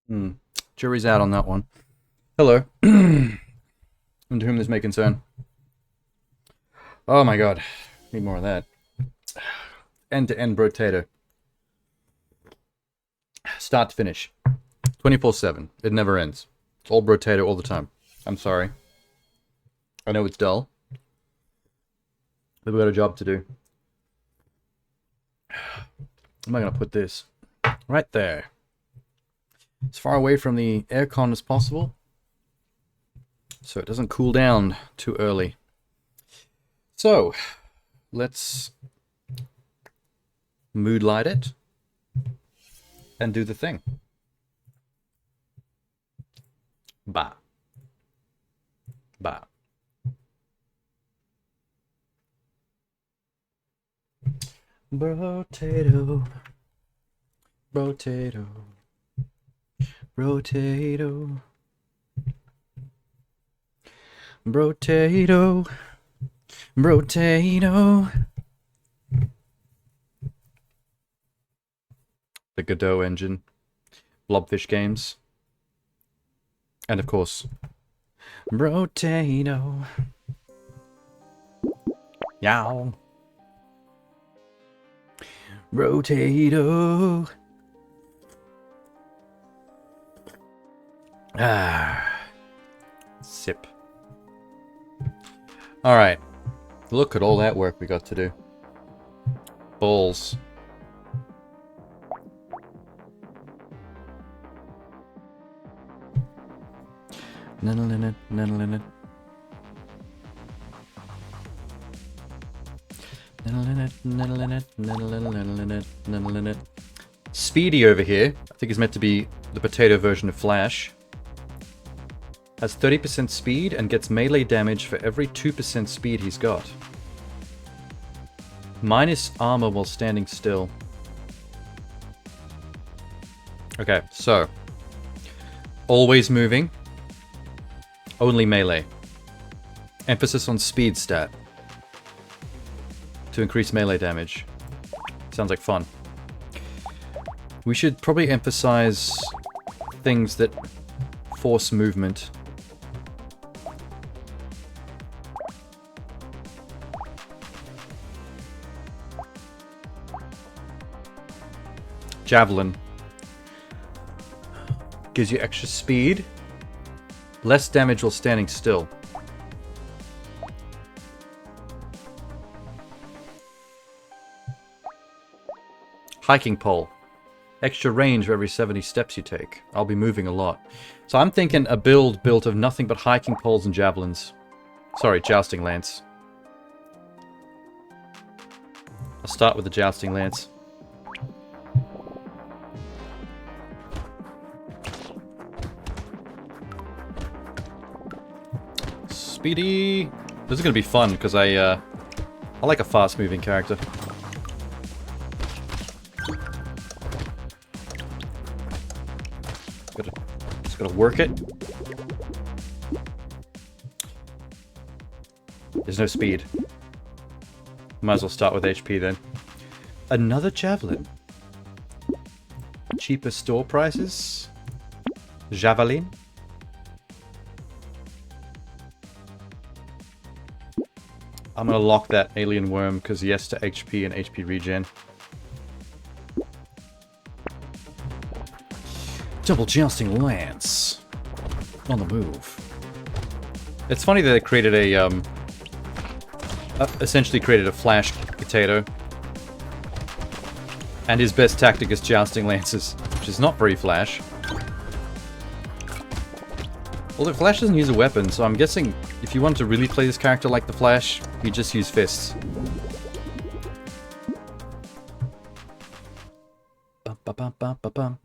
Hmm. Jury's out on that one. Hello. And to whom this may concern. Oh my god. Need more of that. End-to-end Brotato. Start to finish. 24/7. It never ends. It's all Brotato all the time. I'm sorry. I know it's dull. But we've got a job to do. Am I going to put this? Right there. As far away from the aircon as possible. So it doesn't cool down too early. So, let's mood light it and do the thing. Ba. Ba. Brotato. Brotato. Brotato. Brotato. Brotato. The Godot engine. Blobfish games. And of course, Brotato. Yow. Brotato. Ah. Sip. Alright. Look at all that work we got to do. Balls. Nanolin it, nanolin it. Nanolin it, nanolin it, nanolin it, nanolin it. Speedy over here, I think is meant to be the potato version of Flash. Has 30% speed and gets melee damage for every 2% speed he's got. Minus armor while standing still. Okay, so. Always moving. Only melee. Emphasis on speed stat. To increase melee damage. Sounds like fun. We should probably emphasize things that force movement. Javelin. Gives you extra speed. Less damage while standing still. Hiking pole. Extra range for every 70 steps you take. I'll be moving a lot. So I'm thinking a build built of nothing but hiking poles and javelins. Sorry, jousting lance. I'll start with the jousting lance. Speedy. This is gonna be fun because I like a fast-moving character. Just gotta work it. There's no speed. Might as well start with HP then. Another javelin. Cheaper store prices. Javelin. I'm gonna lock that alien worm because yes to HP and HP regen. Double jousting lance. On the move. It's funny that they created a essentially created a Flash potato. And his best tactic is jousting lances, which is not very Flash. Although Flash doesn't use a weapon, so I'm guessing if you want to really play this character like the Flash, you just use fists. Bum, ba, bum, bum, ba, bum.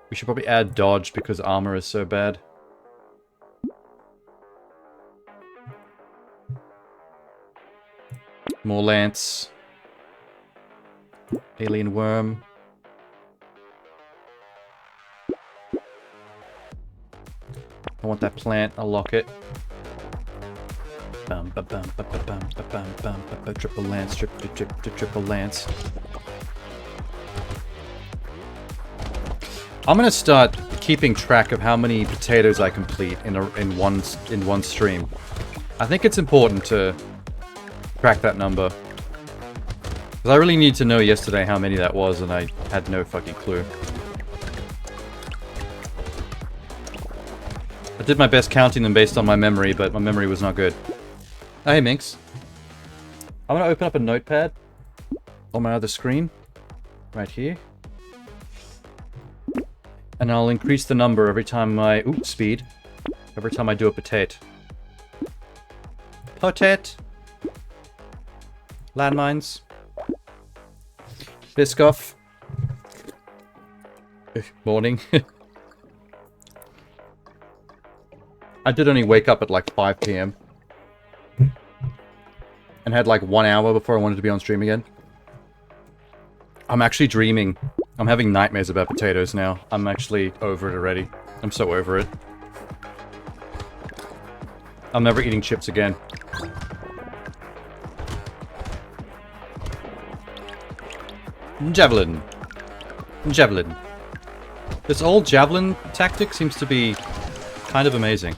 We should probably add dodge because armor is so bad. More lance. Alien worm. I want that plant. I'll lock it. Bum, ba, bum, ba, ba, bum, ba, bum, bum, ba, ba, triple lance, triple lance. I'm gonna start keeping track of how many potatoes I complete in one stream. I think it's important to track that number. Because I really need to know yesterday how many that was, and I had no fucking clue. I did my best counting them based on my memory, but my memory was not good. Oh, hey, Minx. I'm gonna open up a notepad on my other screen. Right here. And I'll increase the number every time I... Ooh, speed. Every time I do a potato. Potato. Landmines. Biscoff. Morning. I did only wake up at like 5 PM. And had like 1 hour before I wanted to be on stream again. I'm actually dreaming. I'm having nightmares about potatoes now. I'm actually over it already. I'm so over it. I'm never eating chips again. Javelin. Javelin. This old javelin tactic seems to be kind of amazing.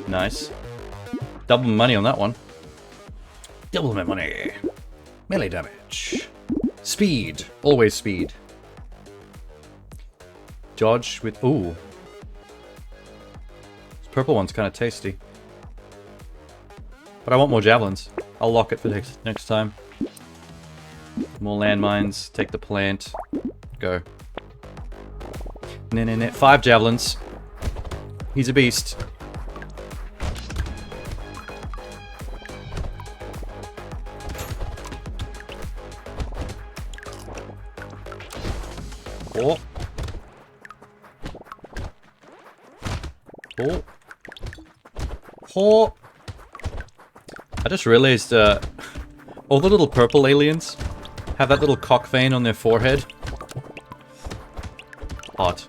Nice. Double money on that one. Double my money. Melee damage. Speed. Always speed. Dodge with... Ooh. This purple one's kind of tasty. But I want more javelins. I'll lock it for next time. More landmines. Take the plant. Go. 5 javelins. He's a beast. Oh. Oh. Oh. I just realized all the little purple aliens have that little cock vein on their forehead. Hot.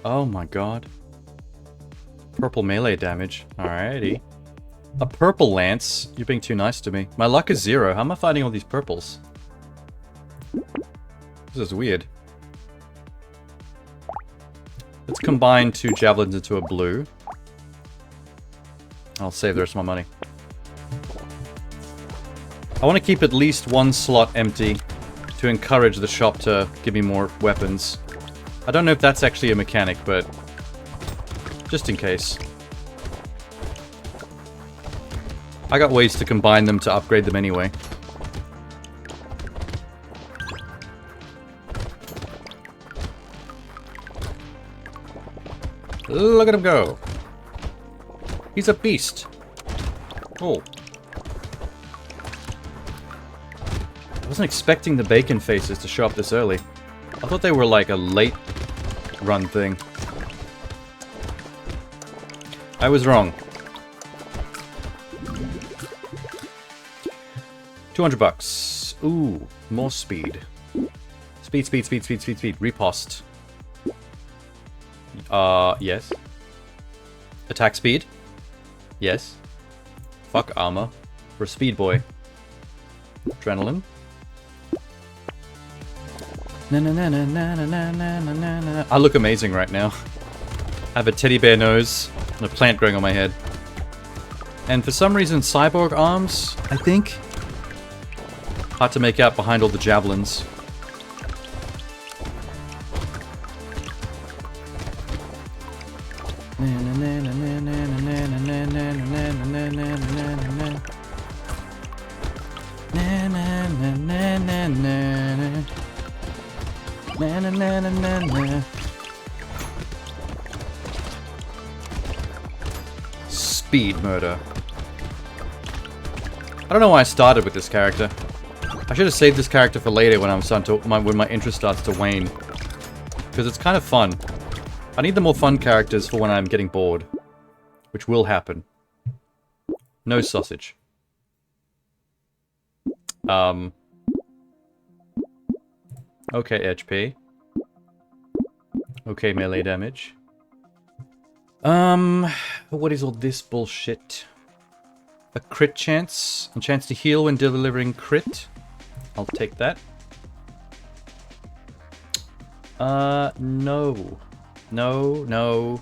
Oh my god. Purple melee damage. Alrighty. A purple lance? You're being too nice to me. My luck is 0. How am I finding all these purples? This is weird. Let's combine 2 javelins into a blue. I'll save the rest of my money. I want to keep at least 1 slot empty to encourage the shop to give me more weapons. I don't know if that's actually a mechanic, but just in case. I got ways to combine them to upgrade them anyway. Look at him go. He's a beast. Oh. I wasn't expecting the bacon faces to show up this early. I thought they were like a late run thing. I was wrong. 200 bucks. Ooh, more speed. Speed, speed, speed, speed, speed, speed. Riposte. Yes. Attack speed? Yes. Fuck armor. For a speed boy. Adrenaline. I look amazing right now. I have a teddy bear nose and a plant growing on my head. And for some reason, cyborg arms, I think. Hard to make out behind all the javelins. Speed murder. I don't know why I started with this character. I should have saved this character for later when I'm starting to, when my interest starts to wane. Because it's kind of fun. I need the more fun characters for when I'm getting bored. Which will happen. No sausage. Okay, HP. Okay, melee damage. What is all this bullshit? A crit chance. A chance to heal when delivering crit. I'll take that. No. No, no.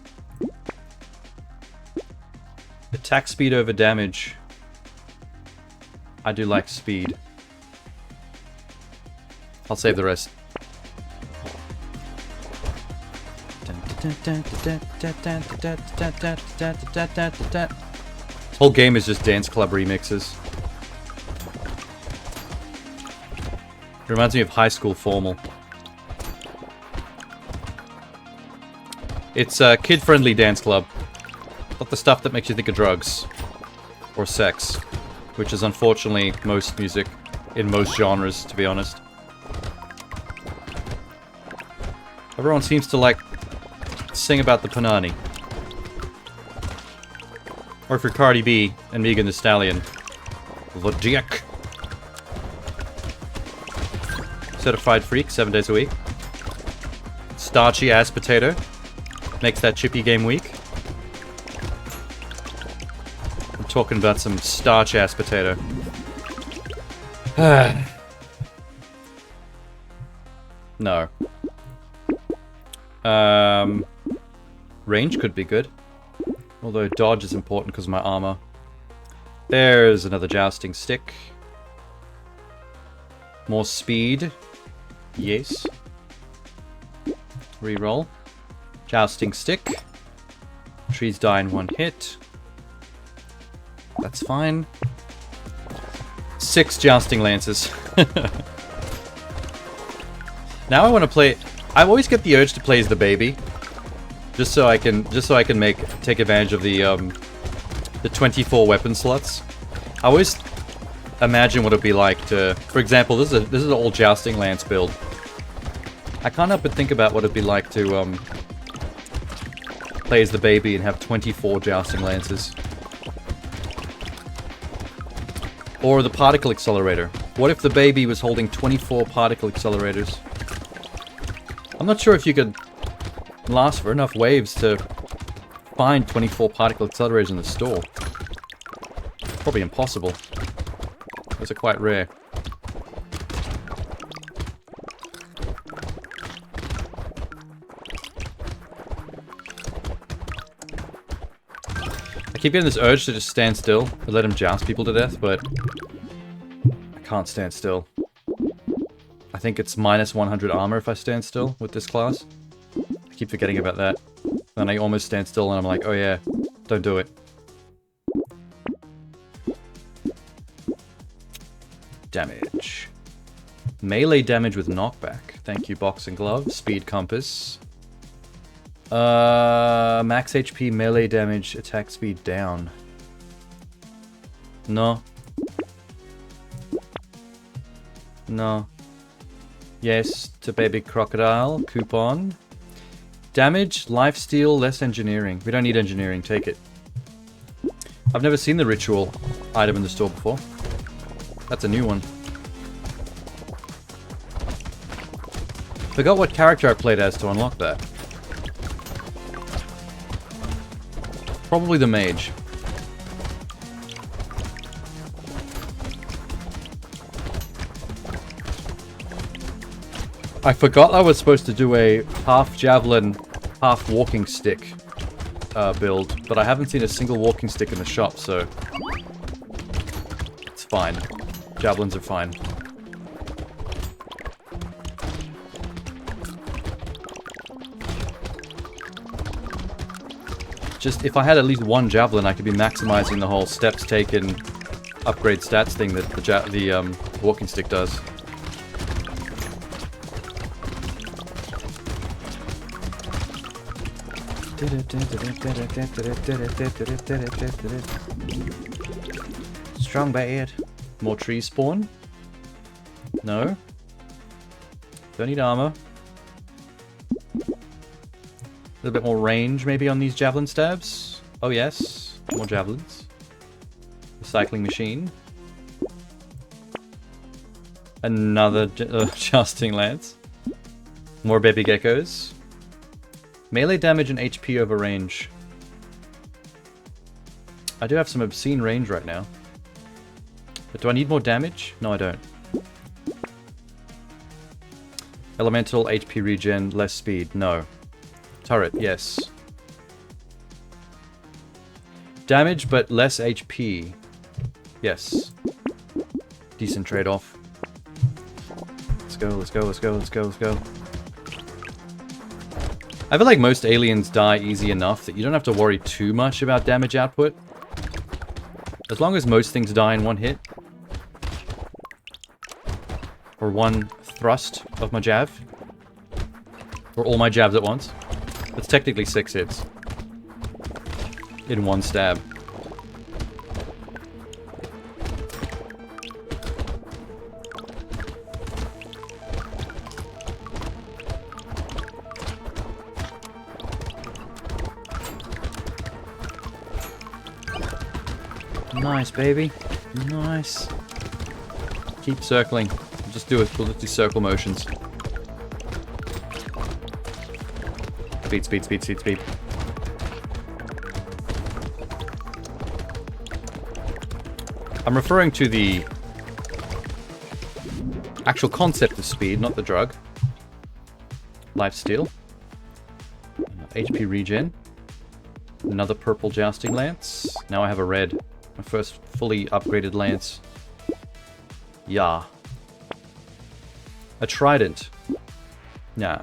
Attack speed over damage. I do like speed. I'll save the rest. Whole game is just dance club remixes. It reminds me of High School Formal. It's a kid-friendly dance club. Not the stuff that makes you think of drugs. Or sex. Which is unfortunately most music. In most genres, to be honest. Everyone seems to like sing about the panani. Or for Cardi B and Megan Thee Stallion. The dick. Certified freak, 7 days a week. Starchy ass potato. Makes that chippy game weak. I'm talking about some starch ass potato. No. Range could be good. Although dodge is important because of my armor. There's another jousting stick. More speed. Yes. Reroll. Jousting stick. Trees die in one hit. That's fine. 6 jousting lances. Now I want to play. I always get the urge to play as the baby, just so I can take advantage of the 24 weapon slots. I always imagine what it'd be like to, for example, this is an old jousting lance build. I can't help but think about what it'd be like to play as the baby and have 24 jousting lances. Or the particle accelerator. What if the baby was holding 24 particle accelerators? I'm not sure if you could last for enough waves to find 24 particle accelerators in the store. Probably impossible. Those are quite rare. I keep getting this urge to just stand still and let him joust people to death, but I can't stand still. I think it's minus 100 armor if I stand still with this class. I keep forgetting about that. Then I almost stand still and I'm like, oh yeah, don't do it. Damage. Melee damage with knockback. Thank you, boxing glove. Speed compass. Max HP, melee damage, attack speed down. No. No. Yes, to baby crocodile. Coupon. Damage, lifesteal, less engineering. We don't need engineering, take it. I've never seen the ritual item in the store before. That's a new one. Forgot what character I played as to unlock that. Probably the mage. I forgot I was supposed to do a half javelin, half walking stick build, but I haven't seen a single walking stick in the shop, so it's fine. Javelins are fine. Just, if I had at least one javelin, I could be maximizing the whole steps taken, upgrade stats thing that the walking stick does. Strong bad. More trees spawn? No. Don't need armor. little bit more range maybe on these javelin stabs. Oh yes, more javelins. Recycling machine. Another jousting lance. More baby geckos. Melee damage and HP over range. I do have some obscene range right now. But do I need more damage? No, I don't. Elemental, HP regen, less speed. No. Turret, yes. Damage, but less HP. Yes. Decent trade-off. Let's go, let's go, let's go, let's go, let's go. I feel like most aliens die easy enough that you don't have to worry too much about damage output. As long as most things die in one hit. Or one thrust of my jab. Or all my jabs at once. That's technically 6 hits. In one stab. Nice, baby. Nice. Keep circling. We'll just do circle motions. Speed, speed, speed, speed, speed. I'm referring to the actual concept of speed, not the drug. Lifesteal. HP regen. Another purple jousting lance. Now I have a red. My first fully upgraded lance. Yeah. A trident. Nah.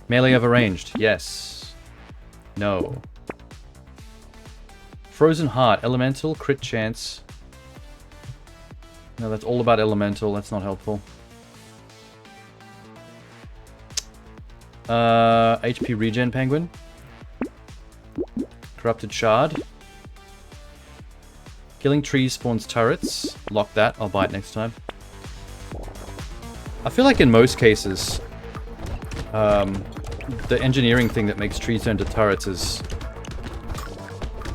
Melee over ranged. Yes. No. Frozen heart. Elemental. Crit chance. No, that's all about elemental. That's not helpful. HP regen penguin. Corrupted shard. Killing trees spawns turrets. Lock that. I'll buy it next time. I feel like in most cases, the engineering thing that makes trees turn to turrets is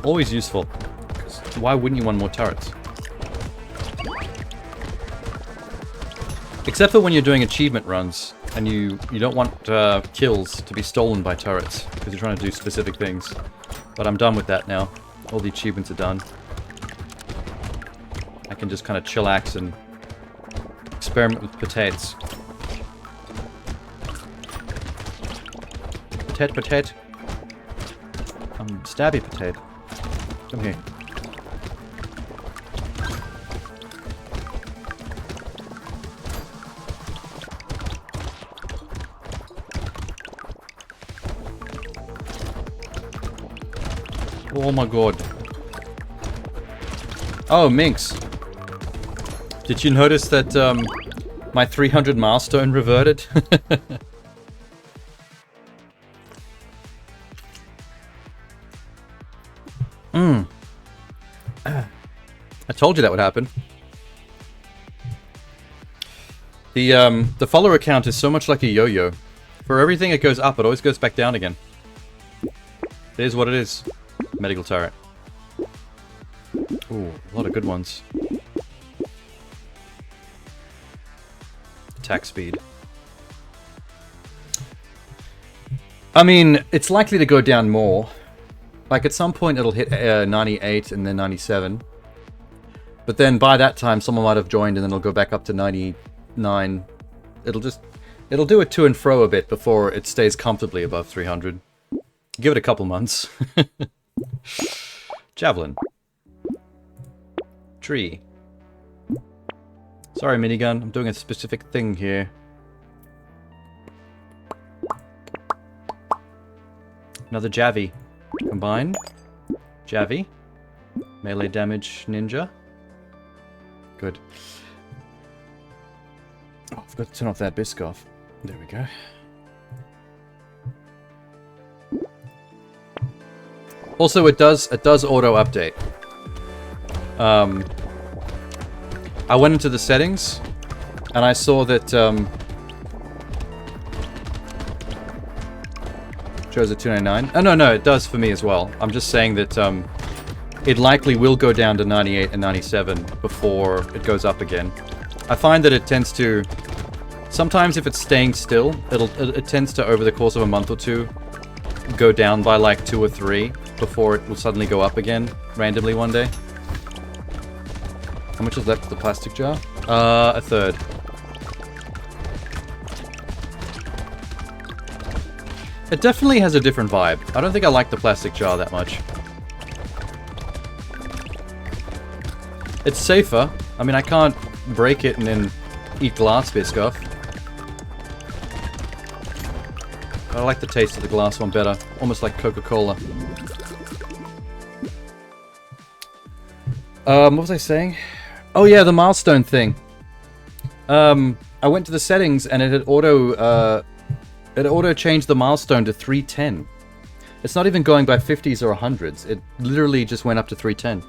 always useful. Why wouldn't you want more turrets? Except for when you're doing achievement runs, and you don't want kills to be stolen by turrets, because you're trying to do specific things. But I'm done with that now. All the achievements are done. I can just kind of chillax and experiment with potatoes. Potato. Stabby potato. Come here. Oh my god. Oh, Minx. Did you notice that my 300 milestone reverted? I told you that would happen. The follower count is so much like a yo-yo. For everything it goes up, it always goes back down again. It is what it is. Medical turret. Ooh, a lot of good ones. Attack speed. I mean, it's likely to go down more. Like, at some point it'll hit 98 and then 97. But then by that time someone might have joined and then it'll go back up to 99. It'll do it to and fro a bit before it stays comfortably above 300. Give it a couple months. Javelin. Tree. Sorry, minigun. I'm doing a specific thing here. Another Javi. Combine. Javi. Melee damage ninja. Good. Oh, I've got to turn off that Biscoff. There we go. Also, it does auto update. I went into the settings and I saw that Shows at 299. Oh, no, it does for me as well. I'm just saying that it likely will go down to 98 and 97 before it goes up again. I find that it tends to... Sometimes if it's staying still, it tends to, over the course of a month or two, go down by like 2 or 3 before it will suddenly go up again, randomly one day. How much is left of the plastic jar? A third. It definitely has a different vibe. I don't think I like the plastic jar that much. It's safer. I mean, I can't break it and then eat glass bisque off. I like the taste of the glass one better. Almost like Coca-Cola. What was I saying? Oh yeah, the milestone thing. I went to the settings and it had auto changed the milestone to 310. It's not even going by 50s or 100s. It literally just went up to 310.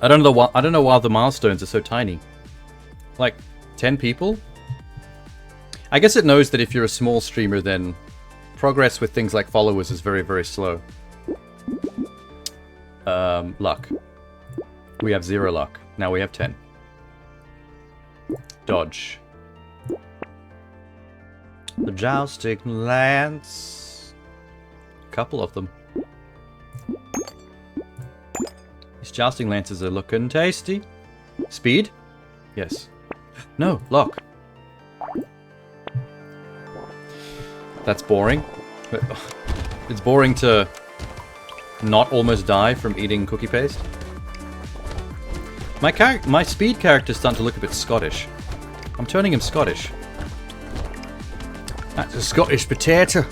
I don't know why the milestones are so tiny. Like 10 people? I guess it knows that if you're a small streamer, then progress with things like followers is very, very slow. Luck. We have 0 luck. Now we have 10. Dodge. The jousting lance. Couple of them. These jousting lances are looking tasty. Speed? Yes. No, lock. That's boring. It's boring to not almost die from eating cookie paste. My speed character's starting to look a bit Scottish. I'm turning him Scottish. That's a Scottish potato.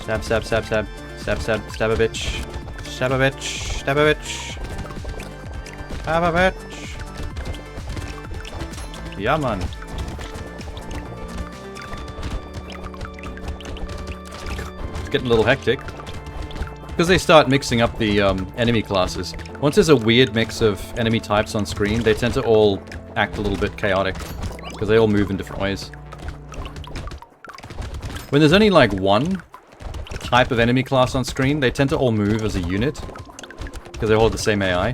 Stab, stab, stab, stab. Stab, stab, stab a bitch. Stab a bitch. Stab a bitch. Stab a bitch. Yeah, man. It's getting a little hectic. Because they start mixing up the enemy classes. Once there's a weird mix of enemy types on screen, they tend to all act a little bit chaotic. Because they all move in different ways. When there's only like one type of enemy class on screen, they tend to all move as a unit. Because they all have the same AI.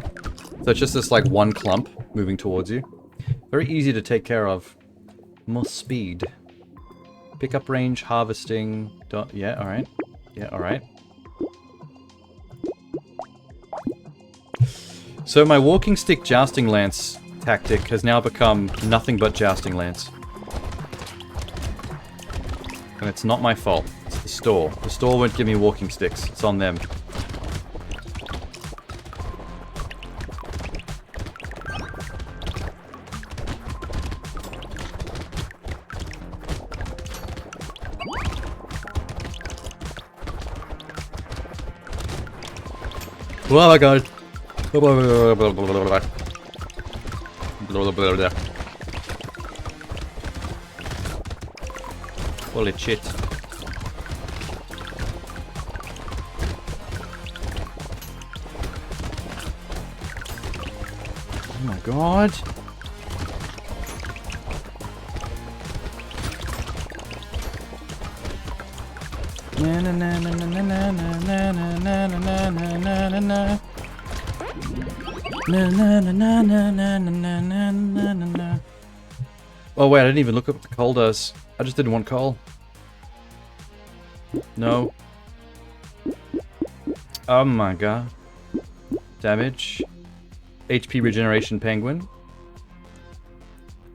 So it's just this like one clump moving towards you. Very easy to take care of. More speed. Pickup range, harvesting. Yeah, alright. Yeah, alright. So my walking stick jousting lance tactic has now become nothing but jousting lance. And it's not my fault. It's the store. The store won't give me walking sticks. It's on them. Oh my god. Holy shit. Oh my god. Na na na na na na na na na na na na na na. Na na na na na na na na na na. Oh wait, I didn't even look up what the coal does. I just didn't want coal. No. Oh my god. Damage. HP regeneration penguin.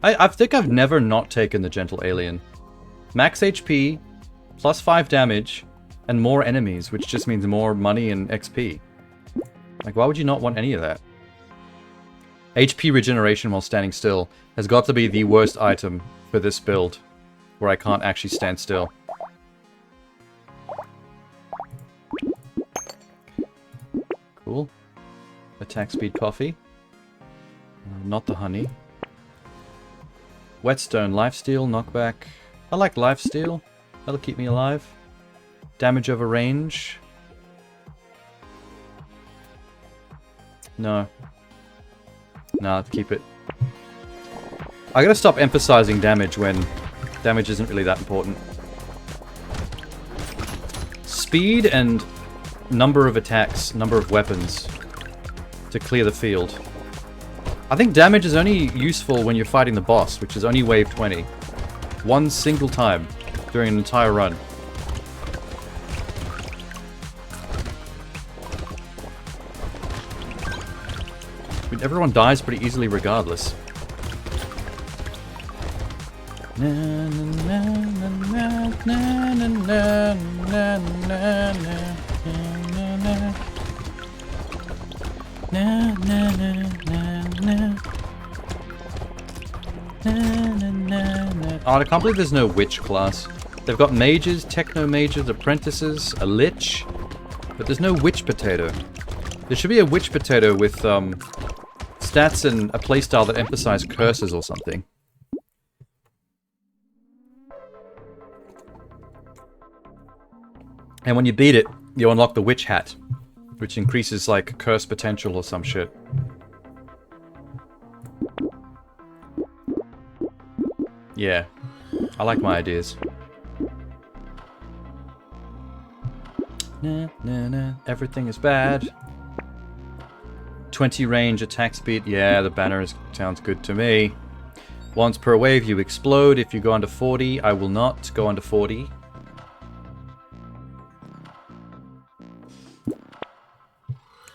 I think I've never not taken the gentle alien. Max HP, plus 5 damage, and more enemies, which just means more money and XP. Like, why would you not want any of that? HP regeneration while standing still has got to be the worst item for this build, where I can't actually stand still. Cool. Attack speed coffee. Not the honey. Whetstone, lifesteal, knockback. I like lifesteal. That'll keep me alive. Damage over range. No. Nah, keep it. I gotta stop emphasizing damage when damage isn't really that important. Speed and number of attacks, number of weapons to clear the field. I think damage is only useful when you're fighting the boss, which is only wave 20. One single time during an entire run. I mean, everyone dies pretty easily regardless. Na, na, na, na, na, na, na, na, na, na. Na, na, na, na, na. Na, na, na, na. Oh, I can't believe there's no witch class. They've got mages, techno mages, apprentices, a lich, but there's no witch potato. There should be a witch potato with stats and a playstyle that emphasize curses or something. And when you beat it, you unlock the witch hat, which increases like curse potential or some shit. Yeah, I like my ideas. Nah, nah, nah. Everything is bad. 20 range attack speed. Yeah, the banner sounds good to me. Once per wave you explode. If you go under 40, I will not go under 40.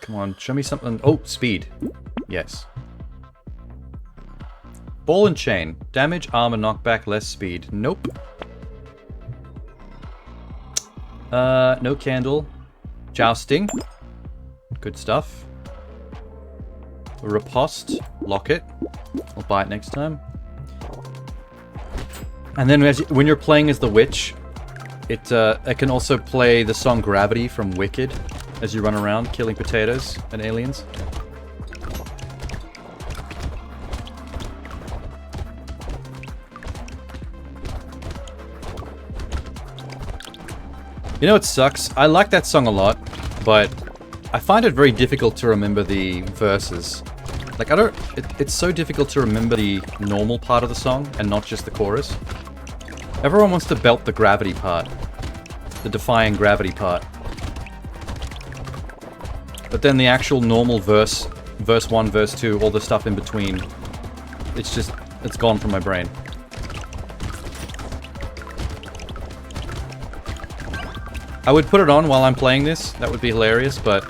Come on, show me something. Oh, speed. Yes. Ball and chain. Damage, armor, knockback, less speed. Nope. No candle. Jousting. Good stuff. Riposte. Locket. I'll buy it next time. And then when you're playing as the witch, it can also play the song Gravity from Wicked as you run around killing potatoes and aliens. You know what sucks? I like that song a lot, but I find it very difficult to remember the verses. Like, it's so difficult to remember the normal part of the song and not just the chorus. Everyone wants to belt the gravity part. The defying gravity part. But then the actual normal verse 1, verse 2, all the stuff in between, it's gone from my brain. I would put it on while I'm playing this, that would be hilarious, but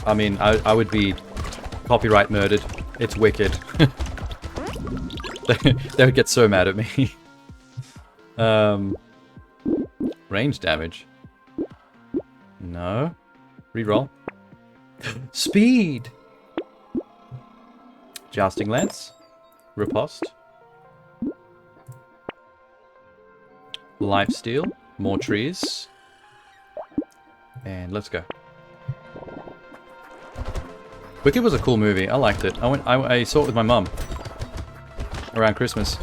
I mean, I would be copyright murdered. It's Wicked. They would get so mad at me. Range damage. No. Reroll. Speed! Jousting lance. Riposte. Lifesteal. More trees. And let's go. Wicked was a cool movie. I liked it. I saw it with my mum around Christmas.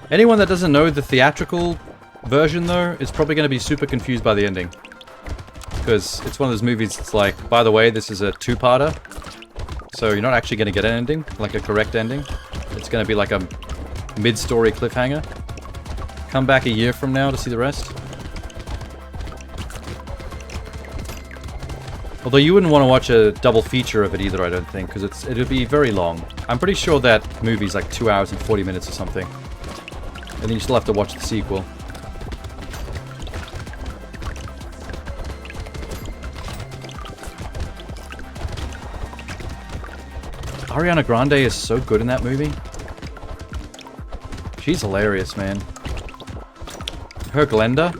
Anyone that doesn't know the theatrical version, though, is probably going to be super confused by the ending. Because it's one of those movies that's like, by the way, this is a two-parter. So you're not actually going to get an ending, like a correct ending. It's going to be like a mid-story cliffhanger. Come back a year from now to see the rest. Although you wouldn't want to watch a double feature of it either, I don't think, because it'll be very long. I'm pretty sure that movie's like 2 hours and 40 minutes or something. And then you still have to watch the sequel. Ariana Grande is so good in that movie. She's hilarious, man. Her Glenda.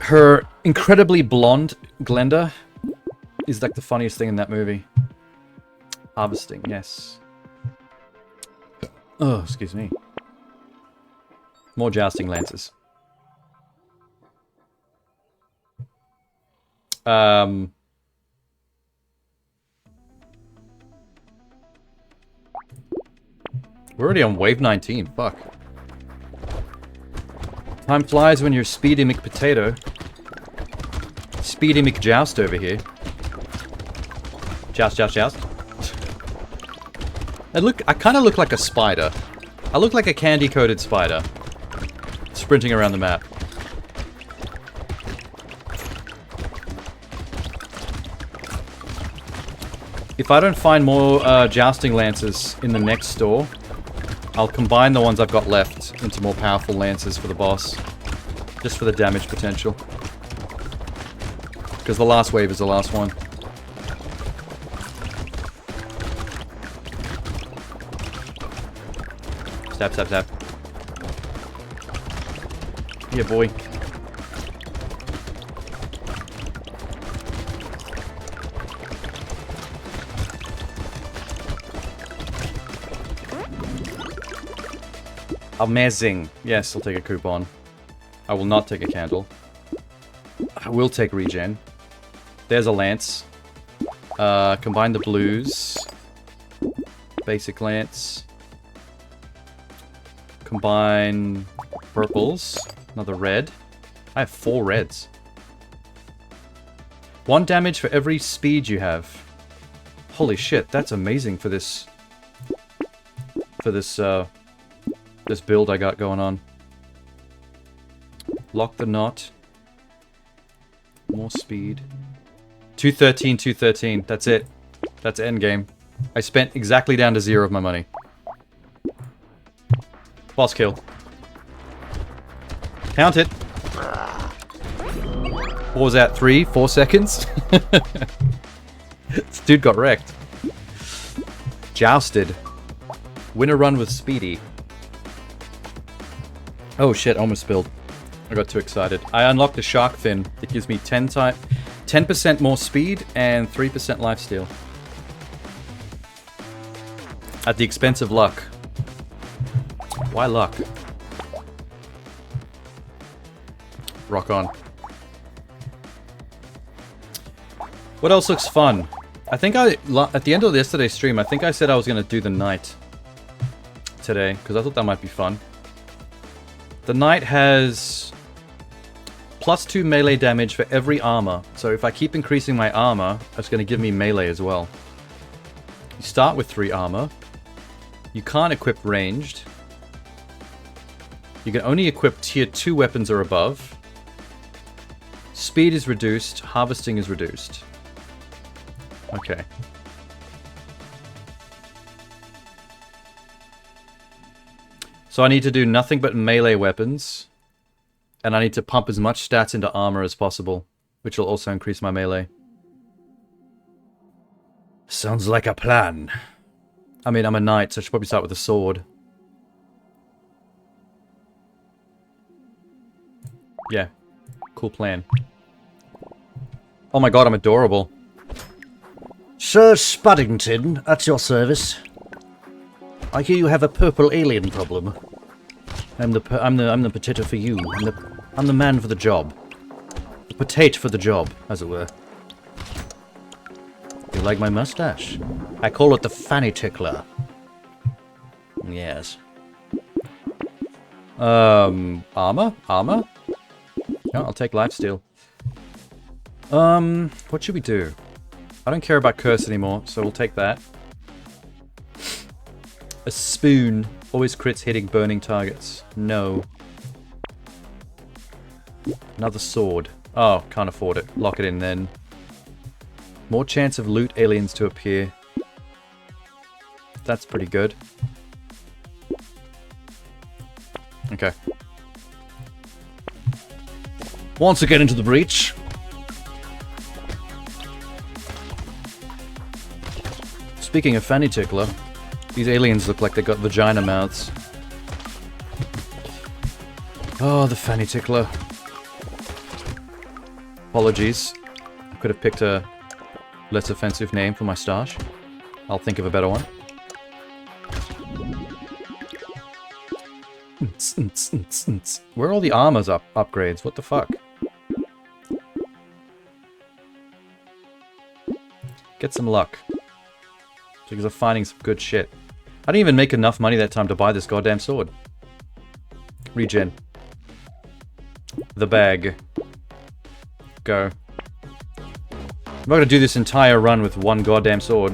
Her incredibly blonde Glenda is like the funniest thing in that movie. Harvesting, yes. Oh, excuse me. More jousting lances. We're already on wave 19, fuck. Time flies when you're speedy McPotato. Speedy McJoust over here. Joust, joust, joust. I kind of look like a spider. I look like a candy-coated spider. Sprinting around the map. If I don't find more jousting lances in the next store, I'll combine the ones I've got left into more powerful lances for the boss. Just for the damage potential. Because the last wave is the last one. Stab, stab, stab. Yeah, boy. Amazing. Yes, I'll take a coupon. I will not take a candle. I will take regen. There's a lance. Combine the blues. Basic lance. Combine purples. Another red. I have 4 reds. 1 damage for every speed you have. Holy shit, that's amazing for this... this build I got going on. Lock the knot. More speed. 213, 213. That's it. That's endgame. I spent exactly down to 0 of my money. Boss kill. Count it. What was that? 3, 4 seconds? This dude got wrecked. Jousted. Win a run with Speedy. Oh shit, almost spilled. I got too excited. I unlocked a shark fin that gives me 10% more speed and 3% lifesteal. At the expense of luck. Why luck? Rock on. What else looks fun? I think at the end of yesterday's stream, I think I said I was going to do the knight today, because I thought that might be fun. The knight has +2 melee damage for every armor. So if I keep increasing my armor, that's going to give me melee as well. You start with 3 armor. You can't equip ranged. You can only equip tier 2 weapons or above. Speed is reduced. Harvesting is reduced. Okay. So I need to do nothing but melee weapons. And I need to pump as much stats into armor as possible, which will also increase my melee. Sounds like a plan. I mean, I'm a knight, so I should probably start with a sword. Yeah. Cool plan. Oh my god, I'm adorable. Sir Spuddington, at your service. I hear you have a purple alien problem. I'm the potato for you. I'm the man for the job. The potato for the job, as it were. You like my mustache? I call it the fanny tickler. Yes. Armor? Armor? No, I'll take lifesteal. What should we do? I don't care about curse anymore, so we'll take that. A spoon. Always crits hitting burning targets. No. Another sword. Oh, can't afford it. Lock it in then. More chance of loot aliens to appear. That's pretty good. Okay. Once again into the breach. Speaking of fanny tickler, these aliens look like they got vagina mouths. Oh, the fanny tickler. Apologies. I could have picked a less offensive name for my stash. I'll think of a better one. Where are all the armors upgrades? What the fuck? Get some luck. Because I'm finding some good shit. I didn't even make enough money that time to buy this goddamn sword. Regen. The bag. Go. I'm not gonna do this entire run with one goddamn sword.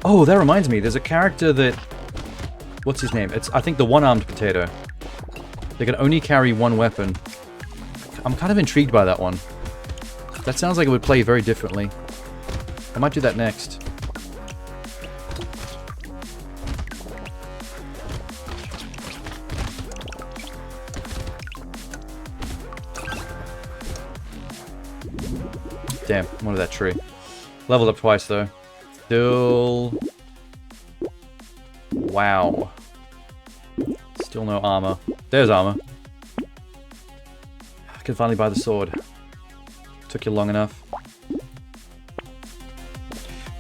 Oh, that reminds me, there's a character that... What's his name? It's, I think, the one-armed potato. They can only carry one weapon. I'm kind of intrigued by that one. That sounds like it would play very differently. I might do that next. Damn, I'm under that tree. Leveled up twice, though. Still... Wow. Still no armor. There's armor. I can finally buy the sword. Took you long enough.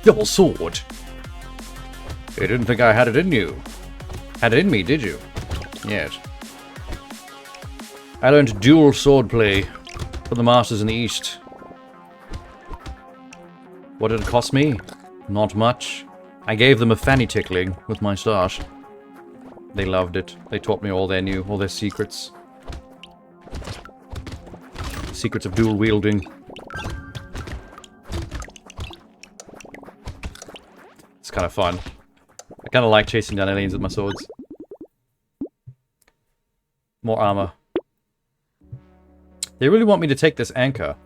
Your sword! You didn't think I had it in you. Had it in me, did you? Yes. I learned dual swordplay from the masters in the East. What did it cost me? Not much. I gave them a fanny tickling with my stash. They loved it. They taught me all they knew, all their secrets. Secrets of dual wielding. It's kind of fun. I kind of like chasing down aliens with my swords. More armor. They really want me to take this anchor.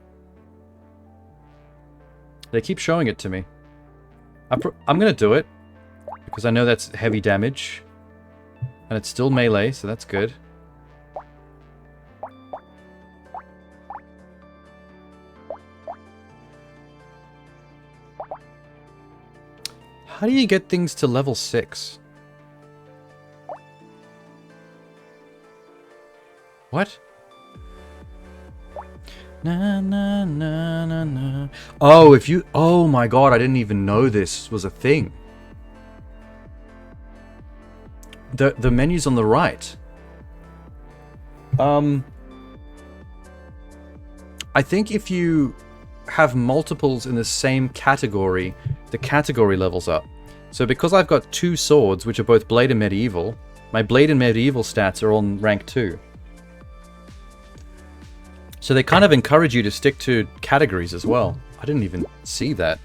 They keep showing it to me. I'm gonna do it. Because I know that's heavy damage. And it's still melee, so that's good. How do you get things to level 6? What? Na na na na na. Oh, if you... Oh my god, I didn't even know this was a thing. The menu's on the right. I think if you have multiples in the same category, the category levels up. So because I've got 2 swords, which are both Blade and Medieval, my Blade and Medieval stats are on rank 2. So they kind of encourage you to stick to categories as well. I didn't even see that.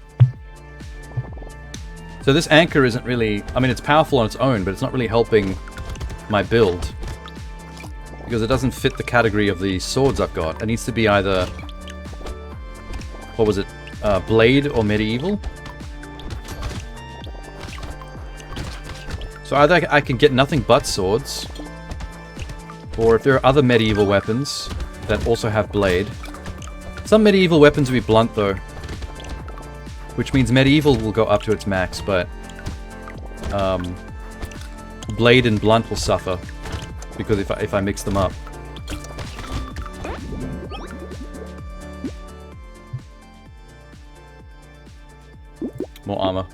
So this anchor isn't really... I mean, it's powerful on its own, but it's not really helping my build. Because it doesn't fit the category of the swords I've got. It needs to be either... What was it? Blade or Medieval? So either I can get nothing but swords, or if there are other medieval weapons that also have blade. Some medieval weapons will be blunt though, which means medieval will go up to its max, but blade and blunt will suffer because if I mix them up. More armor.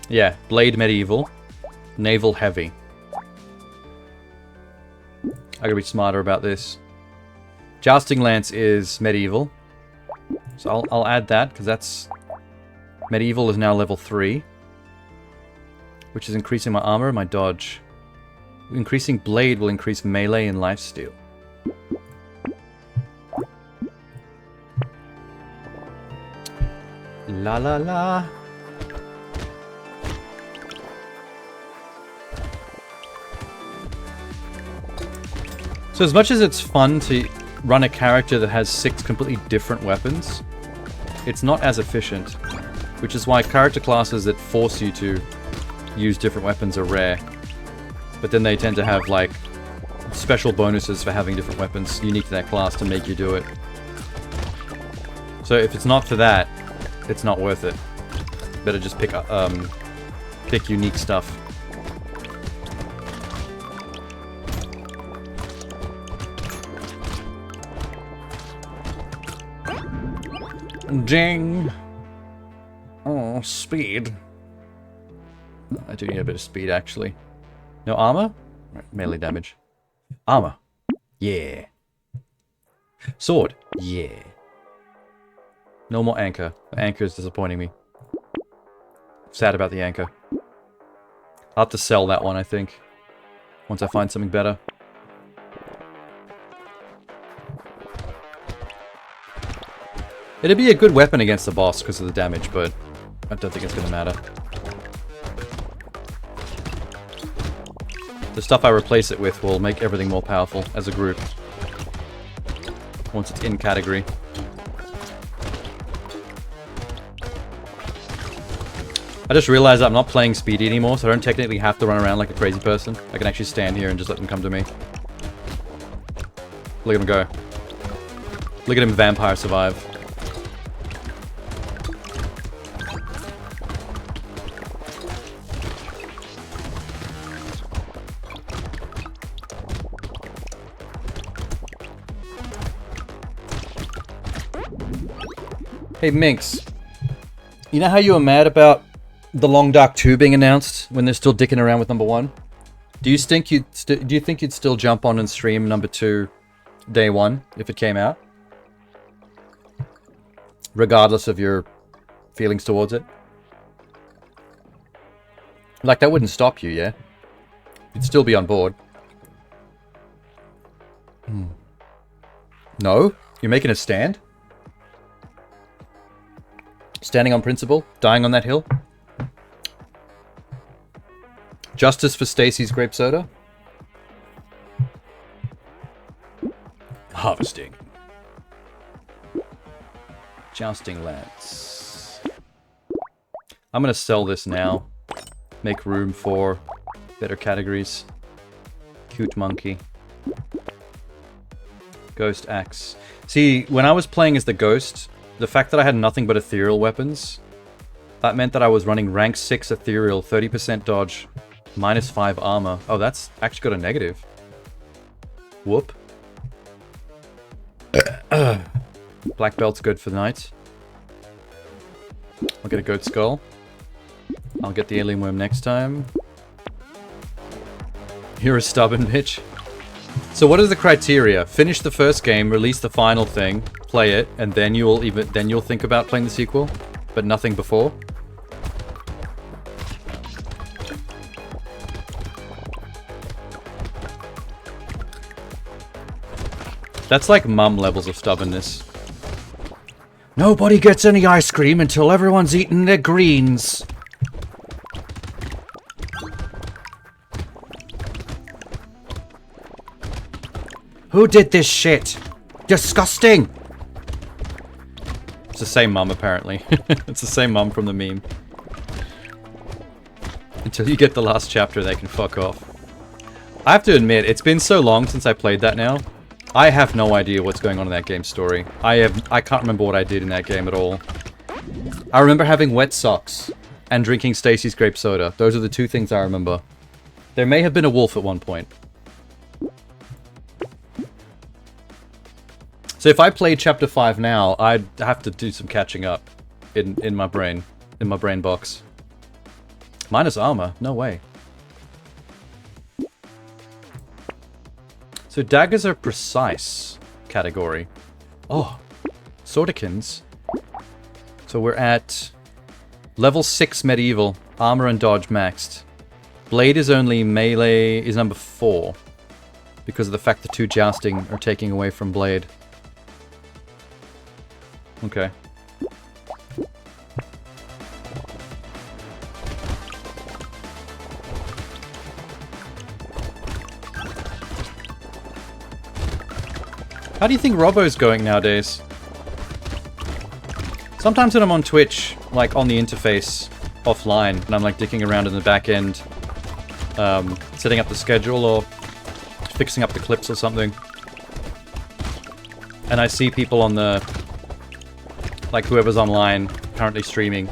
Yeah, blade medieval, naval heavy. I gotta be smarter about this. Jousting lance is medieval, so I'll add that because that's medieval is now level 3, which is increasing my armor and my dodge. Increasing blade will increase melee and lifesteal. La la la. So as much as it's fun to run a character that has 6 completely different weapons, it's not as efficient, which is why character classes that force you to use different weapons are rare. But then they tend to have like special bonuses for having different weapons unique to that class to make you do it. So if it's not for that, it's not worth it. Better just pick unique stuff. Ding! Oh, speed. I do need a bit of speed, actually. No armor? Right, melee damage. Armor. Yeah. Sword. Yeah. No more anchor. The anchor is disappointing me. Sad about the anchor. I'll have to sell that one, I think. Once I find something better. It'd be a good weapon against the boss because of the damage, but I don't think it's going to matter. The stuff I replace it with will make everything more powerful as a group. Once it's in category. I just realized I'm not playing speedy anymore, so I don't technically have to run around like a crazy person. I can actually stand here and just let them come to me. Look at him go. Look at him vampire survive. Hey Minx, you know how you were mad about The Long Dark 2 being announced when they're still dicking around with number 1? Do you think you'd still jump on and stream number 2 day 1 if it came out? Regardless of your feelings towards it? Like, that wouldn't stop you, yeah? You'd still be on board. No? You're making a stand? Standing on principle? Dying on that hill? Justice for Stacy's grape soda? Harvesting. Jousting lads. I'm gonna sell this now. Make room for better categories. Cute monkey. Ghost axe. See, when I was playing as the ghost, the fact that I had nothing but ethereal weapons, that meant that I was running rank 6 ethereal, 30% dodge, -5 armor. Oh, that's actually got a negative. Whoop. Black belt's good for the night. I'll get a goat skull. I'll get the alien worm next time. You're a stubborn bitch. So what is the criteria? Finish the first game, release the final thing, play it, and then you'll think about playing the sequel, but nothing before? That's like mum levels of stubbornness. Nobody gets any ice cream until everyone's eaten their greens. Who did this shit? Disgusting! It's the same mum, apparently. It's the same mum from the meme. Until you get the last chapter, they can fuck off. I have to admit, it's been so long since I played that now. I have no idea what's going on in that game's story. I can't remember what I did in that game at all. I remember having wet socks and drinking Stacy's grape soda. Those are the two things I remember. There may have been a wolf at one point. So if I played Chapter 5 now, I'd have to do some catching up in my brain box. Minus armor? No way. So daggers are precise category. Oh, swordikins. So we're at level 6 medieval, armor and dodge maxed. Blade is only melee, is number 4. Because of the fact the 2 jousting are taking away from blade. Okay. How do you think Robo's going nowadays? Sometimes when I'm on Twitch, like on the interface, offline, and I'm like dicking around in the back end, setting up the schedule or fixing up the clips or something, and I see people on the, like whoever's online currently streaming,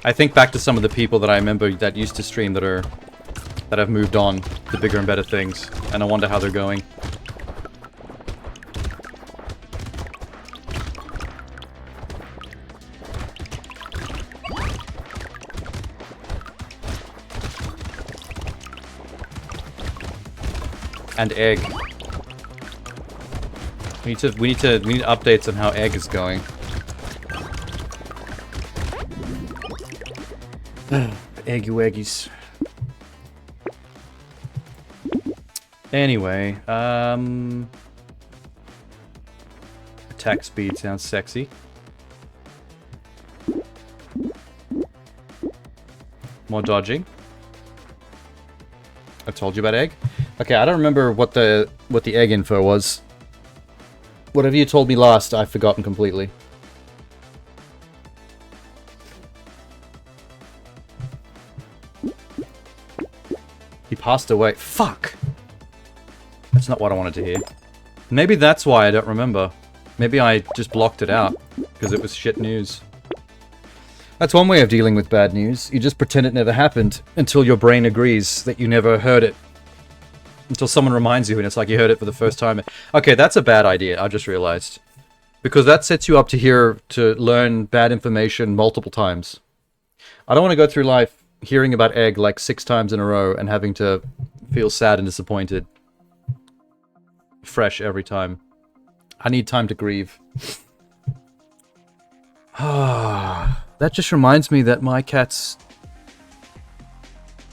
I think back to some of the people that I remember that used to stream that have moved on to bigger and better things, and I wonder how they're going. And egg. We need updates on how egg is going. Eggy waggies. Anyway, attack speed sounds sexy. More dodging. I told you about egg. Okay, I don't remember what the egg info was. Whatever you told me last, I've forgotten completely. He passed away. Fuck! That's not what I wanted to hear. Maybe that's why I don't remember. Maybe I just blocked it out, because it was shit news. That's one way of dealing with bad news. You just pretend it never happened, until your brain agrees that you never heard it. Until someone reminds you, and it's like you heard it for the first time. Okay, that's a bad idea, I just realized. Because that sets you up to learn bad information multiple times. I don't want to go through life hearing about egg like 6 times in a row and having to feel sad and disappointed. Fresh every time. I need time to grieve. That just reminds me that my cats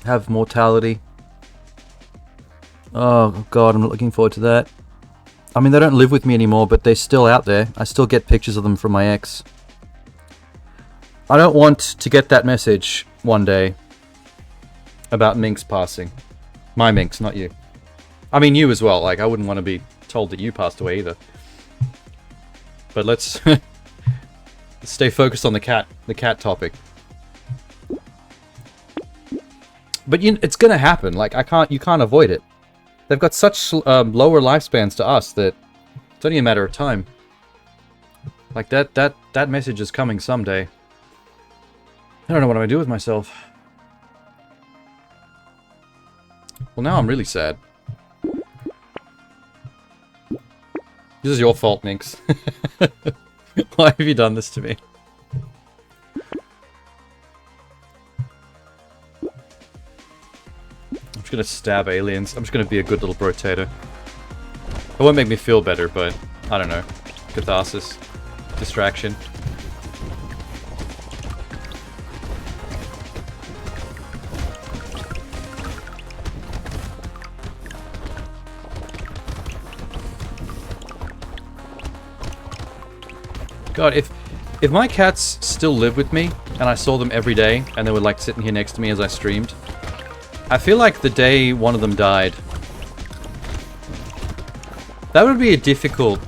have mortality. Oh god, I'm not looking forward to that. I mean, they don't live with me anymore, but they're still out there. I still get pictures of them from my ex. I don't want to get that message one day about Minx passing. My Minx, not you. I mean, you as well. Like, I wouldn't want to be told that you passed away either. But let's stay focused on the cat topic. But it's gonna happen. Like, you can't avoid it. They've got such lower lifespans to us that it's only a matter of time. Like, that message is coming someday. I don't know what I'm gonna do with myself. Well, now I'm really sad. This is your fault, Minx. Why have you done this to me? I'm just gonna stab aliens. I'm just gonna be a good little Brotato. It won't make me feel better, but I don't know. Catharsis. Distraction. God, if my cats still live with me, and I saw them every day, and they were like sitting here next to me as I streamed, I feel like the day one of them died, that would be a difficult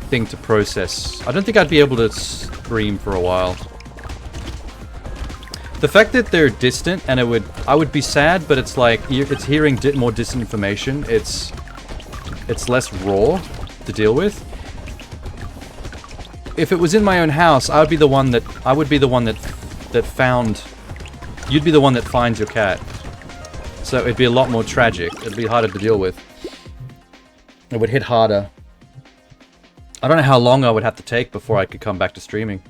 thing to process. I don't think I'd be able to stream for a while. The fact that they're distant, and I would be sad, but it's like, it's hearing more distant information, it's less raw to deal with. If it was in my own house, I would be the one that found. You'd be the one that finds your cat. So it'd be a lot more tragic. It'd be harder to deal with. It would hit harder. I don't know how long I would have to take before I could come back to streaming.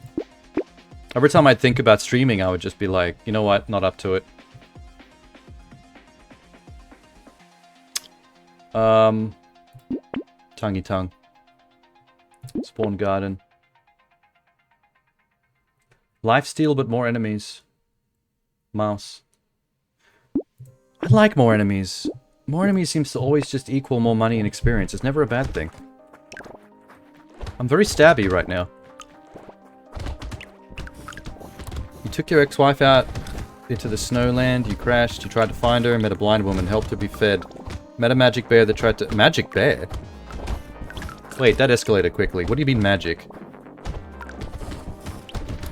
Every time I'd think about streaming, I would just be like, you know what, not up to it. Tonguey tongue. Spawn garden. Lifesteal, but more enemies. Mouse. I like more enemies. More enemies seems to always just equal more money and experience. It's never a bad thing. I'm very stabby right now. You took your ex-wife out into the snowland, you crashed, you tried to find her, met a blind woman, helped her be fed. Met a magic bear that tried to... Magic bear? Wait, that escalated quickly. What do you mean magic?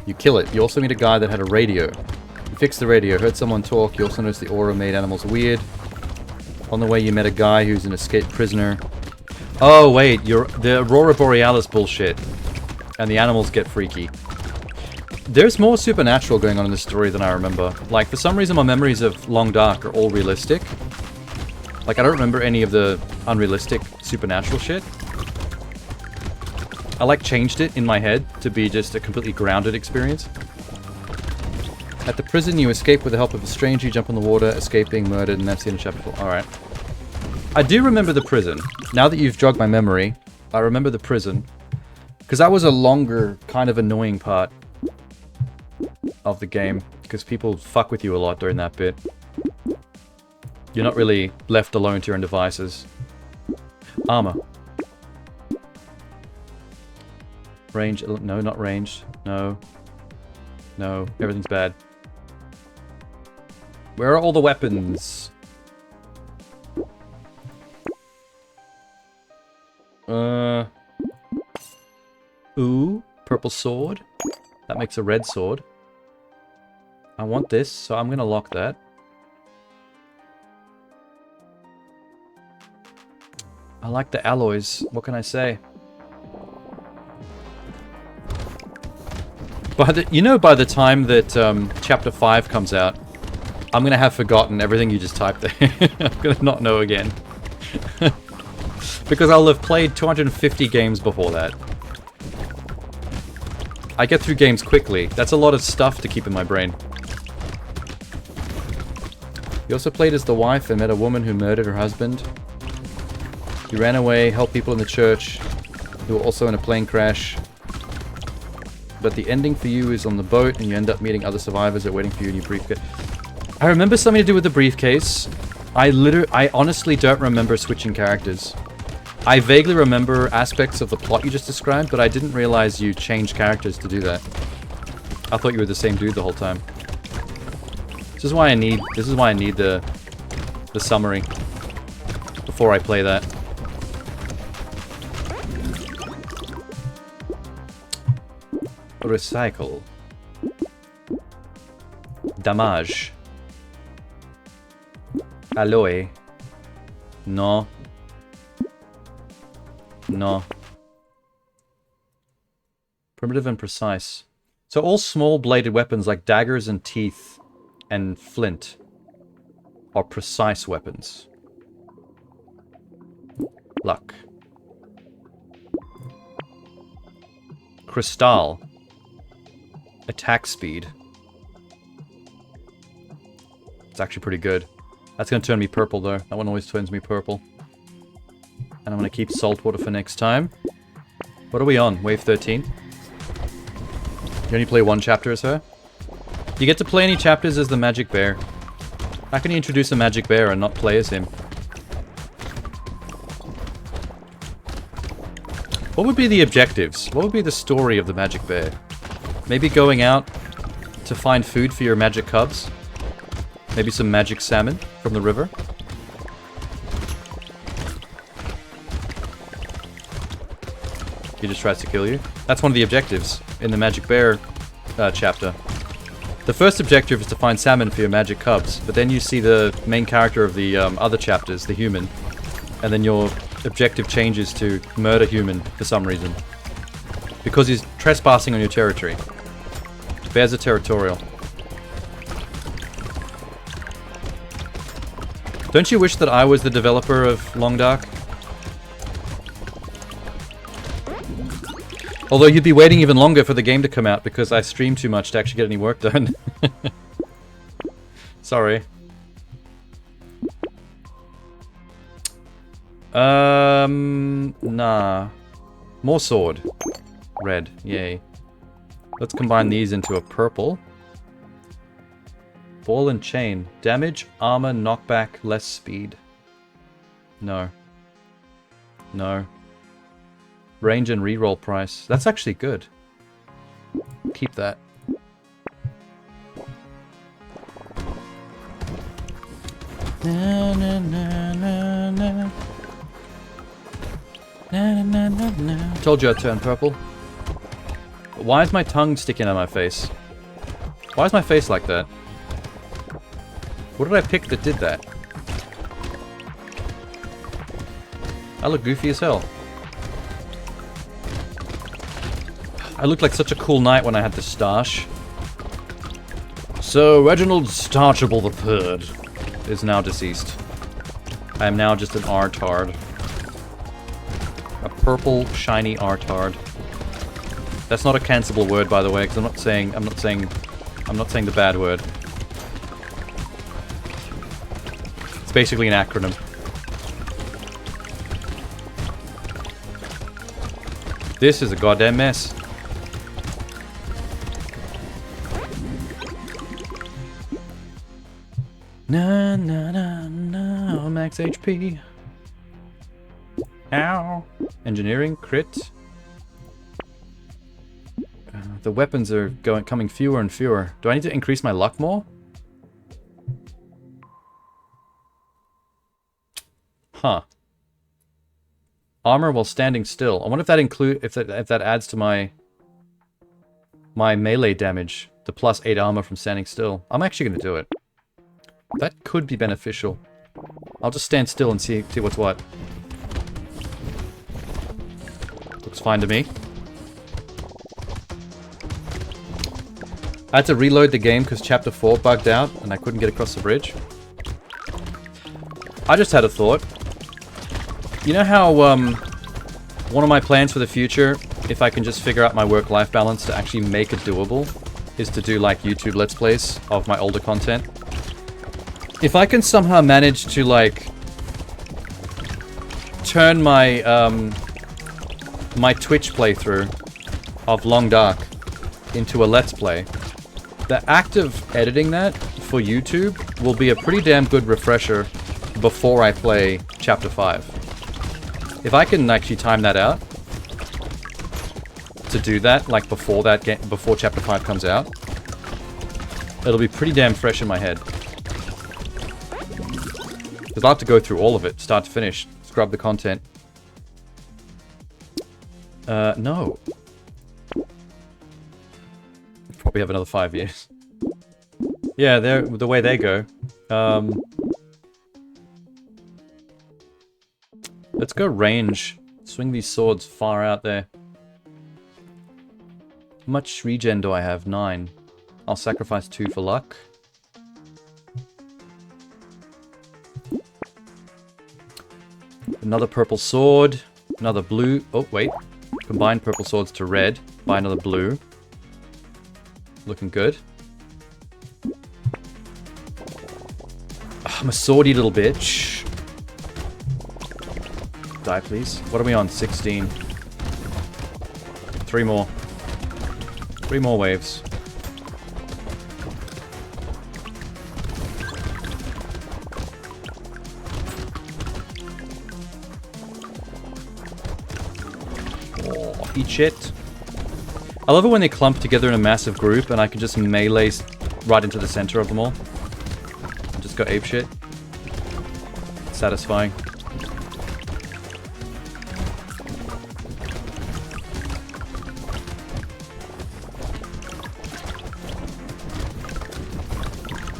You kill it. You also meet a guy that had a radio. You fixed the radio, heard someone talk, you also noticed the aura made animals weird. On the way you met a guy who's an escaped prisoner. Oh wait, the Aurora Borealis bullshit. And the animals get freaky. There's more supernatural going on in this story than I remember. Like, for some reason my memories of Long Dark are all realistic. Like, I don't remember any of the unrealistic supernatural shit. I like changed it in my head to be just a completely grounded experience. At the prison, you escape with the help of a stranger, you jump in the water, escape being murdered, and that's the end of chapter 4. Alright. I do remember the prison. Now that you've jogged my memory, I remember the prison. Because that was a longer, kind of annoying part of the game. Because people fuck with you a lot during that bit. You're not really left alone to your own devices. Armor. Range, no, not ranged. No. No, everything's bad. Where are all the weapons? Ooh, purple sword. That makes a red sword. I want this, so I'm gonna lock that. I like the alloys. What can I say? By the time that Chapter 5 comes out, I'm gonna have forgotten everything you just typed there. I'm gonna not know again. Because I'll have played 250 games before that. I get through games quickly. That's a lot of stuff to keep in my brain. You also played as the wife and met a woman who murdered her husband. You ran away, helped people in the church who were also in a plane crash. But the ending for you is on the boat, and you end up meeting other survivors that are waiting for you in your briefcase. I remember something to do with the briefcase. I honestly don't remember switching characters. I vaguely remember aspects of the plot you just described, but I didn't realize you changed characters to do that. I thought you were the same dude the whole time. This is why I need the summary before I play that. Recycle. Damage. Alloy. No. No. Primitive and precise. So all small bladed weapons like daggers and teeth and flint are precise weapons. Luck. Crystal. Attack speed. It's actually pretty good. That's going to turn me purple though. That one always turns me purple. And I'm going to keep saltwater for next time. What are we on? Wave 13? You only play one chapter as her? Do you get to play any chapters as the magic bear? How can you introduce a magic bear and not play as him? What would be the objectives? What would be the story of the magic bear? Maybe going out to find food for your magic cubs? Maybe some magic salmon from the river? He just tries to kill you. That's one of the objectives in the magic bear chapter. The first objective is to find salmon for your magic cubs, but then you see the main character of the other chapters, the human, and then your objective changes to murder human for some reason. Because he's trespassing on your territory. Bears are territorial. Don't you wish that I was the developer of Long Dark? Although you'd be waiting even longer for the game to come out because I stream too much to actually get any work done. Sorry. Nah. More sword. Red. Yay. Let's combine these into a purple. Ball and chain. Damage, armor, knockback, less speed. No. No. Range and reroll price. That's actually good. Keep that. Na, na, na, na, na. Na, na, na, na. Told you I'd turn purple. Why is my tongue sticking out of my face? Why is my face like that? What did I pick that did that? I look goofy as hell. I looked like such a cool knight when I had the stash. So, Reginald Starchable III is now deceased. I am now just an R-tard. A purple, shiny R-tard. That's not a cancelable word, by the way, because I'm not saying the bad word. It's basically an acronym. This is a goddamn mess. Na na na na, max HP. Ow. Engineering, crit. The weapons are coming fewer and fewer. Do I need to increase my luck more? Huh. Armor while standing still. I wonder if that if that adds to my melee damage. The +8 armor from standing still. I'm actually going to do it. That could be beneficial. I'll just stand still and see what's what. Looks fine to me. I had to reload the game because Chapter 4 bugged out and I couldn't get across the bridge. I just had a thought. You know how one of my plans for the future, if I can just figure out my work-life balance to actually make it doable, is to do like YouTube Let's Plays of my older content. If I can somehow manage to like turn my my Twitch playthrough of Long Dark into a Let's Play, the act of editing that for YouTube will be a pretty damn good refresher before I play Chapter 5. If I can actually time that out to do that, like before that game, before Chapter 5 comes out, it'll be pretty damn fresh in my head. Because I'll have to go through all of it, start to finish, scrub the content. No. Probably have another 5 years. Yeah, they're the way they go. Let's go range. Swing these swords far out there. How much regen do I have? 9. I'll sacrifice 2 for luck. Another purple sword. Another blue. Oh, wait. Combine purple swords to red. Buy another blue. Looking good. I'm a swordy little bitch. Die, please. What are we on? 16. 3 more. 3 more waves. Oh, eat shit. I love it when they clump together in a massive group and I can just melee right into the center of them all. And just go apeshit. Satisfying.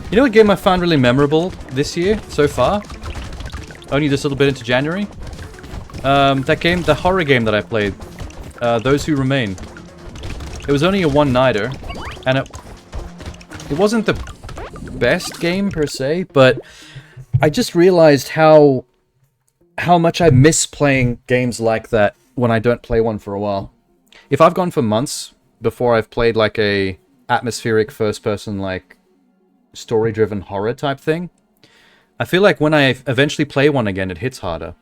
You know what game I found really memorable this year, so far? Only this little bit into January? That game, the horror game that I played. Those Who Remain. It was only a one-nighter, and it wasn't the best game per se, but I just realized how much I miss playing games like that when I don't play one for a while. If I've gone for months before I've played like a atmospheric first-person like story-driven horror type thing, I feel like when I eventually play one again, it hits harder.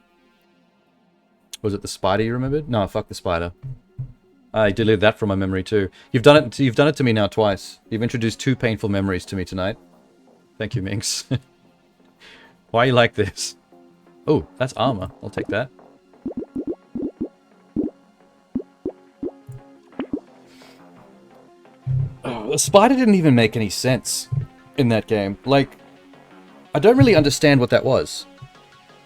Was it the spider you remembered? No, fuck the spider. I deleted that from my memory too. You've done it to me now twice. You've introduced 2 painful memories to me tonight. Thank you, Minx. Why are you like this? Oh, that's armor. I'll take that. Oh, the spider didn't even make any sense in that game. Like, I don't really understand what that was.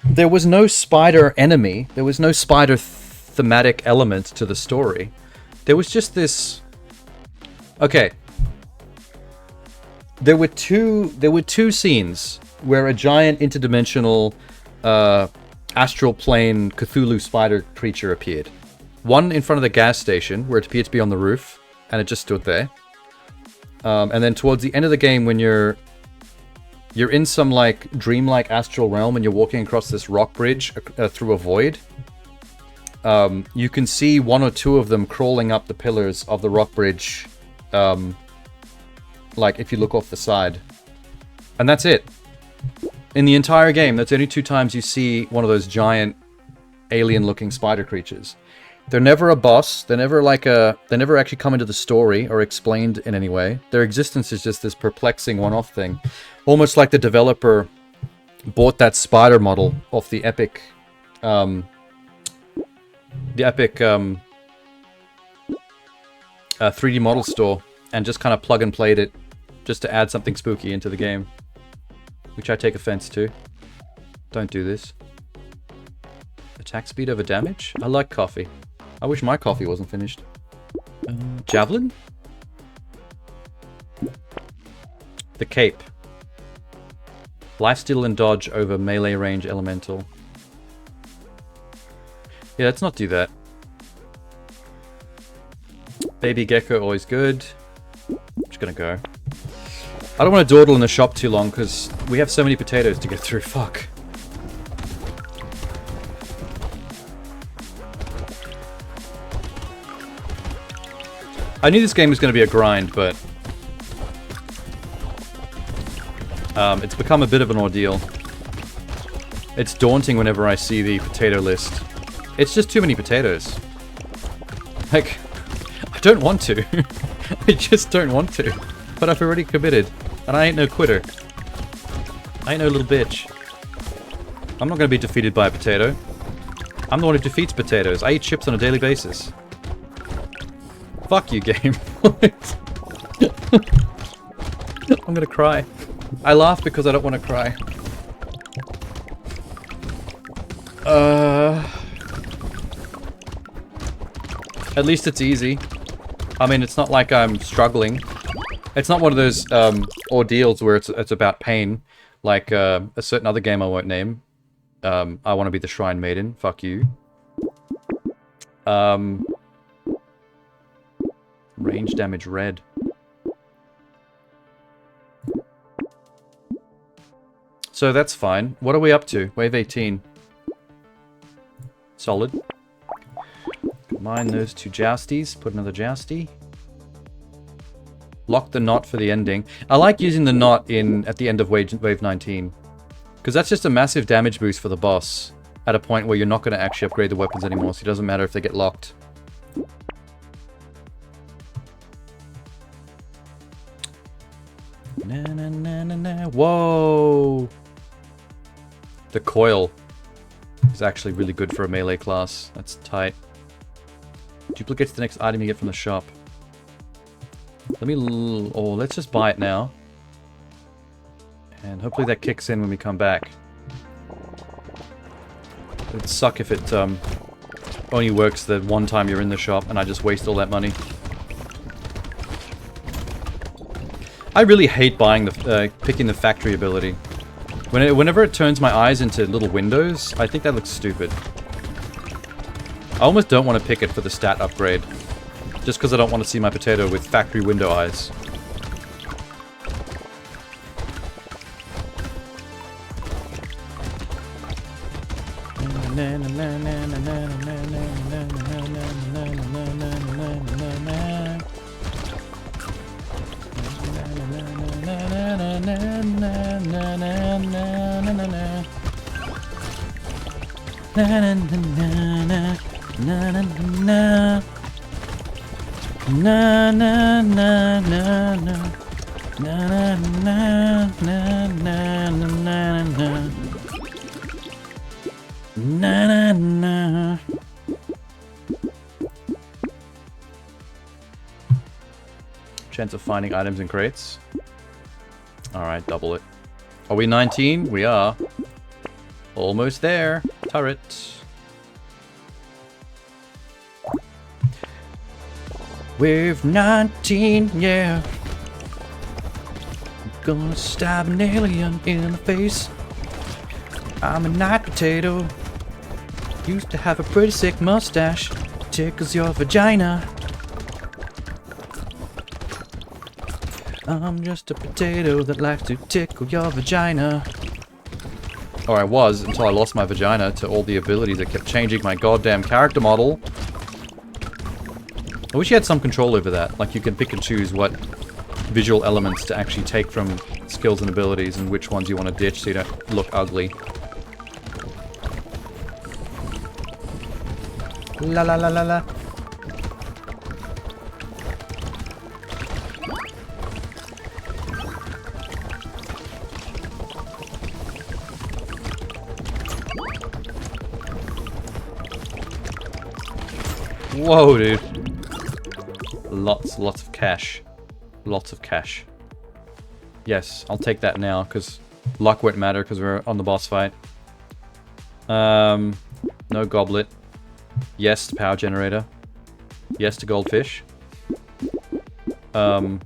There was no spider enemy. There was no spider thematic element to the story. There was just this... Okay. There were two scenes where a giant interdimensional astral plane Cthulhu spider creature appeared. One in front of the gas station, where it appeared to be on the roof, and it just stood there. And then towards the end of the game, when you're in some like dreamlike astral realm and you're walking across this rock bridge through a void, you can see 1 or 2 of them crawling up the pillars of the rock bridge, like if you look off the side. And that's it. In the entire game, that's only 2 times you see one of those giant alien-looking spider creatures. They're never a boss. They're never like they never actually come into the story or explained in any way. Their existence is just this perplexing one-off thing. Almost like the developer bought that spider model off the Epic 3D model store and just kind of plug and played it just to add something spooky into the game. Which I take offense to. Don't do this. Attack speed over damage? I like coffee. I wish my coffee wasn't finished. Javelin? The cape. Lifesteal and dodge over melee range elemental. Yeah, let's not do that. Baby gecko, always good. I'm just gonna go. I don't want to dawdle in the shop too long because we have so many potatoes to get through. Fuck. I knew this game was going to be a grind, but it's become a bit of an ordeal. It's daunting whenever I see the potato list. It's just too many potatoes. Like, I don't want to. I just don't want to. But I've already committed. And I ain't no quitter. I ain't no little bitch. I'm not going to be defeated by a potato. I'm the one who defeats potatoes. I eat chips on a daily basis. Fuck you, game. I'm gonna cry. I laugh because I don't want to cry. At least it's easy. I mean, it's not like I'm struggling. It's not one of those ordeals where it's about pain, like a certain other game I won't name. I want to be the Shrine Maiden. Fuck you. Range damage red. So that's fine. What are we up to? Wave 18. Solid. Combine those two jousties. Put another jousty. Lock the knot for the ending. I like using the knot at the end of wave 19. Because that's just a massive damage boost for the boss. At a point where you're not going to actually upgrade the weapons anymore. So it doesn't matter if they get locked. Na, na, na, na, na. Whoa! The coil is actually really good for a melee class. That's tight. Duplicates the next item you get from the shop. Let's just buy it now. And hopefully that kicks in when we come back. It'd suck if it only works the one time you're in the shop and I just waste all that money. I really hate buying picking the factory ability. Whenever it turns my eyes into little windows, I think that looks stupid. I almost don't want to pick it for the stat upgrade. Just because I don't want to see my potato with factory window eyes. Chance of finding items in crates. Alright, double it. Are we 19? We are. Almost there. Turret. Wave 19, yeah. I'm gonna stab an alien in the face. I'm a night potato. Used to have a pretty sick mustache. Tickles your vagina. I'm just a potato that likes to tickle your vagina. Or I was, until I lost my vagina to all the abilities that kept changing my goddamn character model. I wish you had some control over that. Like you can pick and choose what visual elements to actually take from skills and abilities and which ones you want to ditch so you don't look ugly. La la la la la. Whoa, dude. Lots of cash. Lots of cash. Yes, I'll take that now, because luck won't matter, because we're on the boss fight. No goblet. Yes to power generator. Yes to goldfish. Reroll.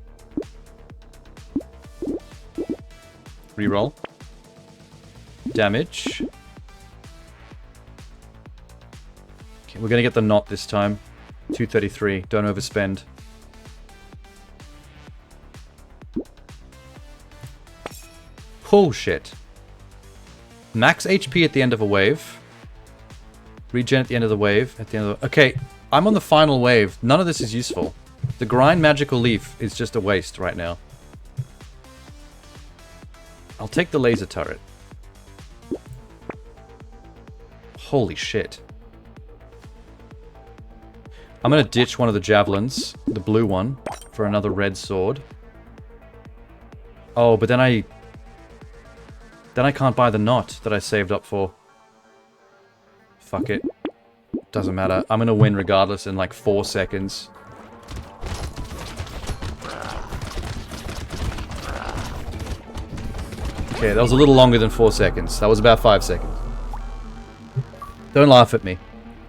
Damage. Okay, we're gonna get the knot this time. 233. Don't overspend. Oh shit. Max HP at the end of a wave. Regen at the end of the wave. At the end of the... Okay, I'm on the final wave. None of this is useful. The grind magical leaf is just a waste right now. I'll take the laser turret. Holy shit. I'm gonna ditch one of the javelins, the blue one, for another red sword. Oh, but then I can't buy the knot that I saved up for. Fuck it. Doesn't matter. I'm gonna win regardless in like 4 seconds. Okay, that was a little longer than 4 seconds. That was about 5 seconds. Don't laugh at me.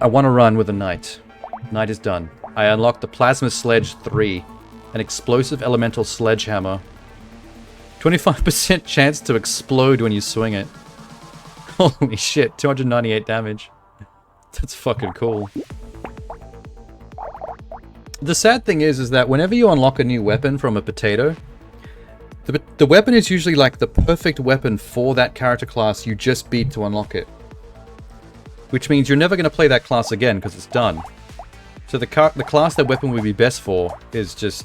I want to run with a knight. Knight is done. I unlocked the Plasma Sledge 3. An explosive elemental sledgehammer. 25% chance to explode when you swing it. Holy shit, 298 damage. That's fucking cool. The sad thing is that whenever you unlock a new weapon from a potato, the weapon is usually like the perfect weapon for that character class you just beat to unlock it. Which means you're never going to play that class again because it's done. So the class that weapon would be best for is just,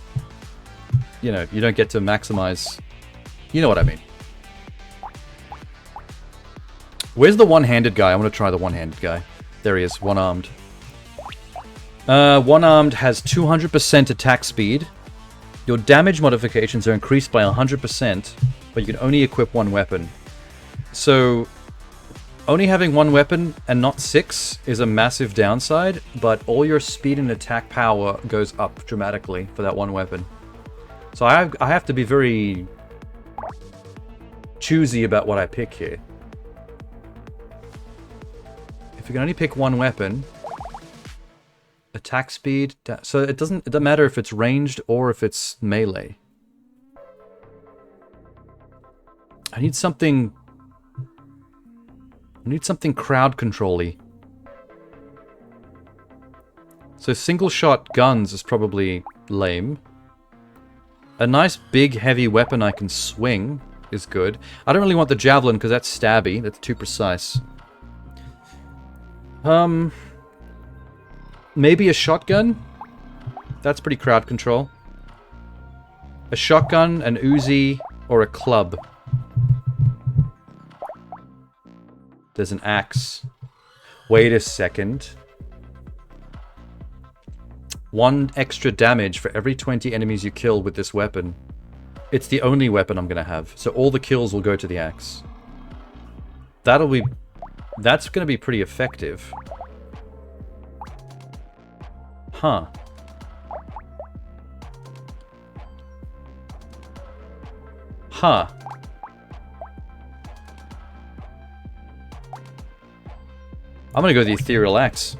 you know, you don't get to maximize. You know what I mean. Where's the one-handed guy? I want to try the one-handed guy. There he is, one-armed. One-armed has 200% attack speed. Your damage modifications are increased by 100%, but you can only equip one weapon. So, only having one weapon and not 6 is a massive downside, but all your speed and attack power goes up dramatically for that one weapon. So I have to be very choosy about what I pick here. If you can only pick one weapon, attack speed, so it doesn't matter if it's ranged or if it's melee. I need something crowd control-y. So single shot guns is probably lame. A nice big heavy weapon I can swing is good. I don't really want the javelin because that's stabby, that's too precise. Maybe a shotgun? That's pretty crowd control. A shotgun, an Uzi, or a club. There's an axe. Wait a second. 1 extra damage for every 20 enemies you kill with this weapon. It's the only weapon I'm gonna have, so all the kills will go to the axe. That's gonna be pretty effective. Huh. Huh. I'm gonna go the ethereal axe.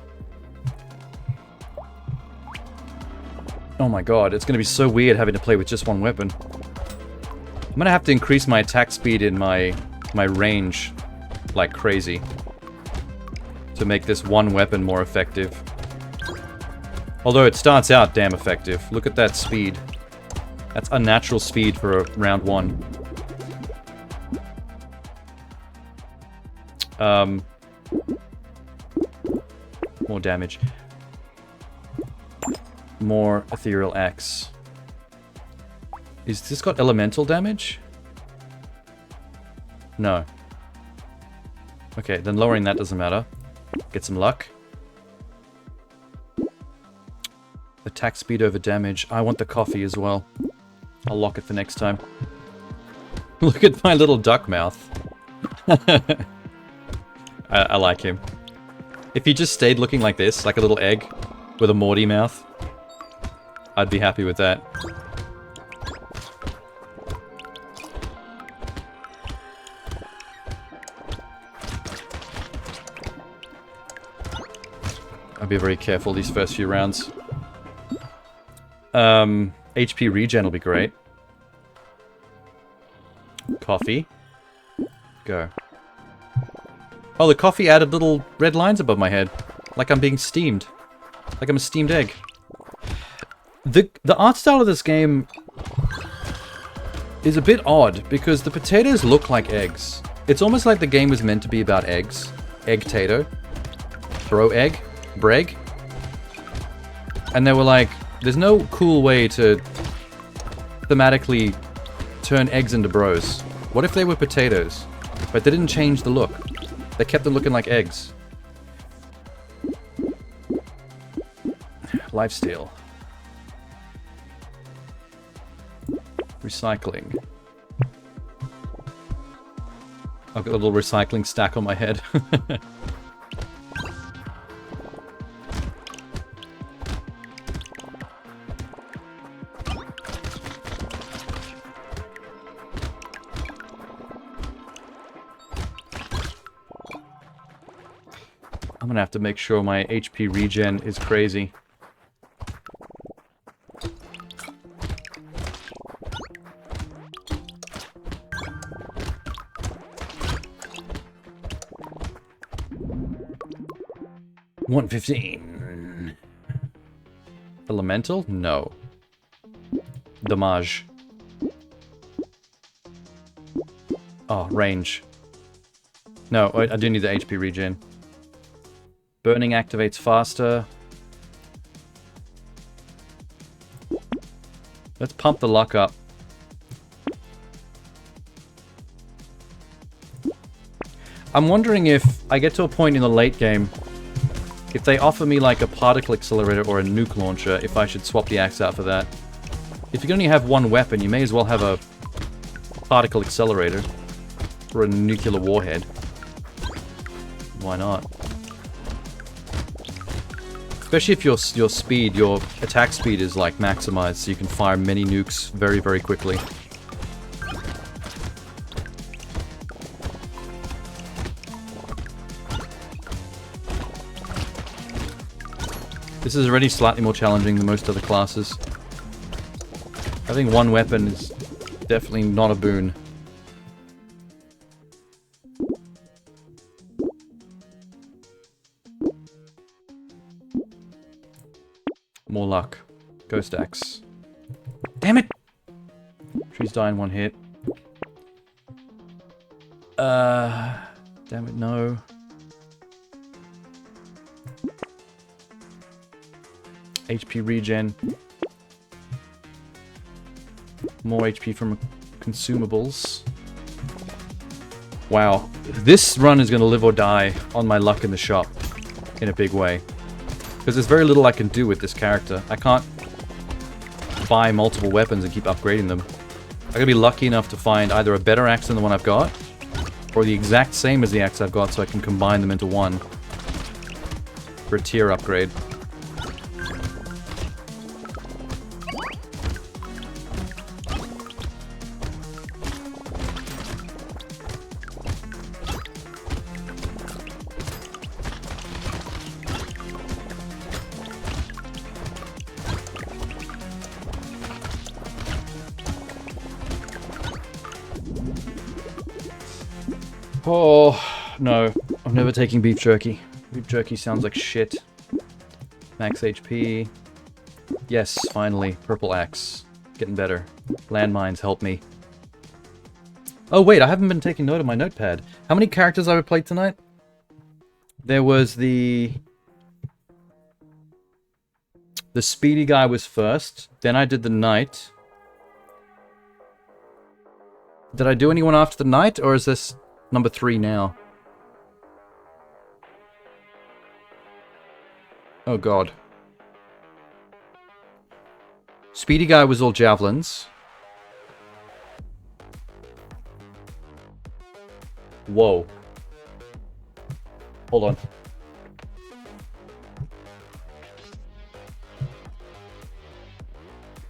Oh my god, it's gonna be so weird having to play with just one weapon. I'm gonna have to increase my attack speed in my range like crazy to make this one weapon more effective. Although it starts out damn effective. Look at that speed. That's unnatural speed for a round 1. More damage. More ethereal axe. Is this got elemental damage? No. Okay, then lowering that doesn't matter. Get some luck. Attack speed over damage. I want the coffee as well. I'll lock it for next time. Look at my little duck mouth. I like him. If he just stayed looking like this, like a little egg with a Morty mouth, I'd be happy with that. I'll be very careful these first few rounds. HP regen will be great. Coffee. Go. Oh, the coffee added little red lines above my head. Like I'm being steamed. Like I'm a steamed egg. The art style of this game is a bit odd because the potatoes look like eggs. It's almost like the game was meant to be about eggs. Egg-tato. Bro egg. Breg. And they were like, there's no cool way to thematically turn eggs into bros. What if they were potatoes? But they didn't change the look. They kept them looking like eggs. Lifesteal. Recycling. I've got a little recycling stack on my head. I'm gonna have to make sure my HP regen is crazy. $115. Elemental? No. Damage. Oh, range. No, I do need the HP regen. Burning activates faster. Let's pump the luck up. I'm wondering if I get to a point in the late game, if they offer me like a particle accelerator or a nuke launcher, if I should swap the axe out for that. If you can only have one weapon, you may as well have a particle accelerator or a nuclear warhead. Why not? Especially if your speed, your attack speed is like maximized, so you can fire many nukes very, very quickly. This is already slightly more challenging than most other classes. Having one weapon is definitely not a boon. More luck. Ghost axe. Damn it! Trees die in one hit. Damn it, no. HP regen. More HP from consumables. Wow. This run is going to live or die on my luck in the shop. In a big way. Because there's very little I can do with this character. I can't buy multiple weapons and keep upgrading them. I gotta be lucky enough to find either a better axe than the one I've got, or the exact same as the axe I've got so I can combine them into one for a tier upgrade. Oh, no. I'm never taking beef jerky. Beef jerky sounds like shit. Max HP. Yes, finally. Purple axe. Getting better. Landmines help me. Oh, wait. I haven't been taking note of my notepad. How many characters have I played tonight? There was the speedy guy was first. Then I did the knight. Did I do anyone after the knight? Or is this number 3 now? Oh god. Speedy guy was all javelins. Whoa. Hold on.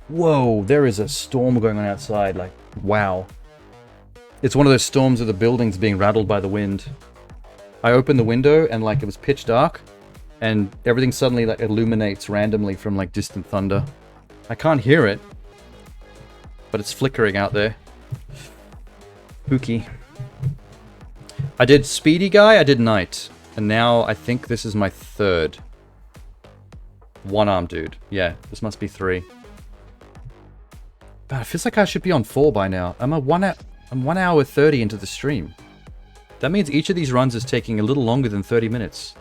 Whoa, there is a storm going on outside, like, wow. It's one of those storms of the buildings being rattled by the wind. I opened the window and like it was pitch dark, and everything suddenly like illuminates randomly from like distant thunder. I can't hear it, but it's flickering out there. Spooky. I did Speedy Guy, I did Knight, and now I think this is my third. One-arm dude. Yeah, this must be 3. But it feels like I should be on 4 by now. I'm 1 hour 30 into the stream. That means each of these runs is taking a little longer than 30 minutes.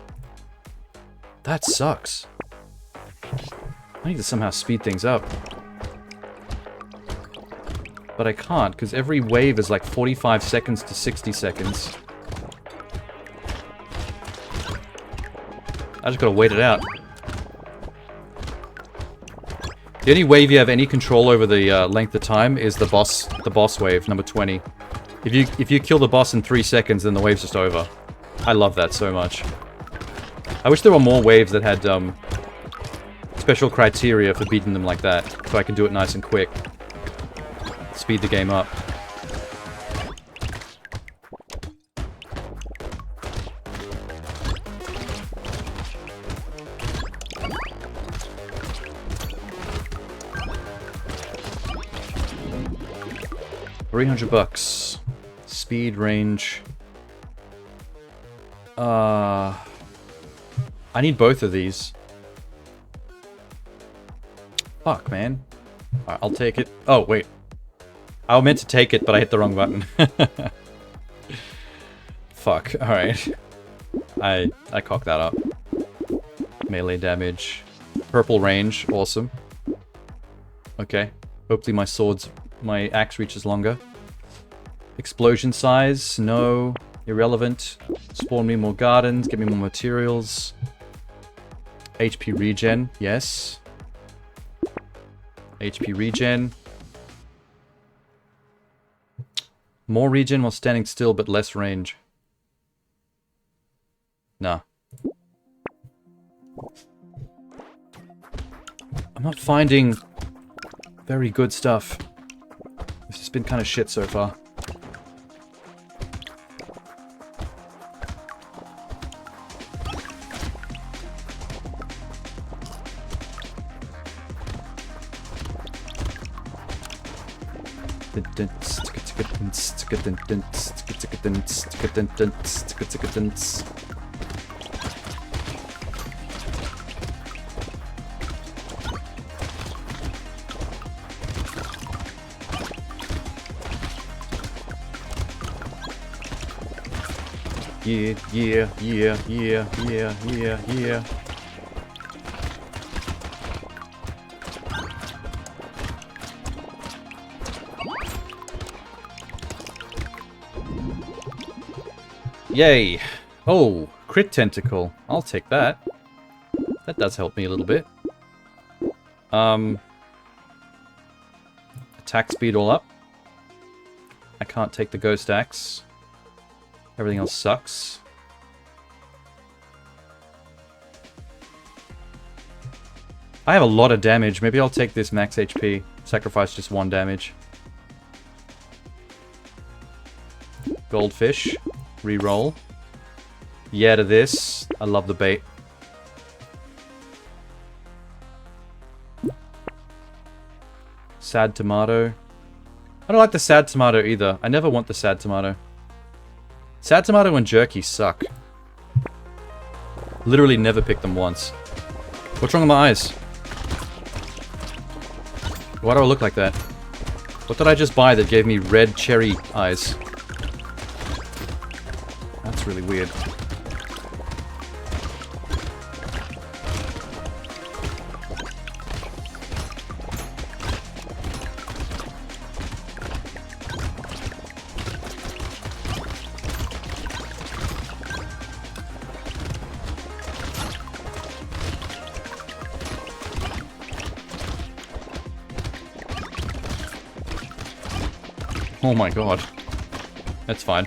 That sucks. I need to somehow speed things up. But I can't, because every wave is like 45 seconds to 60 seconds. I just gotta wait it out. The only wave you have any control over the length of time is the boss wave, number 20. If you kill the boss in 3 seconds, then the wave's just over. I love that so much. I wish there were more waves that had special criteria for beating them like that, so I can do it nice and quick. Speed the game up. $300. Speed, range. I need both of these. Fuck, man. Alright, I'll take it. Oh, wait. I meant to take it, but I hit the wrong button. Fuck, alright. I cocked that up. Melee damage. Purple range, awesome. Okay. Hopefully my axe reaches longer. Explosion size, no. Irrelevant. Spawn me more gardens, get me more materials. HP regen, yes. HP regen. More regen while standing still, but less range. Nah. I'm not finding very good stuff. This has been kind of shit so far. Yeah, yeah, yeah, yeah, yeah, yeah, yeah. Yay! Oh, crit tentacle. I'll take that. That does help me a little bit. Attack speed all up. I can't take the ghost axe. Everything else sucks. I have a lot of damage. Maybe I'll take this max HP. Sacrifice just 1 damage. Goldfish. Reroll. Yeah to this. I love the bait. Sad tomato. I don't like the sad tomato either. I never want the sad tomato. Sad tomato and jerky suck. Literally never pick them once. What's wrong with my eyes? Why do I look like that? What did I just buy that gave me red cherry eyes? That's really weird. Oh my god. That's fine.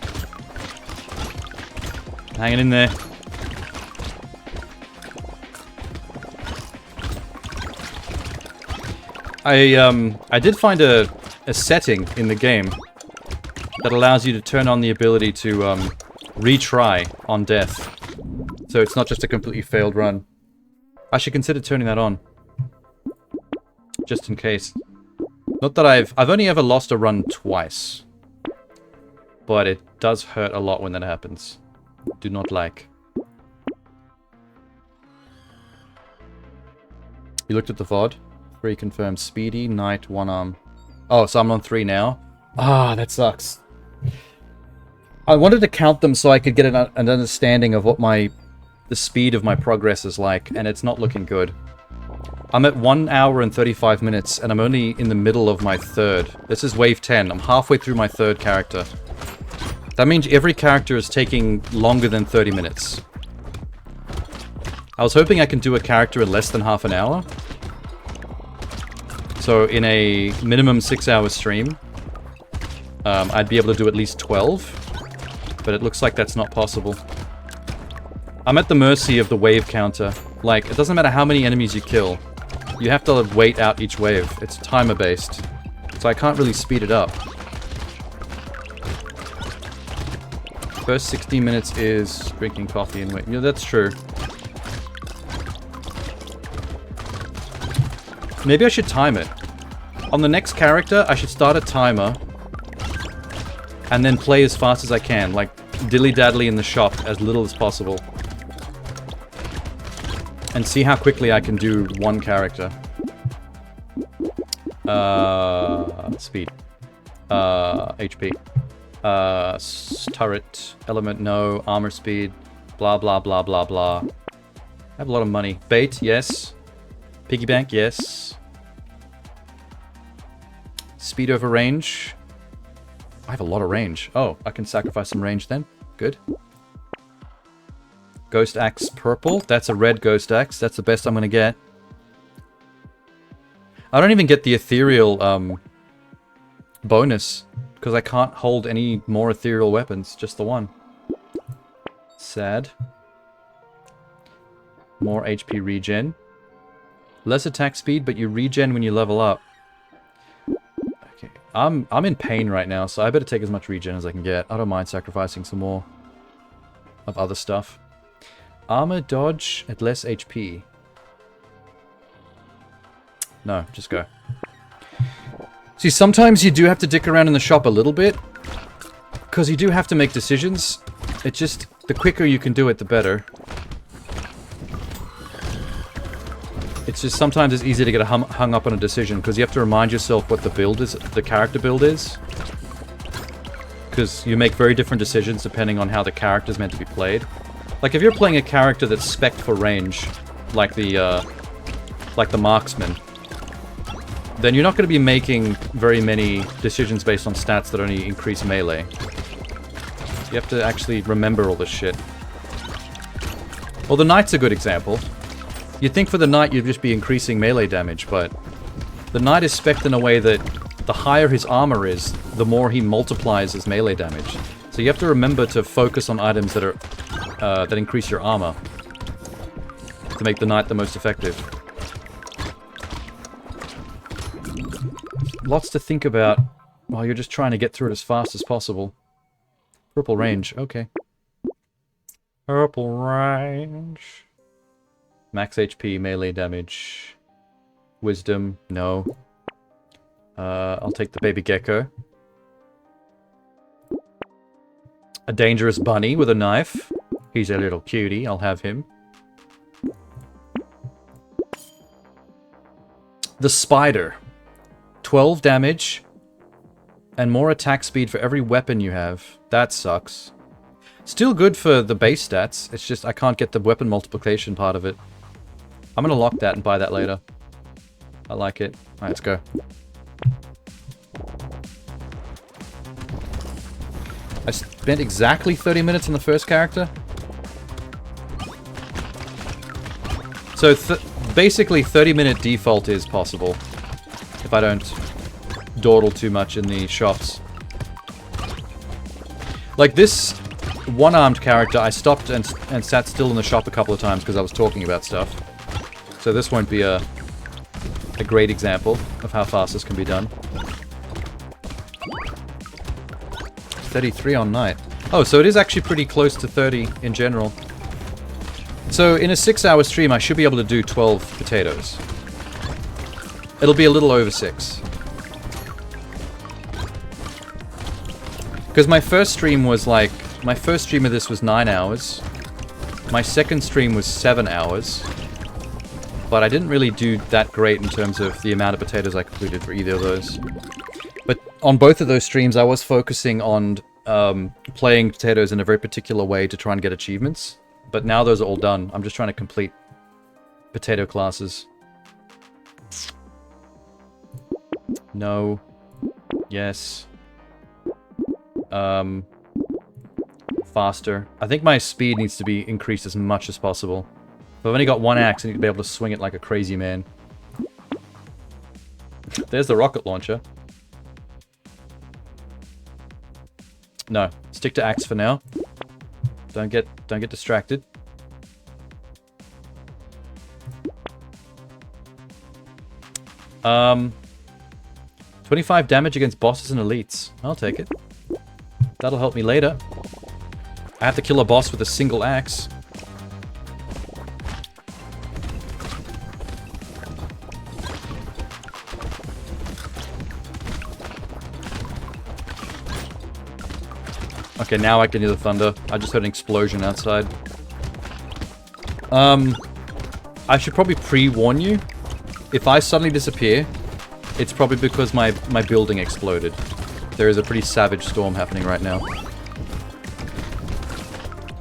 Hanging in there. I did find a setting in the game that allows you to turn on the ability to retry on death. So it's not just a completely failed run. I should consider turning that on. Just in case. Not that I've only ever lost a run twice. But it does hurt a lot when that happens. Do not like. You looked at the VOD? 3 confirmed. Speedy, Knight, 1 arm. Oh, so I'm on 3 now? Ah, that sucks. I wanted to count them so I could get an understanding of what the speed of my progress is like, and it's not looking good. I'm at 1 hour and 35 minutes, and I'm only in the middle of my 3rd. This is wave 10. I'm halfway through my 3rd character. That means every character is taking longer than 30 minutes. I was hoping I can do a character in less than half an hour. So in a minimum 6-hour stream, I'd be able to do at least 12. But it looks like that's not possible. I'm at the mercy of the wave counter. Like, it doesn't matter how many enemies you kill. You have to wait out each wave. It's timer-based. So I can't really speed it up. First 60 minutes is drinking coffee and wait. Yeah, that's true. Maybe I should time it. On the next character, I should start a timer. And then play as fast as I can. Like, dilly-daddly in the shop as little as possible. And see how quickly I can do one character. Speed. HP. Turret. Element, no. Armor speed. Blah, blah, blah, blah, blah. I have a lot of money. Bait, yes. Piggy bank, yes. Speed over range. I have a lot of range. Oh, I can sacrifice some range then. Good. Ghost Axe purple. That's a red Ghost Axe. That's the best I'm going to get. I don't even get the ethereal bonus because I can't hold any more ethereal weapons. Just the one. Sad. More HP regen. Less attack speed, but you regen when you level up. Okay. I'm in pain right now, so I better take as much regen as I can get. I don't mind sacrificing some more of other stuff. Armor, dodge, at less HP. No, just go. See, sometimes you do have to dick around in the shop a little bit. Because you do have to make decisions. It just, the quicker you can do it, the better. It's just, sometimes it's easy to get hung up on a decision. Because you have to remind yourself what the build is, the character build is. Because you make very different decisions depending on how the character's meant to be played. Like, if you're playing a character that's spec'd for range, like the marksman, then you're not going to be making very many decisions based on stats that only increase melee. You have to actually remember all this shit. Well, the knight's a good example. You'd think for the knight you'd just be increasing melee damage, but the knight is spec'd in a way that the higher his armor is, the more he multiplies his melee damage. So you have to remember to focus on items that are that increase your armor to make the knight the most effective. Lots to think about while you're just trying to get through it as fast as possible. Purple range, okay. Purple range. Max HP, melee damage. Wisdom, no. I'll take the baby gecko. A dangerous bunny with a knife. He's a little cutie, I'll have him. The spider. 12 damage. And more attack speed for every weapon you have. That sucks. Still good for the base stats. It's just I can't get the weapon multiplication part of it. I'm gonna lock that and buy that later. I like it. Alright, let's go. I spent exactly 30 minutes on the first character. So basically 30-minute default is possible. If I don't dawdle too much in the shops. Like this one-armed character, I stopped and sat still in the shop a couple of times because I was talking about stuff. So this won't be a great example of how fast this can be done. 33 on night. Oh, so it is actually pretty close to 30 in general. So in a 6-hour stream, I should be able to do 12 potatoes. It'll be a little over 6. Because my first stream was like... My first stream of this was 9 hours. My second stream was 7 hours. But I didn't really do that great in terms of the amount of potatoes I completed for either of those. But on both of those streams, I was focusing on playing potatoes in a very particular way to try and get achievements. But now those are all done. I'm just trying to complete potato classes. No. Yes. Faster. I think my speed needs to be increased as much as possible. If I've only got one axe, I need to be able to swing it like a crazy man. There's the rocket launcher. No. Stick to axe for now. Don't get distracted. Um, 25 damage against bosses and elites. I'll take it. That'll help me later. I have to kill a boss with a single axe. Okay, now I can hear the thunder. I just heard an explosion outside. I should probably pre-warn you. If I suddenly disappear, it's probably because my building exploded. There is a pretty savage storm happening right now.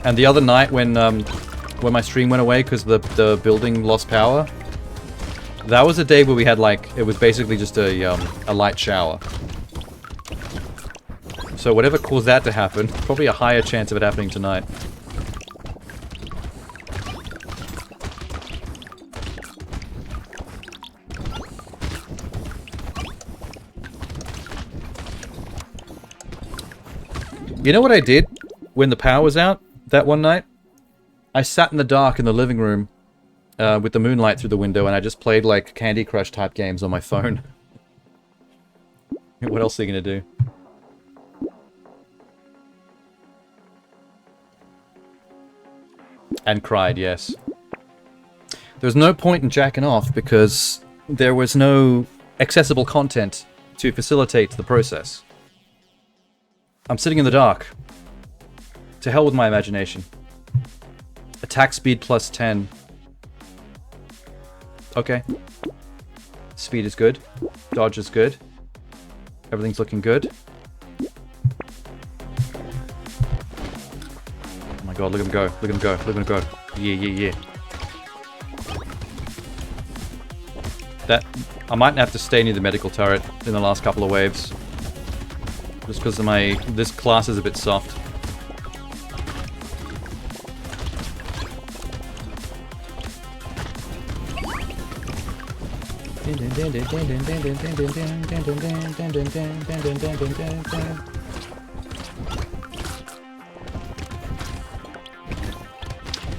And the other night when my stream went away because the building lost power, that was a day where we had like, it was basically just a light shower. So whatever caused that to happen, probably a higher chance of it happening tonight. You know what I did when the power was out that one night? I sat in the dark in the living room with the moonlight through the window and I just played like Candy Crush type games on my phone. What else are you gonna do? And cried, yes. There's no point in jacking off because there was no accessible content to facilitate the process. I'm sitting in the dark. To hell with my imagination. Attack speed plus 10. Okay. Speed is good. Dodge is good. Everything's looking good. Oh my god, look at him go. Look at him go. Look at him go. Yeah. That... I might have to stay near the medical turret in the last couple of waves. Just because of my... This class is a bit soft.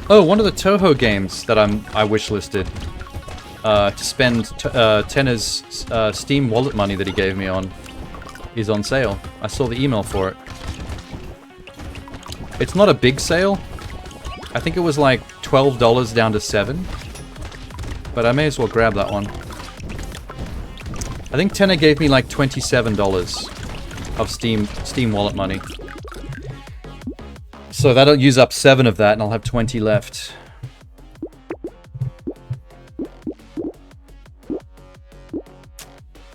Oh, one of the Toho games that I wishlisted to spend Tenna's Steam wallet money that he gave me on is on sale. I saw the email for it. It's not a big sale. I think it was like $12 down to $7. But I may as well grab that one. I think Tenna gave me like $27 of Steam wallet money. So that'll use up 7 of that and I'll have 20 left.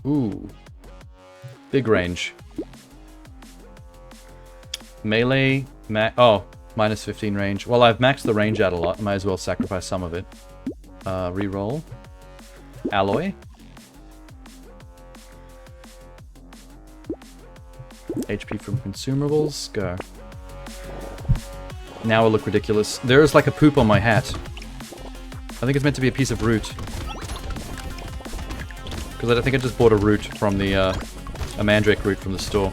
Ooh. Big range. Melee, minus 15 range. Well, I've maxed the range out a lot. Might as well sacrifice some of it. Reroll. Alloy. HP from consumables. Go. Now it'll look ridiculous. There is like a poop on my hat. I think it's meant to be a piece of root. Because I think I just bought a root from the, a mandrake root from the store.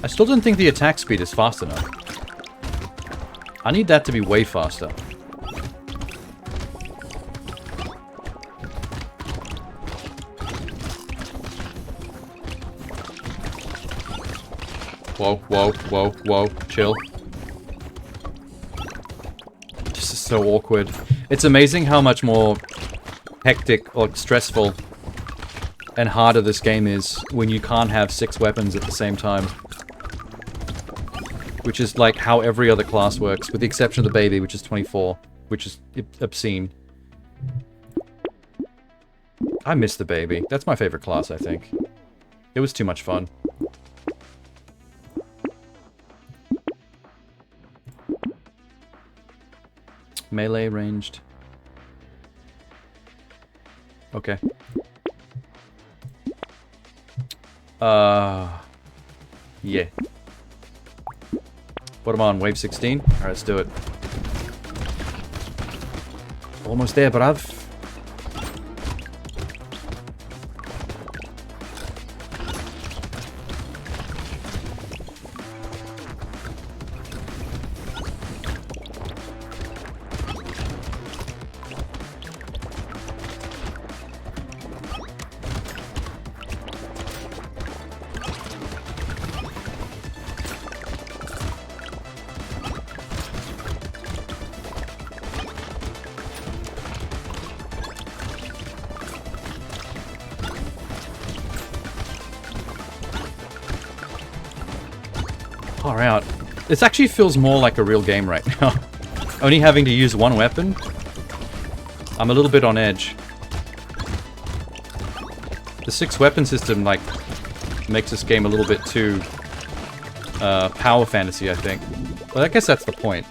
I still don't think the attack speed is fast enough. I need that to be way faster. Whoa, whoa, whoa, whoa. Chill. This is so awkward. It's amazing how much more hectic or stressful and harder this game is when you can't have 6 weapons at the same time. Which is like how every other class works, with the exception of the baby, which is 24, which is obscene. I miss the baby. That's my favorite class, I think. It was too much fun. Melee ranged. Okay. Yeah. What am I on? Wave 16? Alright, let's do it. Almost there, bruv. Far out. This actually feels more like a real game right now. Only having to use one weapon. I'm a little bit on edge. The 6 weapon system, like, makes this game a little bit too power fantasy, I think. Well, I guess that's the point.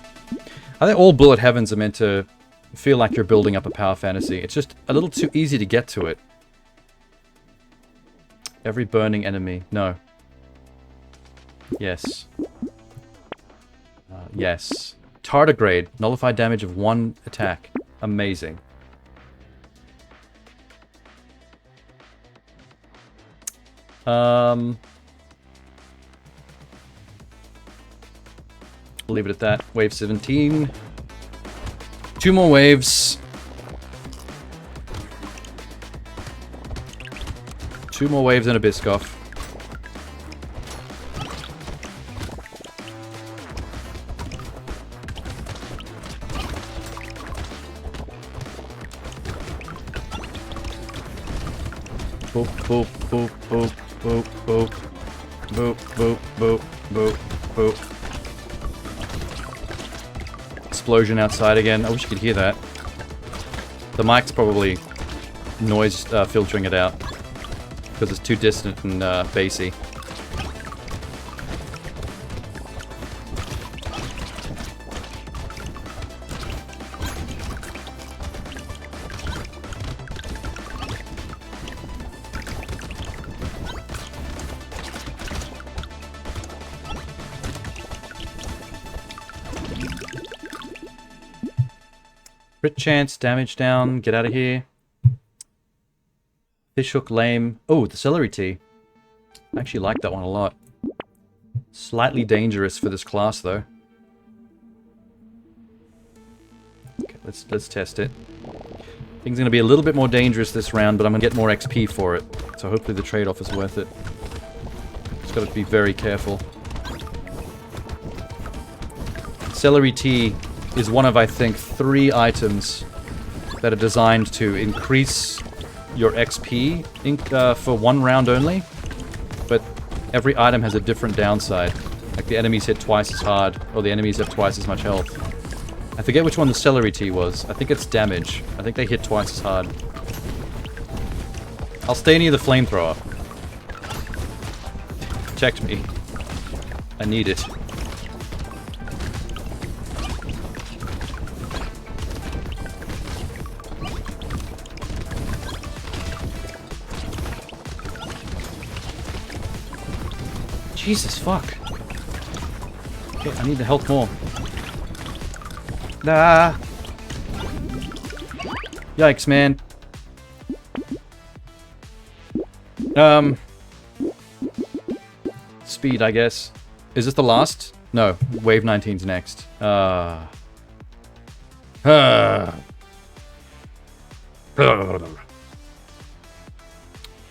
I think all bullet heavens are meant to feel like you're building up a power fantasy. It's just a little too easy to get to it. Every burning enemy. No. Yes. Yes. Tardigrade. Nullified damage of 1 attack. Amazing. We'll leave it at that. Wave 17. 2 more waves. 2 more waves and a Biscoff. Boop, boop, boop, boop, boop, boop. Boop, boop, boop, boop, boop. Explosion outside again. I wish you could hear that. The mic's probably noise filtering it out. Because it's too distant and bassy. Crit chance, damage down, get out of here. Fishhook lame. Oh, the celery tea. I actually like that one a lot. Slightly dangerous for this class, though. Okay, let's test it. Things are going to be a little bit more dangerous this round, but I'm going to get more XP for it. So hopefully the trade-off is worth it. Just got to be very careful. Celery tea is one of, I think, 3 items that are designed to increase your XP for 1 round only, but every item has a different downside. Like the enemies hit twice as hard, or the enemies have twice as much health. I forget which one the celery tea was. I think it's damage. I think they hit twice as hard. I'll stay near the flamethrower. Protect me. I need it. Jesus, fuck. Okay, I need the health more. Ah! Yikes, man. Speed, I guess. Is this the last? No, wave 19's next.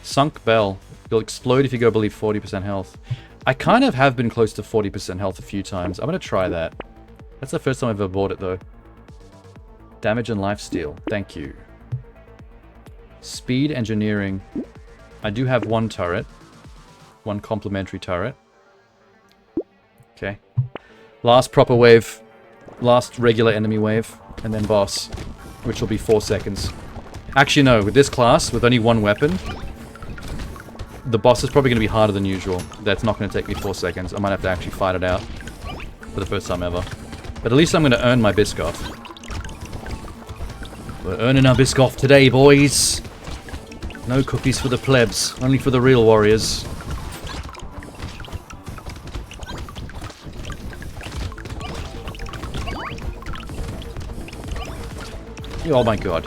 Sunk Bell. You'll explode if you go below 40% health. I kind of have been close to 40% health a few times. I'm going to try that. That's the first time I've ever bought it, though. Damage and lifesteal. Thank you. Speed engineering. I do have one turret. One complementary turret. Okay. Last proper wave. Last regular enemy wave. And then boss. Which will be 4 seconds. Actually, no. With this class, with only one weapon, the boss is probably going to be harder than usual. That's not going to take me 4 seconds. I might have to actually fight it out. For the first time ever. But at least I'm going to earn my Biscoff. We're earning our Biscoff today, boys. No cookies for the plebs. Only for the real warriors. Oh my god.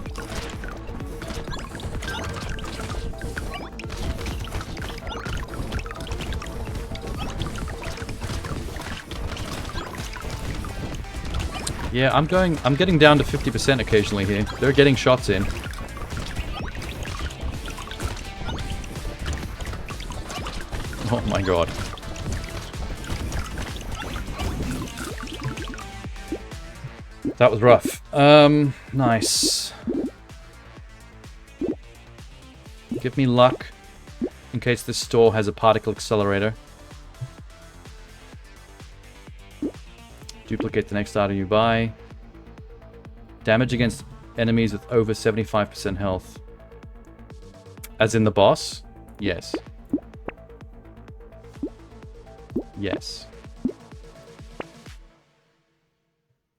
Yeah, I'm getting down to 50% occasionally here. They're getting shots in. Oh my god. That was rough. Nice. Give me luck in case this store has a particle accelerator. Duplicate the next item you buy. Damage against enemies with over 75% health. As in the boss? Yes. Yes.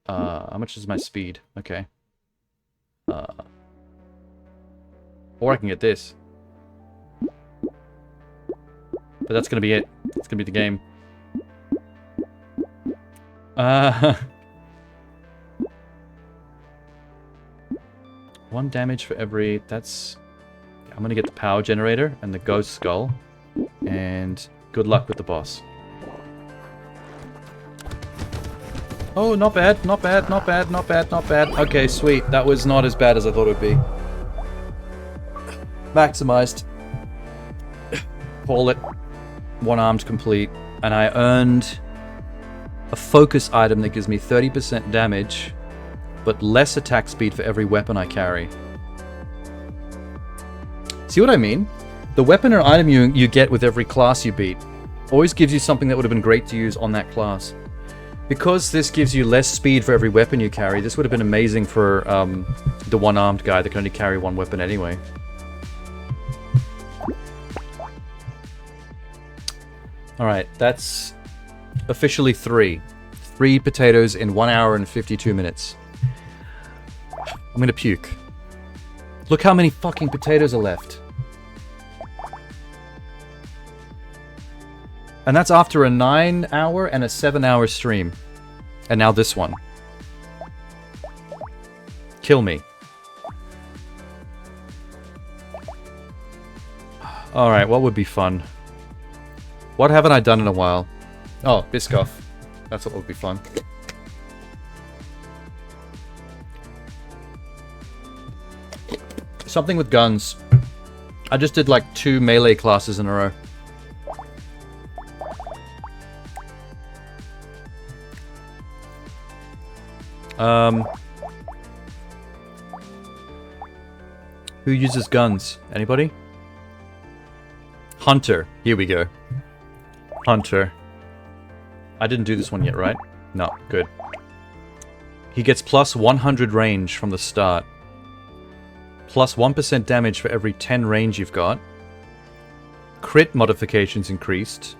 How much is my speed? Okay. Or I can get this. But that's gonna be it. That's gonna be the game. One damage for every... That's... I'm gonna get the power generator and the ghost skull. And good luck with the boss. Oh, not bad, not bad, not bad, not bad, not bad. Okay, sweet. That was not as bad as I thought it would be. Maximized. Call it. One-armed complete. And I earned a focus item that gives me 30% damage, but less attack speed for every weapon I carry. See what I mean? The weapon or item you get with every class you beat always gives you something that would have been great to use on that class. Because this gives you less speed for every weapon you carry, this would have been amazing for the one-armed guy that can only carry one weapon anyway. Alright, that's officially 3. 3 potatoes in 1 hour and 52 minutes. I'm gonna puke. Look how many fucking potatoes are left. And that's after a 9-hour and a 7-hour stream. And now this one. Kill me. Alright, what would be fun? What haven't I done in a while? Oh, Biscoff. That's what would be fun. Something with guns. I just did like 2 melee classes in a row. Who uses guns? Anybody? Hunter. Here we go. Hunter. I didn't do this one yet, right? No, good. He gets plus 100 range from the start. Plus 1% damage for every 10 range you've got. Crit modifications increased.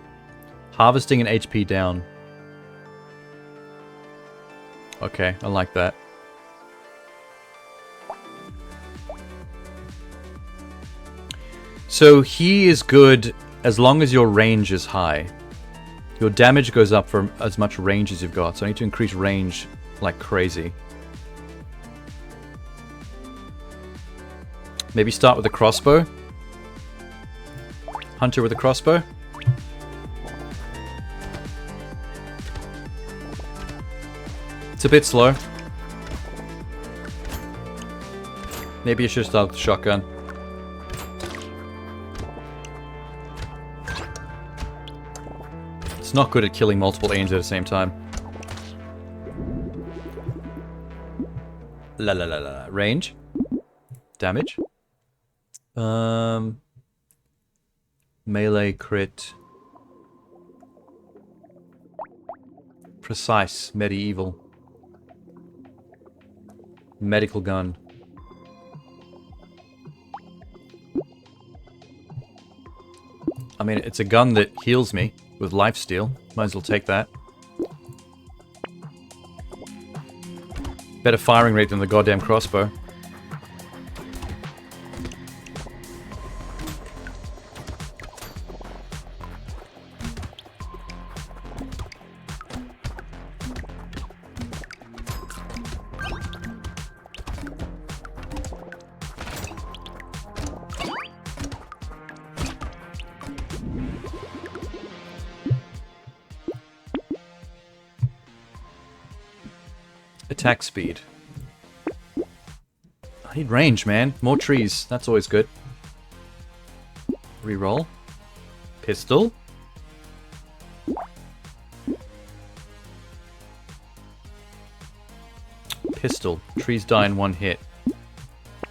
Harvesting and HP down. Okay, I like that. So he is good as long as your range is high. Your damage goes up for as much range as you've got, so I need to increase range like crazy. Maybe start with a crossbow. Hunter with a crossbow. It's a bit slow. Maybe you should start with the shotgun. It's not good at killing multiple aliens at the same time. La la la la. Range. Damage. Melee crit. Precise. Medieval. Medical gun. I mean, it's a gun that heals me with lifesteal. Might as well take that. Better firing rate than the goddamn crossbow. Attack speed. I need range, man. More trees. That's always good. Reroll. Pistol. Pistol. Trees die in one hit.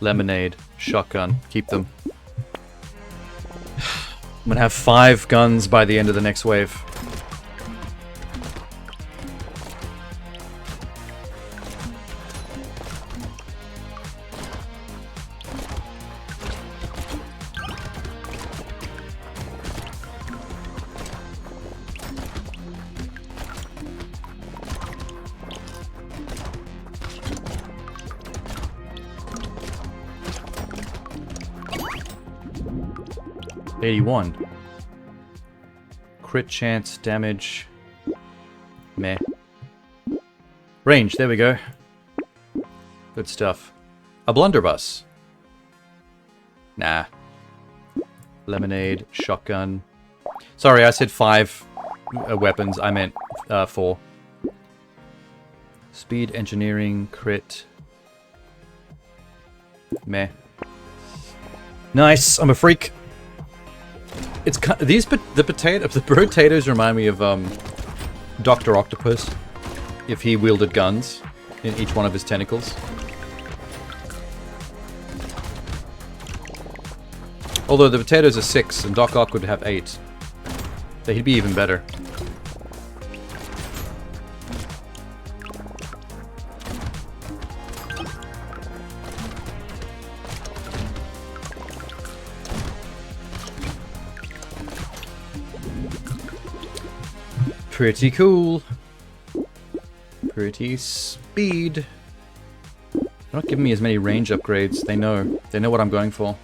Lemonade. Shotgun. Keep them. I'm gonna have 5 guns by the end of the next wave. $81. Crit chance, damage. Meh. Range, there we go. Good stuff. A blunderbuss. Nah. Lemonade, shotgun. Sorry, I said 5 weapons. I meant 4. Speed, engineering, crit. Meh. Nice, I'm a freak. It's the potatoes remind me of Dr. Octopus if he wielded guns in each one of his tentacles. Although the potatoes are 6 and Doc Ock would have 8. So he'd be even better. Pretty cool. Pretty speed. They're not giving me as many range upgrades. They know. They know what I'm going for.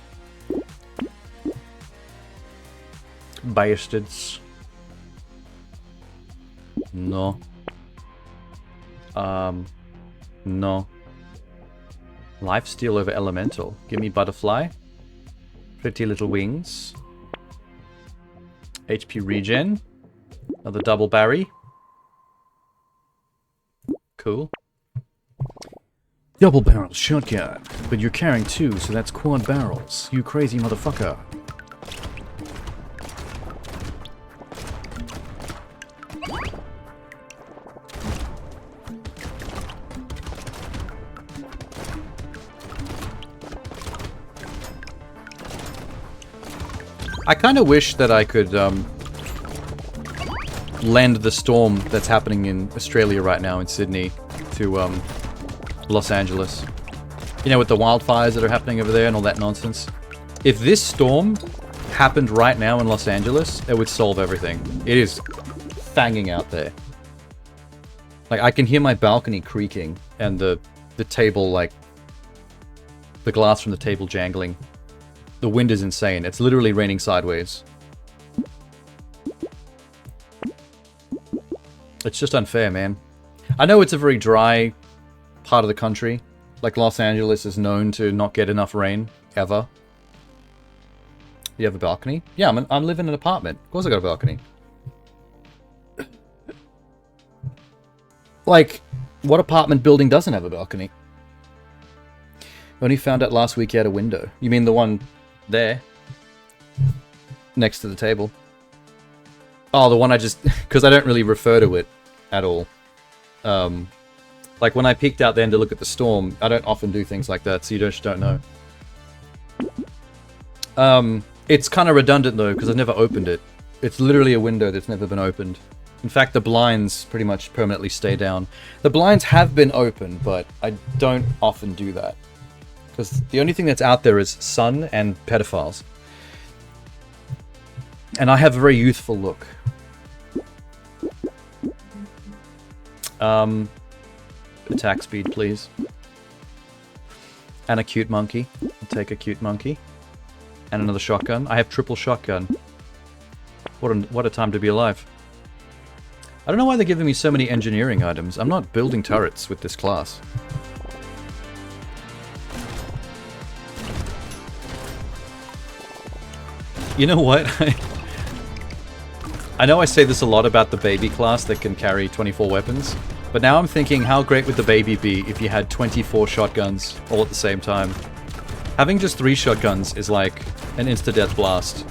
Bastards. No. No. Lifesteal over elemental. Give me butterfly. Pretty little wings. HP regen. Another double Barry. Cool. Double barrel shotgun. But you're carrying 2, so that's quad barrels. You crazy motherfucker. I kind of wish that I could lend the storm that's happening in Australia right now in Sydney to Los Angeles. You know, with the wildfires that are happening over there and all that nonsense. If this storm happened right now in Los Angeles, it would solve everything. It is fanging out there. Like, I can hear my balcony creaking and the table, like, the glass from the table jangling. The wind is insane. It's literally raining sideways. It's just unfair, man. I know it's a very dry part of the country. Like, Los Angeles is known to not get enough rain, ever. You have a balcony? Yeah, I'm living in an apartment. Of course I got a balcony. Like, what apartment building doesn't have a balcony? Only found out last week you had a window. You mean the one there? Next to the table. Oh, the one I just... Because I don't really refer to it at all. Like, when I peeked out then to look at the storm, I don't often do things like that, so you just don't know. It's kind of redundant, though, because I've never opened it. It's literally a window that's never been opened. In fact, the blinds pretty much permanently stay down. The blinds have been open, but I don't often do that. Because the only thing that's out there is sun and pedophiles. And I have a very youthful look. Attack speed, please. And a cute monkey. I'll take a cute monkey. And another shotgun. I have triple shotgun. What a time to be alive. I don't know why they're giving me so many engineering items. I'm not building turrets with this class. You know what? I know I say this a lot about the baby class that can carry 24 weapons, but now I'm thinking how great would the baby be if you had 24 shotguns all at the same time. Having just 3 shotguns is like an insta-death blast.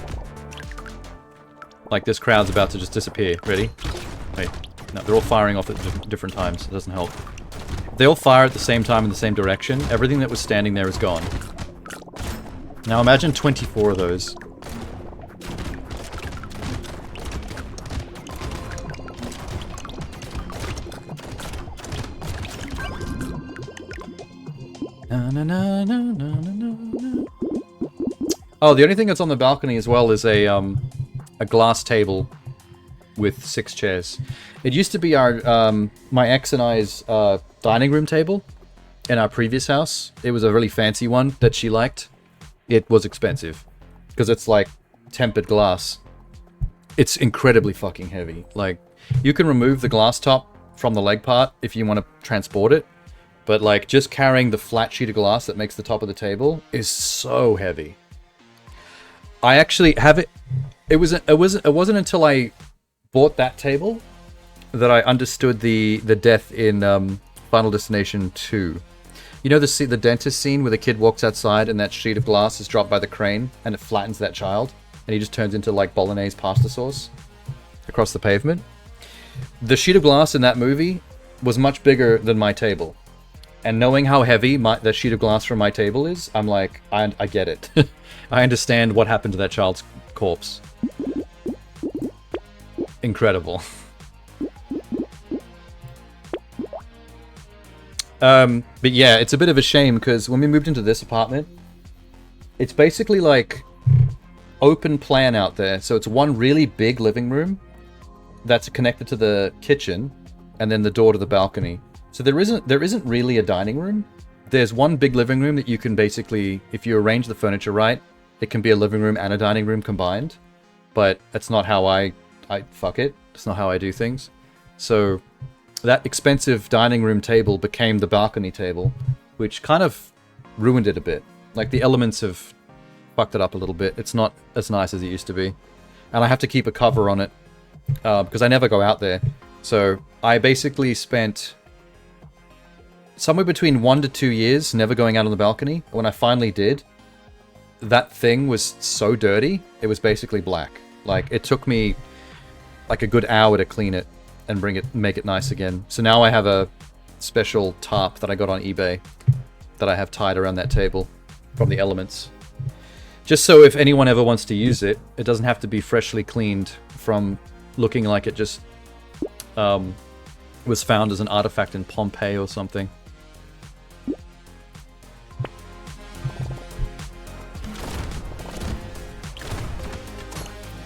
Like this crowd's about to just disappear. Ready? Wait. No, they're all firing off at different times. It doesn't help. They all fire at the same time in the same direction. Everything that was standing there is gone. Now imagine 24 of those. Oh, the only thing that's on the balcony as well is a glass table with 6 chairs. It used to be our my ex and I's dining room table in our previous house. It was a really fancy one that she liked. It was expensive because it's like tempered glass. It's incredibly fucking heavy. Like, you can remove the glass top from the leg part if you want to transport it. But like, just carrying the flat sheet of glass that makes the top of the table is so heavy. I actually have it. It wasn't until I bought that table that I understood the death in Final Destination 2. You know the dentist scene where the kid walks outside and that sheet of glass is dropped by the crane and it flattens that child and he just turns into like bolognese pasta sauce across the pavement? The sheet of glass in that movie was much bigger than my table. And knowing how heavy the sheet of glass from my table is, I'm like, I get it. I understand what happened to that child's corpse. Incredible. But yeah, it's a bit of a shame because when we moved into this apartment, it's basically like open plan out there. So it's one really big living room that's connected to the kitchen and then the door to the balcony. So there isn't really a dining room. There's one big living room that you can basically, if you arrange the furniture right, it can be a living room and a dining room combined. But that's not how fuck it. It's not how I do things. So that expensive dining room table became the balcony table, which kind of ruined it a bit. Like, the elements have fucked it up a little bit. It's not as nice as it used to be. And I have to keep a cover on it because I never go out there. So I basically spent somewhere between 1 to 2 years never going out on the balcony. When I finally did, that thing was so dirty, it was basically black. Like, it took me like a good hour to clean it and make it nice again. So now I have a special tarp that I got on eBay that I have tied around that table from the elements. Just so if anyone ever wants to use it, it doesn't have to be freshly cleaned from looking like it just was found as an artifact in Pompeii or something.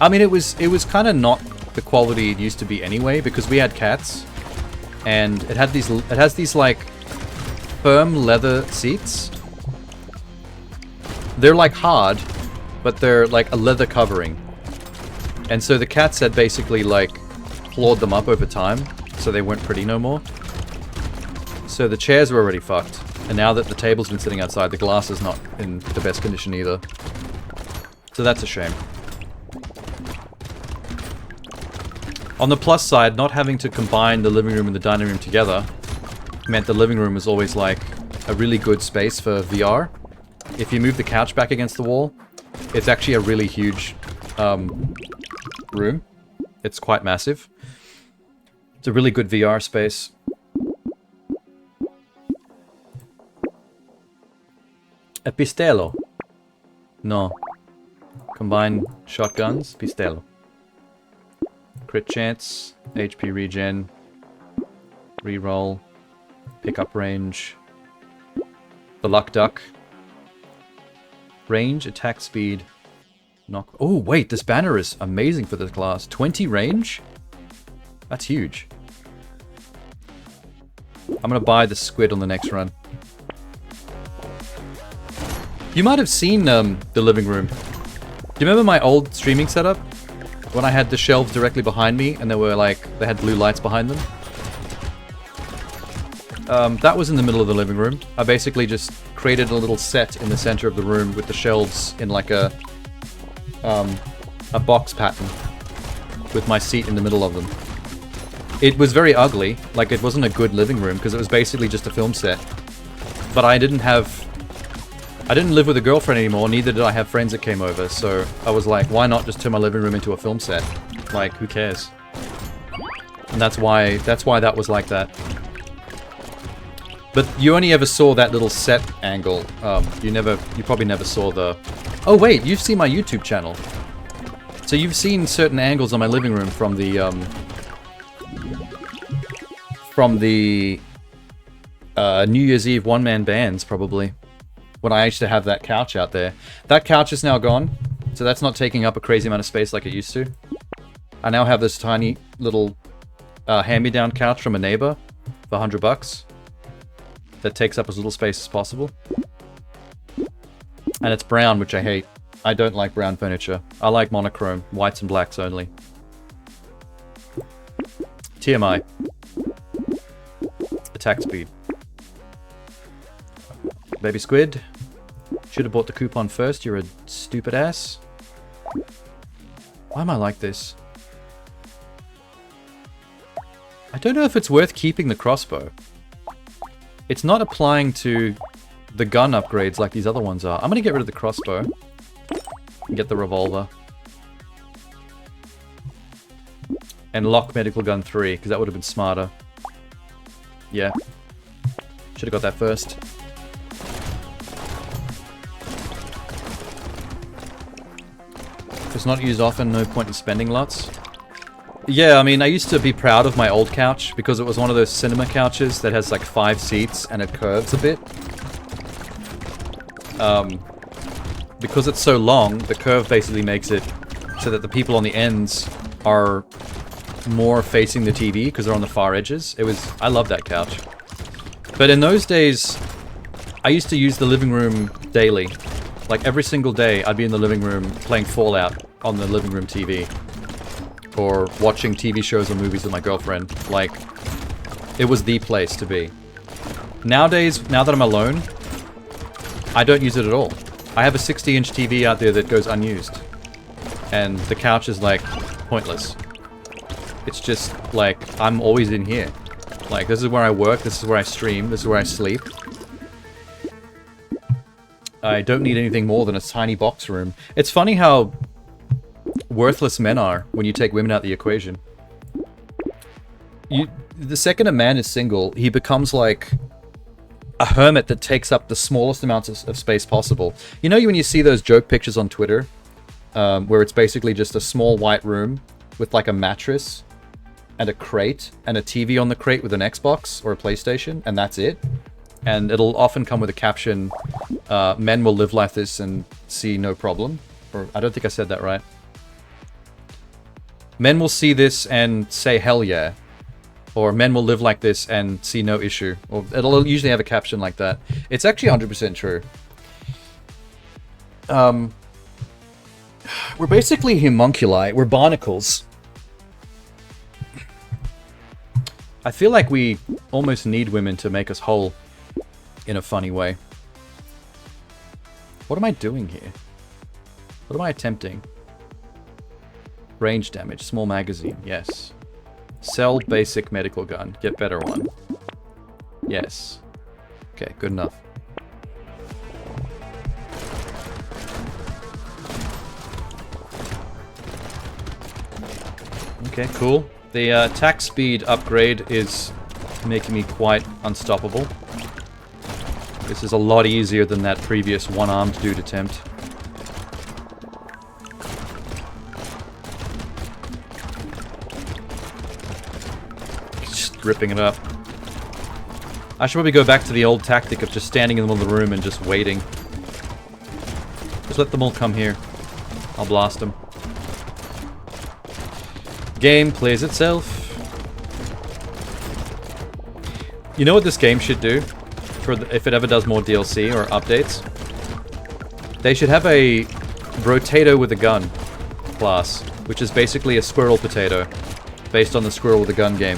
I mean, it was kind of not the quality it used to be anyway, because we had cats, and it has these like firm leather seats. They're like hard, but they're like a leather covering, and so the cats had basically like clawed them up over time, so they weren't pretty no more. So the chairs were already fucked, and now that the table's been sitting outside, the glass is not in the best condition either. So that's a shame. On the plus side, not having to combine the living room and the dining room together meant the living room was always like a really good space for VR. If you move the couch back against the wall, it's actually a really huge room. It's quite massive. It's a really good VR space. A pistello. No. Combine shotguns. Pistello. Crit chance. HP regen. Reroll. Pickup range. The luck duck. Range, attack speed. Knock. Oh, wait, this banner is amazing for this class. 20 range? That's huge. I'm gonna buy the squid on the next run. You might have seen the living room. Do you remember my old streaming setup? When I had the shelves directly behind me and they had blue lights behind them? That was in the middle of the living room. I basically just created a little set in the center of the room with the shelves in like a box pattern with my seat in the middle of them. It was very ugly, like it wasn't a good living room because it was basically just a film set. But I didn't live with a girlfriend anymore, neither did I have friends that came over, so I was like, why not just turn my living room into a film set? Like, who cares? And that's why that was like that. But you only ever saw that little set angle. You probably never saw the... Oh wait, you've seen my YouTube channel. So you've seen certain angles on my living room from the New Year's Eve one-man bands, probably. When I used to have that couch out there. That couch is now gone, so that's not taking up a crazy amount of space like it used to. I now have this tiny little hand-me-down couch from a neighbor for $100 that takes up as little space as possible. And it's brown, which I hate. I don't like brown furniture. I like monochrome, whites and blacks only. TMI. Attack speed. Baby squid. Should have bought the coupon first, you're a stupid ass. Why am I like this? I don't know if it's worth keeping the crossbow. It's not applying to the gun upgrades like these other ones are. I'm gonna get rid of the crossbow. And get the revolver. And lock medical gun 3, because that would have been smarter. Yeah. Should have got that first. If it's not used often, no point in spending lots. Yeah, I mean, I used to be proud of my old couch because it was one of those cinema couches that has like 5 seats and it curves a bit. Because it's so long, the curve basically makes it so that the people on the ends are more facing the TV because they're on the far edges. I love that couch. But in those days, I used to use the living room daily. Like every single day, I'd be in the living room playing Fallout on the living room TV. Or watching TV shows or movies with my girlfriend. Like, it was the place to be. Nowadays, now that I'm alone, I don't use it at all. I have a 60-inch TV out there that goes unused. And the couch is, like, pointless. It's just, like, I'm always in here. Like, this is where I work, this is where I stream, this is where I sleep. I don't need anything more than a tiny box room. It's funny how worthless men are when you take women out of the equation. The second a man is single, he becomes like a hermit that takes up the smallest amounts of space possible. You know when you see those joke pictures on Twitter, where it's basically just a small white room with like a mattress and a crate and a TV on the crate with an Xbox or a PlayStation, and that's it? And it'll often come with a caption, men will live like this and see no problem. Or, I don't think I said that right. Men will see this and say hell yeah. Or men will live like this and see no issue. Or it'll usually have a caption like that. It's actually 100% true. We're basically homunculi. We're barnacles. I feel like we almost need women to make us whole in a funny way. What am I doing here? What am I attempting? Range damage, small magazine, yes. Sell basic medical gun, get better one. Yes. Okay, good enough. Okay, cool. The attack speed upgrade is making me quite unstoppable. This is a lot easier than that previous one-armed dude attempt. Just ripping it up. I should probably go back to the old tactic of just standing in the middle of the room and just waiting. Just let them all come here. I'll blast them. Game plays itself. You know what this game should do? If it ever does more DLC or updates? They should have a Brotato with a gun class, which is basically a squirrel potato, based on the squirrel with a gun game.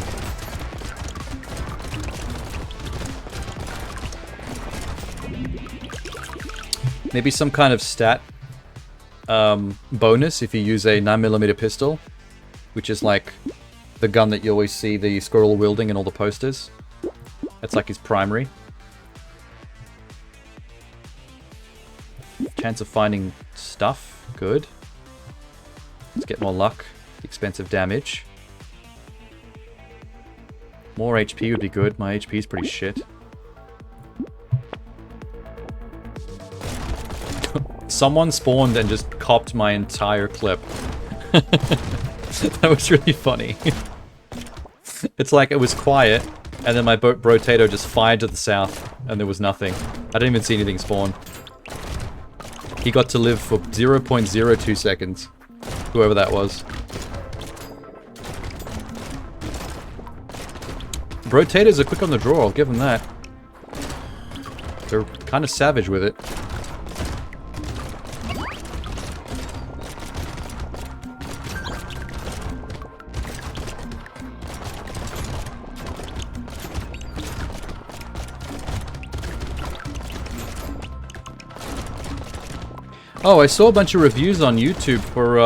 Maybe some kind of stat bonus if you use a 9mm pistol, which is like the gun that you always see the squirrel wielding in all the posters. That's like his primary. Chance of finding stuff, good. Let's get more luck. Expensive damage. More HP would be good. My HP is pretty shit. Someone spawned and just copped my entire clip. That was really funny. It's like it was quiet, and then my Brotato just fired to the south, and there was nothing. I didn't even see anything spawn. He got to live for 0.02 seconds. Whoever that was. Brotators are quick on the draw, I'll give them that. They're kind of savage with it. Oh, I saw a bunch of reviews on YouTube for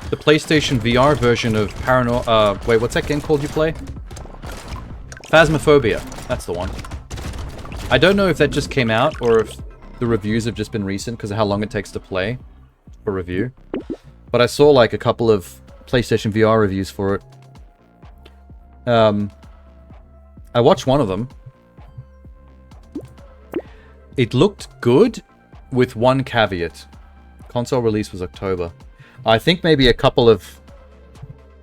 the PlayStation VR version of wait, what's that game called you play? Phasmophobia. That's the one. I don't know if that just came out or if the reviews have just been recent because of how long it takes to play for review. But I saw like a couple of PlayStation VR reviews for it. I watched one of them. It looked good. With one caveat. Console release was October. I think maybe a couple of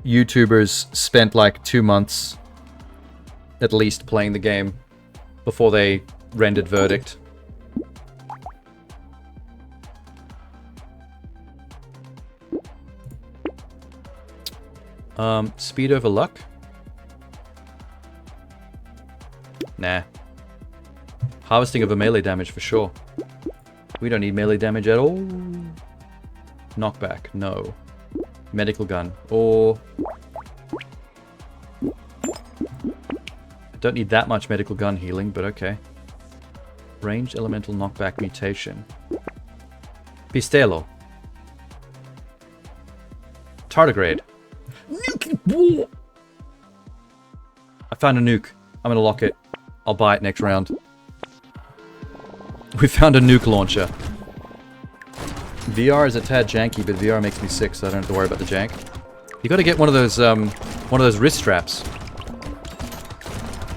YouTubers spent like 2 months at least playing the game before they rendered verdict. Speed over luck? Nah. Harvesting over melee damage for sure. We don't need melee damage at all. Knockback, no. Medical gun, or... I don't need that much medical gun healing, but okay. Range elemental knockback mutation. Pistelo. Tardigrade. Nuke! I found a nuke. I'm gonna lock it. I'll buy it next round. We found a nuke launcher. VR is a tad janky, but VR makes me sick, so I don't have to worry about the jank. You gotta get one of those wrist straps.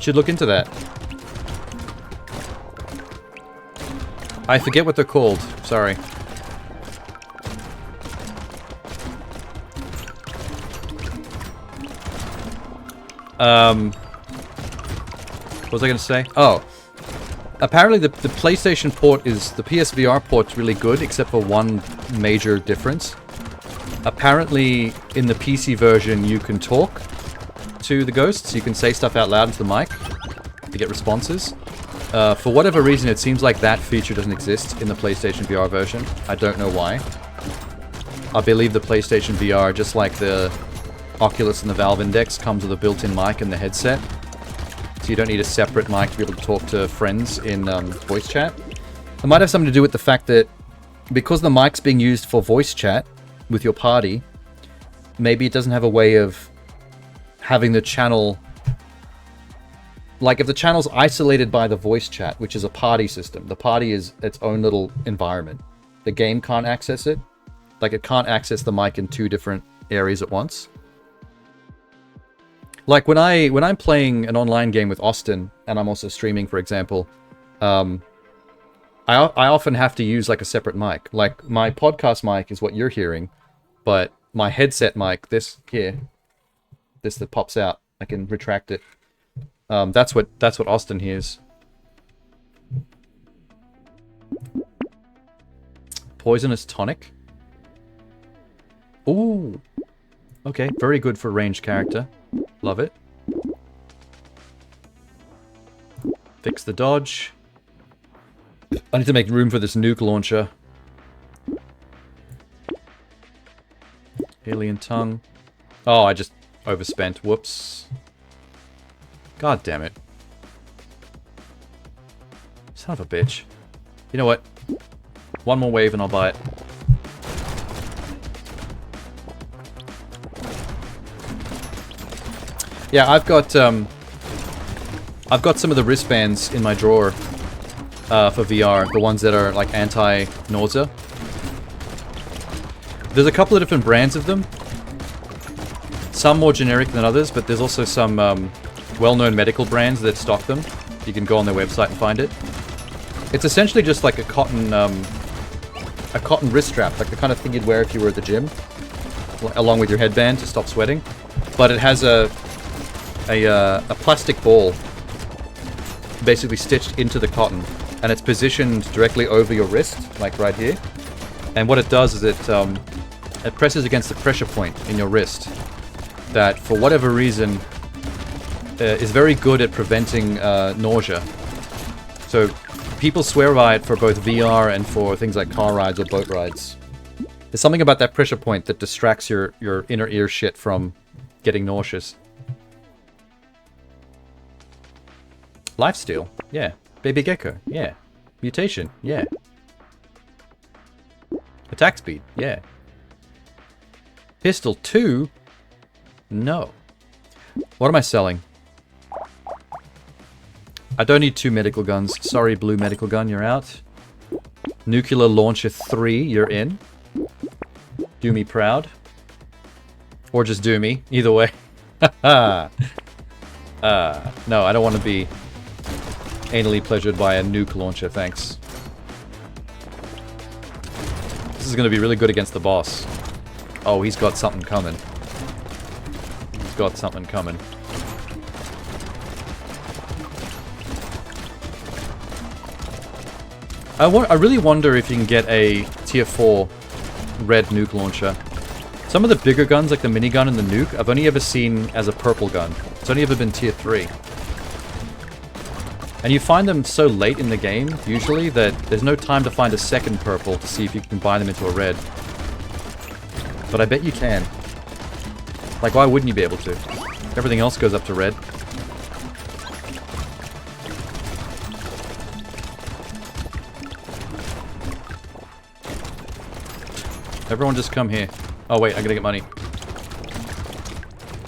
Should look into that. I forget what they're called. Sorry. What was I gonna say? Oh. Apparently the PlayStation port is... The PSVR port's really good, except for one major difference. Apparently, in the PC version, you can talk to the ghosts. You can say stuff out loud into the mic to get responses. For whatever reason, it seems like that feature doesn't exist in the PlayStation VR version. I don't know why. I believe the PlayStation VR, just like the Oculus and the Valve Index, comes with a built-in mic in the headset. So you don't need a separate mic to be able to talk to friends in voice chat. It might have something to do with the fact that because the mic's being used for voice chat with your party, maybe it doesn't have a way of having the channel... Like, if the channel's isolated by the voice chat, which is a party system, the party is its own little environment. The game can't access it. Like, it can't access the mic in two different areas at once. Like when I'm playing an online game with Austin, and I'm also streaming, for example, I often have to use like a separate mic. Like my podcast mic is what you're hearing, but my headset mic, this that pops out, I can retract it. That's what Austin hears. Poisonous tonic. Ooh. Okay, very good for ranged character. Love it. Fix the dodge. I need to make room for this nuke launcher. Alien tongue. Oh, I just overspent. Whoops. God damn it. Son of a bitch. You know what? One more wave and I'll buy it. Yeah, I've got some of the wristbands in my drawer for VR, the ones that are like anti-nausea. There's a couple of different brands of them. Some more generic than others, but there's also some well-known medical brands that stock them. You can go on their website and find it. It's essentially just like a cotton wrist strap, like the kind of thing you'd wear if you were at the gym, along with your headband to stop sweating. But it has a plastic ball basically stitched into the cotton, and it's positioned directly over your wrist, like right here. And what it does is it presses against the pressure point in your wrist that, for whatever reason, is very good at preventing nausea. So people swear by it for both VR and for things like car rides or boat rides. There's something about that pressure point that distracts your inner ear shit from getting nauseous. Lifesteal, yeah. Baby Gecko, yeah. Mutation, yeah. Attack speed, yeah. Pistol 2? No. What am I selling? I don't need 2 medical guns. Sorry, blue medical gun, you're out. Nuclear Launcher 3, you're in. Do me proud. Or just do me, either way. No, I don't want to be anally pleasured by a nuke launcher, thanks. This is going to be really good against the boss. Oh, he's got something coming. He's got something coming. I really wonder if you can get a tier 4 red nuke launcher. Some of the bigger guns, like the minigun and the nuke, I've only ever seen as a purple gun. It's only ever been tier 3. And you find them so late in the game, usually, that there's no time to find a second purple to see if you can combine them into a red. But I bet you can. Like, why wouldn't you be able to? Everything else goes up to red. Everyone just come here. Oh wait, I gotta get money.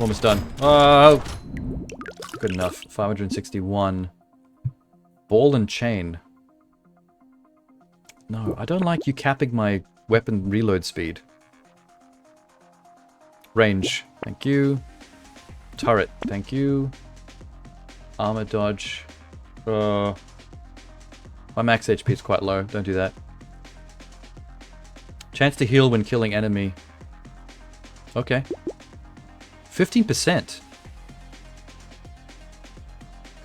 Almost done. Oh! Good enough. 561. Ball and chain. No, I don't like you capping my weapon reload speed. Range. Thank you. Turret. Thank you. Armor dodge. My max HP is quite low. Don't do that. Chance to heal when killing enemy. Okay. 15%.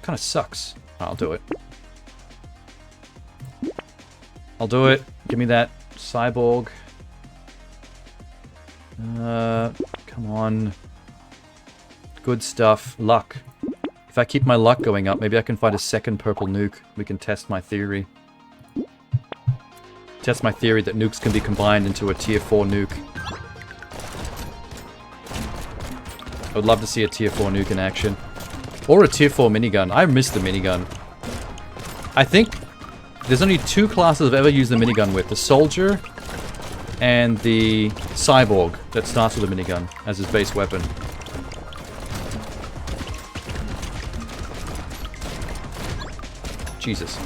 Kind of sucks. I'll do it. I'll do it. Give me that cyborg. Come on. Good stuff. Luck. If I keep my luck going up, maybe I can find a second purple nuke. We can test my theory. Test my theory that nukes can be combined into a tier 4 nuke. I would love to see a tier 4 nuke in action. Or a tier 4 minigun. I miss the minigun. I think there's only 2 classes I've ever used the minigun with. The soldier and the cyborg that starts with a minigun as his base weapon. Jesus.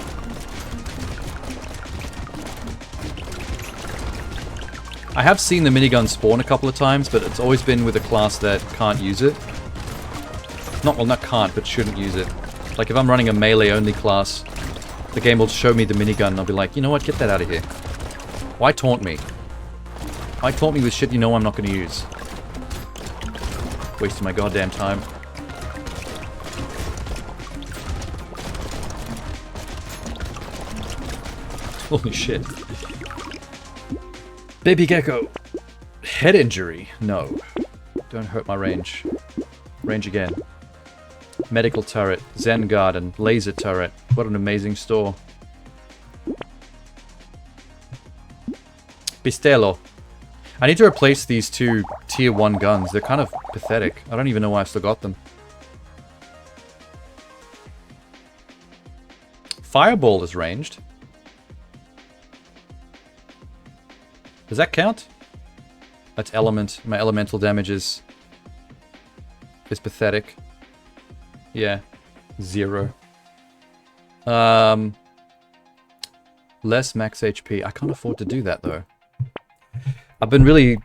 I have seen the minigun spawn a couple of times, but it's always been with a class that can't use it. Not, well, not can't, but shouldn't use it. Like, if I'm running a melee-only class, the game will show me the minigun, and I'll be like, you know what, get that out of here. Why taunt me? Why taunt me with shit you know I'm not going to use? Wasting my goddamn time. Holy shit. Baby gecko. Head injury? No. Don't hurt my range. Range again. Medical turret. Zen garden. Laser turret. What an amazing store. Pistello. I need to replace these two tier 1 guns. They're kind of pathetic. I don't even know why I've still got them. Fireball is ranged. Does that count? That's element. My elemental damage is pathetic. Yeah. 0. Less max HP. I can't afford to do that though. I've been really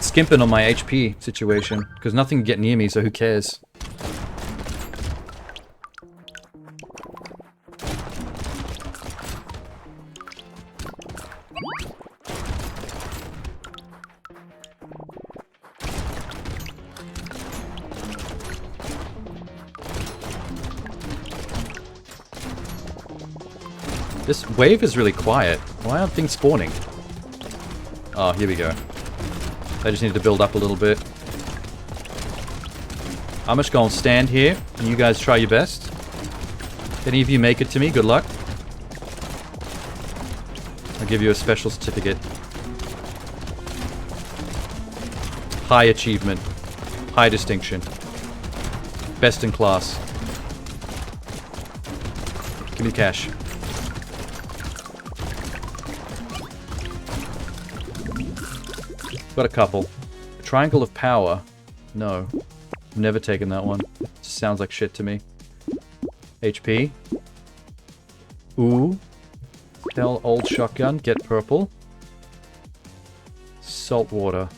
skimping on my HP situation because nothing can get near me, so who cares? This wave is really quiet. Why aren't things spawning? Oh, here we go. I just need to build up a little bit. I'm just going to stand here, and you guys try your best. If any of you make it to me, good luck. I'll give you a special certificate. High achievement. High distinction. Best in class. Give me cash. Got a couple. Triangle of power. No. I've never taken that one. It sounds like shit to me. HP. Ooh. Tell old shotgun. Get purple. Salt water.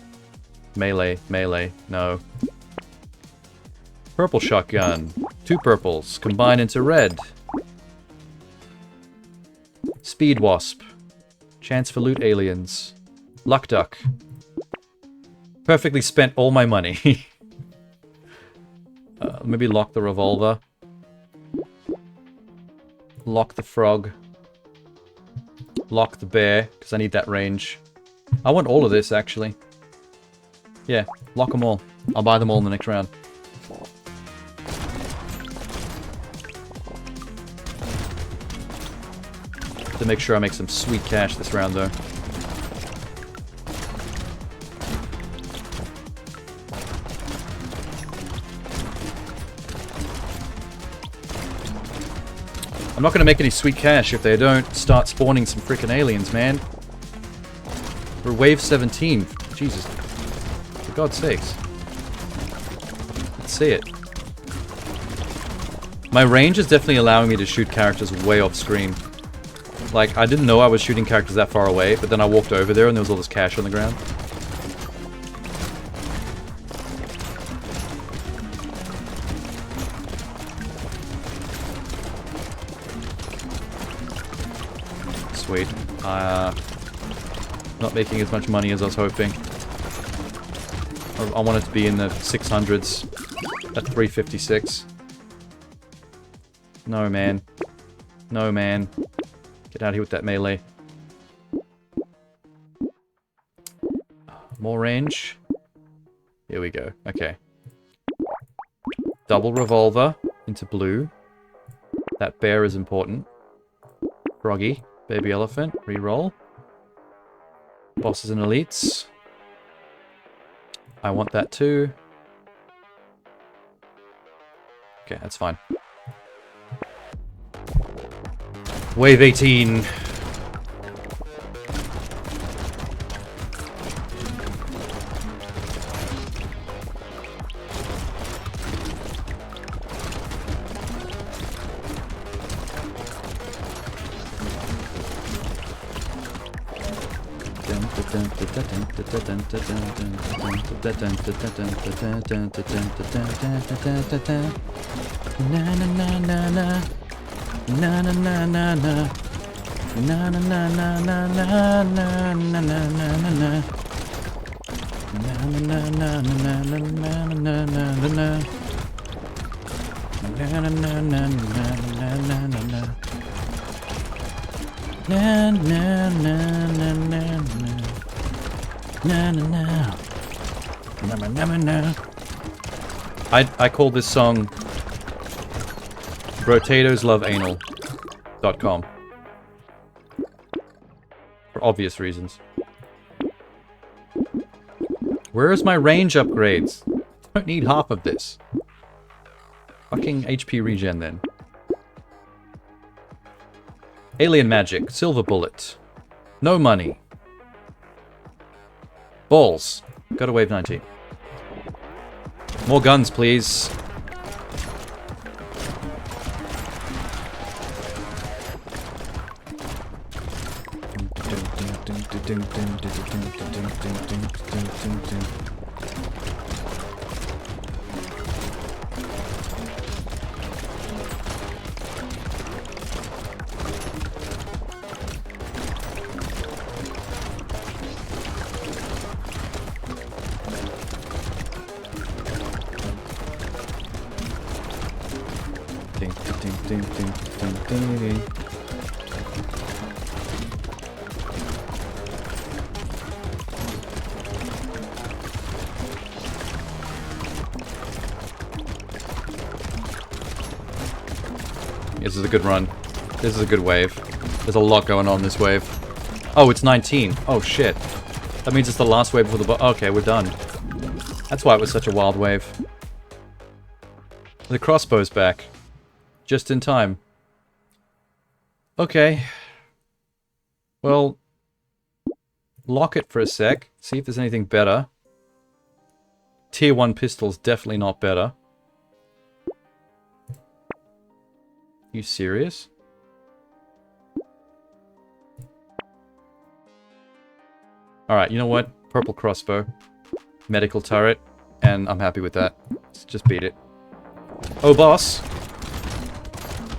Melee. Melee. No. Purple shotgun. 2 purples. Combine into red. Speed wasp. Chance for loot aliens. Luck duck. Perfectly spent all my money. Maybe lock the revolver. Lock the frog. Lock the bear, because I need that range. I want all of this, actually. Yeah, lock them all. I'll buy them all in the next round. To make sure I make some sweet cash this round, though. I'm not going to make any sweet cash if they don't start spawning some freaking aliens, man. We're wave 17. Jesus. For God's sakes. Let's see it. My range is definitely allowing me to shoot characters way off screen. Like, I didn't know I was shooting characters that far away, but then I walked over there and there was all this cash on the ground. Sweet. Not making as much money as I was hoping. I want it to be in the 600s at 356. No, man. No, man. Get out of here with that melee. More range. Here we go. Okay. Double revolver into blue. That bear is important. Froggy. Baby elephant. Reroll. Bosses and elites. I want that too. Okay, that's fine. Wave 18. I call this song BrotatosLoveAnal.com for obvious reasons. Where's my range upgrades? I don't need half of this. Fucking HP regen then. Alien magic, silver bullet. No money. Balls. Go to wave 19. More guns, please. This is a good run. This is a good wave. There's a lot going on this wave. Oh, it's 19. Oh, shit. That means it's the last wave before the... Okay, we're done. That's why it was such a wild wave. The crossbow's back. Just in time. Okay. Well... Lock it for a sec. See if there's anything better. Tier 1 pistol's definitely not better. You serious? Alright, you know what? Purple crossbow. Medical turret. And I'm happy with that. Let's just beat it. Oh, boss!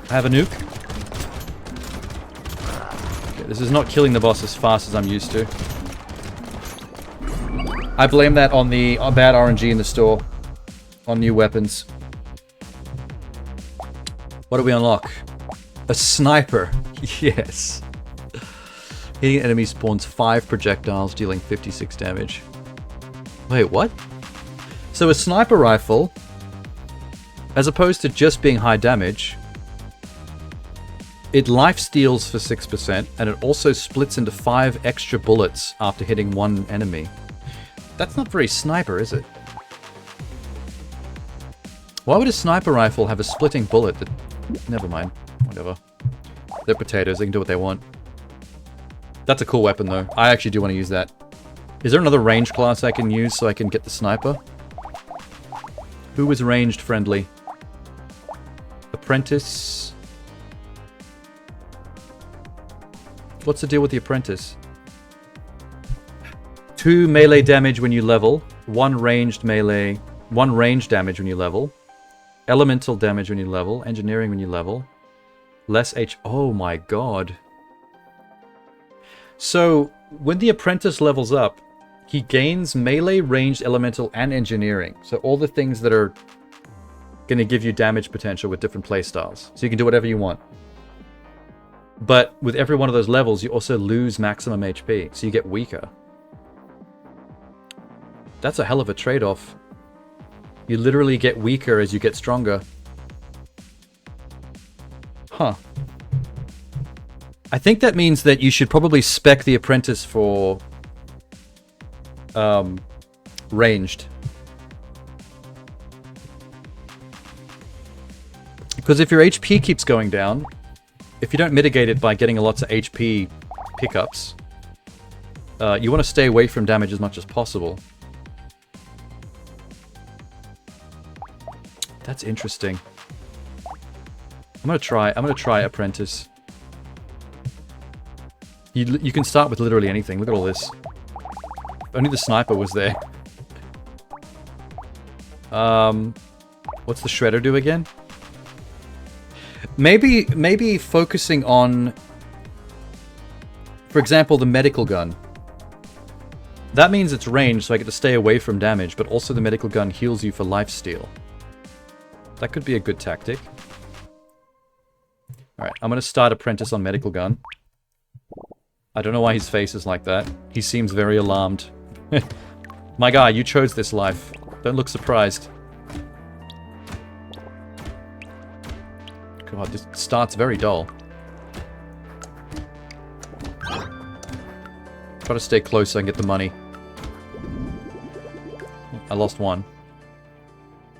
I have a nuke. Okay, this is not killing the boss as fast as I'm used to. I blame that on the bad RNG in the store. On new weapons. What do we unlock? A sniper. Yes. Hitting enemy spawns 5 projectiles, dealing 56 damage. Wait, what? So a sniper rifle, as opposed to just being high damage, it life steals for 6%, and it also splits into 5 extra bullets after hitting one enemy. That's not very sniper, is it? Why would a sniper rifle have a splitting bullet that... Never mind. Whatever. They're potatoes. They can do what they want. That's a cool weapon, though. I actually do want to use that. Is there another range class I can use so I can get the sniper? Who is ranged friendly? Apprentice. What's the deal with the apprentice? 2 melee damage when you level. 1 ranged melee. 1 range damage when you level. Elemental damage when you level. Engineering when you level. Less H... Oh my god. So, when the apprentice levels up, he gains melee, ranged, elemental, and engineering. So all the things that are going to give you damage potential with different playstyles. So you can do whatever you want. But with every one of those levels, you also lose maximum HP. So you get weaker. That's a hell of a trade-off. You literally get weaker as you get stronger. Huh. I think that means that you should probably spec the apprentice for ranged. Because if your HP keeps going down, if you don't mitigate it by getting lots of HP pickups, you want to stay away from damage as much as possible. That's interesting. I'm gonna try apprentice. You can start with literally anything. Look at all this. only the sniper was there. What's the shredder do again? Maybe focusing on, for example, the medical gun. That means it's ranged, so I get to stay away from damage, but also the medical gun heals you for lifesteal. That could be a good tactic. Alright, I'm gonna start Apprentice on medical gun. I don't know why his face is like that. He seems very alarmed. My guy, you chose this life. Don't look surprised. God, this starts very dull. Try to stay close so I can get the money. I lost one.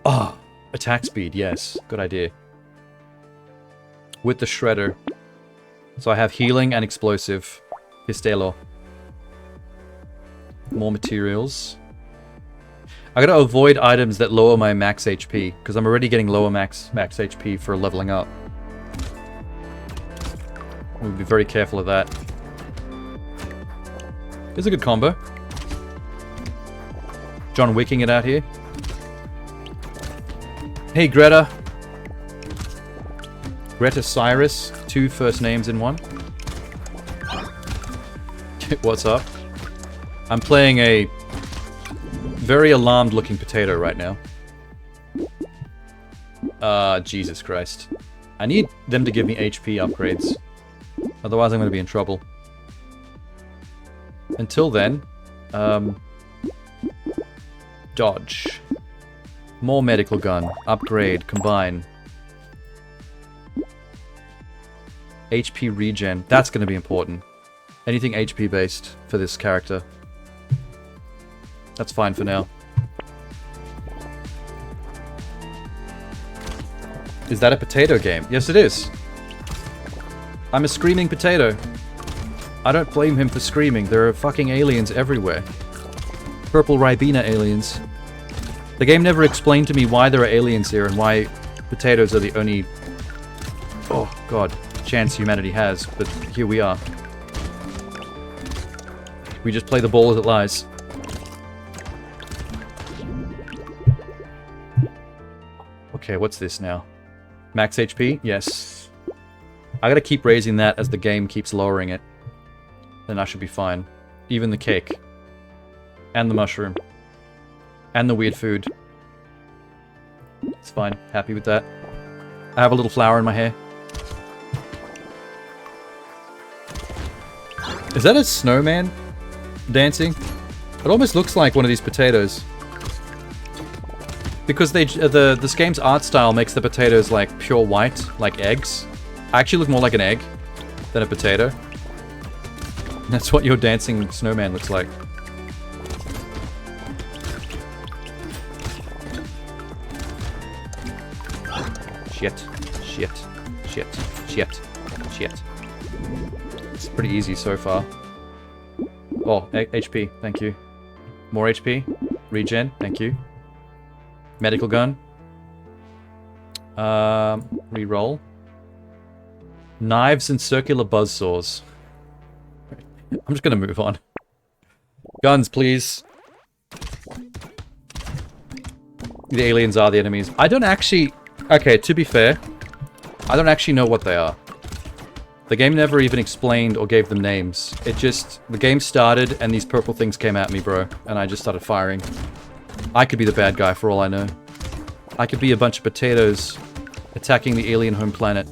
Ah, attack speed, yes. Good idea. With the shredder. So I have healing and explosive. Pistelo. More materials. I gotta avoid items that lower my max HP, because I'm already getting lower max HP for leveling up. We'll be very careful of that. It's a good combo. John Wicking it out here. Hey Greta. Greta Cyrus. 2 first names in one. What's up? I'm playing a very alarmed looking potato right now. Jesus Christ. I need them to give me HP upgrades. Otherwise I'm going to be in trouble. Until then, dodge. More medical gun. Upgrade. Combine. HP regen. That's going to be important. Anything HP based for this character. That's fine for now. Is that a potato game? Yes, it is. I'm a screaming potato. I don't blame him for screaming. There are fucking aliens everywhere. Purple Ribena aliens. The game never explained to me why there are aliens here and why potatoes are the only... oh, God. Chance humanity has, but here we are. We just play the ball as it lies. Okay, what's this now? Max HP? Yes. I gotta keep raising that as the game keeps lowering it. Then I should be fine. Even the cake. And the mushroom. And the weird food. It's fine. Happy with that. I have a little flower in my hair. Is that a snowman dancing? It almost looks like one of these potatoes. Because this game's art style makes the potatoes like pure white, like eggs. I actually look more like an egg than a potato. That's what your dancing snowman looks like. Shit. Shit. Shit. Shit. Shit. It's pretty easy so far. Oh, HP. Thank you. More HP. Regen. Thank you. Medical gun. Reroll. Knives and circular buzzsaws. I'm just gonna move on. Guns, please. The aliens are the enemies. I don't actually... okay, to be fair, I don't actually know what they are. The game never even explained or gave them names. It just... the game started and these purple things came at me, bro. And I just started firing. I could be the bad guy for all I know. I could be a bunch of potatoes attacking the alien home planet.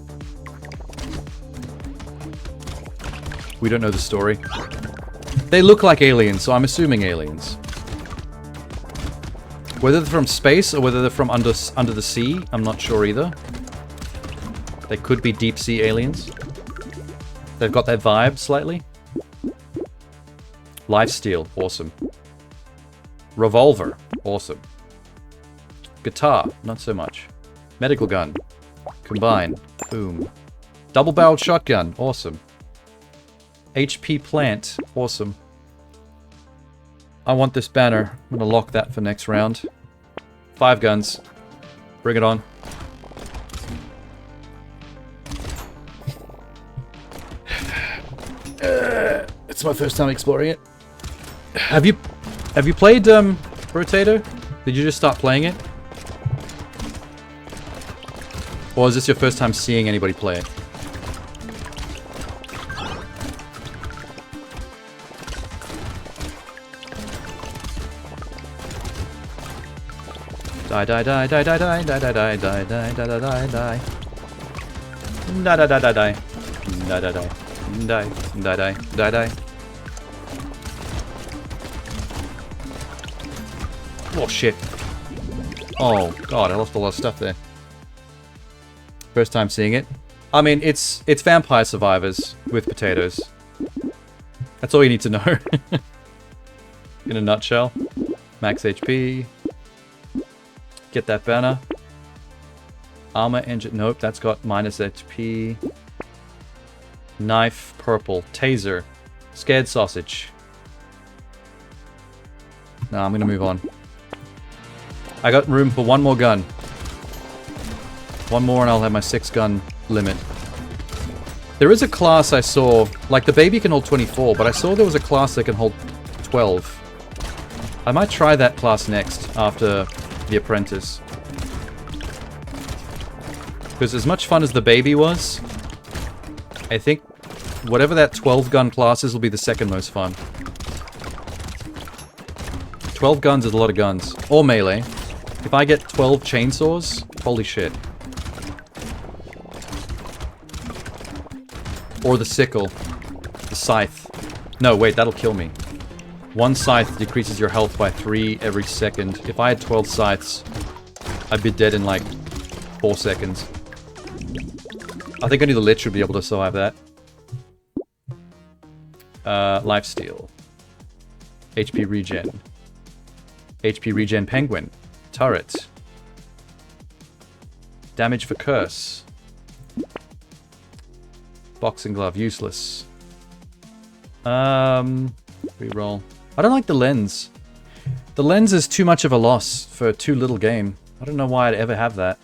We don't know the story. They look like aliens, so I'm assuming aliens. Whether they're from space or whether they're from under the sea, I'm not sure either. They could be deep sea aliens. They've got that vibe slightly. Lifesteal, awesome. Revolver, awesome. Guitar, not so much. Medical gun, combine, boom. Double-barreled shotgun, awesome. HP plant, awesome. I want this banner. I'm gonna lock that for next round. 5 guns. Bring it on. It's my first time exploring it. Have you Have you played Brotato? Did you just start playing it? Or is this your first time seeing anybody play it? Die die die die die die die die die die die die die die. Die die die die die. Die die die. Die die die die die. Oh shit. Oh god, I lost a lot of stuff there. First time seeing it. I mean, it's Vampire Survivors with potatoes. That's all you need to know. In a nutshell. Max HP. Get that banner. Armor engine. Nope, that's got minus HP. Knife, purple. Taser. Scared sausage. No, I'm gonna move on. I got room for one more gun. One more and I'll have my 6-gun limit. There is a class I saw, like the baby can hold 24, but I saw there was a class that can hold 12. I might try that class next, after the apprentice. Because as much fun as the baby was, I think whatever that 12-gun class is will be the second most fun. 12 guns is a lot of guns. Or melee. If I get 12 chainsaws, holy shit. Or the sickle. The scythe. No, wait, that'll kill me. One scythe decreases your health by 3 every second. If I had 12 scythes, I'd be dead in like 4 seconds. I think only the Lich would be able to survive that. Lifesteal. HP regen. HP regen penguin. Turret. Damage for curse. Boxing glove, useless. Reroll. I don't like the lens. The lens is too much of a loss for a too little game. I don't know why I'd ever have that.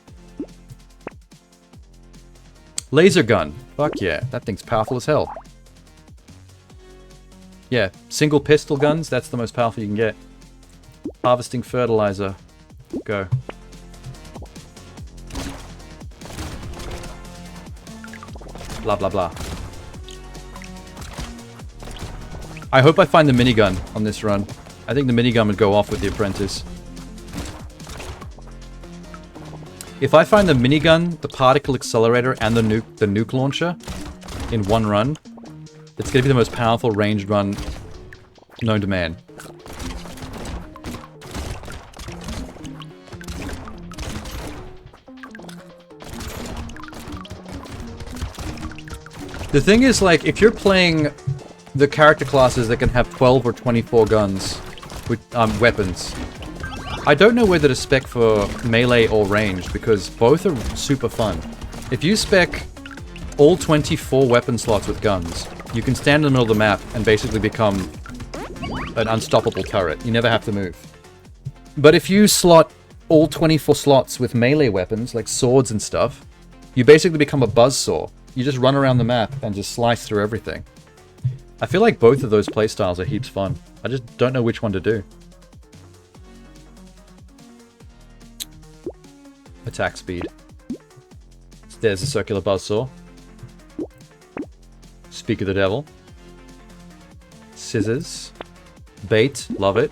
Laser gun. Fuck yeah, that thing's powerful as hell. Yeah, single pistol guns, that's the most powerful you can get. Harvesting fertilizer. Go. Blah blah blah. I hope I find the minigun on this run. I think the minigun would go off with the apprentice. If I find the minigun, the particle accelerator, and the nuke launcher in one run, it's gonna be the most powerful ranged run known to man. The thing is, like, if you're playing the character classes that can have 12 or 24 guns with weapons, I don't know whether to spec for melee or ranged, because both are super fun. If you spec all 24 weapon slots with guns, you can stand in the middle of the map and basically become an unstoppable turret. You never have to move. But if you slot all 24 slots with melee weapons, like swords and stuff, you basically become a buzzsaw. You just run around the map and just slice through everything. I feel like both of those playstyles are heaps fun. I just don't know which one to do. Attack speed. There's a circular buzzsaw. Speak of the devil. Scissors. Bait. Love it.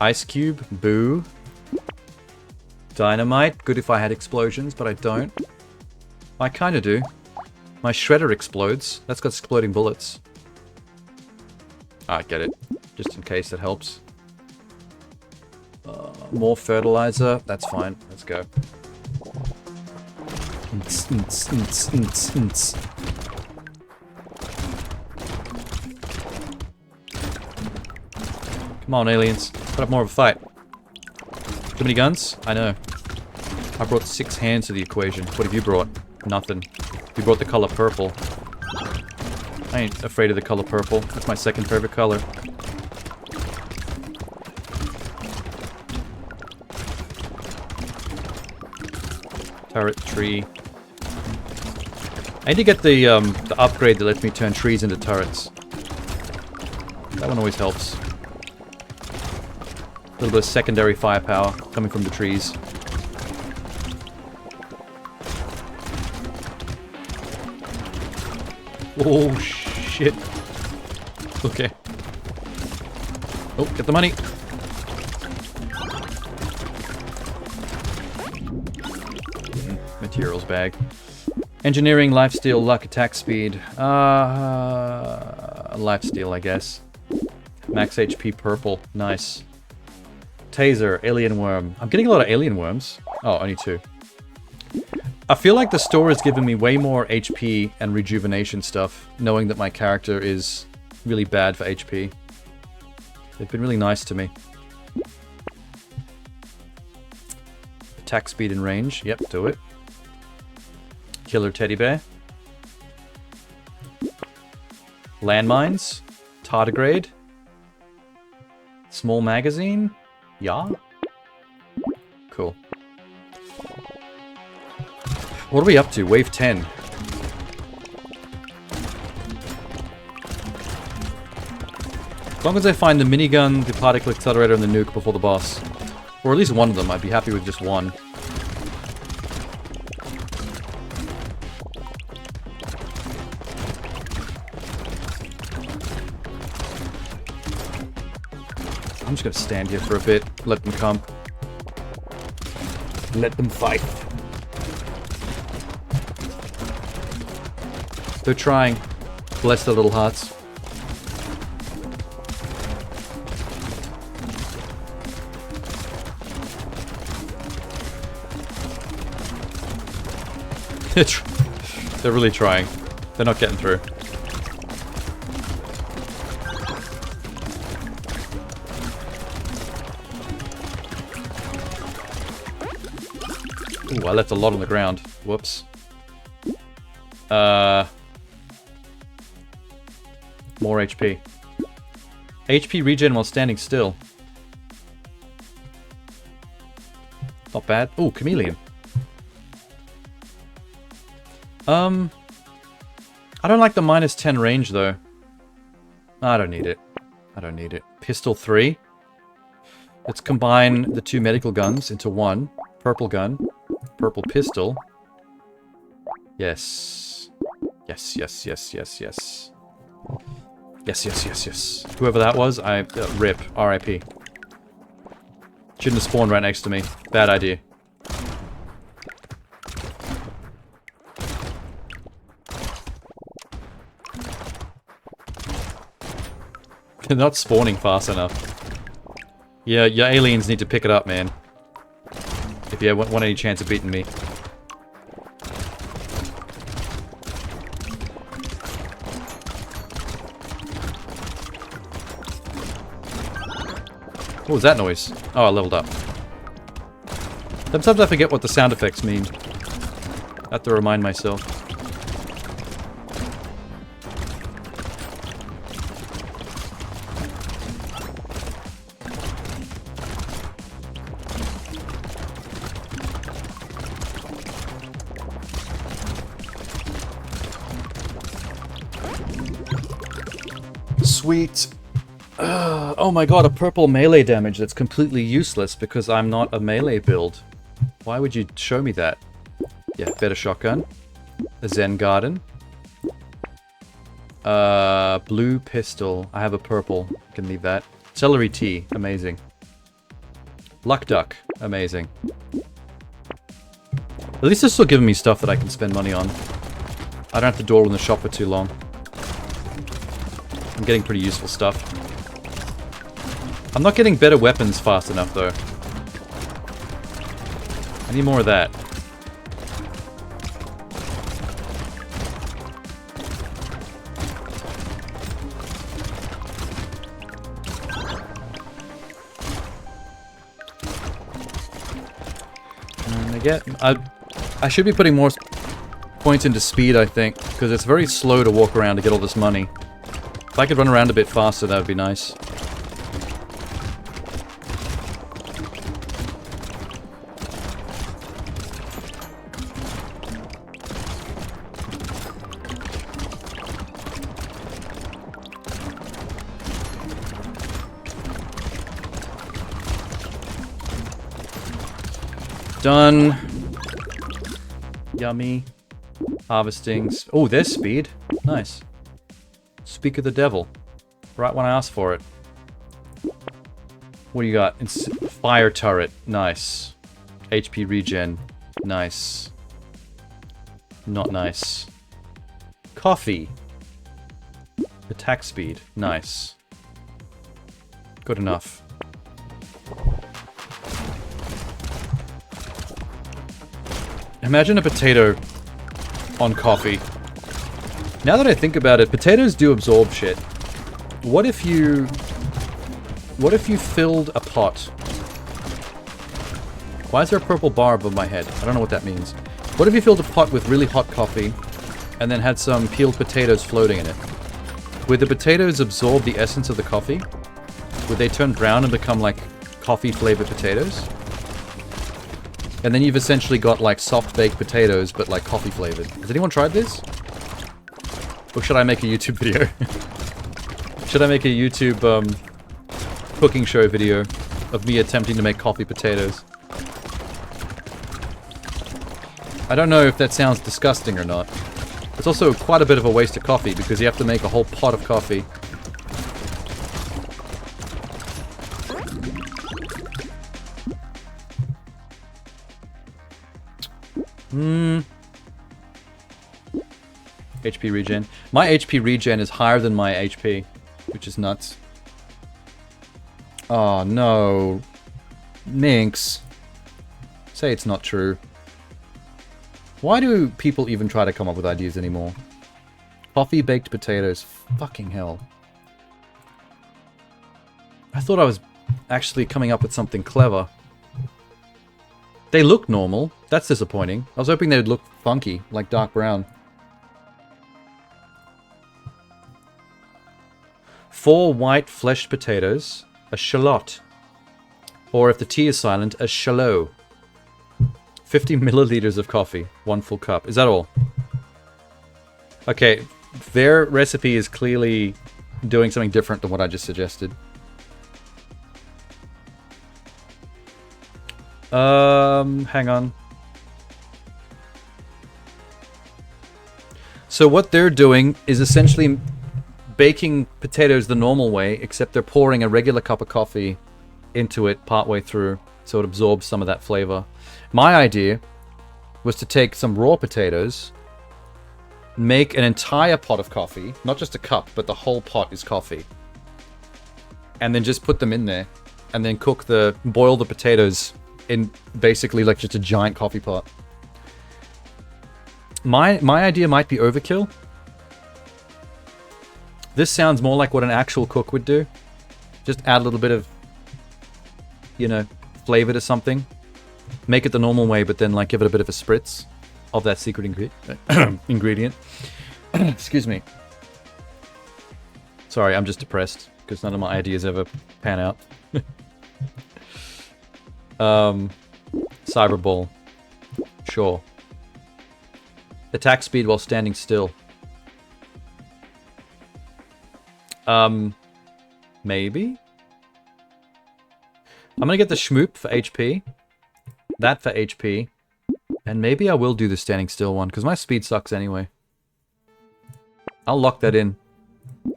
Ice cube. Boo. Dynamite. Good if I had explosions, but I don't. I kinda do. My shredder explodes. That's got exploding bullets. I get it. Just in case it helps. More fertilizer. That's fine. Let's go. Come on, aliens. Put up more of a fight. Too many guns? I know. I brought 6 hands to the equation. What have you brought? Nothing. You brought the color purple. I ain't afraid of the color purple. That's my second favorite color. Turret tree. I need to get the upgrade that lets me turn trees into turrets. That one always helps. little bit of secondary firepower coming from the trees. Oh, shit. Okay. Oh, get the money. Materials bag. Engineering, lifesteal, luck, attack speed. Lifesteal, I guess. Max HP purple. Nice. Taser, alien worm. I'm getting a lot of alien worms. Oh, only 2. I feel like the store is giving me way more HP and rejuvenation stuff, knowing that my character is really bad for HP. They've been really nice to me. Attack speed and range. Yep, do it. Killer teddy bear. Landmines. Tardigrade. Small magazine. Yeah. Cool. What are we up to? Wave 10. As long as I find the minigun, the particle accelerator, and the nuke before the boss. Or at least one of them. I'd be happy with just one. I'm just gonna stand here for a bit. Let them come. Let them fight. They're trying. Bless their little hearts. They're really trying. They're not getting through. Ooh, I left a lot on the ground. Whoops. More HP. HP regen while standing still. Not bad. Ooh, chameleon. I don't like the -10 range though. I don't need it. I don't need it. Pistol 3. Let's combine the 2 medical guns into one. Purple gun. Purple pistol. Yes. Yes, yes, yes, yes, yes. Yes, yes, yes, yes. Whoever that was, RIP. R.I.P. Shouldn't have spawned right next to me. Bad idea. They're not spawning fast enough. Yeah, your aliens need to pick it up, man. If you want any chance of beating me. What was that noise? Oh, I leveled up. Sometimes I forget what the sound effects mean. I have to remind myself. Sweet. Oh my god, a purple melee damage that's completely useless because I'm not a melee build. Why would you show me that? Yeah, better shotgun. A Zen Garden. Blue pistol. I have a purple. Can leave that. Celery tea. Amazing. Luck duck. Amazing. At least they're still giving me stuff that I can spend money on. I don't have to dawdle in the shop for too long. I'm getting pretty useful stuff. I'm not getting better weapons fast enough, though. I need more of that. And I should be putting more points into speed, I think, because it's very slow to walk around to get all this money. If I could run around a bit faster, that would be nice. Done. Yummy. Harvesting. Oh, there's speed. Nice. Speak of the devil. Right when I asked for it. What do you got? It's fire turret. Nice. HP regen. Nice. Not nice. Coffee. Attack speed. Nice. Good enough. Imagine a potato on coffee. Now that I think about it, potatoes do absorb shit. What if you filled a pot? Why is there a purple bar above my head? I don't know what that means. What if you filled a pot with really hot coffee and then had some peeled potatoes floating in it? Would the potatoes absorb the essence of the coffee? Would they turn brown and become like coffee-flavored potatoes? And then you've essentially got like soft-baked potatoes, but like coffee-flavored. Has anyone tried this? Or should I make a YouTube video? Should I make a YouTube cooking show video of me attempting to make coffee potatoes? I don't know if that sounds disgusting or not. It's also quite a bit of a waste of coffee because you have to make a whole pot of coffee. HP regen. My HP regen is higher than my HP, which is nuts. Oh no. Minx. Say it's not true. Why do people even try to come up with ideas anymore? Coffee baked potatoes. Fucking hell. I thought I was actually coming up with something clever. They look normal. That's disappointing. I was hoping they'd look funky, like dark brown. 4 white fleshed potatoes, a shallot. Or if the T is silent, a shallot. 50 milliliters of coffee, 1 full cup. Is that all? Okay, their recipe is clearly doing something different than what I just suggested. Hang on. So what they're doing is essentially baking potatoes the normal way, except they're pouring a regular cup of coffee into it partway through, so it absorbs some of that flavor. My idea was to take some raw potatoes, make an entire pot of coffee, not just a cup, but the whole pot is coffee, and then just put them in there, and then boil the potatoes in basically like just a giant coffee pot. My idea might be overkill. This sounds more like what an actual cook would do. Just add a little bit of, you know, flavor to something. Make it the normal way, but then like give it a bit of a spritz of that secret ingredient. Excuse me. Sorry, I'm just depressed because none of my ideas ever pan out. Cyberball. Sure. Attack speed while standing still. Maybe? I'm gonna get the Schmoop for HP. That for HP. And maybe I will do the standing still one, because my speed sucks anyway. I'll lock that in.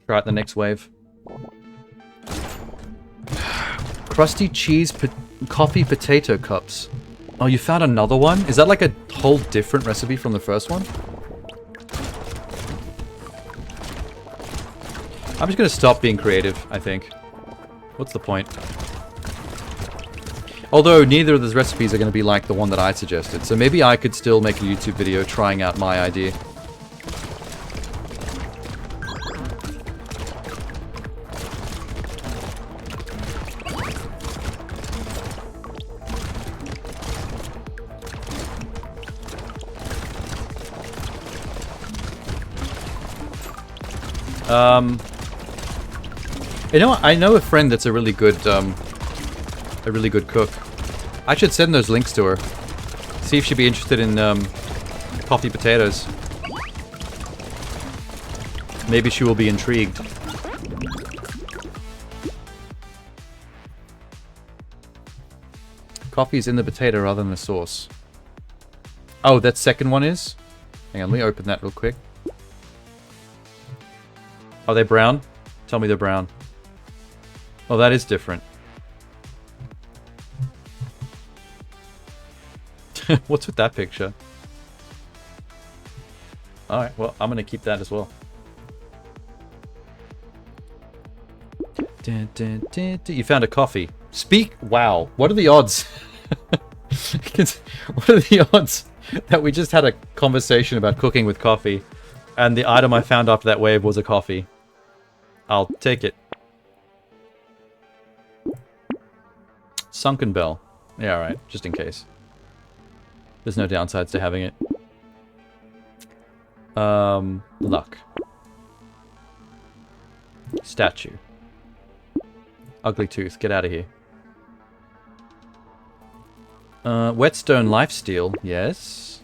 Try it the next wave. Crusty cheese coffee potato cups. Oh, you found another one? Is that like a whole different recipe from the first one? I'm just gonna stop being creative, I think. What's the point? Although neither of those recipes are gonna be like the one that I suggested, so maybe I could still make a YouTube video trying out my idea. You know, I know a friend that's a really good cook. I should send those links to her. See if she'd be interested in coffee potatoes. Maybe she will be intrigued. Coffee's in the potato rather than the sauce. Oh, that second one is? Hang on, let me open that real quick. Are they brown? Tell me they're brown. Oh, that is different. What's with that picture? Alright, well, I'm gonna keep that as well. You found a coffee. Wow, what are the odds? What are the odds that we just had a conversation about cooking with coffee and the item I found after that wave was a coffee? I'll take it. Sunken bell. Yeah, alright, just in case. There's no downsides to having it. Luck. Statue. Ugly tooth, get out of here. Whetstone lifesteal, yes.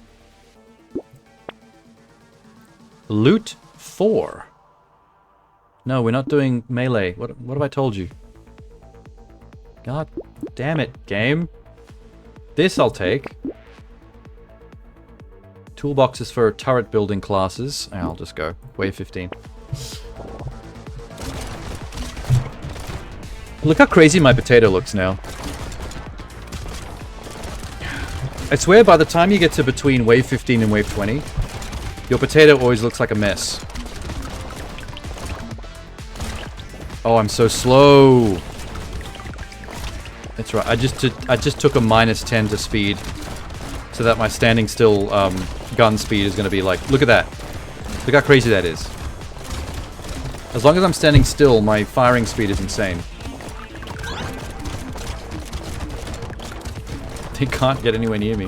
Loot 4. No, we're not doing melee. What have I told you? God damn it, game. This I'll take. Toolboxes for turret building classes. I'll just go. Wave 15. Look how crazy my potato looks now. I swear by the time you get to between wave 15 and wave 20, your potato always looks like a mess. Oh, I'm so slow. That's right. I just took a -10 to speed, so that my standing still gun speed is going to be like. Look at that. Look how crazy that is. As long as I'm standing still, my firing speed is insane. They can't get anywhere near me.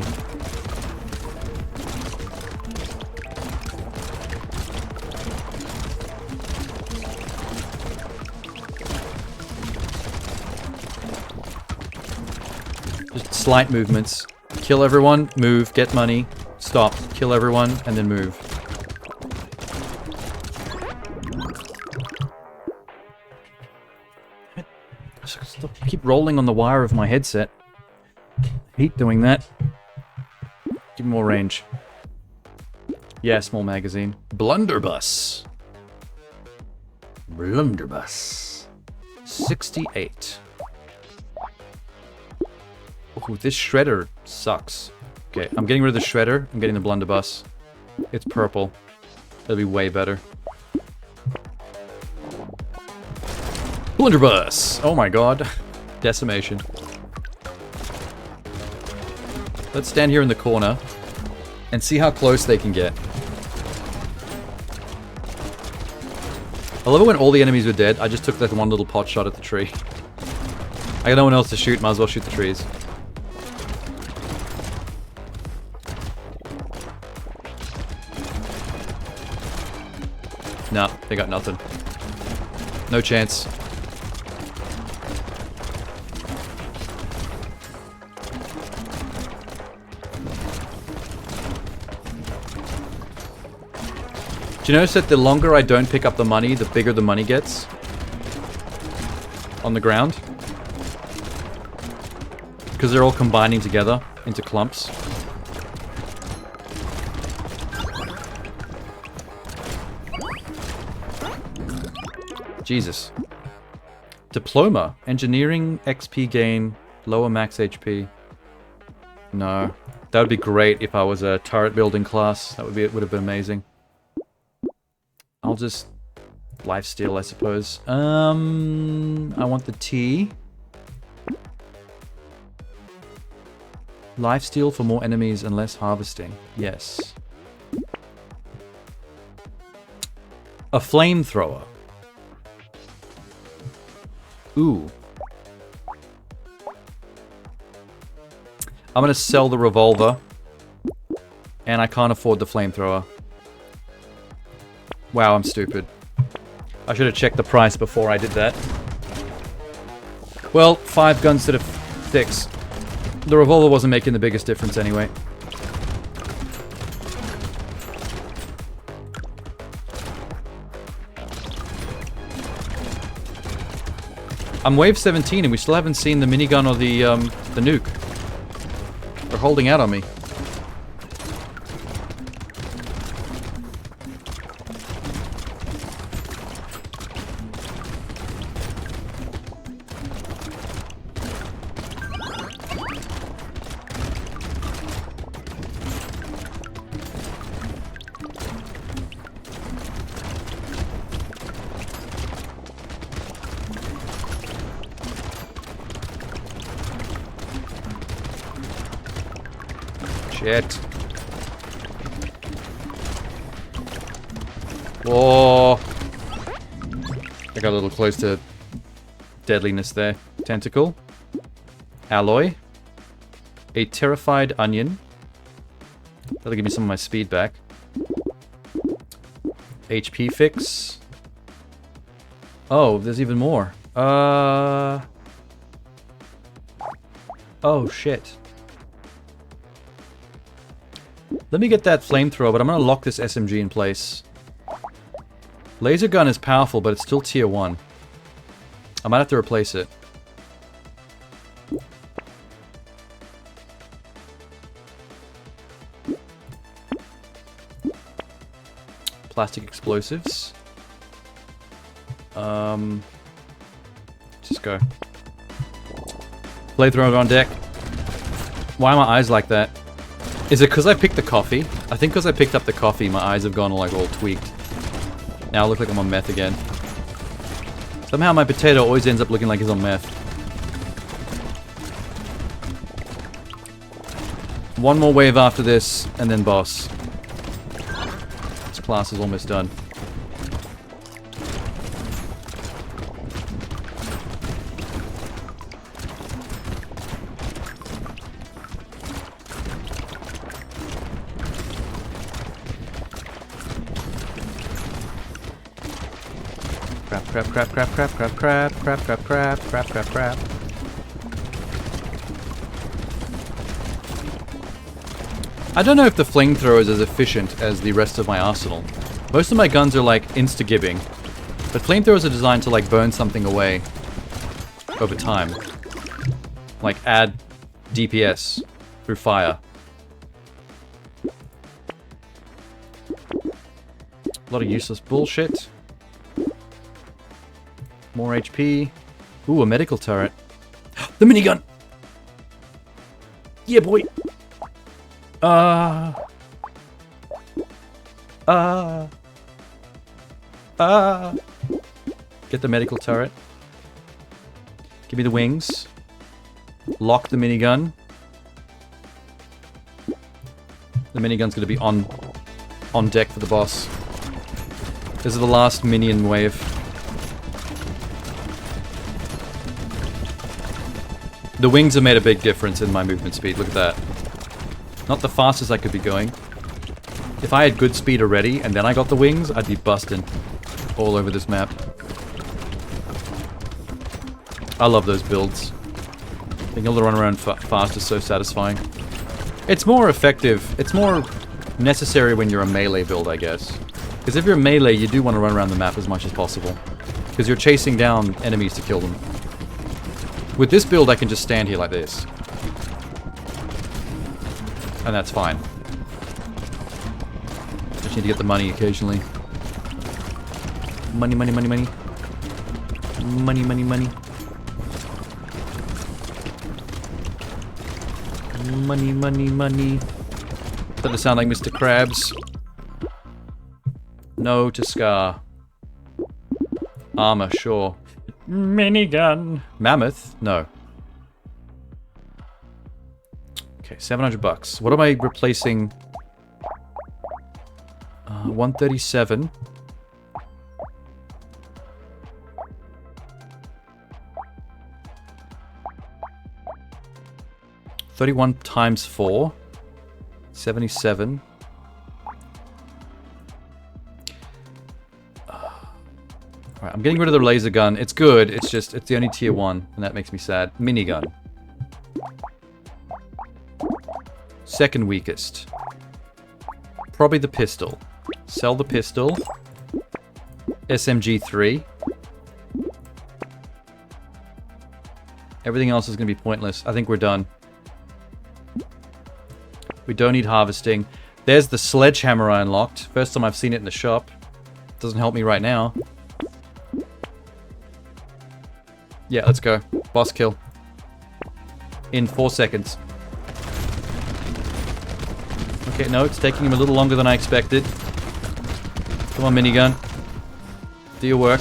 Slight movements. Kill everyone, move, get money, stop, kill everyone, and then move. I keep rolling on the wire of my headset. Hate doing that. Give me more range. Yeah, small magazine. Blunderbuss. Blunderbuss. 68. Ooh, this shredder sucks. Okay, I'm getting rid of the shredder. I'm getting the blunderbuss. It's purple. That'll be way better. Blunderbuss! Oh my god. Decimation. Let's stand here in the corner and see how close they can get. I love it when all the enemies were dead. I just took that one little pot shot at the tree. I got no one else to shoot. Might as well shoot the trees. Nah, they got nothing. No chance. Do you notice that the longer I don't pick up the money, the bigger the money gets? On the ground? Because they're all combining together into clumps. Jesus. Diploma. Engineering XP gain. Lower max HP. No. That would be great if I was a turret building class. That would have been amazing. I'll just lifesteal, I suppose. I want the T. Lifesteal for more enemies and less harvesting. Yes. A flamethrower. Ooh. I'm gonna sell the revolver. And I can't afford the flamethrower. Wow, I'm stupid. I should have checked the price before I did that. Well, 5 guns instead of 6. The revolver wasn't making the biggest difference anyway. I'm wave 17 and we still haven't seen the minigun or the nuke. holding out on me. Shit. Whoa. I got a little close to deadliness there. Tentacle. Alloy. A terrified onion. That'll give me some of my speed back. HP fix. Oh, there's even more. Oh, shit. Let me get that flamethrower, but I'm going to lock this SMG in place. Laser gun is powerful, but it's still tier 1. I might have to replace it. Plastic explosives. Just go. Flamethrower on deck. Why are my eyes like that? Is it because I picked the coffee? I think because I picked up the coffee, my eyes have gone like all tweaked. Now I look like I'm on meth again. Somehow my potato always ends up looking like he's on meth. One more wave after this, and then boss. This class is almost done. Crap, crap, crap, crap, crap, crap, crap, crap, crap, crap, crap, crap. I don't know if the flamethrower is as efficient as the rest of my arsenal. Most of my guns are like insta-gibbing, but flamethrowers are designed to like burn something away over time. Like add DPS through fire. A lot of useless bullshit. More HP. Ooh, a medical turret. The minigun! Yeah, boy! Get the medical turret. Give me the wings. Lock the minigun. The minigun's gonna be on deck for the boss. This is the last minion wave. The wings have made a big difference in my movement speed, look at that. Not the fastest I could be going. If I had good speed already, and then I got the wings, I'd be busting all over this map. I love those builds. Being able to run around fast is so satisfying. It's more effective, it's more necessary when you're a melee build, I guess. Because if you're a melee, you do want to run around the map as much as possible. Because you're chasing down enemies to kill them. With this build, I can just stand here like this. And that's fine. Just need to get the money occasionally. Money, money, money, money. Money, money, money. Money, money, money. Doesn't sound like Mr. Krabs. No to Scar. Armor, sure. Minigun. Mammoth? No. Okay, 700 bucks. What am I replacing? 137. $31 times 4. 77. Alright, I'm getting rid of the laser gun. It's good, it's just, it's the only tier 1, and that makes me sad. Minigun. Second weakest. Probably the pistol. Sell the pistol. SMG 3. Everything else is going to be pointless. I think we're done. We don't need harvesting. There's the sledgehammer I unlocked. First time I've seen it in the shop. Doesn't help me right now. Yeah, let's go. Boss kill. In 4 seconds. Okay, no, it's taking him a little longer than I expected. Come on, minigun. Do your work.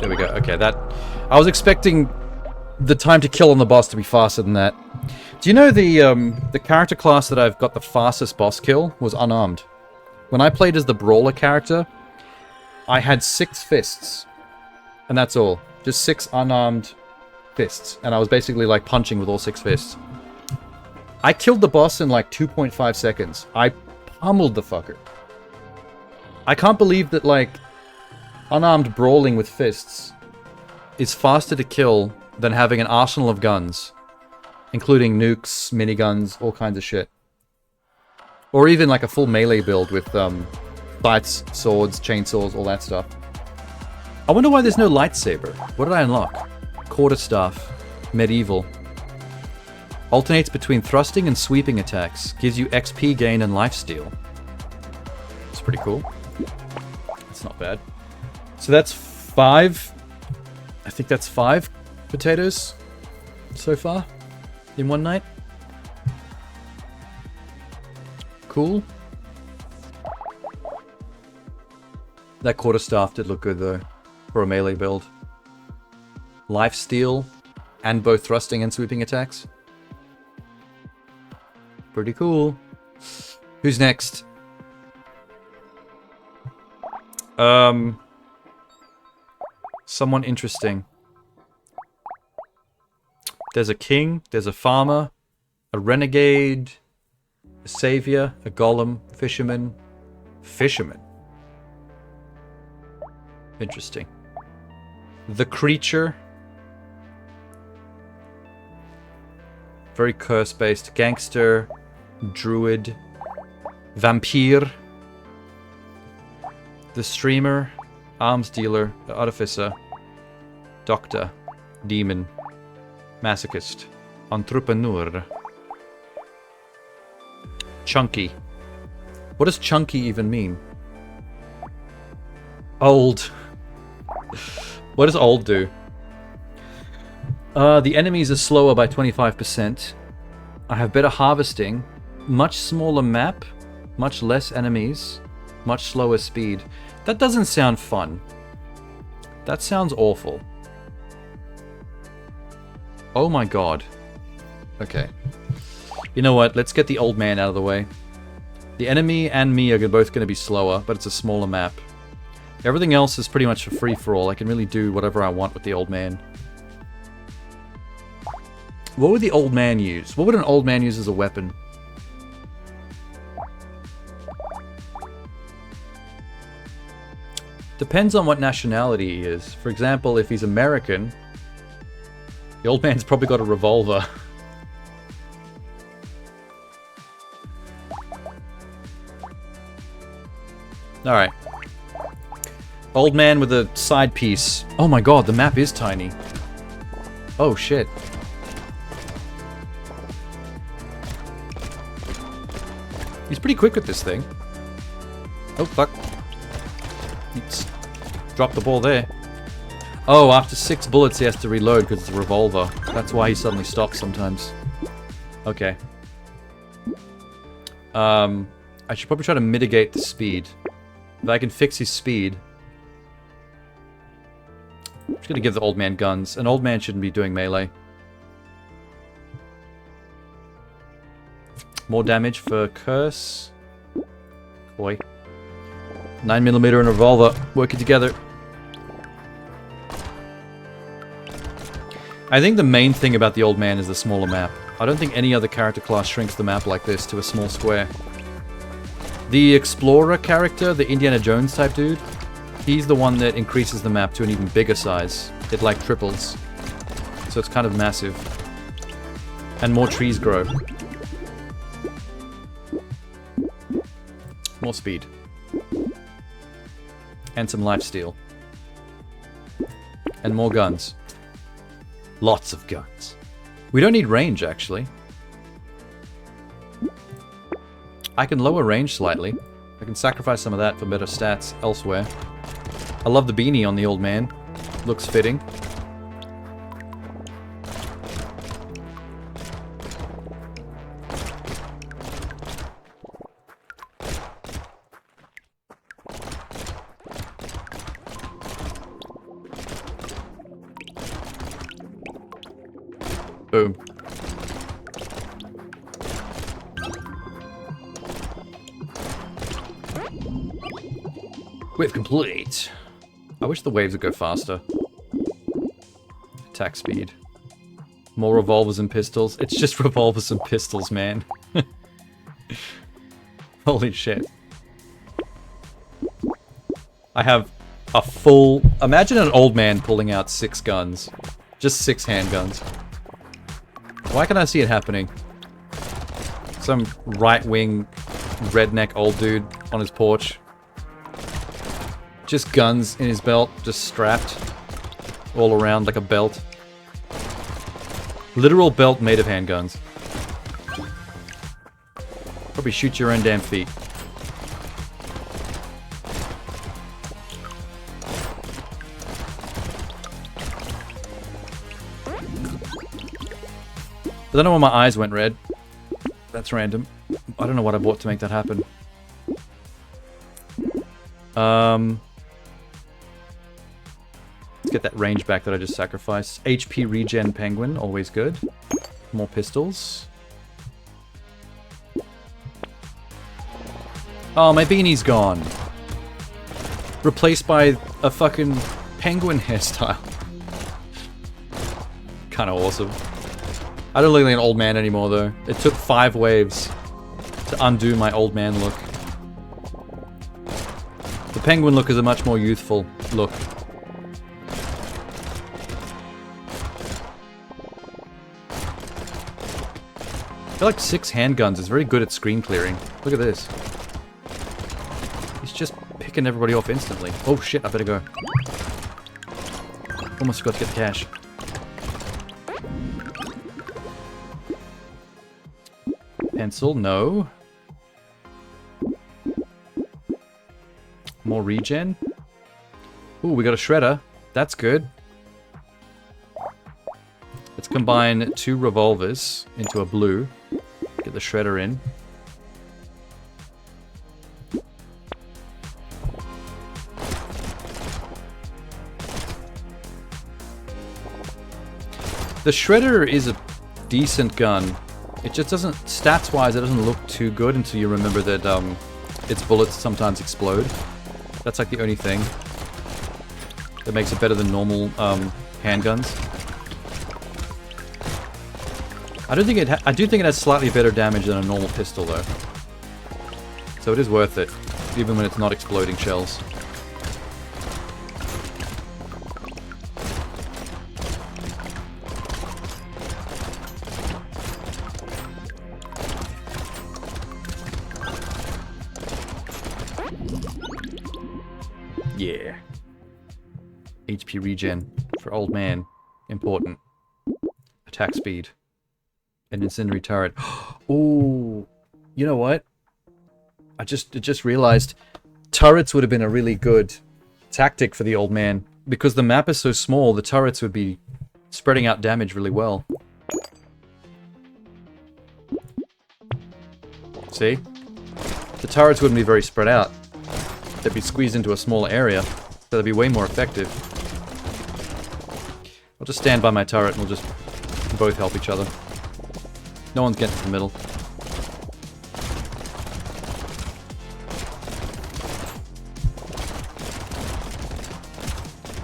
There we go. Okay, that... I was expecting the time to kill on the boss to be faster than that. Do you know the character class that I've got the fastest boss kill was unarmed? When I played as the brawler character, I had 6 fists. And that's all. Just 6 unarmed fists. And I was basically like punching with all 6 fists. I killed the boss in like 2.5 seconds. I pummeled the fucker. I can't believe that like unarmed brawling with fists is faster to kill than having an arsenal of guns. Including nukes, miniguns, all kinds of shit. Or even like a full melee build with scythes, swords, chainsaws, all that stuff. I wonder why there's no lightsaber. What did I unlock? Quarterstaff. Medieval. Alternates between thrusting and sweeping attacks. Gives you XP gain and lifesteal. It's pretty cool. It's not bad. So that's 5. I think that's 5 potatoes so far in one night. Cool. That quarterstaff did look good though for a melee build. Lifesteal and both thrusting and sweeping attacks. Pretty cool. Who's next? Someone interesting. There's a king, there's a farmer, a renegade, a savior, a golem, fisherman. Fisherman. Interesting. The creature. Very curse-based. Gangster, druid, vampire. The streamer, arms dealer, the artificer, doctor, demon, masochist, entrepreneur. Chunky. What does chunky even mean? Old. What does old do? The enemies are slower by 25%. I have better harvesting. Much smaller map. Much less enemies. Much slower speed. That doesn't sound fun. That sounds awful. Oh my god. Okay. You know what? Let's get the old man out of the way. The enemy and me are both going to be slower, but it's a smaller map. Everything else is pretty much a free-for-all. I can really do whatever I want with the old man. What would the old man use? What would an old man use as a weapon? Depends on what nationality he is. For example, if he's American, the old man's probably got a revolver. Alright. Old man with a side piece. Oh my god, the map is tiny. Oh shit. He's pretty quick with this thing. Oh fuck. Oops. Dropped the ball there. Oh, after 6 bullets he has to reload because it's a revolver. That's why he suddenly stops sometimes. Okay. I should probably try to mitigate the speed. If I can fix his speed. I'm just gonna give the old man guns. An old man shouldn't be doing melee. More damage for Curse. Boy. 9mm and a revolver. Working together. I think the main thing about the old man is the smaller map. I don't think any other character class shrinks the map like this to a small square. The Explorer character, the Indiana Jones type dude, he's the one that increases the map to an even bigger size. It like triples. So it's kind of massive. And more trees grow. More speed. And some lifesteal. And more guns. Lots of guns. We don't need range, actually. I can lower range slightly. I can sacrifice some of that for better stats elsewhere. I love the beanie on the old man. Looks fitting. Boom. Wave complete. I wish the waves would go faster. Attack speed. More revolvers and pistols. It's just revolvers and pistols, man. Holy shit. I have a full... Imagine an old man pulling out 6 guns. Just 6 handguns. Why can't I see it happening? Some right-wing redneck old dude on his porch. Just guns in his belt, just strapped all around like a belt. Literal belt made of handguns. Probably shoot your own damn feet. I don't know why my eyes went red. That's random. I don't know what I bought to make that happen. Let's get that range back that I just sacrificed. HP regen penguin, always good. More pistols. Oh, my beanie's gone. Replaced by a fucking penguin hairstyle. Kinda awesome. I don't look like an old man anymore, though. It took 5 waves to undo my old man look. The penguin look is a much more youthful look. I feel like 6 handguns is very good at screen clearing. Look at this. He's just picking everybody off instantly. Oh shit, I better go. Almost forgot to get the cash. Pencil, no. More regen. Ooh, we got a shredder. That's good. Let's combine 2 revolvers into a blue. Get the shredder in. The shredder is a decent gun. It just doesn't, stats-wise, it doesn't look too good until you remember that its bullets sometimes explode. That's like the only thing that makes it better than normal handguns. I do think it has slightly better damage than a normal pistol, though. So it is worth it, even when it's not exploding shells. Yeah. HP regen for old man. Important. Attack speed. An incendiary turret. Ooh. You know what? I just realized turrets would have been a really good tactic for the old man. Because the map is so small, the turrets would be spreading out damage really well. See? The turrets wouldn't be very spread out. They'd be squeezed into a smaller area, so they'd be way more effective. I'll just stand by my turret and we'll just both help each other. No one's getting to the middle.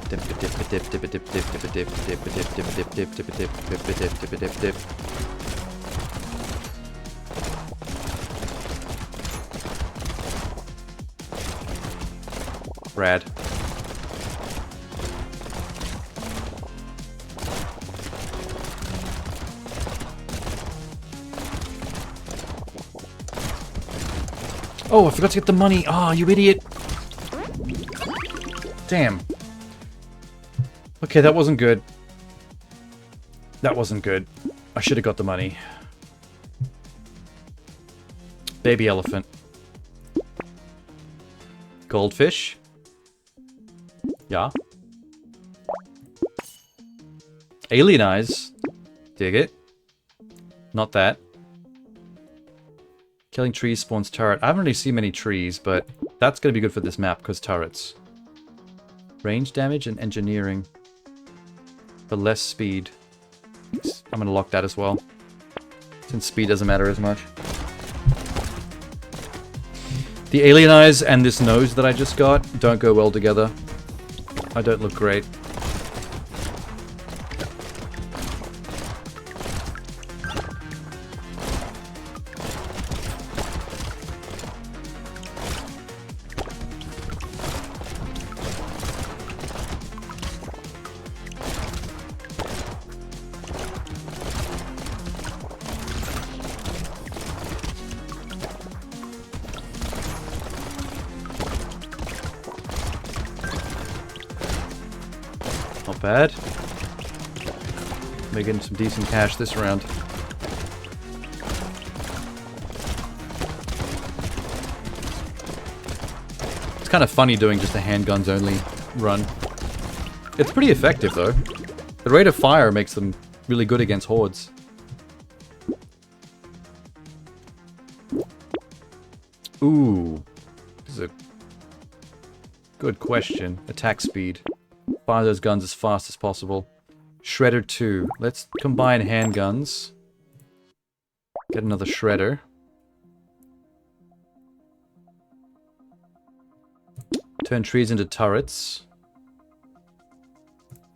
Dip dip dip dip dip dip dip dip dip dip dip dip dip dip dip dip dip dip dip dip. Rad. Oh, I forgot to get the money. Oh, you idiot. Damn. Okay, that wasn't good. That wasn't good. I should have got the money. Baby elephant. Goldfish. Yeah. Alien eyes. Dig it. Not that. Killing trees spawns turret. I haven't really seen many trees, but that's going to be good for this map because turrets. Range damage and engineering. For less speed. I'm going to lock that as well. Since speed doesn't matter as much. The alien eyes and this nose that I just got don't go well together. I don't look great. Not bad. Making some decent cash this round. It's kind of funny doing just a handguns only run. It's pretty effective though. The rate of fire makes them really good against hordes. Ooh. This is a good question. Attack speed. Fire those guns as fast as possible. Shredder 2. Let's combine handguns. Get another shredder. Turn trees into turrets.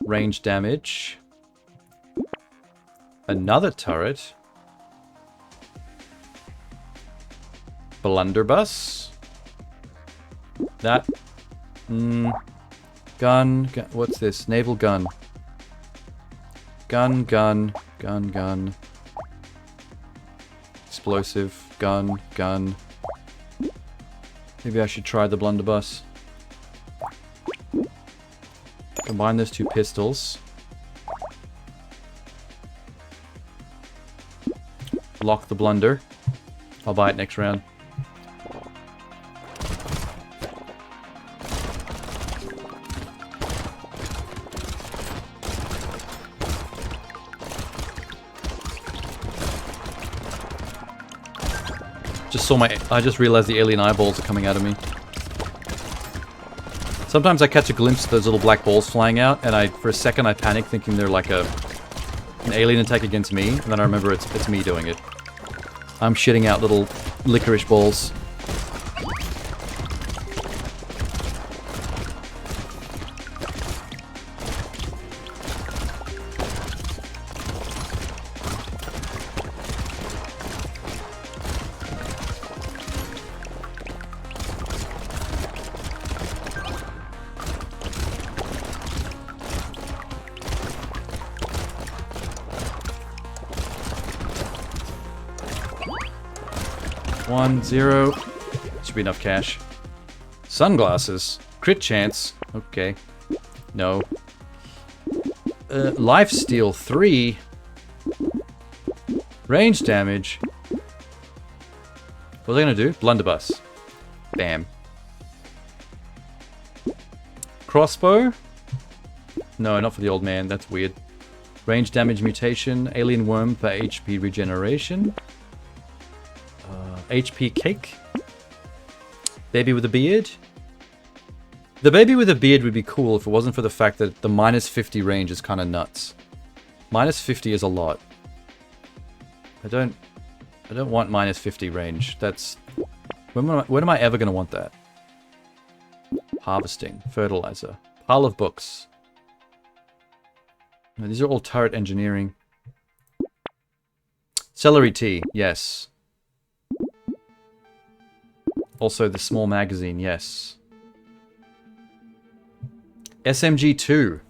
Range damage. Another turret. Blunderbuss. That. Gun. What's this? Naval gun. Gun. Explosive. Gun. Maybe I should try the blunderbuss. Combine those two pistols. Lock the blunder. I'll buy it next round. I just realized the alien eyeballs are coming out of me. Sometimes I catch a glimpse of those little black balls flying out, and for a second I panic thinking they're like an alien attack against me, and then I remember it's me doing it. I'm shitting out little licorice balls. Zero. Should be enough cash. Sunglasses. Crit chance. Okay. No. Lifesteal 3. Range damage. What was I gonna do? Blunderbuss. Bam. Crossbow? No, not for the old man. That's weird. Range damage mutation. Alien worm for HP regeneration. HP cake. Baby with a beard. The baby with a beard would be cool if it wasn't for the fact that the minus 50 range is kind of nuts. Minus 50 is a lot. I don't want minus 50 range. That's when am I ever going to want that? Harvesting, fertilizer, pile of books. No, these are all turret engineering. Celery tea, yes. Also, the small magazine, yes. SMG 2.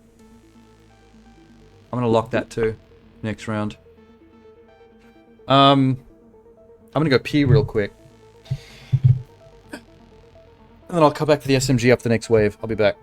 I'm gonna lock that too. Next round. I'm gonna go pee real quick. And then I'll come back to the SMG up the next wave. I'll be back.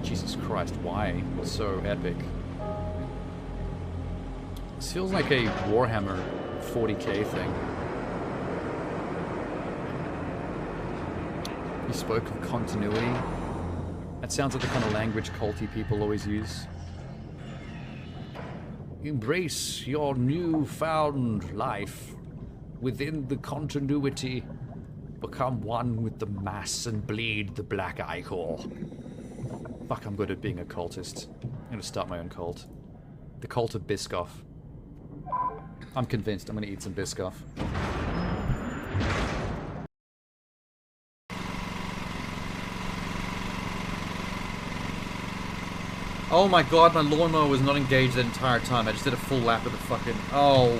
Jesus Christ, why? So epic. This feels like a Warhammer 40k thing. You spoke of continuity. That sounds like the kind of language culty people always use. Embrace your newfound life within the continuity. Become one with the mass and bleed the black ichor. Fuck, I'm good at being a cultist. I'm gonna start my own cult. The cult of Biscoff. I'm convinced I'm gonna eat some Biscoff. Oh my god, my lawnmower was not engaged that entire time. I just did a full lap of the fucking... Oh.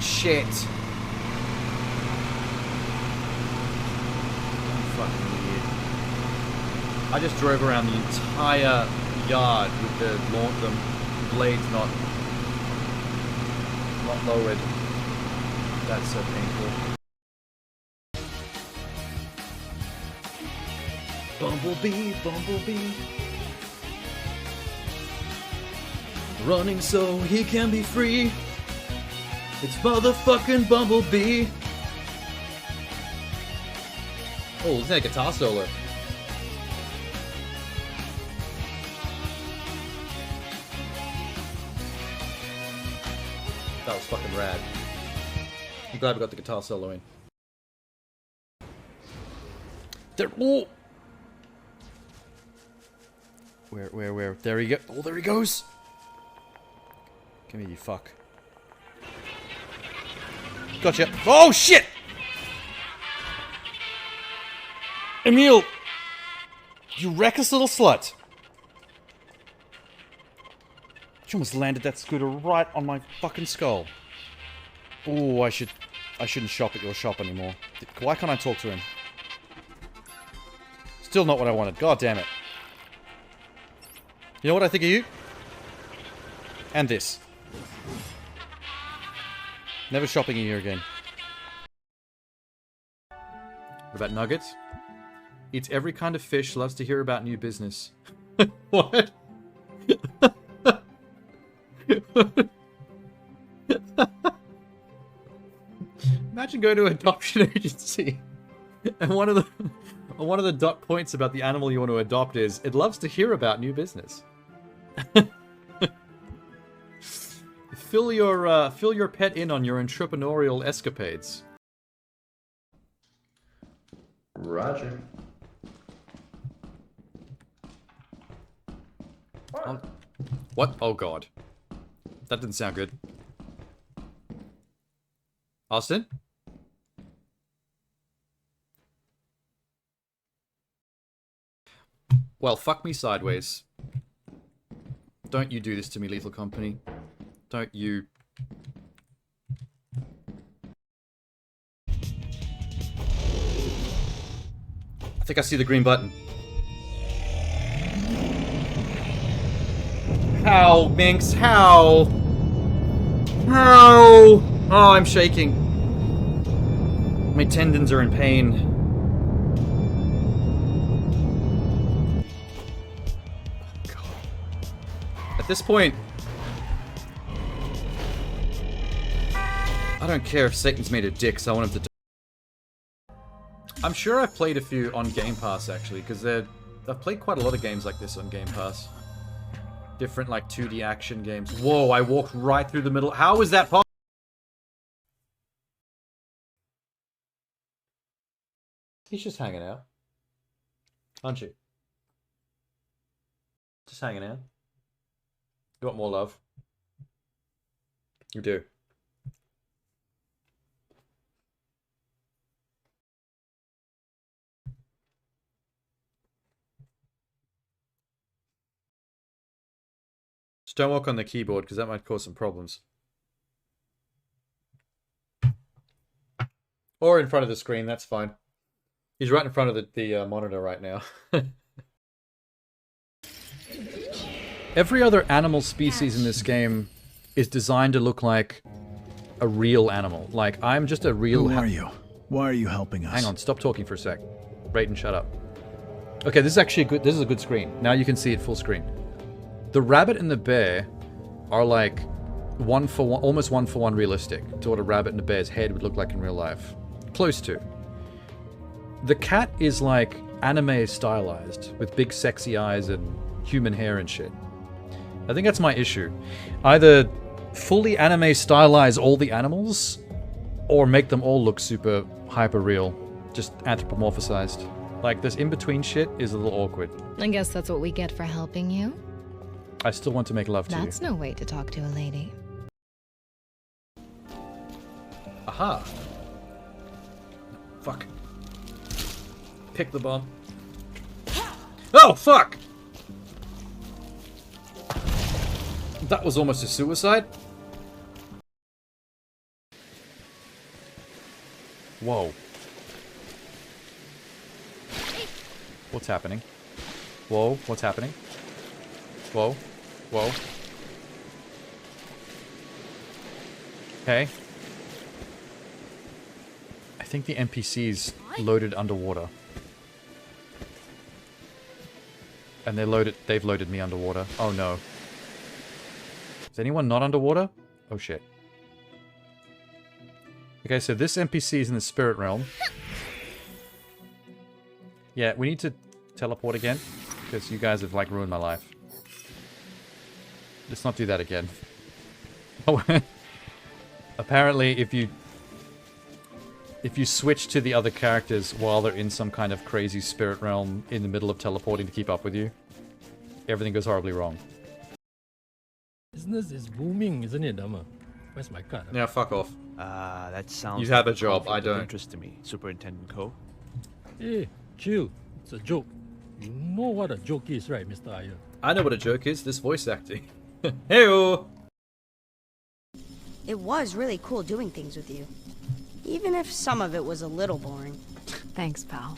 Shit. I'm fucking idiot. I just drove around the entire yard with the blades not lowered. That's so painful. Bumblebee, Bumblebee, running so he can be free. It's motherfucking Bumblebee. Oh, listen to that guitar solo. That was fucking rad. I'm glad we got the guitar solo in. There. Oh. Where? There he go. Oh, there he goes. Come here, you fuck. Gotcha. Oh, shit! Emil! You reckless little slut. She almost landed that scooter right on my fucking skull. Oh, I shouldn't shop at your shop anymore. Why can't I talk to him? Still not what I wanted. God damn it. You know what I think of you? And this. Never shopping here again. What about nuggets? Eats every kind of fish, loves to hear about new business. What? Imagine going to an adoption agency and one of the dot points about the animal you want to adopt is it loves to hear about new business. Fill your pet in on your entrepreneurial escapades. Roger. What? Oh god. That didn't sound good. Austin? Well, fuck me sideways. Don't you do this to me, Lethal Company. Don't you... I think I see the green button. How, Minx? How? How? Oh, I'm shaking. My tendons are in pain. At this point, I don't care if Satan's made a dick, so I want him to die. I'm sure I've played a few on Game Pass, actually, because I've played quite a lot of games like this on Game Pass. Different, like, 2D action games. Whoa, I walked right through the middle. How is that possible? He's just hanging out. Aren't you? Just hanging out. You want more love? You do. Just don't walk on the keyboard, because that might cause some problems. Or in front of the screen, that's fine. He's right in front of the monitor right now. Every other animal species in this game is designed to look like a real animal. Like, I'm just a real... Who are you? Why are you helping us? Hang on, stop talking for a sec. Brayden, shut up. Okay, this is actually a good. This is a good screen. Now you can see it full screen. The rabbit and the bear are like one for one, almost one for one realistic to what a rabbit and a bear's head would look like in real life. Close to. The cat is like anime stylized with big sexy eyes and human hair and shit. I think that's my issue. Either fully anime stylize all the animals or make them all look super hyper real, just anthropomorphized. Like this in-between shit is a little awkward. I guess that's what we get for helping you. I still want to make love to you. That's no way to talk to a lady. Aha. Fuck. Pick the bomb. Oh, fuck! That was almost a suicide. Whoa. What's happening? Whoa, what's happening? Whoa. Whoa. Okay. I think the NPC's loaded underwater. And they've loaded me underwater. Oh no. Is anyone not underwater? Oh shit. Okay, so this NPC is in the spirit realm. Yeah, we need to teleport again, because you guys have like ruined my life. Let's not do that again. Oh, apparently if you switch to the other characters while they're in some kind of crazy spirit realm in the middle of teleporting to keep up with you, everything goes horribly wrong. Business is booming, isn't it, Dama? Where's my card? Now fuck off. That sounds You have like a job, conflict I of don't. interest to me, Superintendent Ko. Hey, chill. It's a joke. You know what a joke is, right, Mr. Iyer? I know what a joke is, this voice acting. Heyo! It was really cool doing things with you. Even if some of it was a little boring. Thanks, pal.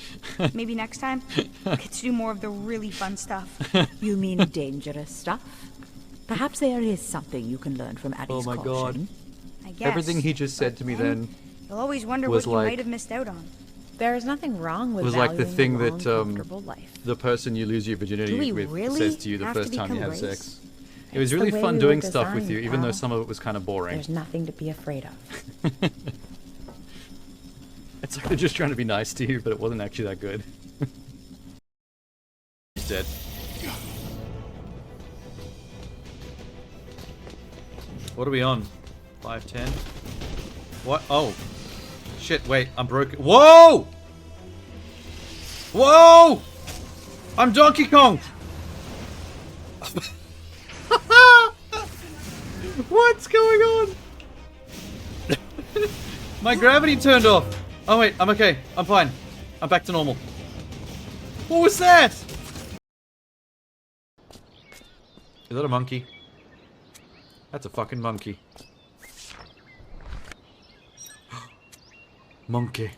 Maybe next time, we'll get to do more of the really fun stuff. You mean dangerous stuff? Perhaps there is something you can learn from Addie's Oh my caution. I guess. Everything he just said to me then You'll always wonder was what you like- might have missed out on. There is nothing wrong with was like the valuing thing a long, that comfortable life. the person you lose your virginity Do we with really says to you the have to first time you become have race? sex. It was It's the really way fun we doing were stuff with you, designed, even though pal. some of it was kind of boring. There's nothing to be afraid of. It's like they're just trying to be nice to you, but it wasn't actually that good. He's dead. What are we on? 510? What? Oh. Shit, wait, I'm broken. Whoa! Whoa! I'm Donkey Kong! What's going on? My gravity turned off. Oh wait, I'm okay. I'm fine. I'm back to normal. What was that? Is that a monkey? That's a fucking monkey. Monkey.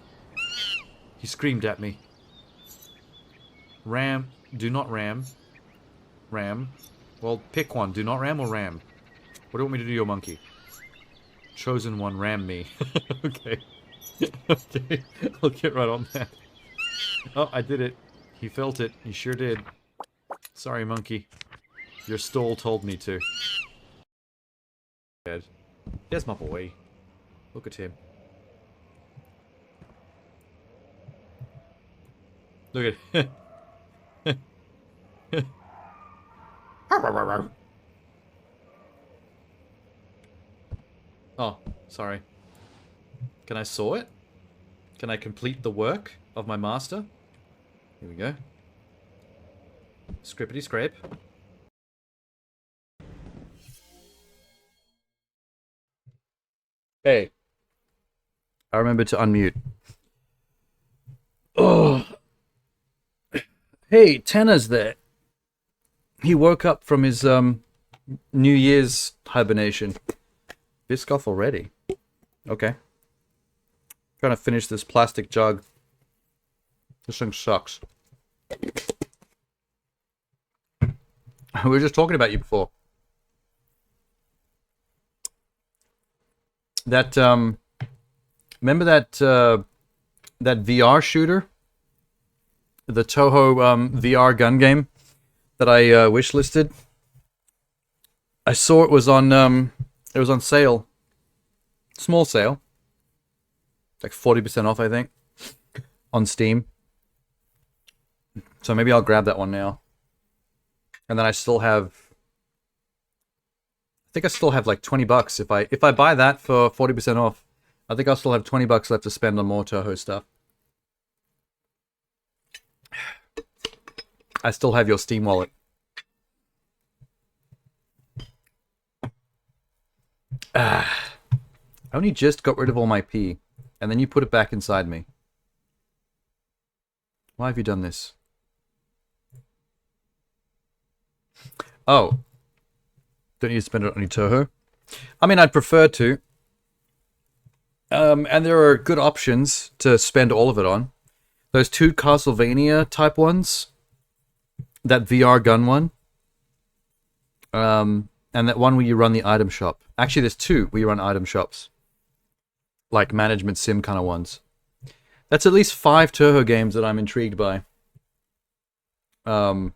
He screamed at me. Ram. Do not ram. Ram. Well, pick one. Do not ram or ram. What do you want me to do, your monkey? Chosen one, ram me. Okay. Okay. I'll get right on that. Oh, I did it. He felt it. He sure did. Sorry, monkey. Your stall told me to. There's my boy. Look at him. Look at Oh, sorry. Can I saw it? Can I complete the work of my master? Here we go. Scrippity scrape. Hey. I remember to unmute. Oh. Hey, Tanner's there. He woke up from his New Year's hibernation. Biscoff already. Okay. Trying to finish this plastic jug. This thing sucks. We were just talking about you before. That remember that that VR shooter the Toho VR gun game that I wishlisted. I saw it was on sale. Small sale. Like 40% off, I think. On Steam. So maybe I'll grab that one now. And then I still have like $20 if I buy that for 40% off. I think I'll still have $20 left to spend on more Toho stuff. I still have your Steam wallet. I only just got rid of all my pee, and then you put it back inside me. Why have you done this? Oh. Don't you spend it on your Toho? I mean, I'd prefer to. And there are good options to spend all of it on. Those 2 Castlevania type ones. That VR gun one. And that one where you run the item shop. Actually, there's 2 where you run item shops. Like management sim kind of ones. That's at least 5 Toho games that I'm intrigued by. And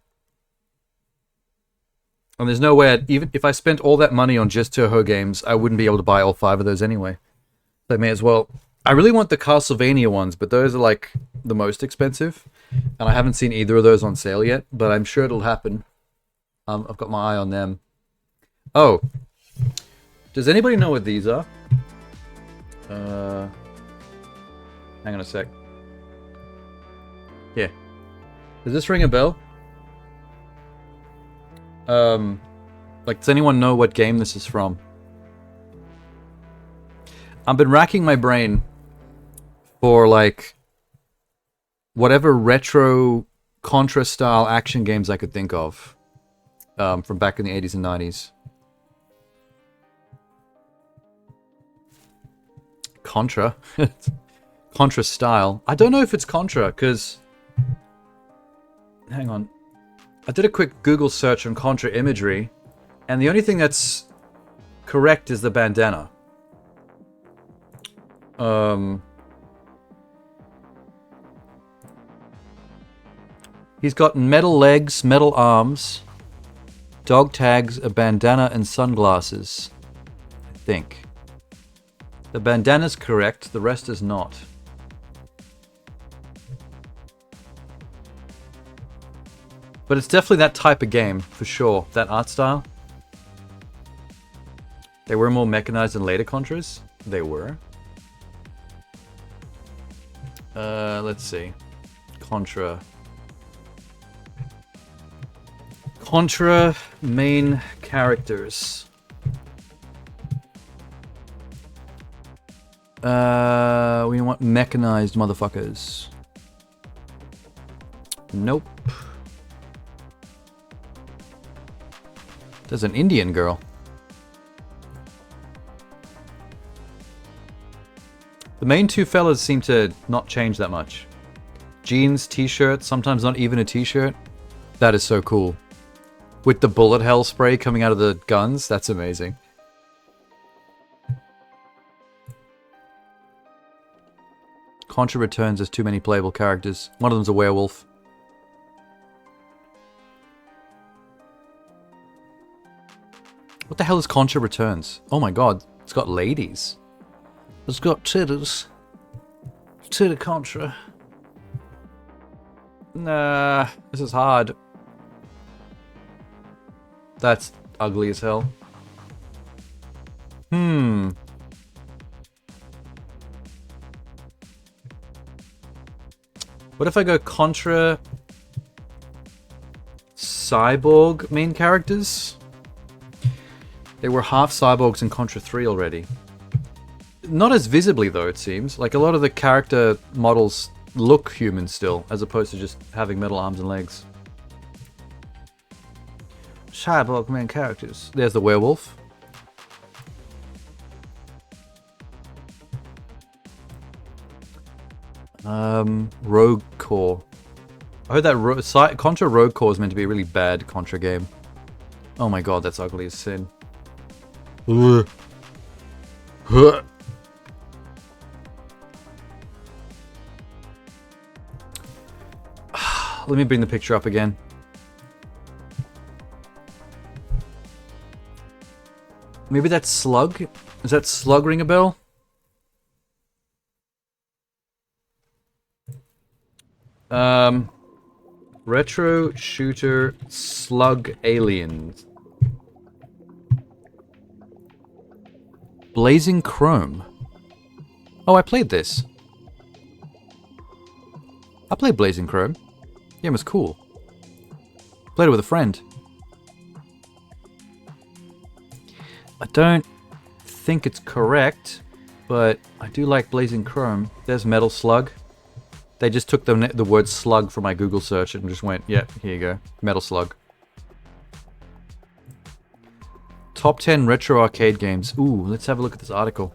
there's no way, even if I spent all that money on just Toho games, I wouldn't be able to buy all 5 of those anyway. So I may as well. I really want the Castlevania ones, but those are like the most expensive. And I haven't seen either of those on sale yet, but I'm sure it'll happen. I've got my eye on them. Oh. Does anybody know what these are? Hang on a sec. Yeah. Does this ring a bell? Like, does anyone know what game this is from? I've been racking my brain for, like, whatever retro Contra-style action games I could think of. From back in the 80s and 90s. Contra? Contra-style. I don't know if it's Contra, because... Hang on. I did a quick Google search on Contra imagery, and the only thing that's correct is the bandana. He's got metal legs, metal arms, dog tags, a bandana, and sunglasses. I think. The bandana's correct, the rest is not. But it's definitely that type of game, for sure. That art style. They were more mechanized than later Contras. They were. Let's see. Contra. Contra main characters. We want mechanized motherfuckers. Nope. There's an Indian girl. The main 2 fellas seem to not change that much. Jeans, t-shirt, sometimes not even a t-shirt. That is so cool. With the bullet hell spray coming out of the guns, that's amazing. Contra Returns has too many playable characters. One of them's a werewolf. What the hell is Contra Returns? Oh my god, it's got ladies. It's got titties. Titty Contra. Nah, this is hard. That's ugly as hell. What if I go Contra Cyborg main characters? They were half cyborgs in Contra 3 already. Not as visibly though, it seems. Like a lot of the character models look human still, as opposed to just having metal arms and legs. Cyborg main characters. There's the werewolf. Rogue Core. I heard that Contra Rogue Core is meant to be a really bad Contra game. Oh my god, that's ugly as sin. Let me bring the picture up again. Maybe that's Slug? Does that Slug ring a bell? Retro shooter Slug Aliens. Blazing Chrome. Oh, I played this. I played Blazing Chrome. The game was cool. Played it with a friend. I don't think it's correct, but I do like Blazing Chrome. There's Metal Slug. They just took the word slug from my Google search and just went, yeah, here you go. Metal Slug. Top 10 retro arcade games. Ooh, let's have a look at this article.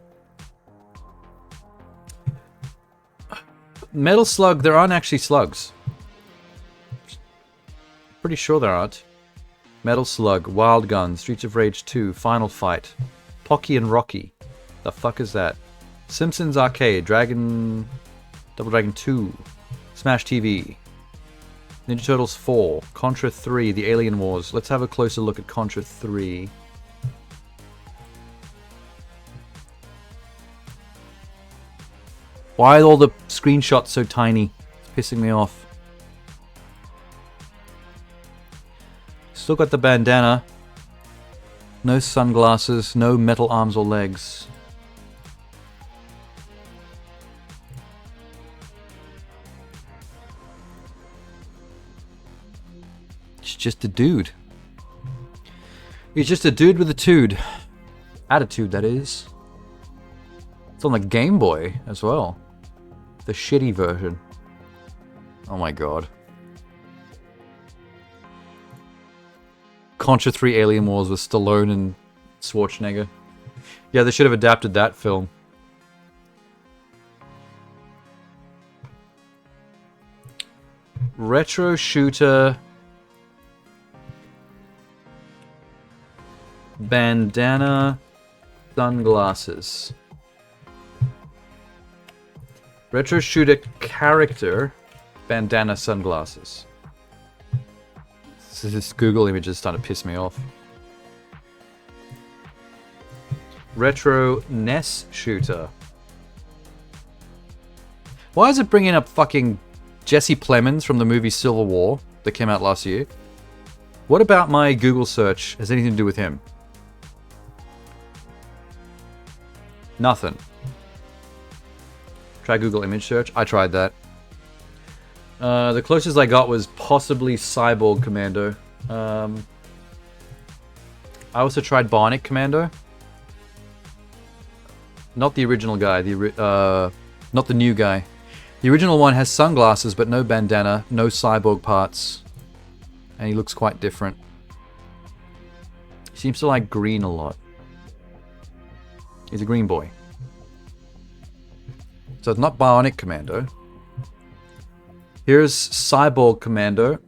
Metal Slug, there aren't actually slugs. Pretty sure there aren't. Metal Slug, Wild Gun, Streets of Rage 2, Final Fight, Pocky and Rocky. The fuck is that? Simpsons Arcade, Double Dragon 2, Smash TV, Ninja Turtles 4, Contra 3, The Alien Wars. Let's have a closer look at Contra 3. Why are all the screenshots so tiny? It's pissing me off. Still got the bandana. No sunglasses, no metal arms or legs. It's just a dude. He's just a dude with a tude. Attitude, that is. It's on the Game Boy as well. The shitty version. Oh my god. Contra 3 Alien Wars with Stallone and Schwarzenegger. Yeah, they should have adapted that film. Retro shooter. Bandana. Sunglasses. Retro shooter character. Bandana sunglasses. This Google image is starting to piss me off. Retro NES shooter. Why is it bringing up fucking Jesse Plemons from the movie Civil War that came out last year? What about my Google search has anything to do with him? Nothing. Try Google image search. I tried that. The closest I got was possibly Cyborg Commando. I also tried Bionic Commando. Not the original guy. Not the new guy. The original one has sunglasses but no bandana, no cyborg parts, and he looks quite different. He seems to like green a lot. He's a green boy. So it's not Bionic Commando. Here's Cyborg Commando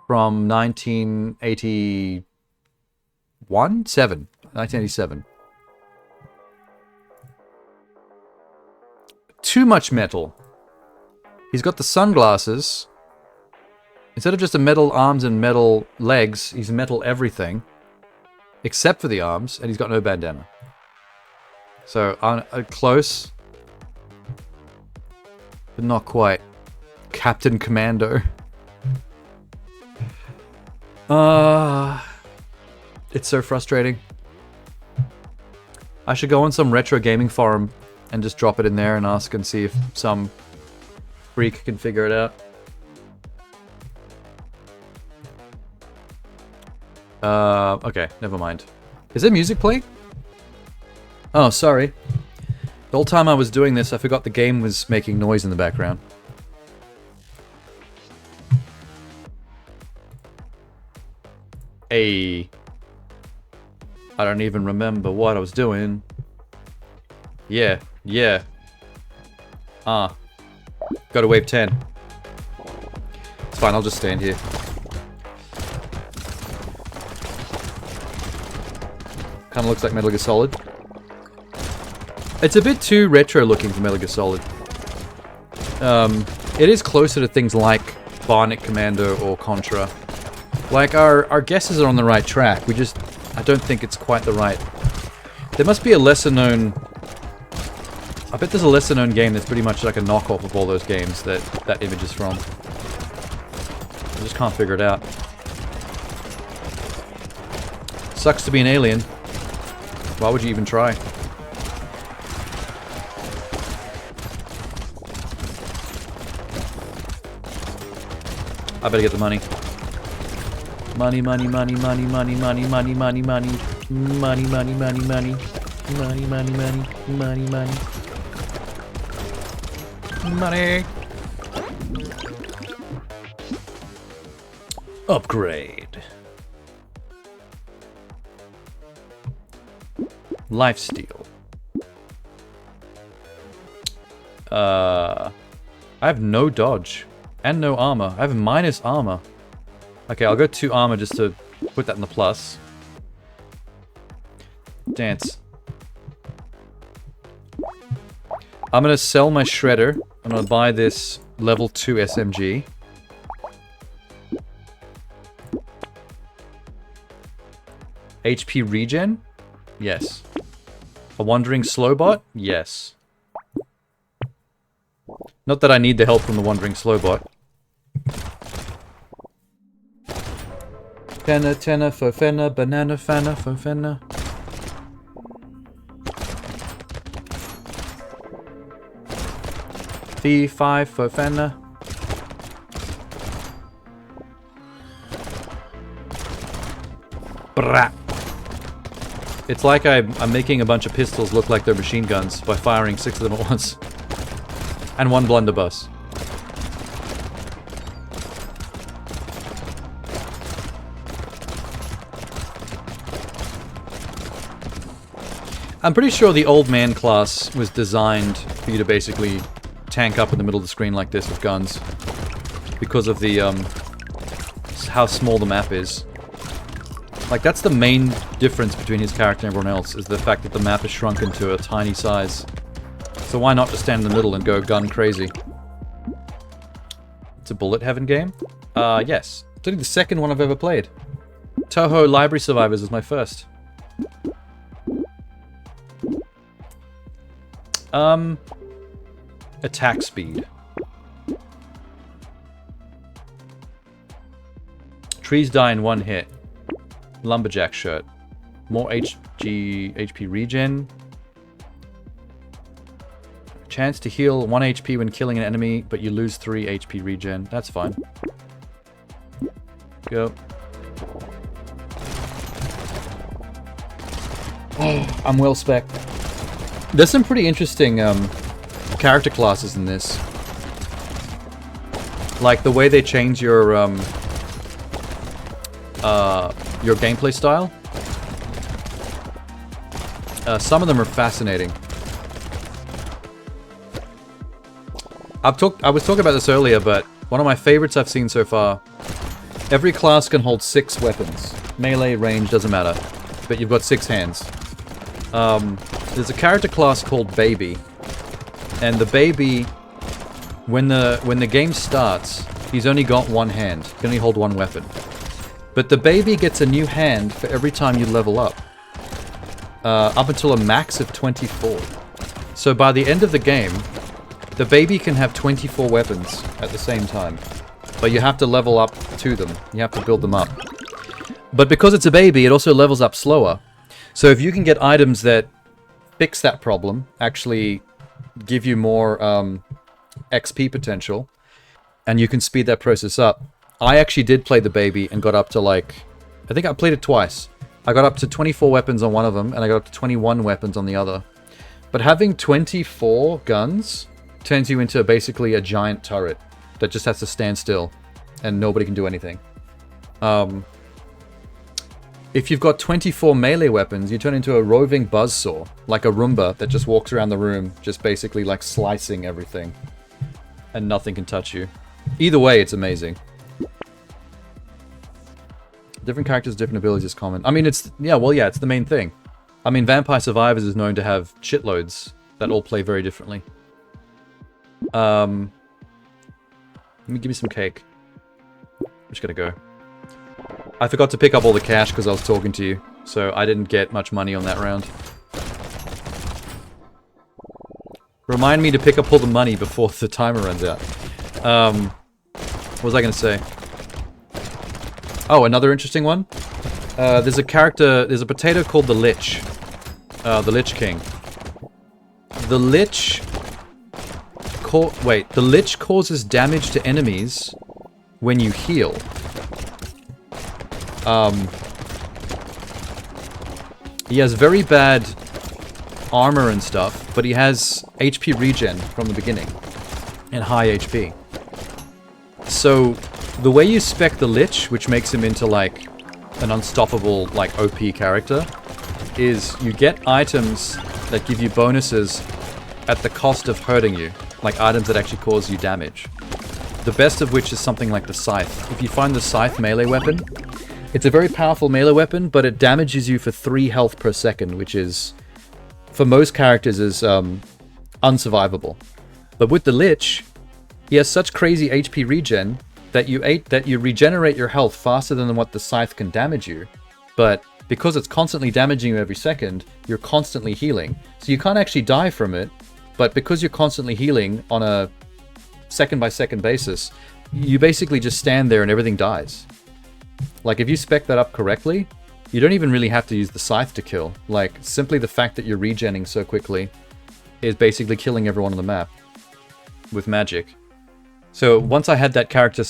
from 1987. Too much metal. He's got the sunglasses. Instead of just a metal arms and metal legs, he's metal everything. Except for the arms, and he's got no bandana. So, close. But not quite. Captain Commando. It's so frustrating. I should go on some retro gaming forum and just drop it in there and ask and see if some freak can figure it out. Okay, never mind. Is there music playing? Oh, sorry. The whole time I was doing this, I forgot the game was making noise in the background. Hey. I don't even remember what I was doing. Yeah. Go to wave 10. It's fine, I'll just stand here. Kinda looks like Metal Gear Solid. It's a bit too retro looking for Metal Gear Solid. It is closer to things like Bionic Commando or Contra. Like, our guesses are on the right track. I don't think it's quite the right... There must be a lesser known... I bet there's a lesser known game that's pretty much like a knockoff of all those games that image is from. I just can't figure it out. Sucks to be an alien. Why would you even try? I better get the money. Money, money, money, money, money, money, money, money, money. Money, money, money, money. Money, money, money, money, money. Money. Upgrade. Lifesteal. I have no dodge. And no armor. I have minus armor. Okay, I'll go 2 armor just to put that in the plus. Dance. I'm gonna sell my shredder. I'm gonna buy this level 2 SMG. HP regen? Yes. A wandering slowbot? Yes. Not that I need the help from the wandering slowbot. Tenna, tenna, fofenna, banana, fanna, fofenna. V5 fofenna. Brat. It's like I'm making a bunch of pistols look like they're machine guns by firing 6 of them at once. And 1 blunderbuss. I'm pretty sure the old man class was designed for you to basically tank up in the middle of the screen like this with guns. Because of the, how small the map is. Like, that's the main difference between his character and everyone else, is the fact that the map is shrunken to a tiny size. So why not just stand in the middle and go gun crazy? It's a bullet heaven game? Yes. It's only the second one I've ever played. Toho Library Survivors is my first. Attack speed. Trees die in 1 hit. Lumberjack shirt. More HP regen. Chance to heal 1 HP when killing an enemy, but you lose 3 HP regen. That's fine. Go. Oh, I'm well spec. There's some pretty interesting character classes in this. Like the way they change your gameplay style. Some of them are fascinating. I was talking about this earlier, but one of my favorites I've seen so far. Every class can hold 6 weapons. Melee, range, doesn't matter. But you've got 6 hands. There's a character class called Baby. And the Baby, when the game starts, he's only got 1 hand. He can only hold 1 weapon. But the Baby gets a new hand for every time you level up. Up until a max of 24. So by the end of the game, the Baby can have 24 weapons at the same time. But you have to level up to them. You have to build them up. But because it's a Baby, it also levels up slower. So if you can get items that fix that problem, actually give you more XP potential, and you can speed that process up. I actually did play the Baby and got up to I think I played it twice. I got up to 24 weapons on one of them, and I got up to 21 weapons on the other. But having 24 guns turns you into basically a giant turret that just has to stand still, and nobody can do anything. If you've got 24 melee weapons, you turn into a roving buzzsaw, like a Roomba that just walks around the room, just basically like slicing everything. And nothing can touch you. Either way, it's amazing. Different characters, different abilities is common. I mean, it's the main thing. I mean, Vampire Survivors is known to have shitloads that all play very differently. Let me give me some cake. I'm just gonna go. I forgot to pick up all the cash because I was talking to you, so I didn't get much money on that round. Remind me to pick up all the money before the timer runs out. What was I gonna say? Oh, another interesting one. There's a character, there's a potato called the Lich. The Lich King. The Lich... the Lich causes damage to enemies when you heal. He has very bad armor and stuff, but he has HP regen from the beginning. And high HP. So, the way you spec the Lich, which makes him into like an unstoppable, like OP character, is you get items that give you bonuses at the cost of hurting you. Like items that actually cause you damage. The best of which is something like the Scythe. If you find the Scythe melee weapon, it's a very powerful melee weapon, but it damages you for 3 health per second, which is, for most characters, is unsurvivable. But with the Lich, he has such crazy HP regen that you regenerate your health faster than what the Scythe can damage you. But because it's constantly damaging you every second, you're constantly healing. So you can't actually die from it, but because you're constantly healing on a second-by-second basis, you basically just stand there and everything dies. Like, if you spec that up correctly, you don't even really have to use the Scythe to kill. Like, simply the fact that you're regenning so quickly is basically killing everyone on the map with magic. So once I had that character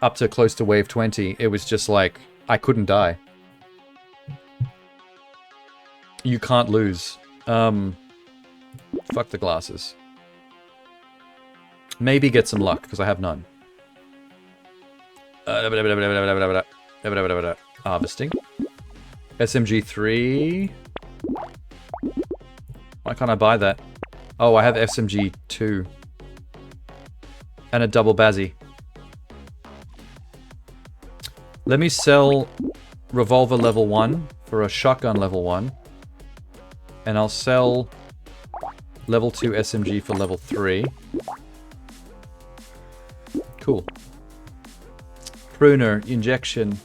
up to close to wave 20, it was just like, I couldn't die. You can't lose. Fuck the glasses. Maybe get some luck, because I have none. Harvesting. SMG 3. Why can't I buy that? Oh, I have SMG 2. And a double bazzy. Let me sell revolver level 1 for a shotgun level 1. And I'll sell level 2 SMG for level 3. Cool. Pruner, injection.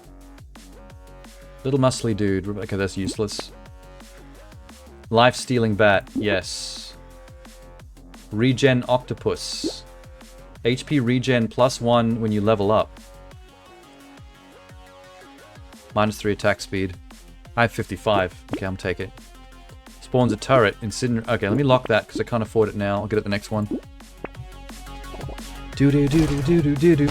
Little muscly dude. Okay, that's useless. Life-stealing bat, yes. Regen octopus. HP regen +1 when you level up. -3 attack speed. I have 55. Okay, I'll take it. Spawns a turret. Okay, let me lock that because I can't afford it now. I'll get it the next one. Do-do-do-do-do-do-do-do.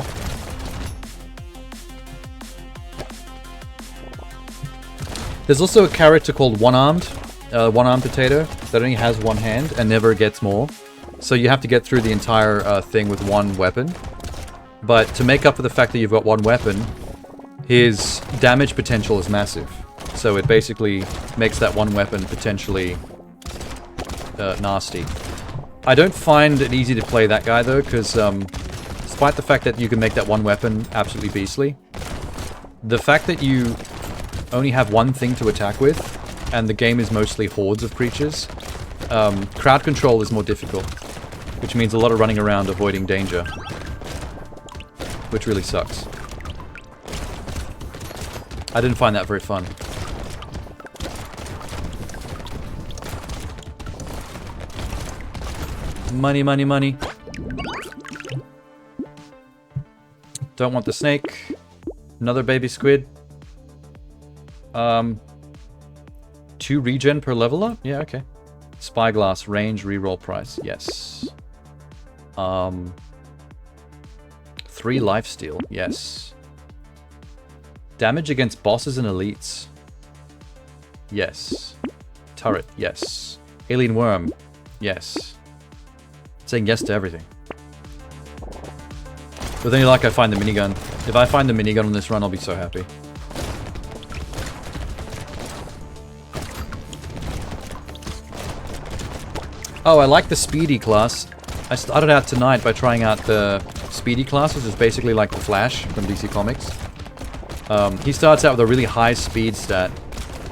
There's also a character called One-Armed. One-Armed Potato that only has one hand and never gets more. So you have to get through the entire thing with one weapon. But to make up for the fact that you've got one weapon, his damage potential is massive. So it basically makes that one weapon potentially nasty. I don't find it easy to play that guy though, because despite the fact that you can make that one weapon absolutely beastly, the fact that you only have one thing to attack with, and the game is mostly hordes of creatures, crowd control is more difficult, which means a lot of running around avoiding danger, which really sucks. I didn't find that very fun. Money, money, money. Don't want the snake. Another baby squid. 2 regen per level up? Yeah, okay. Spyglass, range, reroll price. Yes. 3 lifesteal. Yes. Damage against bosses and elites. Yes. Turret. Yes. Alien worm. Yes. Saying yes to everything. With any luck, I find the minigun. If I find the minigun on this run, I'll be so happy. Oh, I like the Speedy class. I started out tonight by trying out the Speedy class, which is basically like the Flash from DC Comics. He starts out with a really high speed stat,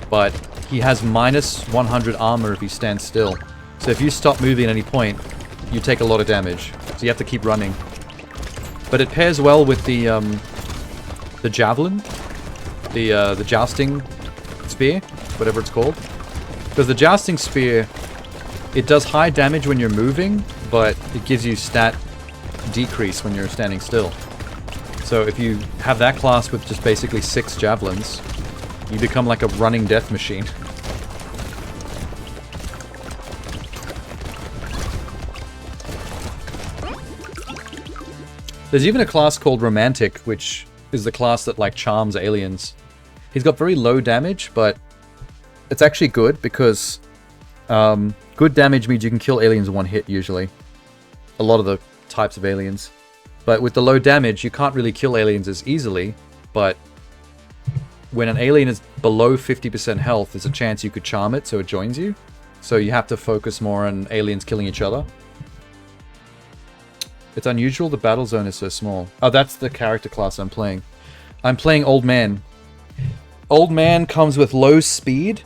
but he has -100 armor if he stands still. So if you stop moving at any point, you take a lot of damage. So you have to keep running. But it pairs well with the the javelin, the jousting spear, whatever it's called. Because the jousting spear, it does high damage when you're moving, but it gives you stat decrease when you're standing still. So if you have that class with just basically 6 javelins, you become like a running death machine. There's even a class called Romantic, which is the class that like charms aliens. He's got very low damage, but it's actually good because good damage means you can kill aliens in one hit usually. A lot of the types of aliens. But with the low damage, you can't really kill aliens as easily, but when an alien is below 50% health, there's a chance you could charm it so it joins you. So you have to focus more on aliens killing each other. It's unusual the battle zone is so small. Oh, that's the character class I'm playing. I'm playing Old Man. Old Man comes with low speed,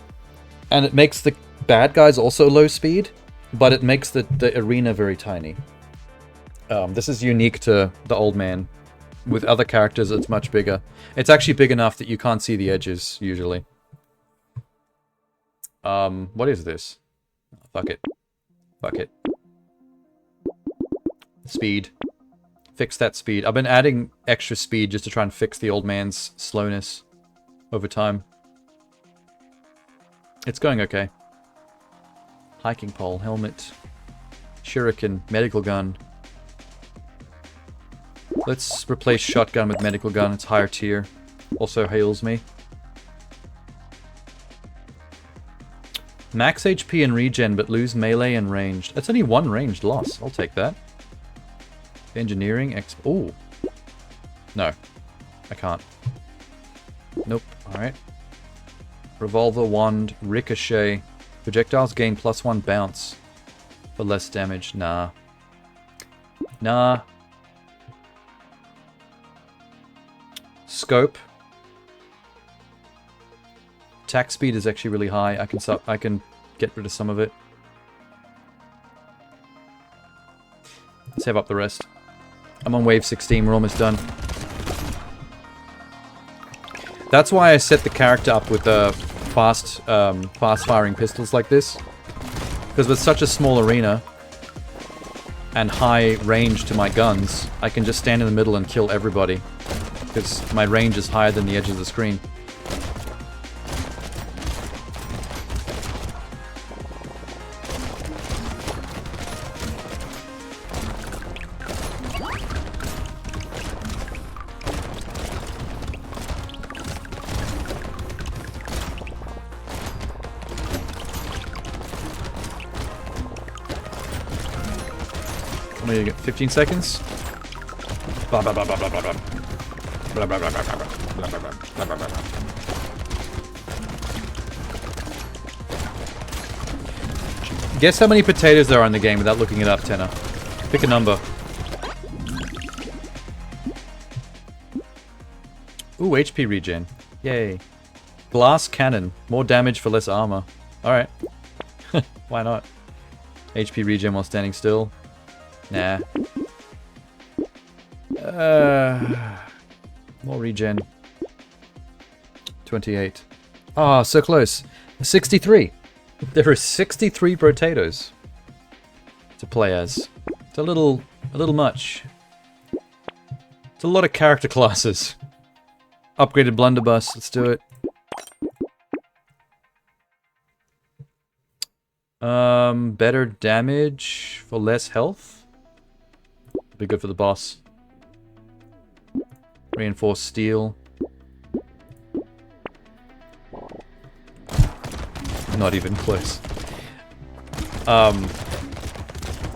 and it makes the bad guys also low speed, but it makes the arena very tiny. This is unique to the Old Man. With other characters, it's much bigger. It's actually big enough that you can't see the edges, usually. What is this? Fuck it. Fuck it. Speed. Fix that speed. I've been adding extra speed just to try and fix the Old Man's slowness over time. It's going okay. Hiking pole, helmet, shuriken, medical gun. Let's replace shotgun with medical gun. It's higher tier. Also heals me. Max HP and regen, but lose melee and ranged. That's only one ranged loss. I'll take that. Engineering, ooh. No. I can't. Nope. Alright. Revolver, wand, ricochet. Projectiles gain +1 bounce. For less damage. Nah. Nah. Scope. Attack speed is actually really high. I can get rid of some of it. Save up the rest. I'm on wave 16. We're almost done. That's why I set the character up with fast firing pistols like this. Because with such a small arena and high range to my guns, I can just stand in the middle and kill everybody. Because my range is higher than the edge of the screen. What do you get? 15 seconds? Blah, blah, blah, blah, blah, blah, blah. Blah, blah, blah, blah, blah, blah, blah, blah, blah, blah, blah. Guess how many potatoes there are in the game without looking it up, Tenor. Pick a number. Ooh, HP regen. Yay. Glass cannon. More damage for less armor. Alright. Why not? HP regen while standing still. Nah. More regen. 28. Ah, so close. 63. There are 63 Brotatoes to play as. It's a little much. It's a lot of character classes. Upgraded blunderbuss. Let's do it. Better damage for less health. Be good for the boss. Reinforced steel. Not even close. I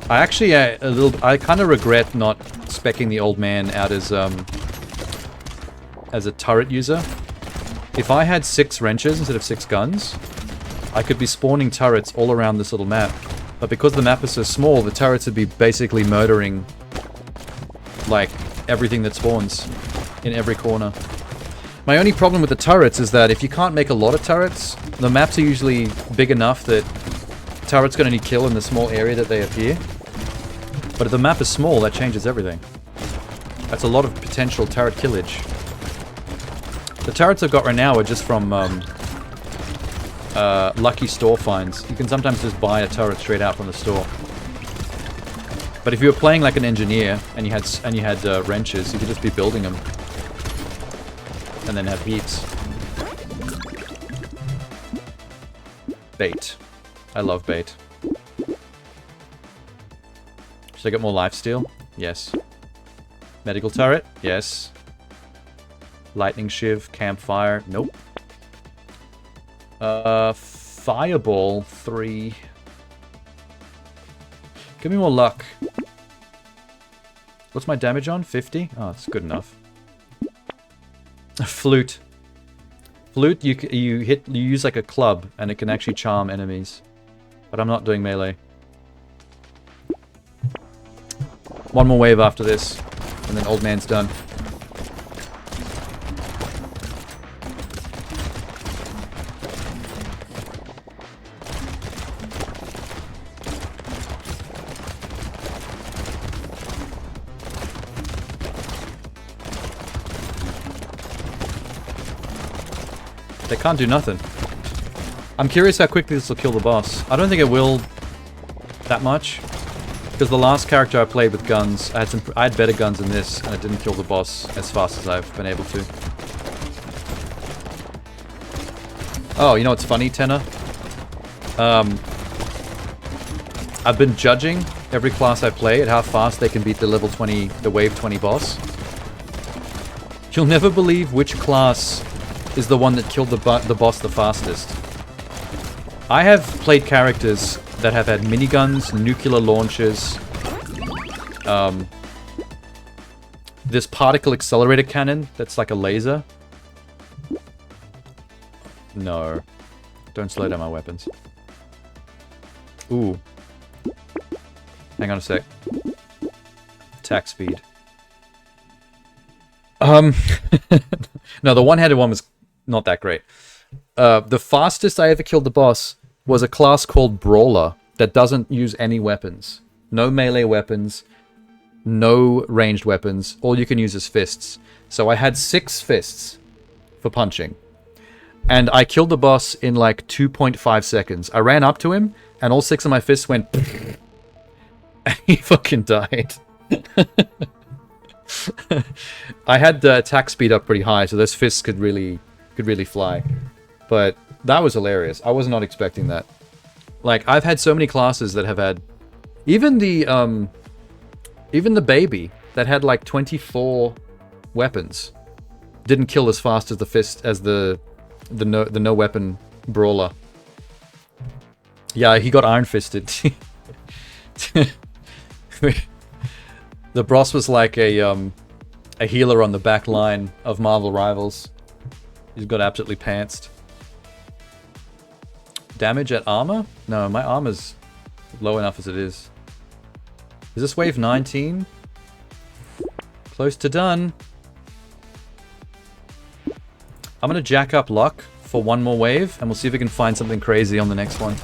actually I kind of regret not speccing the Old Man out as a turret user. If I had 6 wrenches instead of 6 guns, I could be spawning turrets all around this little map. But because the map is so small, the turrets would be basically murdering like everything that spawns in every corner. My only problem with the turrets is that if you can't make a lot of turrets, the maps are usually big enough that turrets can only kill in the small area that they appear. But if the map is small, that changes everything. That's a lot of potential turret killage. The turrets I've got right now are just from lucky store finds. You can sometimes just buy a turret straight out from the store. But if you were playing like an engineer and you had wrenches, you could just be building them and then have heats. Bait. I love bait. Should I get more lifesteal? Yes. Medical turret? Yes. Lightning shiv, campfire? Nope. Fireball 3. Give me more luck. What's my damage on? 50? Oh, that's good enough. Flute. Flute, you use like a club, and it can actually charm enemies. But I'm not doing melee. One more wave after this, and then old man's done. They can't do nothing. I'm curious how quickly this will kill the boss. I don't think it will that much. Because the last character I played with guns, I had better guns than this, and it didn't kill the boss as fast as I've been able to. Oh, you know what's funny, Tenor? I've been judging every class I play at how fast they can beat the level 20, the wave 20 boss. You'll never believe which class is the one that killed the boss the fastest. I have played characters that have had miniguns, nuclear launchers, this particle accelerator cannon that's like a laser. No. Don't slow down my weapons. Ooh. Hang on a sec. Attack speed. No, the one-handed one was not that great. The fastest I ever killed the boss was a class called Brawler that doesn't use any weapons. No melee weapons, no ranged weapons. All you can use is fists. So I had 6 fists for punching. And I killed the boss in like 2.5 seconds. I ran up to him, and all 6 of my fists went... and he fucking died. I had the attack speed up pretty high, so those fists could really fly. But that was hilarious. I was not expecting that. Like, I've had so many classes that have had... Even the baby that had like 24 weapons didn't kill as fast as the fist as the no weapon brawler. Yeah, he got iron fisted. The boss was like a healer on the back line of Marvel Rivals. He's got absolutely pantsed. Damage at armor? No, my armor's low enough as it is. Is this wave 19? Close to done. I'm gonna jack up luck for one more wave, and we'll see if we can find something crazy on the next one.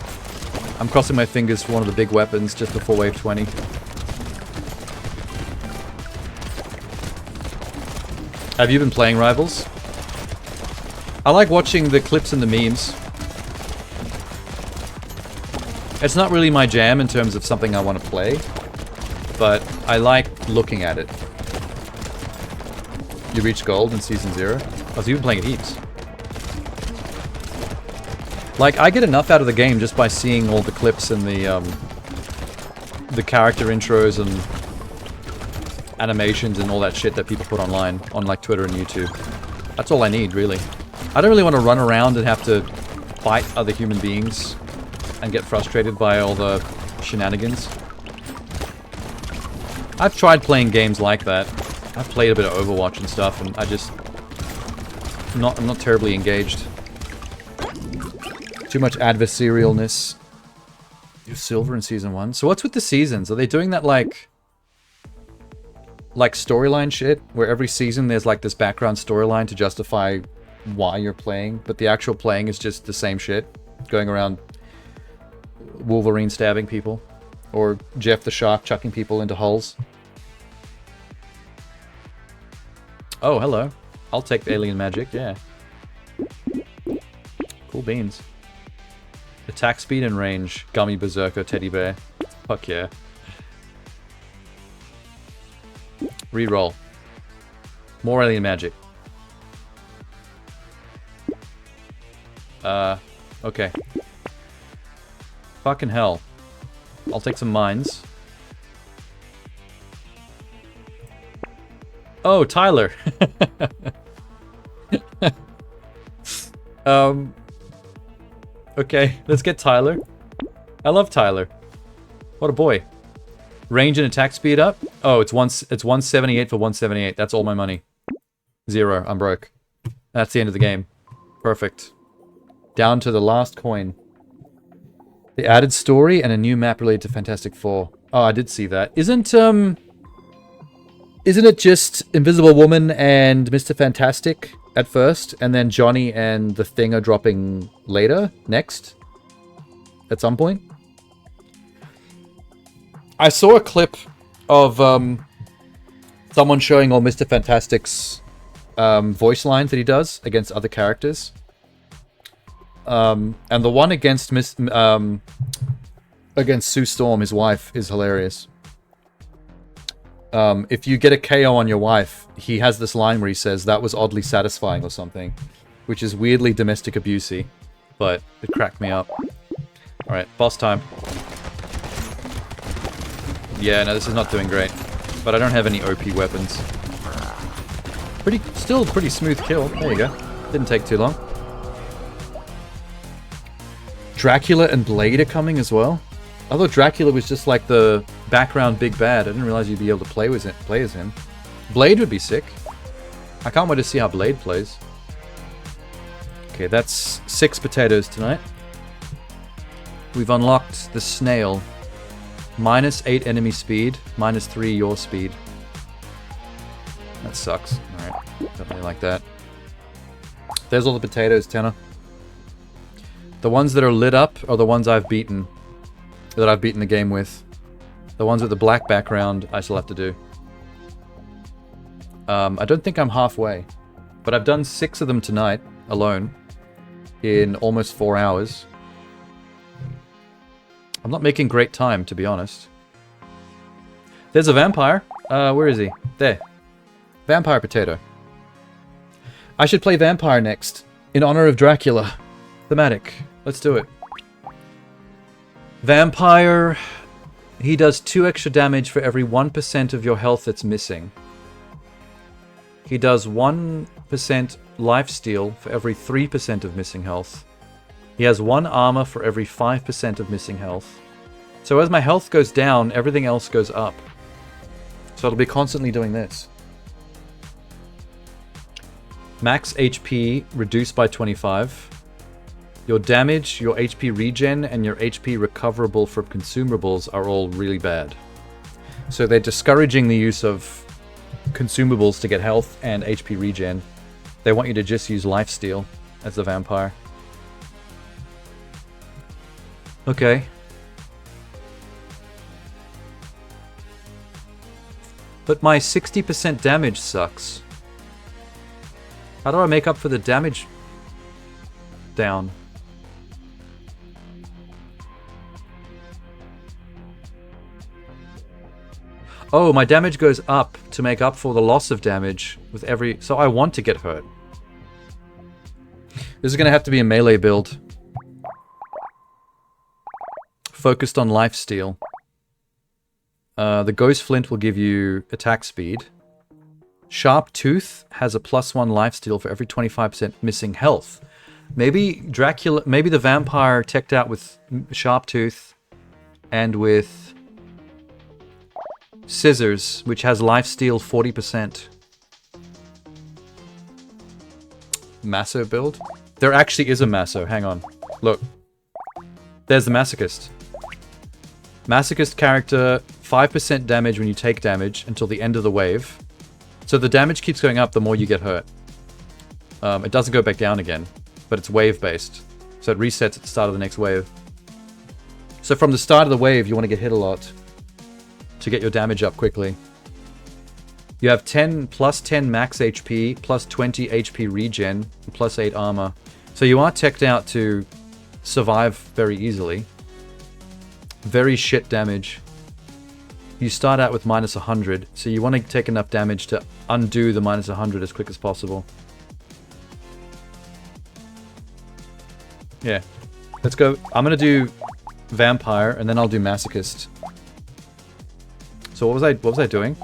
I'm crossing my fingers for one of the big weapons just before wave 20. Have you been playing Rivals? I like watching the clips and the memes. It's not really my jam in terms of something I want to play, but I like looking at it. You reached gold in Season 0? Oh, so you've been playing it heaps. Like, I get enough out of the game just by seeing all the clips and the character intros and animations and all that shit that people put online, on like Twitter and YouTube. That's all I need, really. I don't really want to run around and have to fight other human beings and get frustrated by all the shenanigans. I've tried playing games like that. I've played a bit of Overwatch and stuff, and I'm not terribly engaged. Too much adversarialness. You're silver in Season 1. So what's with the seasons? Are they doing that like storyline shit, where every season there's like this background storyline to justify why you're playing, but the actual playing is just the same shit, going around Wolverine stabbing people, or Jeff the Shark chucking people into holes? Oh, hello. I'll take the alien magic, yeah. Cool beans. Attack speed and range. Gummy Berserker Teddy Bear. Fuck yeah. Reroll. More alien magic. Okay. Fucking hell. I'll take some mines. Oh, Tyler. Okay, let's get Tyler. I love Tyler. What a boy. Range and attack speed up. Oh, it's 178 for 178. That's all my money. 0. I'm broke. That's the end of the game. Perfect. Down to the last coin. The added story and a new map related to Fantastic Four. Oh, I did see that. Isn't it just Invisible Woman and Mr. Fantastic at first, and then Johnny and the Thing are dropping later, next? At some point? I saw a clip of someone showing all Mr. Fantastic's voice lines that he does against other characters. And the one against against Sue Storm, his wife, is hilarious. If you get a KO on your wife, he has this line where he says, "That was oddly satisfying," or something. Which is weirdly domestic abusey, but it cracked me up. Alright, boss time. Yeah, no, this is not doing great. But I don't have any OP weapons. Still pretty smooth kill. There you go. Didn't take too long. Dracula and Blade are coming as well. I thought Dracula was just like the background big bad. I didn't realize you'd be able to play as him. Blade would be sick. I can't wait to see how Blade plays. Okay, that's 6 potatoes tonight. We've unlocked the snail. -8 enemy speed, -3 your speed. That sucks. Alright, don't really like that. There's all the potatoes, Tanner. The ones that are lit up are the ones I've beaten. That I've beaten the game with. The ones with the black background, I still have to do. I don't think I'm halfway. But I've done 6 of them tonight, alone. In almost 4 hours. I'm not making great time, to be honest. There's a vampire. Where is he? There. Vampire potato. I should play vampire next. In honor of Dracula. Thematic. Let's do it. Vampire. He does 2 extra damage for every 1% of your health that's missing. He does 1% lifesteal for every 3% of missing health. He has 1 armor for every 5% of missing health. So as my health goes down, everything else goes up. So it'll be constantly doing this. Max HP reduced by 25. Your damage, your HP regen, and your HP recoverable from consumables are all really bad. So they're discouraging the use of consumables to get health and HP regen. They want you to just use lifesteal as the vampire. Okay. But my 60% damage sucks. How do I make up for the damage down? Oh, my damage goes up to make up for the loss of damage with every... So I want to get hurt. This is going to have to be a melee build. Focused on lifesteal. The Ghost Flint will give you attack speed. Sharp Tooth has a +1 lifesteal for every 25% missing health. Maybe Dracula... Maybe the vampire teched out with Sharp Tooth and with... Scissors, which has lifesteal 40%. Masso build? There actually is a Masso, hang on. Look. There's the Masochist. Masochist character, 5% damage when you take damage until the end of the wave. So the damage keeps going up the more you get hurt. It doesn't go back down again, but it's wave-based. So it resets at the start of the next wave. So from the start of the wave, you want to get hit a lot to get your damage up quickly. You have +10 max HP, +20 HP regen, and +8 armor. So you are teched out to survive very easily. Very shit damage. You start out with minus 100, so you want to take enough damage to undo the minus 100 as quick as possible. Yeah. Let's go. I'm going to do Vampire, and then I'll do Masochist. So what was I doing?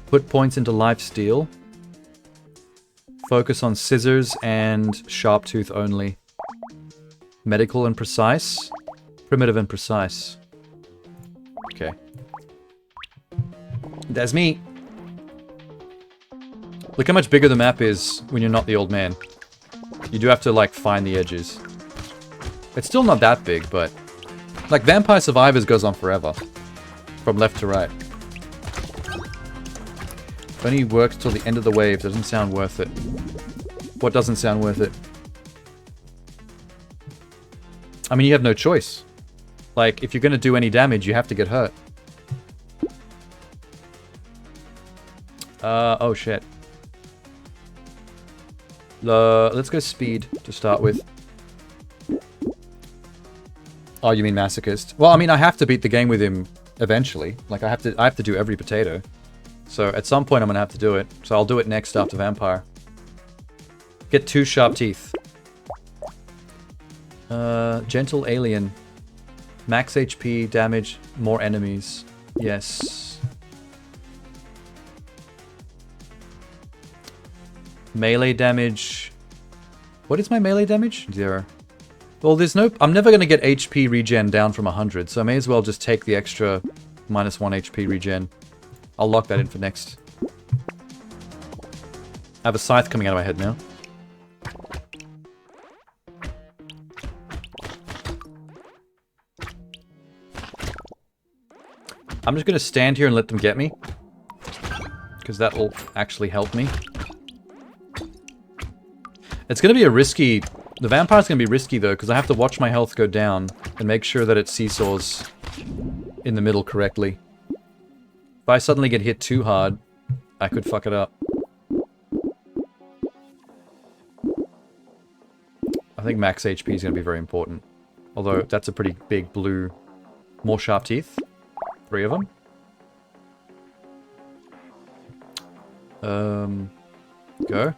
Put points into Life Steal. Focus on Scissors and Sharp Tooth only. Medical and Precise. Primitive and Precise. Okay. That's me. Look how much bigger the map is when you're not the old man. You do have to, like, find the edges. It's still not that big, but... Like, Vampire Survivors goes on forever. From left to right. Only works till the end of the wave. Doesn't sound worth it. What doesn't sound worth it? I mean, you have no choice. Like, if you're gonna do any damage, you have to get hurt. Oh shit. Let's go speed to start with. Oh, you mean Masochist? Well, I mean, I have to beat the game with him eventually. Like, I have to do every potato. So at some point I'm gonna have to do it. So I'll do it next after Vampire. Get 2 sharp teeth. Gentle Alien. Max HP, damage, more enemies. Yes. Melee damage. What is my melee damage? 0. Well, there's no... I'm never going to get HP regen down from 100, so I may as well just take the extra -1 HP regen. I'll lock that in for next. I have a scythe coming out of my head now. I'm just going to stand here and let them get me. Because that will actually help me. It's going to be a risky... The vampire's going to be risky though, because I have to watch my health go down and make sure that it seesaws in the middle correctly. If I suddenly get hit too hard, I could fuck it up. I think max HP is going to be very important. Although, that's a pretty big blue... More sharp teeth. 3 of them. Go.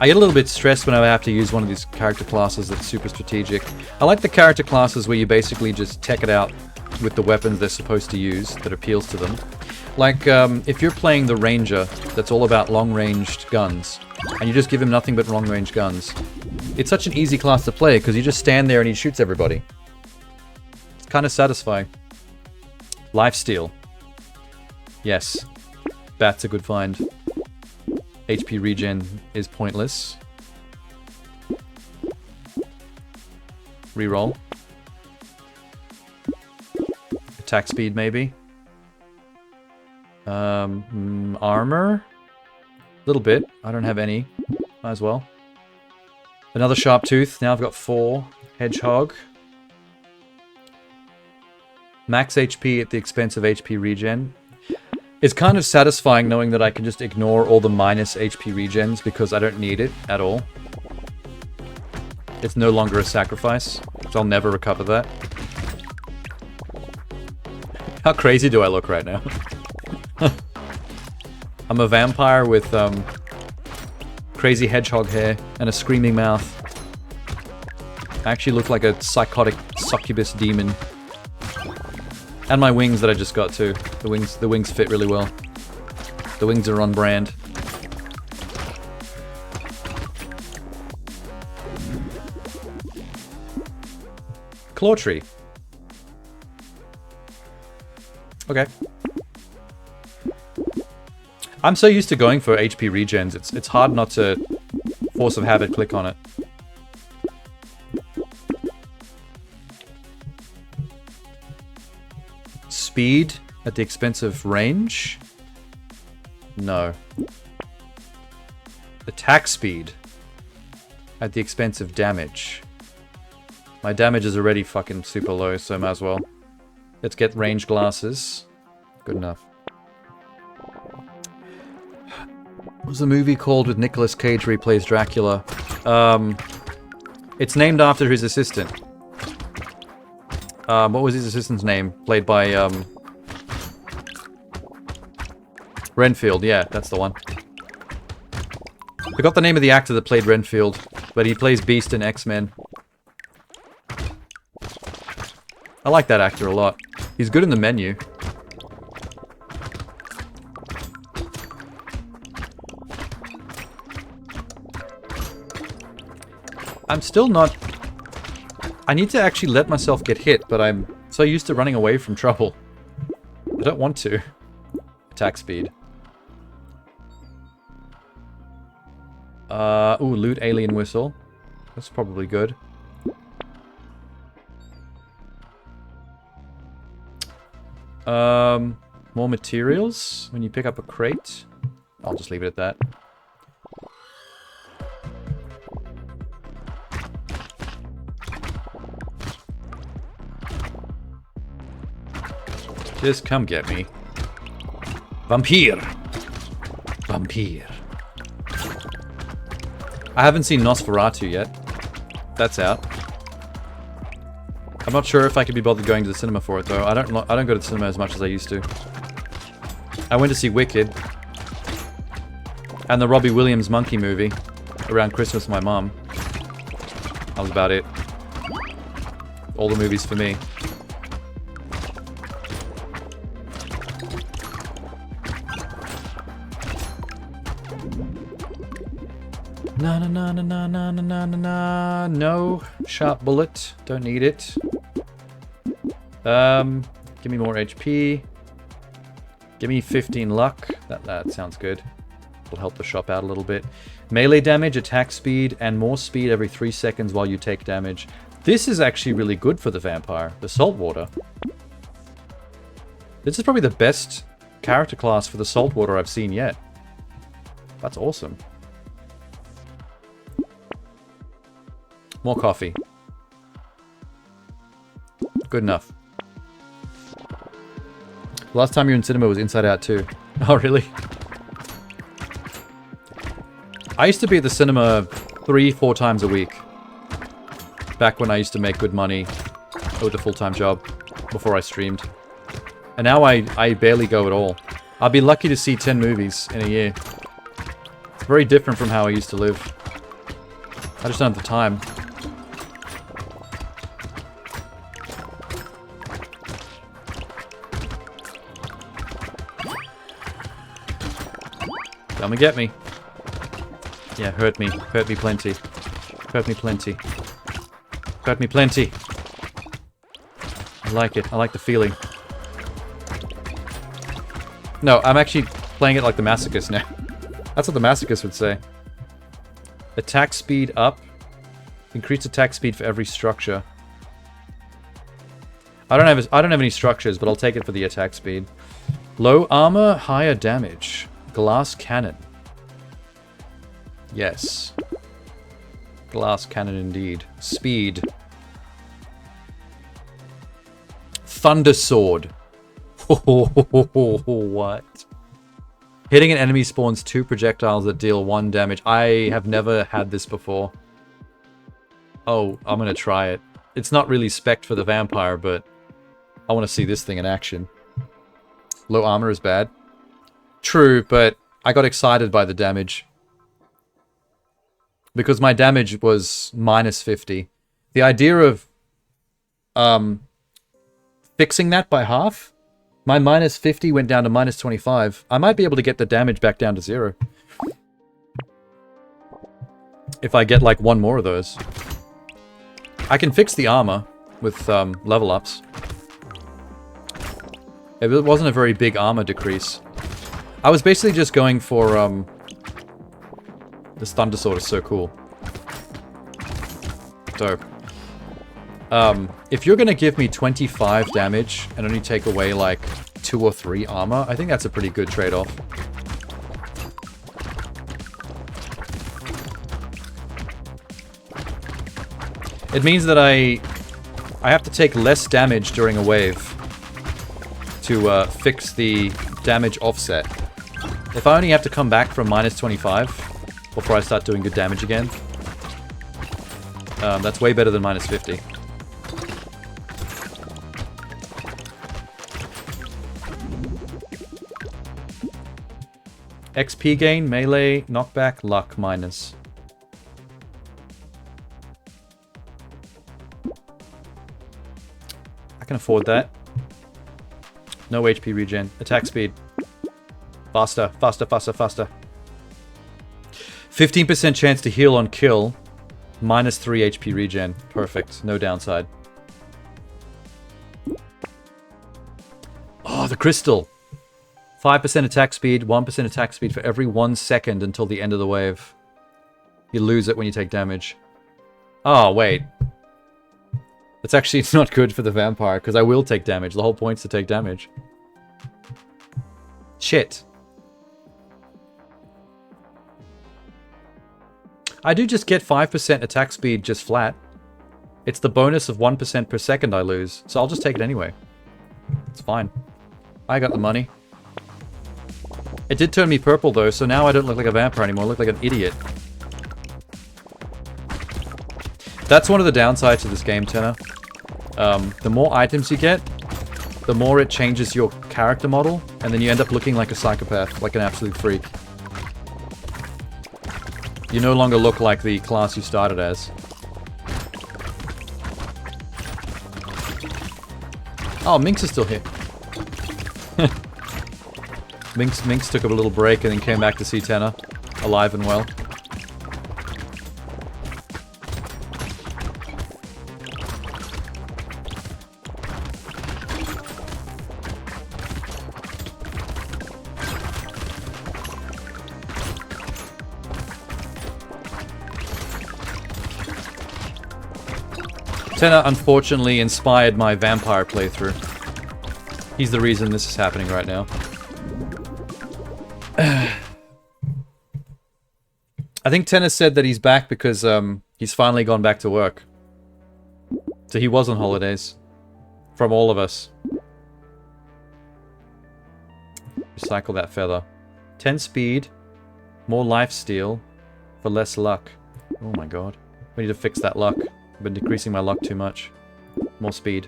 I get a little bit stressed whenever I have to use one of these character classes that's super strategic. I like the character classes where you basically just tech it out with the weapons they're supposed to use that appeals to them. Like, if you're playing the Ranger, that's all about long-ranged guns, and you just give him nothing but long-range guns, it's such an easy class to play, because you just stand there and he shoots everybody. It's kind of satisfying. Lifesteal. Yes. That's a good find. HP regen is pointless. Reroll. Attack speed, maybe. Armor? A little bit. I don't have any. Might as well. Another sharp tooth. Now I've got 4. Hedgehog. Max HP at the expense of HP regen. It's kind of satisfying knowing that I can just ignore all the minus HP regens because I don't need it at all. It's no longer a sacrifice, so I'll never recover that. How crazy do I look right now? I'm a vampire with crazy hedgehog hair and a screaming mouth. I actually look like a psychotic succubus demon. And my wings that I just got too. The wings fit really well. The wings are on brand. Claw tree. Okay. I'm so used to going for HP regens, it's hard not to force of habit click on it. Speed at the expense of range? No. Attack speed at the expense of damage. My damage is already fucking super low, so might as well. Let's get range glasses. Good enough. What was the movie called with Nicolas Cage where he plays Dracula? It's named after his assistant. What was his assistant's name? Played by, Renfield, yeah, that's the one. Forgot the name of the actor that played Renfield, but he plays Beast in X-Men. I like that actor a lot. He's good in the menu. I'm still not... I need to actually let myself get hit, but I'm so used to running away from trouble. I don't want to. Attack speed. Ooh, loot alien whistle. That's probably good. More materials when you pick up a crate. I'll just leave it at that. Just come get me. Vampire! Vampire. I haven't seen Nosferatu yet. That's out. I'm not sure if I could be bothered going to the cinema for it though. I don't go to the cinema as much as I used to. I went to see Wicked and the Robbie Williams monkey movie around Christmas with my mom. That was about it. All the movies for me. Na na na na na na na na na. No. Sharp bullet. Don't need it. Give me more HP. Give me 15 luck. That sounds good. Will help the shop out a little bit. Melee damage, attack speed, and more speed every 3 seconds while you take damage. This is actually really good for the vampire. The saltwater. This is probably the best character class for the saltwater I've seen yet. That's awesome. More coffee. Good enough. Last time you were in cinema was Inside Out 2. Oh, really? I used to be at the cinema 3-4 times a week. Back when I used to make good money with a full-time job before I streamed. And now I barely go at all. I'll be lucky to see 10 movies in a year. It's very different from how I used to live. I just don't have the time. Come and get me. Yeah, hurt me. Hurt me plenty. Hurt me plenty. Hurt me plenty. I like it. I like the feeling. No, I'm actually playing it like the masochist now. That's what the masochist would say. Attack speed up. Increase attack speed for every structure. I don't have any structures, but I'll take it for the attack speed. Low armor, higher damage. Glass cannon. Yes. Glass cannon indeed. Speed. Thunder sword. What? Hitting an enemy spawns 2 projectiles that deal 1 damage. I have never had this before. Oh, I'm gonna try it. It's not really spec'd for the vampire, but I want to see this thing in action. Low armor is bad. True, but I got excited by the damage. Because my damage was minus 50. The idea of fixing that by half, my minus 50 went down to minus 25. I might be able to get the damage back down to 0. If I get like 1 more of those. I can fix the armor with level ups. It wasn't a very big armor decrease. I was basically just going for, this Thunder Sword is so cool. Dope. If you're gonna give me 25 damage and only take away, like, 2 or 3 armor, I think that's a pretty good trade-off. It means that I have to take less damage during a wave to fix the damage offset. If I only have to come back from minus 25 before I start doing good damage again, that's way better than minus 50. XP gain, melee, knockback, luck, minus. I can afford that. No HP regen. Attack speed. Faster, faster, faster, faster. 15% chance to heal on kill. Minus 3 HP regen. Perfect. No downside. Oh, the crystal. 5% attack speed, 1% attack speed for every 1 second until the end of the wave. You lose it when you take damage. Oh, wait. That's actually not good for the vampire, because I will take damage. The whole point's to take damage. Shit. I do just get 5% attack speed just flat. It's the bonus of 1% per second I lose, so I'll just take it anyway. It's fine. I got the money. It did turn me purple though, so now I don't look like a vampire anymore. I look like an idiot. That's one of the downsides of this game, Tenor. The more items you get, the more it changes your character model, and then you end up looking like a psychopath, like an absolute freak. You no longer look like the class you started as. Oh, Minx is still here. Minx took a little break and then came back to see Tenor, alive and well. Tenor unfortunately inspired my vampire playthrough. He's the reason this is happening right now. I think Tenor said that he's back because he's finally gone back to work. So he was on holidays. From all of us. Recycle that feather. 10 speed. More lifesteal. For less luck. Oh my god. We need to fix that luck. I've been decreasing my luck too much. More speed.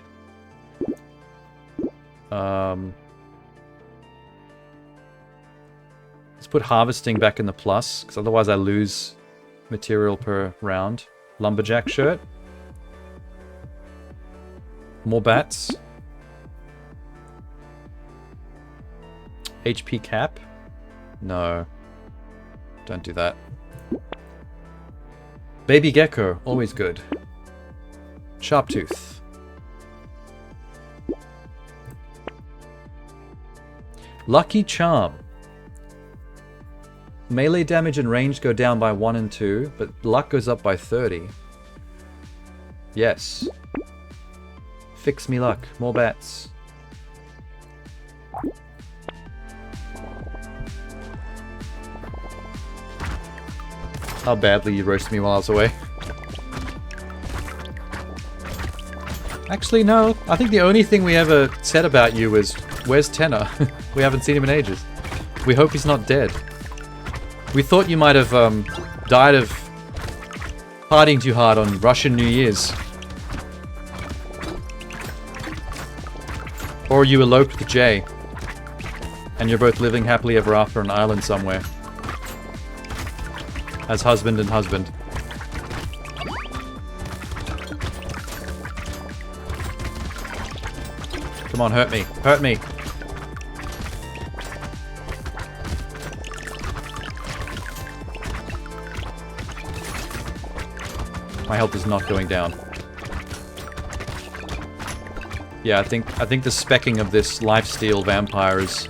Let's put harvesting back in the plus, because otherwise I lose material per round. Lumberjack shirt. More bats. HP cap. No. Don't do that. Baby gecko. Always good. Sharp tooth. Lucky charm. Melee damage and range go down by 1 and 2, but luck goes up by 30. Yes. Fix me luck. More bats. How badly you roasted me while I was away. Actually, no. I think the only thing we ever said about you was, where's Tenor? We haven't seen him in ages. We hope he's not dead. We thought you might have died of partying too hard on Russian New Year's. Or you eloped with Jay. And you're both living happily ever after on an island somewhere. As husband and husband. Come on, hurt me. Hurt me. My health is not going down. Yeah, I think the specking of this lifesteal vampire is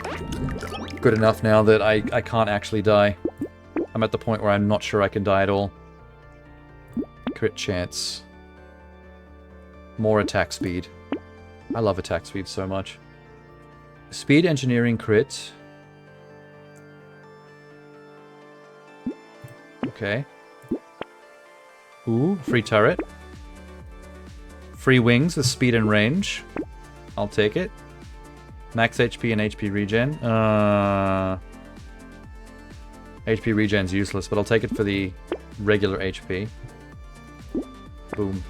good enough now that I can't actually die. I'm at the point where I'm not sure I can die at all. Crit chance. More attack speed. I love attack speed so much. Speed engineering crit. Okay. Ooh, free turret. Free wings with speed and range. I'll take it. Max HP and HP regen. HP regen's useless, but I'll take it for the regular HP. Boom.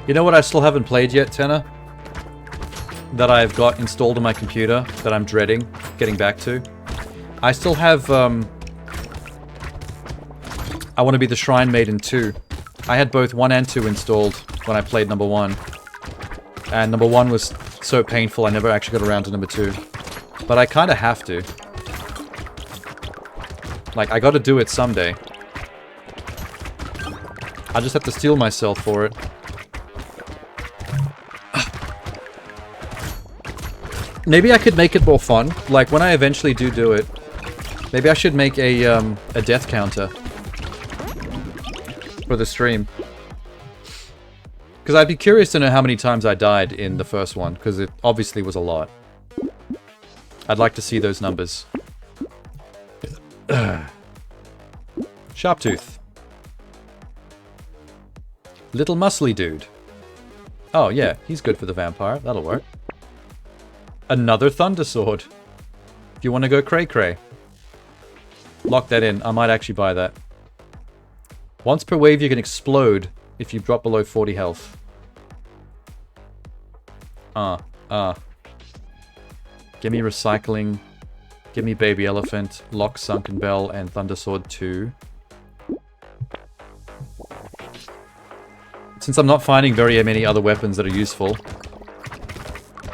You know what I still haven't played yet, Tenor? That I've got installed on my computer that I'm dreading getting back to. I still have, I want to be the Shrine Maiden 2. I had both 1 and 2 installed when I played number 1. And number 1 was so painful I never actually got around to number 2. But I kind of have to. Like, I gotta do it someday. I just have to steel myself for it. Maybe I could make it more fun. Like, when I eventually do it, maybe I should make a death counter for the stream. Because I'd be curious to know how many times I died in the first one, because it obviously was a lot. I'd like to see those numbers. Sharptooth. Little muscly dude. Oh yeah, he's good for the vampire. That'll work. Another Thunder Sword. If you want to go cray-cray. Lock that in. I might actually buy that. Once per wave you can explode if you drop below 40 health. Give me Recycling. Give me Baby Elephant. Lock, Sunken Bell, and Thunder Sword 2. Since I'm not finding very many other weapons that are useful,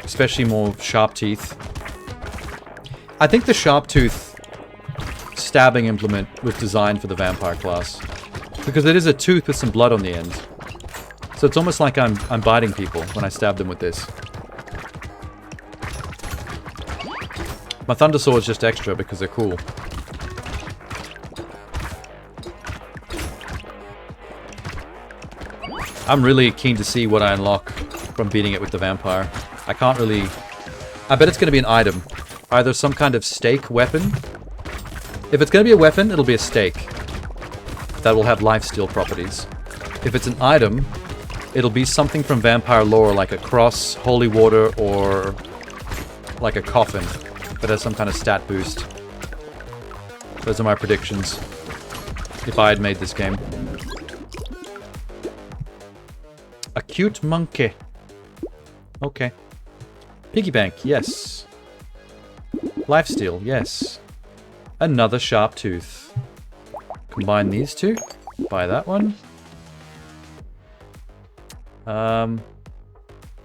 especially more sharp teeth. I think the sharp tooth stabbing implement was designed for the vampire class. Because it is a tooth with some blood on the end. So it's almost like I'm biting people when I stab them with this. My Thunder Sword's just extra because they're cool. I'm really keen to see what I unlock from beating it with the vampire. I can't really... I bet it's going to be an item. Either some kind of stake weapon. If it's going to be a weapon, it'll be a stake. That will have lifesteal properties. If it's an item, it'll be something from vampire lore, like a cross, holy water, or like a coffin that has some kind of stat boost. Those are my predictions. If I had made this game. A cute monkey. Okay. Piggy bank, yes. Lifesteal, yes. Another sharp tooth. Combine these two. Buy that one.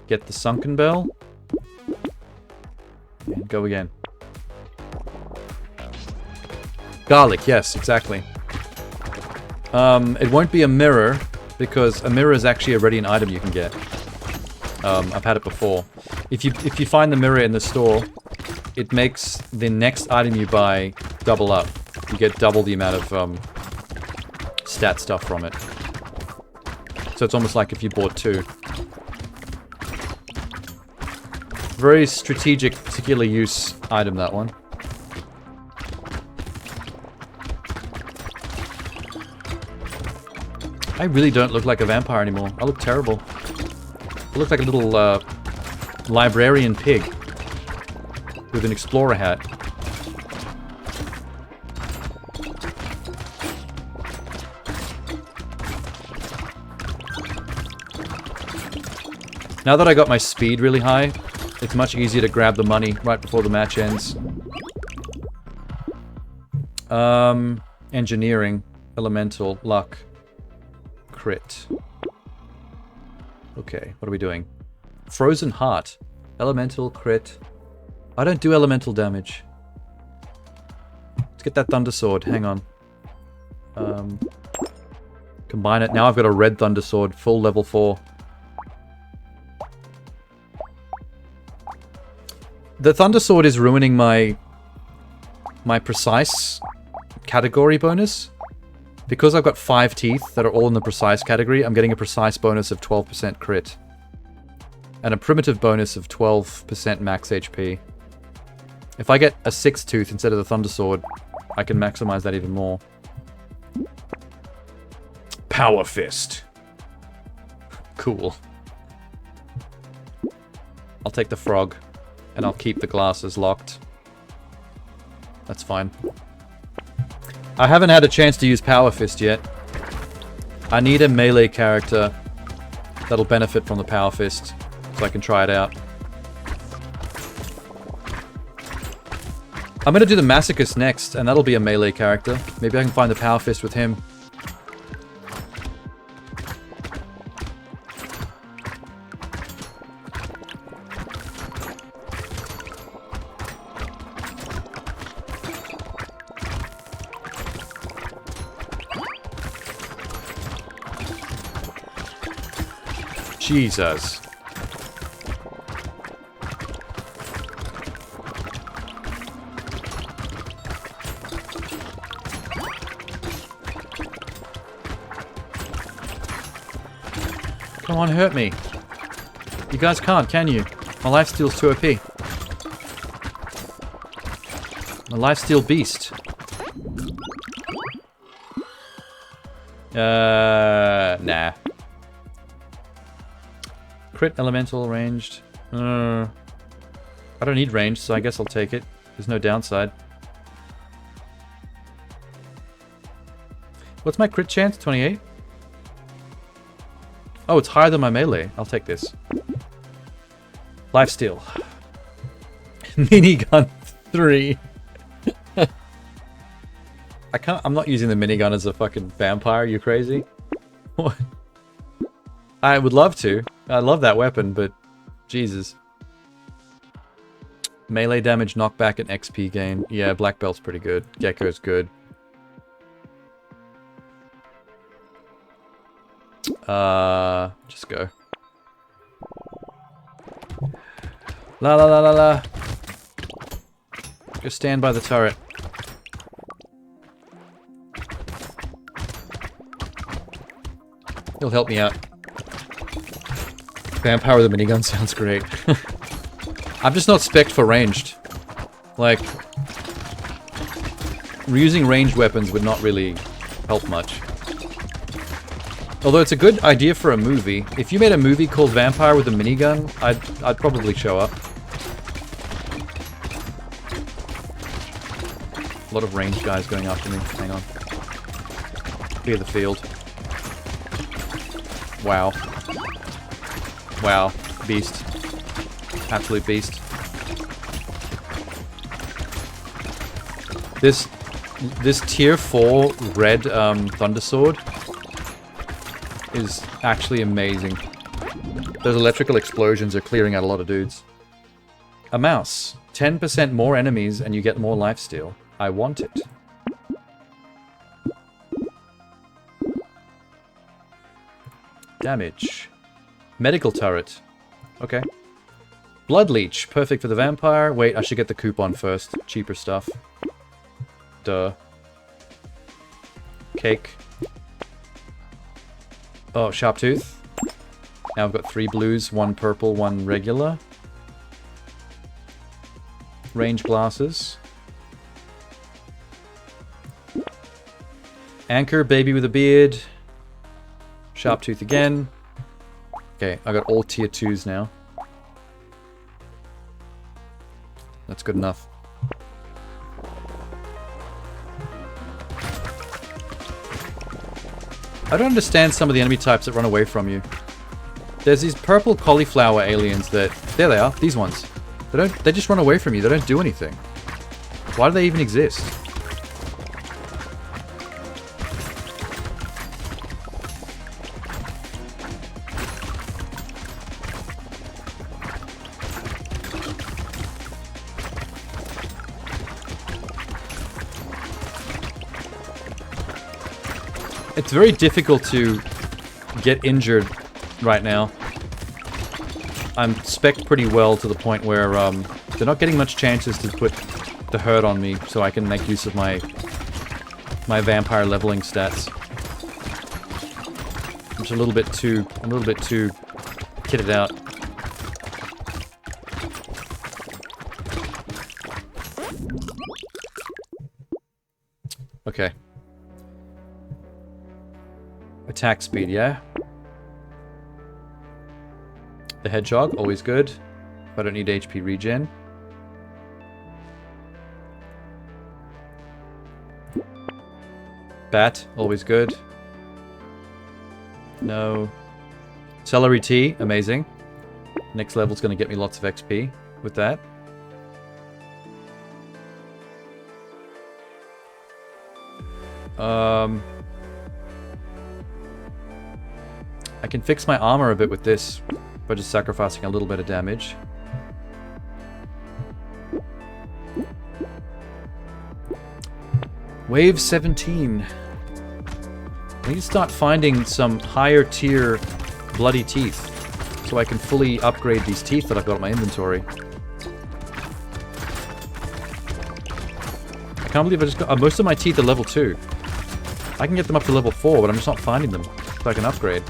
Get the sunken bell. And go again. Garlic, yes, exactly. It won't be a mirror, because a mirror is actually already an item you can get. I've had it before. If you find the mirror in the store, it makes the next item you buy double up. You get double the amount of stat stuff from it. So it's almost like if you bought 2. Very strategic, particular use item, that one. I really don't look like a vampire anymore. I look terrible. I look like a little librarian pig with an explorer hat. Now that I got my speed really high, it's much easier to grab the money right before the match ends. Engineering, elemental, luck, crit. Okay, what are we doing? Frozen Heart. Elemental, crit. I don't do elemental damage. Let's get that Thunder Sword. Hang on. Combine it. Now I've got a red Thunder Sword. Full level 4. The Thunder Sword is ruining my precise category bonus. Because I've got 5 teeth that are all in the precise category, I'm getting a precise bonus of 12% crit. And a primitive bonus of 12% max HP. If I get a 6th tooth instead of the Thunder Sword, I can maximize that even more. Power Fist. Cool. I'll take the frog, and I'll keep the glasses locked. That's fine. I haven't had a chance to use Power Fist yet. I need a melee character that'll benefit from the Power Fist, so I can try it out. I'm gonna do the Masochist next, and that'll be a melee character. Maybe I can find the Power Fist with him. Jesus. Come on, hurt me. You guys can't, can you? My lifesteal's too OP. My lifesteal beast. Nah. Crit, elemental, ranged. I don't need ranged, so I guess I'll take it. There's no downside. What's my crit chance? 28? Oh, it's higher than my melee. I'll take this. Lifesteal. Minigun 3. I'm not using the minigun as a fucking vampire, you crazy? What? I would love to. I love that weapon, but Jesus. Melee damage, knockback, and XP gain. Yeah, Black Belt's pretty good. Gecko's good. Just go. La la la la la. Go stand by the turret. He'll help me out. Vampire with a minigun sounds great. I'm just not spec'd for ranged. Like, using ranged weapons would not really help much. Although it's a good idea for a movie. If you made a movie called Vampire with a Minigun, I'd probably show up. A lot of ranged guys going after me. Hang on. Clear the field. Wow. Wow. Beast. Absolute beast. This tier 4 red Thunder Sword is actually amazing. Those electrical explosions are clearing out a lot of dudes. A mouse. 10% more enemies and you get more lifesteal. I want it. Damage. Medical turret. Okay. Blood leech. Perfect for the vampire. Wait, I should get the coupon first. Cheaper stuff. Duh. Cake. Oh, sharp tooth. Now I've got 3 blues, 1 purple, 1 regular. Range glasses. Anchor, baby with a beard. Sharp tooth again. Okay, I got all tier 2s now. That's good enough. I don't understand some of the enemy types that run away from you. There's these purple cauliflower aliens that... There they are, these ones. They just run away from you, they don't do anything. Why do they even exist? It's very difficult to get injured right now. I'm spec'd pretty well to the point where they're not getting much chances to put the hurt on me, so I can make use of my vampire leveling stats. I'm a little bit too kitted out. Okay. Attack speed, yeah. The hedgehog, always good. I don't need HP regen. Bat, always good. No. Celery tea, amazing. Next level's going to get me lots of XP with that. I can fix my armor a bit with this by just sacrificing a little bit of damage. Wave 17. I need to start finding some higher tier bloody teeth so I can fully upgrade these teeth that I've got in my inventory. I can't believe I just got... most of my teeth are level 2. I can get them up to level 4, but I'm just not finding them so I can upgrade.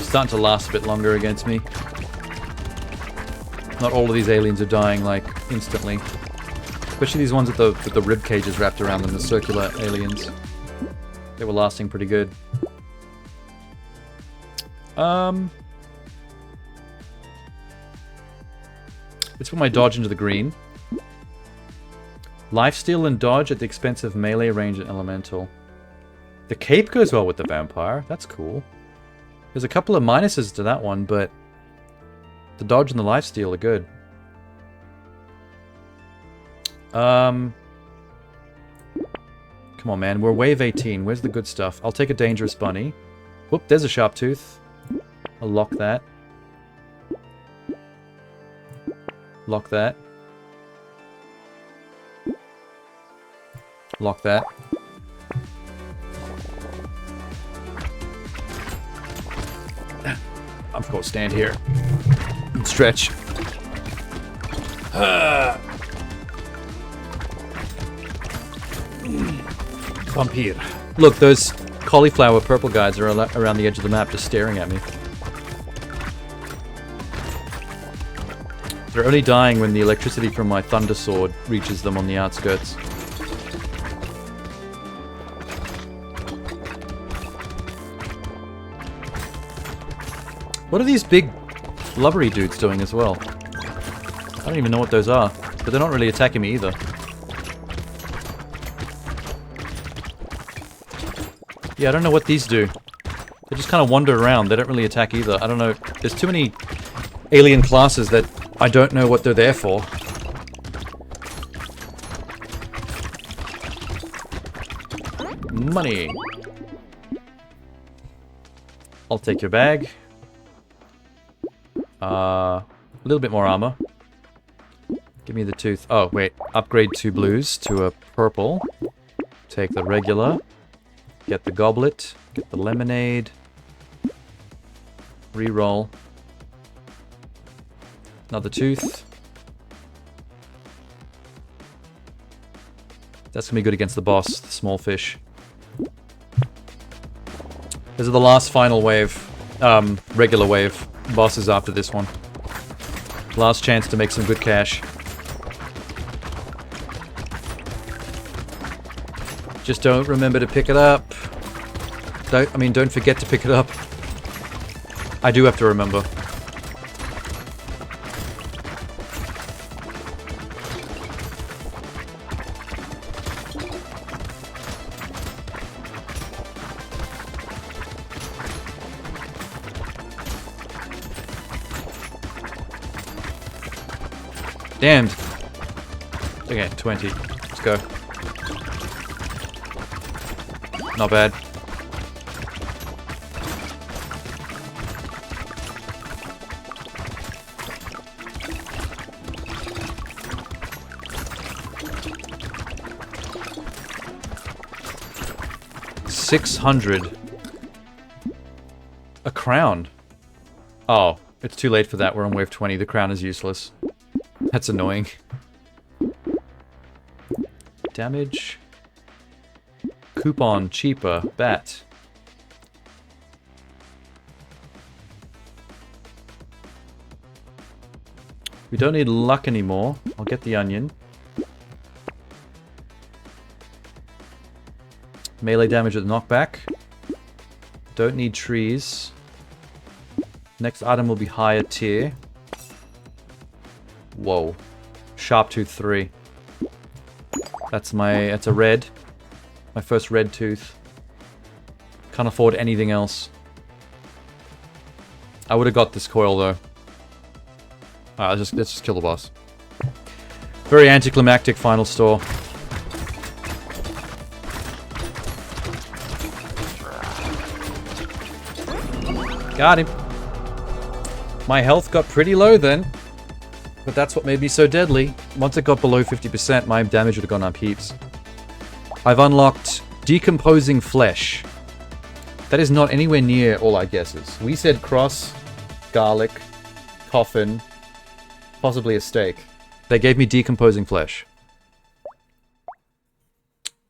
Starting to last a bit longer against me. Not all of these aliens are dying like instantly, especially these ones with the rib cages wrapped around them, the circular aliens. They were lasting pretty good. Let's put my dodge into the green. Lifesteal and dodge at the expense of melee, range, and elemental. The cape goes well with the vampire. That's cool. There's a couple of minuses to that one, but the dodge and the lifesteal are good. Come on, man. We're wave 18. Where's the good stuff? I'll take a dangerous bunny. Whoop, there's a sharp tooth. I'll lock that. Lock that. Lock that. Of course, stand here. And stretch. Bump here. Look, those cauliflower purple guys are around the edge of the map just staring at me. They're only dying when the electricity from my thunder sword reaches them on the outskirts. What are these big blubbery dudes doing as well? I don't even know what those are, but they're not really attacking me either. Yeah, I don't know what these do. They just kind of wander around. They don't really attack either. I don't know. There's too many alien classes that I don't know what they're there for. Money. I'll take your bag. A little bit more armor. Give me the tooth. Oh, wait. Upgrade 2 blues to a purple. Take the regular. Get the goblet. Get the lemonade. Reroll. Another tooth. That's gonna be good against the boss, the small fish. This is the last final wave. Regular wave. Bosses after this one. Last chance to make some good cash. Just don't remember to pick it up. Don't forget to pick it up. I do have to remember. Damned. Okay, 20. Let's go. Not bad. 600. A crown. Oh, it's too late for that. We're on wave 20. The crown is useless. That's annoying. Damage. Coupon, cheaper, bat. We don't need luck anymore. I'll get the onion. Melee damage with knockback. Don't need trees. Next item will be higher tier. Whoa. Sharp tooth 3. That's a red. My first red tooth. Can't afford anything else. I would have got this coil though. Alright, let's just kill the boss. Very anticlimactic final store. Got him. My health got pretty low then. But that's what made me so deadly. Once it got below 50%, my damage would have gone up heaps. I've unlocked Decomposing Flesh. That is not anywhere near all our guesses. We said cross, garlic, coffin, possibly a steak. They gave me Decomposing Flesh.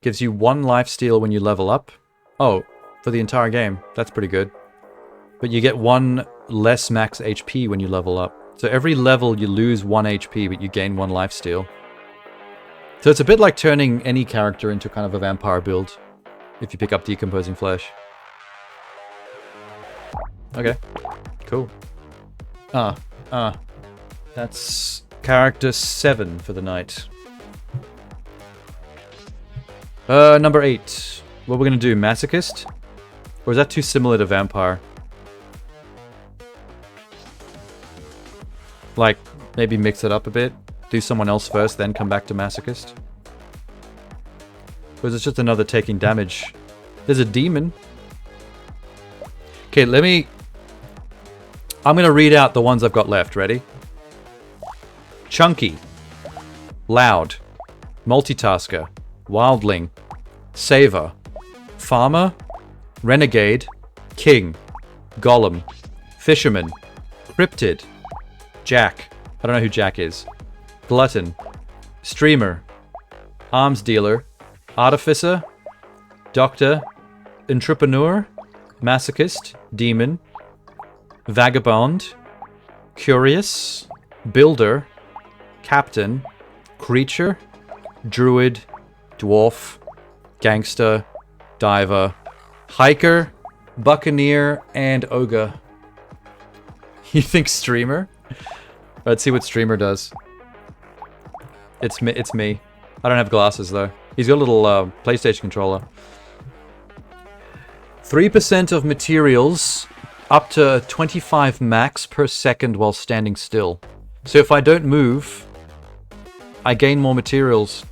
Gives you 1 lifesteal when you level up. Oh, for the entire game. That's pretty good. But you get 1 less max HP when you level up. So every level you lose 1 HP, but you gain 1 lifesteal. So it's a bit like turning any character into kind of a vampire build. If you pick up Decomposing Flesh. Okay. Cool. That's character 7 for the night. Number 8. What we're gonna do, Masochist? Or is that too similar to Vampire? Like, maybe mix it up a bit. Do someone else first, then come back to Masochist. Or is it just another taking damage? There's a demon. Okay, I'm gonna read out the ones I've got left. Ready? Chunky. Loud. Multitasker. Wildling. Saver. Farmer. Renegade. King. Golem. Fisherman. Cryptid. Jack. I don't know who Jack is. Glutton. Streamer. Arms dealer. Artificer. Doctor. Entrepreneur. Masochist. Demon. Vagabond. Curious. Builder. Captain. Creature. Druid. Dwarf. Gangster. Diver. Hiker. Buccaneer. And Ogre. You think streamer? Let's see what streamer does. It's me. I don't have glasses though. He's got a little PlayStation controller. 3% of materials up to 25 max per second while standing still. So if I don't move, I gain more materials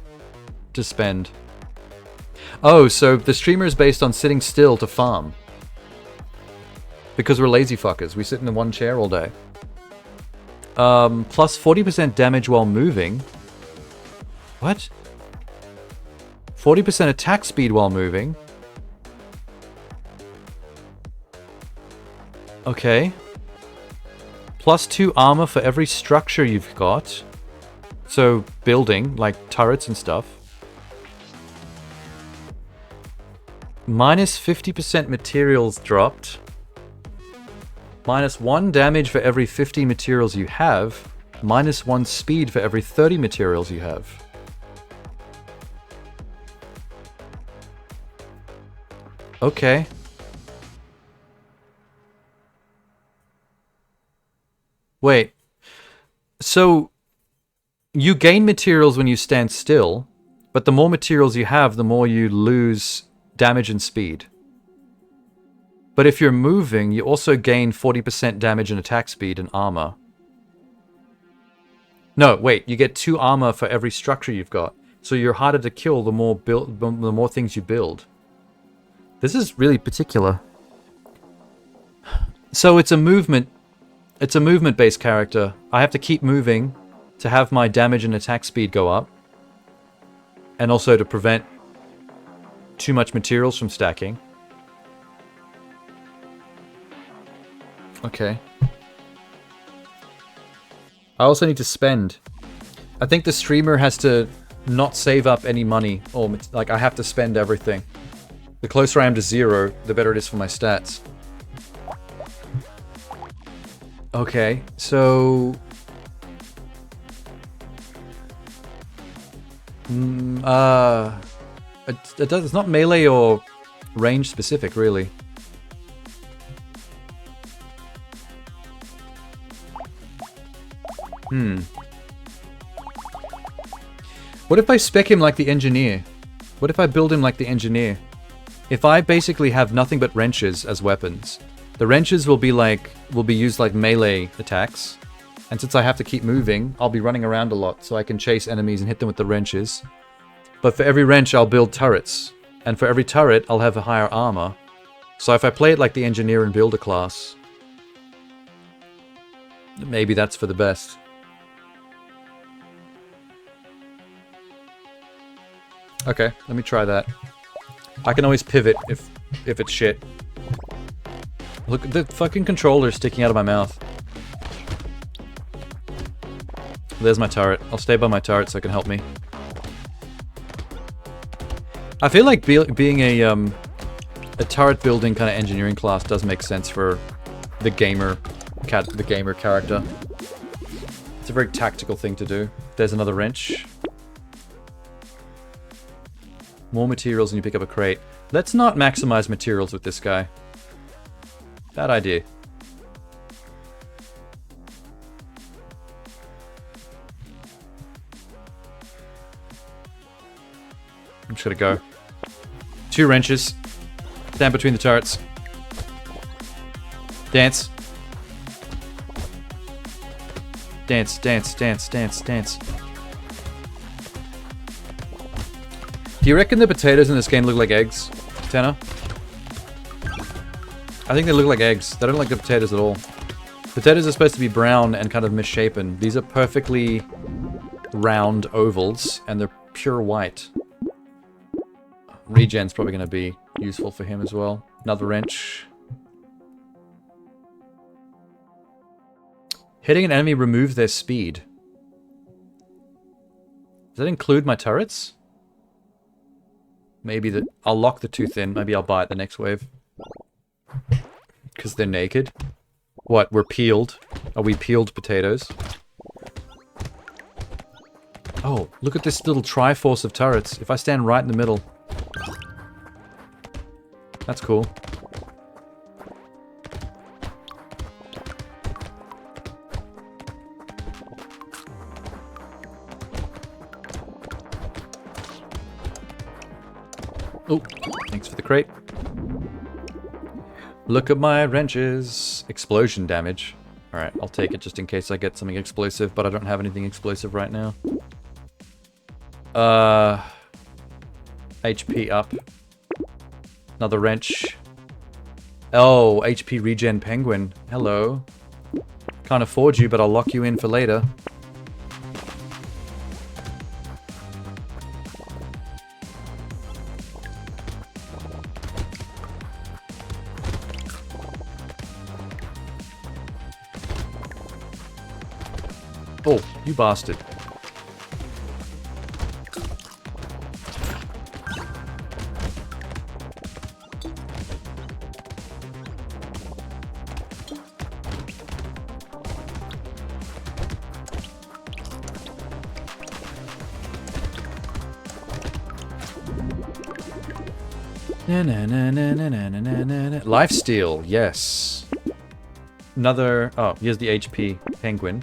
to spend. Oh, so the streamer is based on sitting still to farm. Because we're lazy fuckers. We sit in one chair all day. Plus 40% damage while moving. What? 40% attack speed while moving. Okay. Plus 2 armor for every structure you've got. So, building, like turrets and stuff. Minus 50% materials dropped. Minus 1 damage for every 50 materials you have. Minus 1 speed for every 30 materials you have. Okay. Wait. So, you gain materials when you stand still, but the more materials you have, the more you lose damage and speed. But if you're moving, you also gain 40% damage and attack speed and armor. No, wait, you get 2 armor for every structure you've got. So you're harder to kill the more things you build. This is really particular. So it's a movement-based character. I have to keep moving to have my damage and attack speed go up. And also to prevent too much materials from stacking. Okay. I also need to spend. I think the streamer has to not save up any money. Or, like, I have to spend everything. The closer I am to 0, the better it is for my stats. Okay, so... It's not melee or range specific, really. What if I spec him like the engineer? What if I build him like the engineer? If I basically have nothing but wrenches as weapons, the wrenches will be used like melee attacks. And since I have to keep moving, I'll be running around a lot so I can chase enemies and hit them with the wrenches. But for every wrench, I'll build turrets. And for every turret, I'll have a higher armor. So if I play it like the engineer and builder class, maybe that's for the best. Okay, let me try that. I can always pivot if it's shit. Look, the fucking controller sticking out of my mouth. There's my turret. I'll stay by my turret so it can help me. I feel like being a turret building kind of engineering class does make sense for the gamer character. It's a very tactical thing to do. There's another wrench. More materials and you pick up a crate. Let's not maximize materials with this guy. Bad idea. I'm just gonna go. 2 wrenches. Stand between the turrets. Dance. Dance, dance, dance, dance, dance. Do you reckon the potatoes in this game look like eggs, Tanner? I think they look like eggs. They don't look like the potatoes at all. Potatoes are supposed to be brown and kind of misshapen. These are perfectly round ovals, and they're pure white. Regen's probably going to be useful for him as well. Another wrench. Hitting an enemy removes their speed. Does that include my turrets? Maybe I'll lock the tooth in. Maybe I'll buy it the next wave. Because they're naked. What? We're peeled. Are we peeled potatoes? Oh, look at this little triforce of turrets. If I stand right in the middle. That's cool. Oh, thanks for the crate. Look at my wrenches. Explosion damage. Alright, I'll take it just in case I get something explosive, but I don't have anything explosive right now. HP up. Another wrench. Oh, HP regen penguin. Hello. Can't afford you, but I'll lock you in for later. Oh, you bastard. Lifesteal, yes. Another... Oh, here's the HP penguin.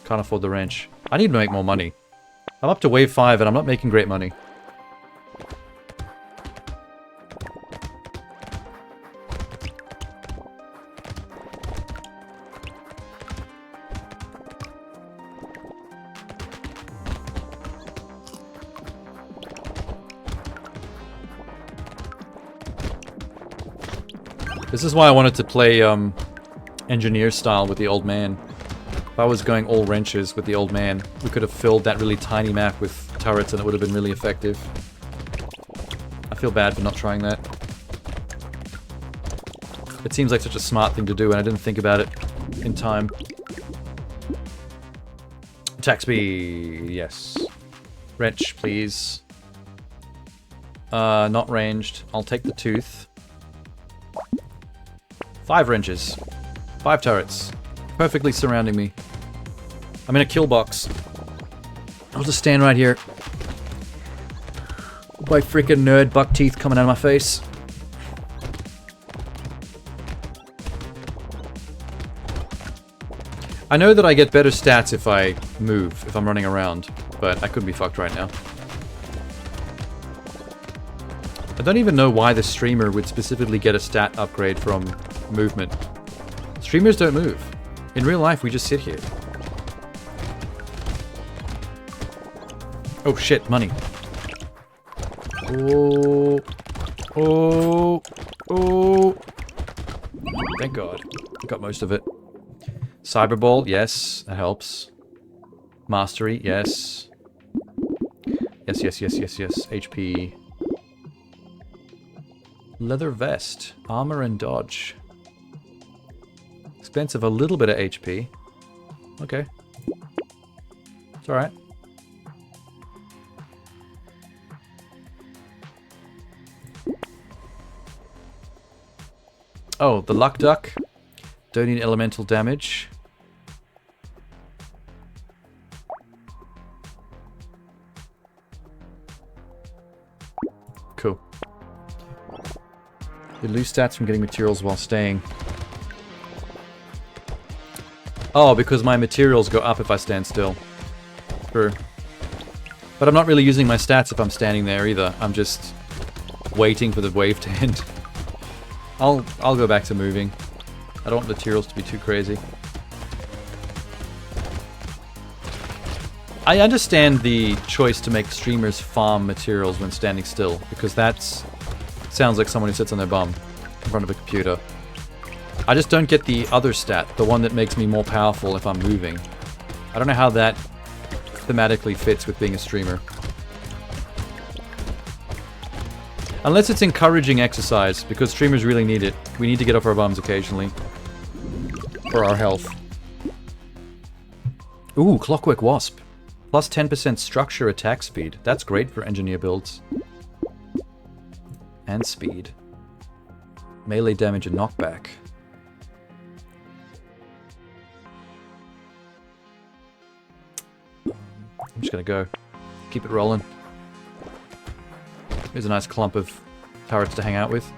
Can't afford the wrench. I need to make more money. I'm up to wave 5 and I'm not making great money. This is why I wanted to play engineer style with the old man. If I was going all wrenches with the old man, we could have filled that really tiny map with turrets and it would have been really effective. I feel bad for not trying that. It seems like such a smart thing to do, and I didn't think about it in time. Attack speed, yes. Wrench, please. Not ranged. I'll take the tooth. 5 wrenches. 5 turrets. Perfectly surrounding me. I'm in a kill box. I'll just stand right here. My freaking nerd buck teeth coming out of my face. I know that I get better stats if I move, if I'm running around, but I could be fucked right now. I don't even know why the streamer would specifically get a stat upgrade from movement. Streamers don't move. In real life, we just sit here. Oh shit, money. Oh. Oh. Oh. Thank God. I got most of it. Cyberball, yes, that helps. Mastery, yes. Yes, yes, yes, yes, yes. HP. Leather vest. Armor and dodge. Expensive, a little bit of HP. Okay. It's alright. Oh, the luck duck. Don't need elemental damage. Cool. You lose stats from getting materials while staying. Oh, because my materials go up if I stand still. True. But I'm not really using my stats if I'm standing there either. I'm just waiting for the wave to end. I'll go back to moving. I don't want materials to be too crazy. I understand the choice to make streamers farm materials when standing still, because that's sounds like someone who sits on their bum in front of a computer. I just don't get the other stat, the one that makes me more powerful if I'm moving. I don't know how that thematically fits with being a streamer. Unless it's encouraging exercise, because streamers really need it. We need to get off our bums occasionally. For our health. Ooh, Clockwork Wasp. Plus 10% structure attack speed. That's great for engineer builds. And speed. Melee damage and knockback. I'm just gonna go. Keep it rolling. Here's a nice clump of turrets to hang out with.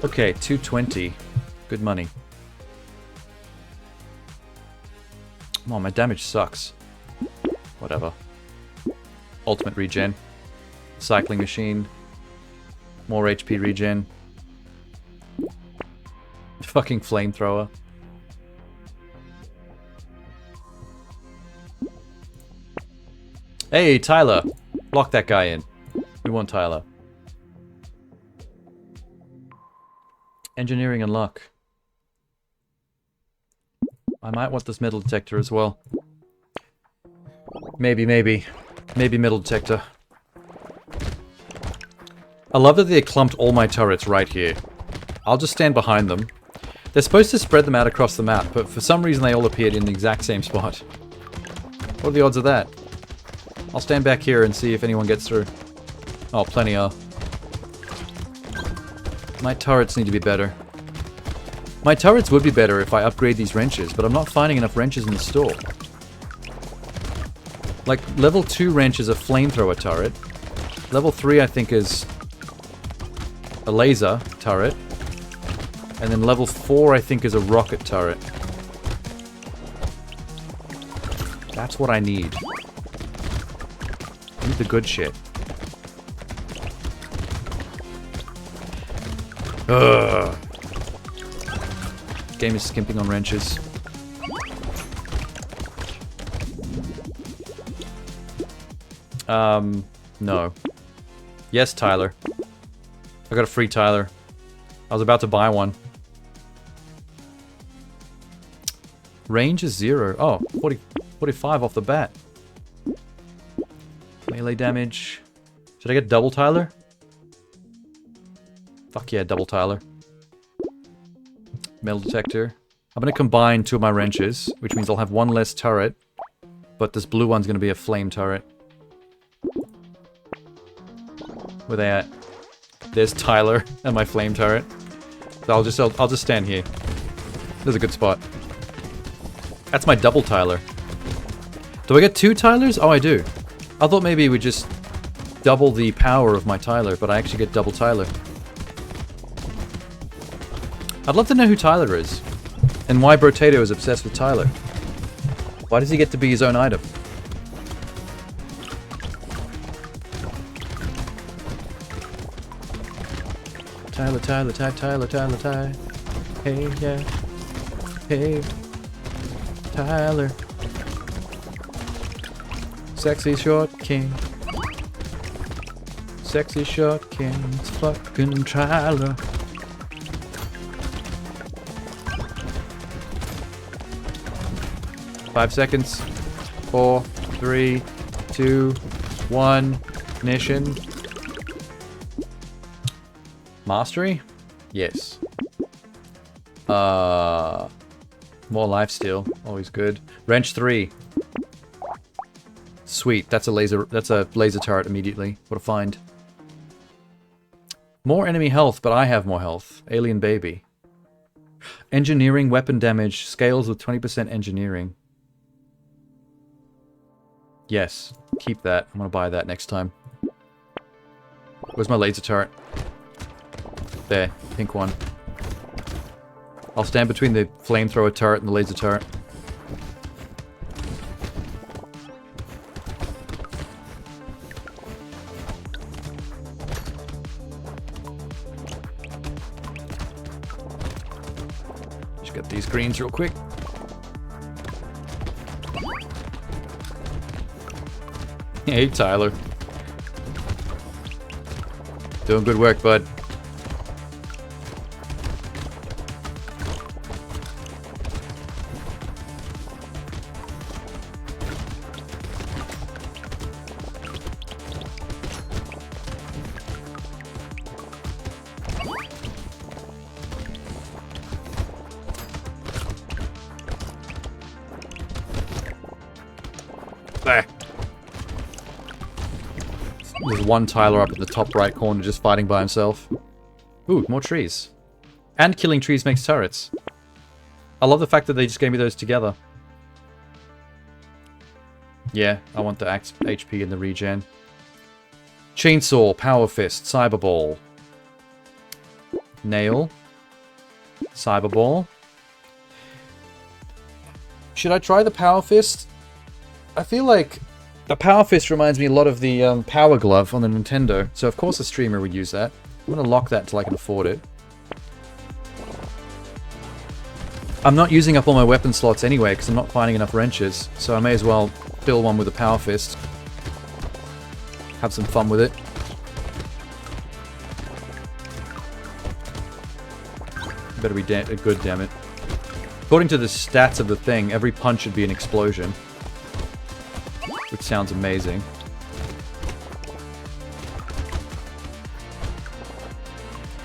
Okay, 220. Good money. Come on, my damage sucks. Whatever. Ultimate regen. Cycling machine. More HP regen. Fucking flamethrower. Hey, Tyler! Lock that guy in. We want Tyler. Engineering and luck. I might want this metal detector as well. Maybe metal detector. I love that they clumped all my turrets right here. I'll just stand behind them. They're supposed to spread them out across the map, but for some reason they all appeared in the exact same spot. What are the odds of that? I'll stand back here and see if anyone gets through. Oh, plenty are. My turrets need to be better. My turrets would be better if I upgrade these wrenches, but I'm not finding enough wrenches in the store. Like, level 2 wrench is a flamethrower turret. Level 3, I think, is a laser turret. And then level 4, I think, is a rocket turret. That's what I need. I need the good shit. Ugh. Game is skimping on wrenches. No. Yes, Tyler. I got a free Tyler. I was about to buy one. Range is 0. Oh, 45 off the bat. Melee damage. Should I get double Tyler? Fuck yeah, double Tyler. Metal detector. I'm going to combine 2 of my wrenches, which means I'll have 1 less turret. But this blue one's going to be a flame turret. Where they at? There's Tyler and my flame turret. So I'll just stand here. There's a good spot. That's my double Tyler. Do I get 2 Tylers? Oh, I do. I thought maybe we just double the power of my Tyler, but I actually get double Tyler. I'd love to know who Tyler is. And why Brotato is obsessed with Tyler. Why does he get to be his own item? Tyler, Tyler, Ty, Tyler, Tyler, Ty. Hey, yeah. Hey. Tyler. Sexy short king. Sexy short king. It's fucking Tyler. Five seconds. 4, 3, 2, 1. Ignition. Mastery? Yes. More lifesteal. Always good. Wrench 3. Sweet. That's a laser turret immediately. What a find. More enemy health, but I have more health. Alien baby. Engineering weapon damage scales with 20% engineering. Yes. Keep that. I'm gonna buy that next time. Where's my laser turret? There, pink one. I'll stand between the flamethrower turret and the laser turret. Just got these greens real quick. Hey, Tyler. Doing good work, bud. There's one Tyler up in the top right corner just fighting by himself. Ooh, more trees. And killing trees makes turrets. I love the fact that they just gave me those together. Yeah, I want the HP and the regen. Chainsaw, Power Fist, Cyber Ball. Nail. Cyber Ball. Should I try the Power Fist? I feel like the Power Fist reminds me a lot of the Power Glove on the Nintendo, so of course a streamer would use that. I'm gonna lock that until I can afford it. I'm not using up all my weapon slots anyway, because I'm not finding enough wrenches, so I may as well fill one with a Power Fist. Have some fun with it. Better be good, damn it. According to the stats of the thing, every punch should be an explosion. Which sounds amazing.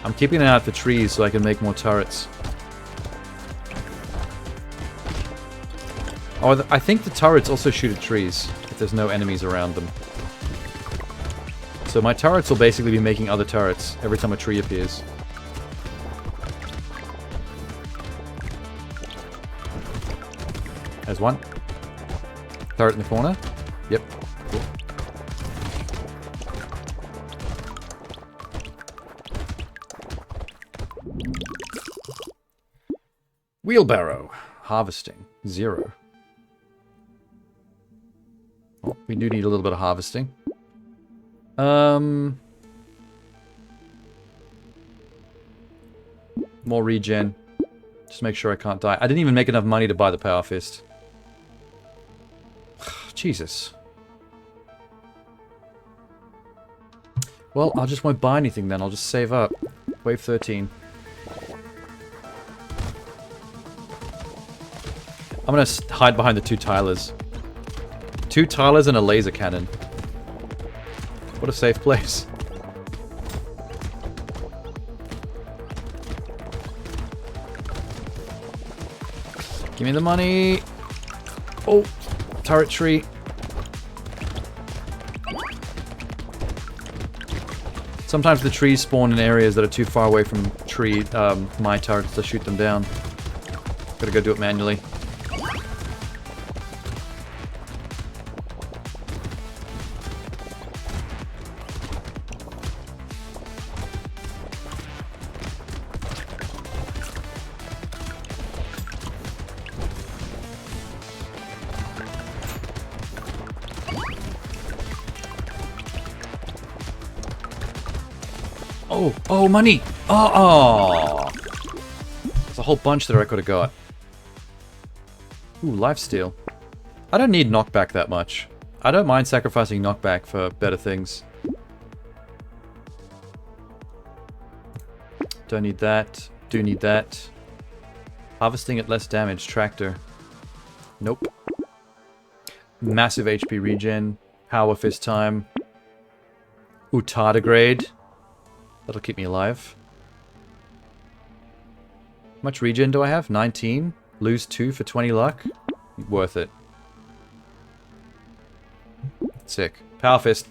I'm keeping an eye out for trees so I can make more turrets. Oh, I think the turrets also shoot at trees if there's no enemies around them. So my turrets will basically be making other turrets every time a tree appears. There's one. Turret in the corner. Yep. Cool. Wheelbarrow. Harvesting. 0. Oh, we do need a little bit of harvesting. More regen. Just make sure I can't die. I didn't even make enough money to buy the Power Fist. Jesus. Well, I just won't buy anything then. I'll just save up. Wave 13. I'm gonna hide behind the 2 Tylers. 2 Tylers and a laser cannon. What a safe place. Give me the money. Oh, turret tree. Sometimes the trees spawn in areas that are too far away from my turrets to shoot them down. Gotta go do it manually. Oh, money! Oh! There's a whole bunch that I could have got. Ooh, lifesteal. I don't need knockback that much. I don't mind sacrificing knockback for better things. Don't need that. Do need that. Harvesting at less damage. Tractor. Nope. Massive HP regen. Power Fist time. Ooh, tardigrade. That'll keep me alive. How much regen do I have? 19. Lose 2 for 20 luck. Worth it. Sick. Power Fist.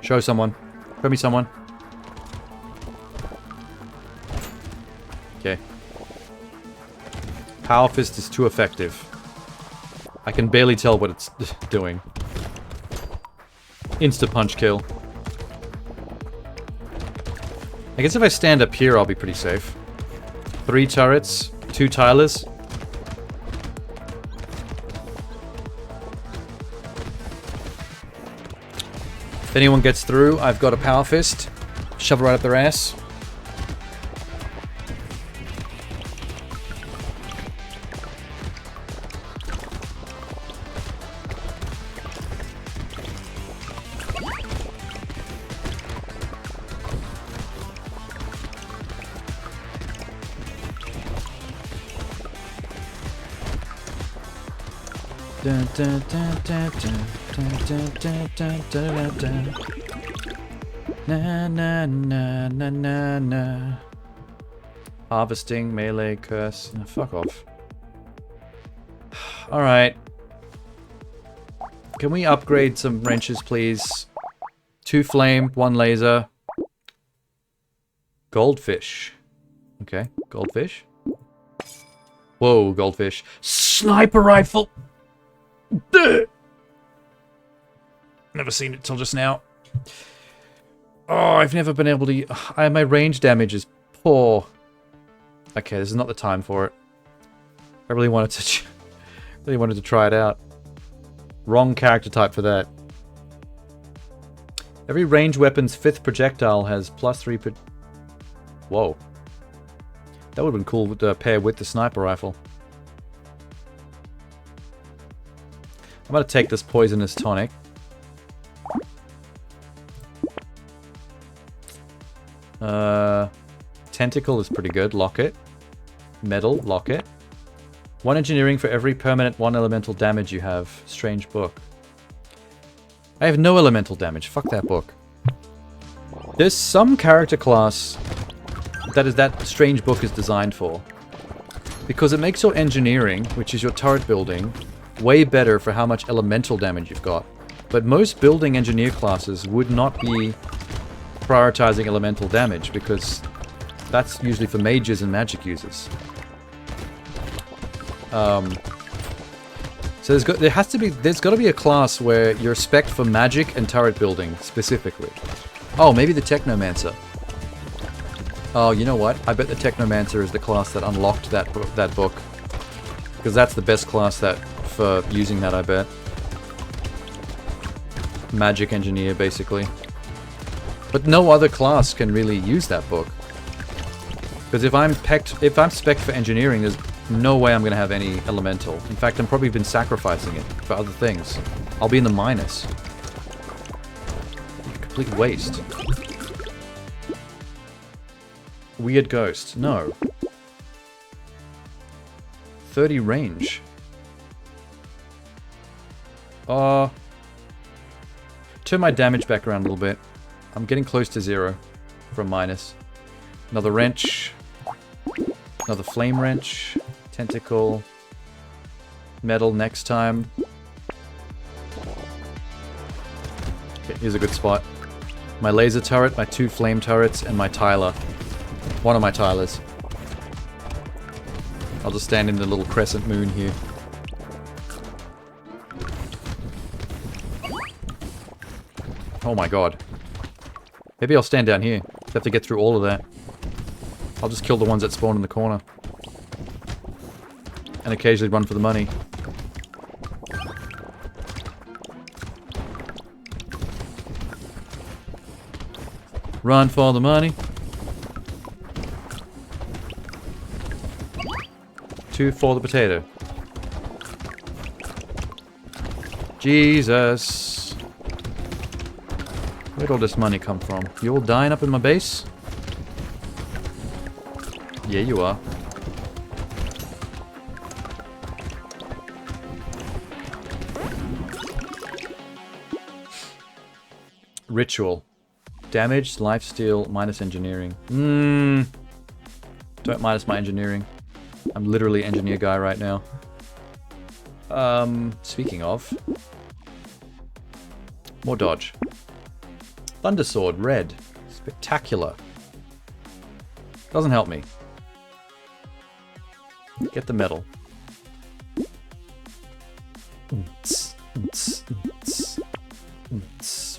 Show someone. Show me someone. Okay. Power Fist is too effective. I can barely tell what it's doing. Insta punch kill. I guess if I stand up here, I'll be pretty safe. 3 turrets, 2 Tylers. If anyone gets through, I've got a Power Fist. Shove it right up their ass. Na na na na na na. Harvesting, melee, curse. No, fuck off. Alright. Can we upgrade some wrenches, please? 2 flame, 1 laser. Goldfish. Okay, goldfish. Whoa, goldfish. Sniper rifle! Duh! Never seen it till just now. Oh, I've never been able to... my range damage is poor. Okay, this is not the time for it. I really wanted to try it out. Wrong character type for that. Every ranged weapon's 5th projectile has +3 Whoa. That would have been cool to pair with the sniper rifle. I'm going to take this poisonous tonic. Tentacle is pretty good. Locket. Metal. Locket. 1 engineering for every permanent 1 elemental damage you have. Strange book. I have no elemental damage. Fuck that book. There's some character class that strange book is designed for. Because it makes your engineering, which is your turret building, way better for how much elemental damage you've got. But most building engineer classes would not be prioritizing elemental damage because that's usually for mages and magic users. So there's got to be a class where you're spec'd for magic and turret building specifically. Oh, maybe the Technomancer. Oh, you know what? I bet the Technomancer is the class that unlocked that book. Because that's the best class that for using that, I bet. Magic engineer, basically. But no other class can really use that book. Because if I'm spec'd for engineering, there's no way I'm going to have any elemental. In fact, I'm probably been sacrificing it for other things. I'll be in the minus. Complete waste. Weird ghost. No. 30 range. Turn my damage back around a little bit. I'm getting close to 0 from minus. Another wrench. Another flame wrench. Tentacle. Metal next time. Okay, here's a good spot. My laser turret, my 2 flame turrets, and my tiler. One of my tilers. I'll just stand in the little crescent moon here. Oh my god. Maybe I'll stand down here. Have to get through all of that. I'll just kill the ones that spawn in the corner. And occasionally run for the money. Run for the money. 2 for the potato. Jesus. Where'd all this money come from? You all dying up in my base? Yeah, you are. Ritual. Damage, lifesteal, minus engineering. Don't minus my engineering. I'm literally engineer guy right now. Speaking of. More dodge. Thundersword, red. Spectacular. Doesn't help me. Get the metal.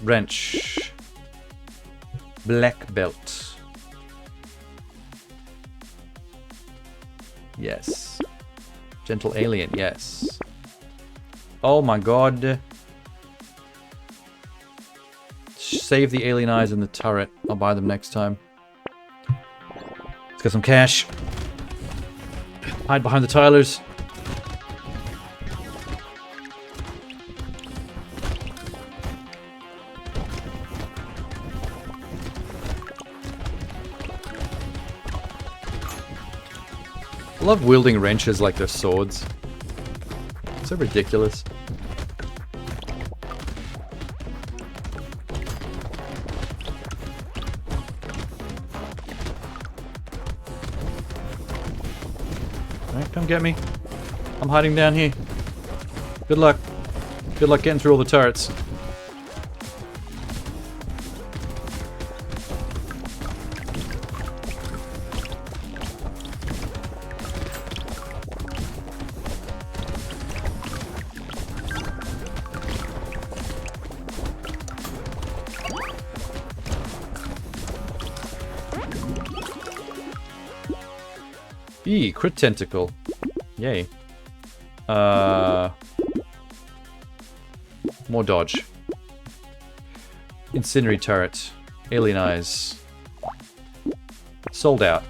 Wrench. Black belt. Yes. Gentle alien, yes. Oh my god. Save the alien eyes in the turret. I'll buy them next time. Let's get some cash. Hide behind the tilers. I love wielding wrenches like they're swords. So ridiculous. Alright, come get me. I'm hiding down here. Good luck. Good luck getting through all the turrets. Eee, crit tentacle. Yay. More dodge. Incendiary turret. Alien eyes. Sold out.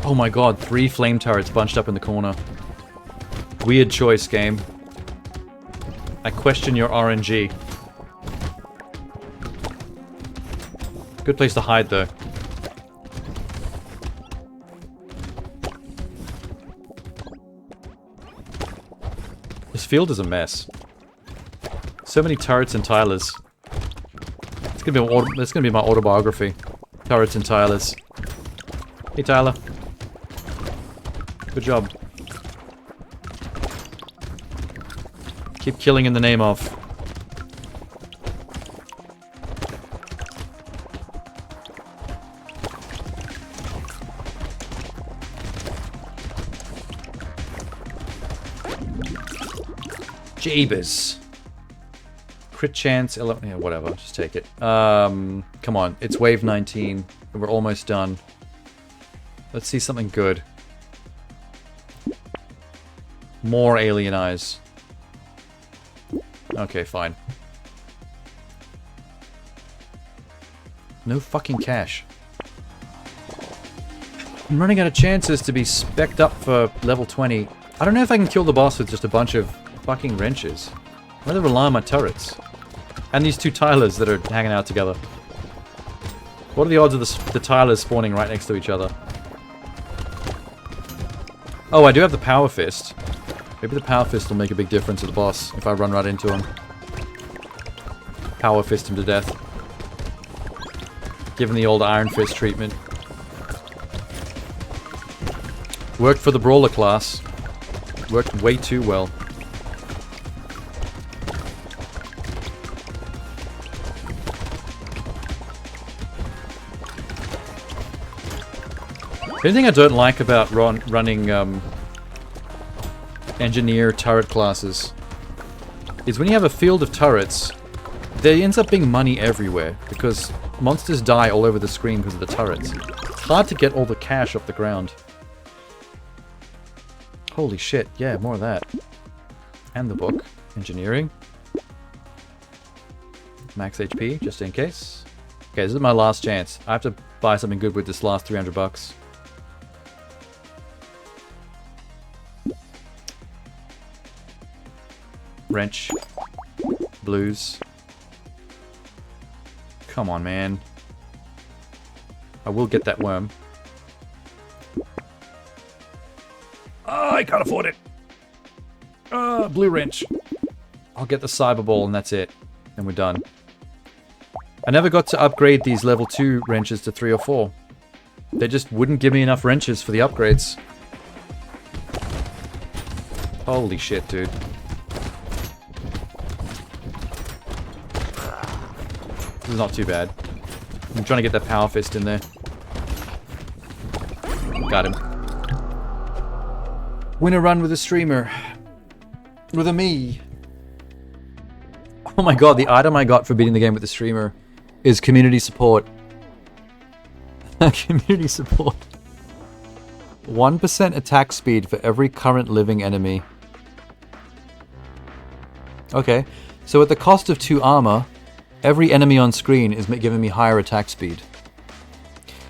Oh my god, 3 flame turrets bunched up in the corner. Weird choice, game. I question your RNG. Good place to hide, though. This field is a mess. So many turrets and tilers. It's gonna be my autobiography. Turrets and tilers. Hey, Tyler. Good job. Keep killing in the name of. Jeebus. crit chance. Yeah, whatever. Just take it. Come on. It's wave 19. We're almost done. Let's see something good. More alien eyes. Okay, fine. No fucking cash. I'm running out of chances to be spec'd up for level 20. I don't know if I can kill the boss with just a bunch of fucking wrenches. I'm gonna rely on my turrets. And these two Tylers that are hanging out together. What are the odds of the Tylers spawning right next to each other? Oh, I do have the Power Fist. Maybe the Power Fist will make a big difference to the boss if I run right into him. Power Fist him to death. Give him the old Iron Fist treatment. Worked for the Brawler class. Worked way too well. The only thing I don't like about running engineer turret classes is when you have a field of turrets, there ends up being money everywhere because monsters die all over the screen because of the turrets. It's hard to get all the cash off the ground. Holy shit, yeah, more of that. And the book. Engineering. Max HP, just in case. Okay, this is my last chance. I have to buy something good with this last 300 bucks. Wrench. Blues. Come on, man. I will get that worm. Oh, I can't afford it. Blue wrench. I'll get the cyber ball and that's it. And we're done. I never got to upgrade these level 2 wrenches to 3 or 4. They just wouldn't give me enough wrenches for the upgrades. Holy shit, dude. This is not too bad. I'm trying to get that Power Fist in there. Got him. Win a run with a streamer. With a me. Oh my god, the item I got for beating the game with the streamer is community support. Community support. 1% attack speed for every current living enemy. Okay, so at the cost of 2 armor, every enemy on screen is giving me higher attack speed.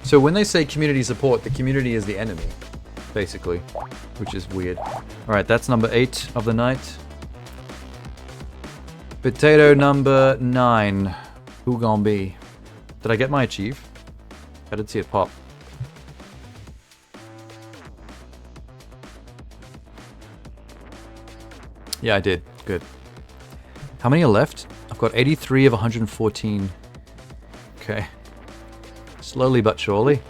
So when they say community support, the community is the enemy, basically, which is weird. Alright, that's number 8 of the night. Potato number 9. Who gon' be? Did I get my achieve? I didn't see it pop. Yeah, I did. Good. How many are left? I've got 83 of 114. Okay. Slowly but surely.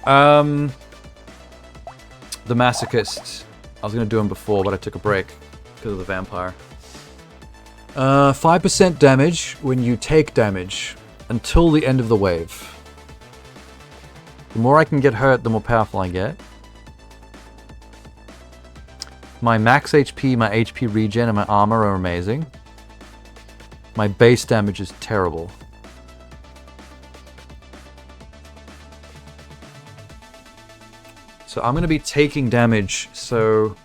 The Masochist. I was going to do him before, but I took a break because of the vampire. 5% damage when you take damage until the end of the wave. The more I can get hurt, the more powerful I get. My max HP, my HP regen, and my armor are amazing. My base damage is terrible. So I'm going to be taking damage, so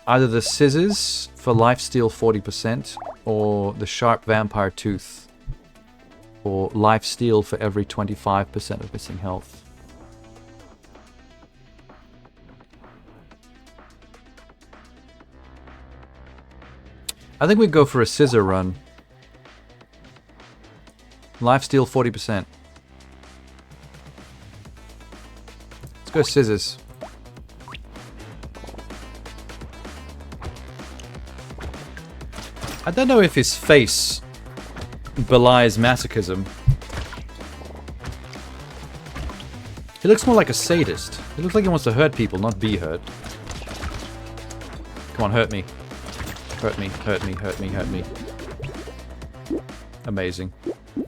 either the scissors for lifesteal 40% or the sharp vampire tooth or lifesteal for every 25% of missing health. I think we'd go for a scissor run. Lifesteal 40%. Let's go scissors. I don't know if his face belies masochism. He looks more like a sadist. He looks like he wants to hurt people, not be hurt. Come on, hurt me. Hurt me, hurt me, hurt me, hurt me. Amazing.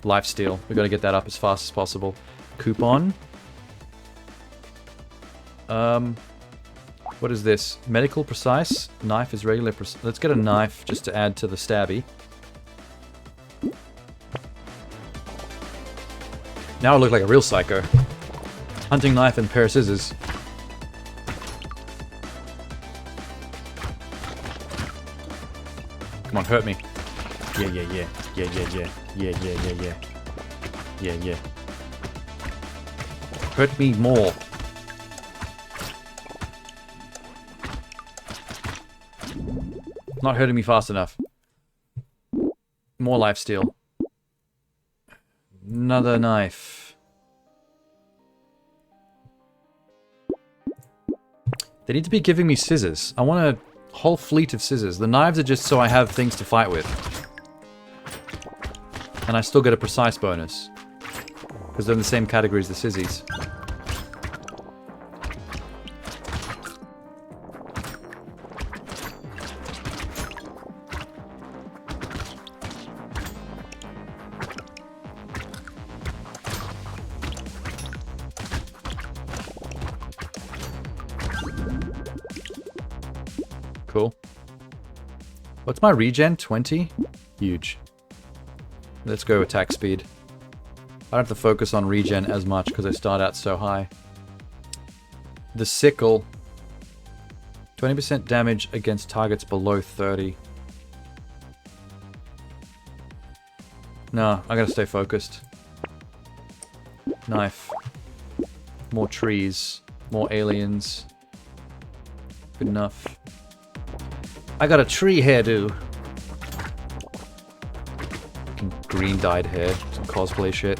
Lifesteal. We've got to get that up as fast as possible. Coupon. What is this? Medical precise? Knife is regular precise. Let's get a knife just to add to the stabby. Now I look like a real psycho. Hunting knife and pair of scissors. Come on, hurt me. Yeah, yeah, yeah. Yeah, yeah, yeah. Yeah, yeah, yeah, yeah. Yeah, yeah. Hurt me more. Not hurting me fast enough. More lifesteal. Another knife. They need to be giving me scissors. I want a whole fleet of scissors. The knives are just so I have things to fight with. And I still get a precise bonus. Because they're in the same category as the scissors. Cool. What's my regen? 20? Huge. Let's go attack speed. I don't have to focus on regen as much because I start out so high. The sickle. 20% damage against targets below 30. No, I gotta stay focused. Knife. More trees. More aliens. Good enough. I got a tree hairdo. Fucking green dyed hair. Some cosplay shit.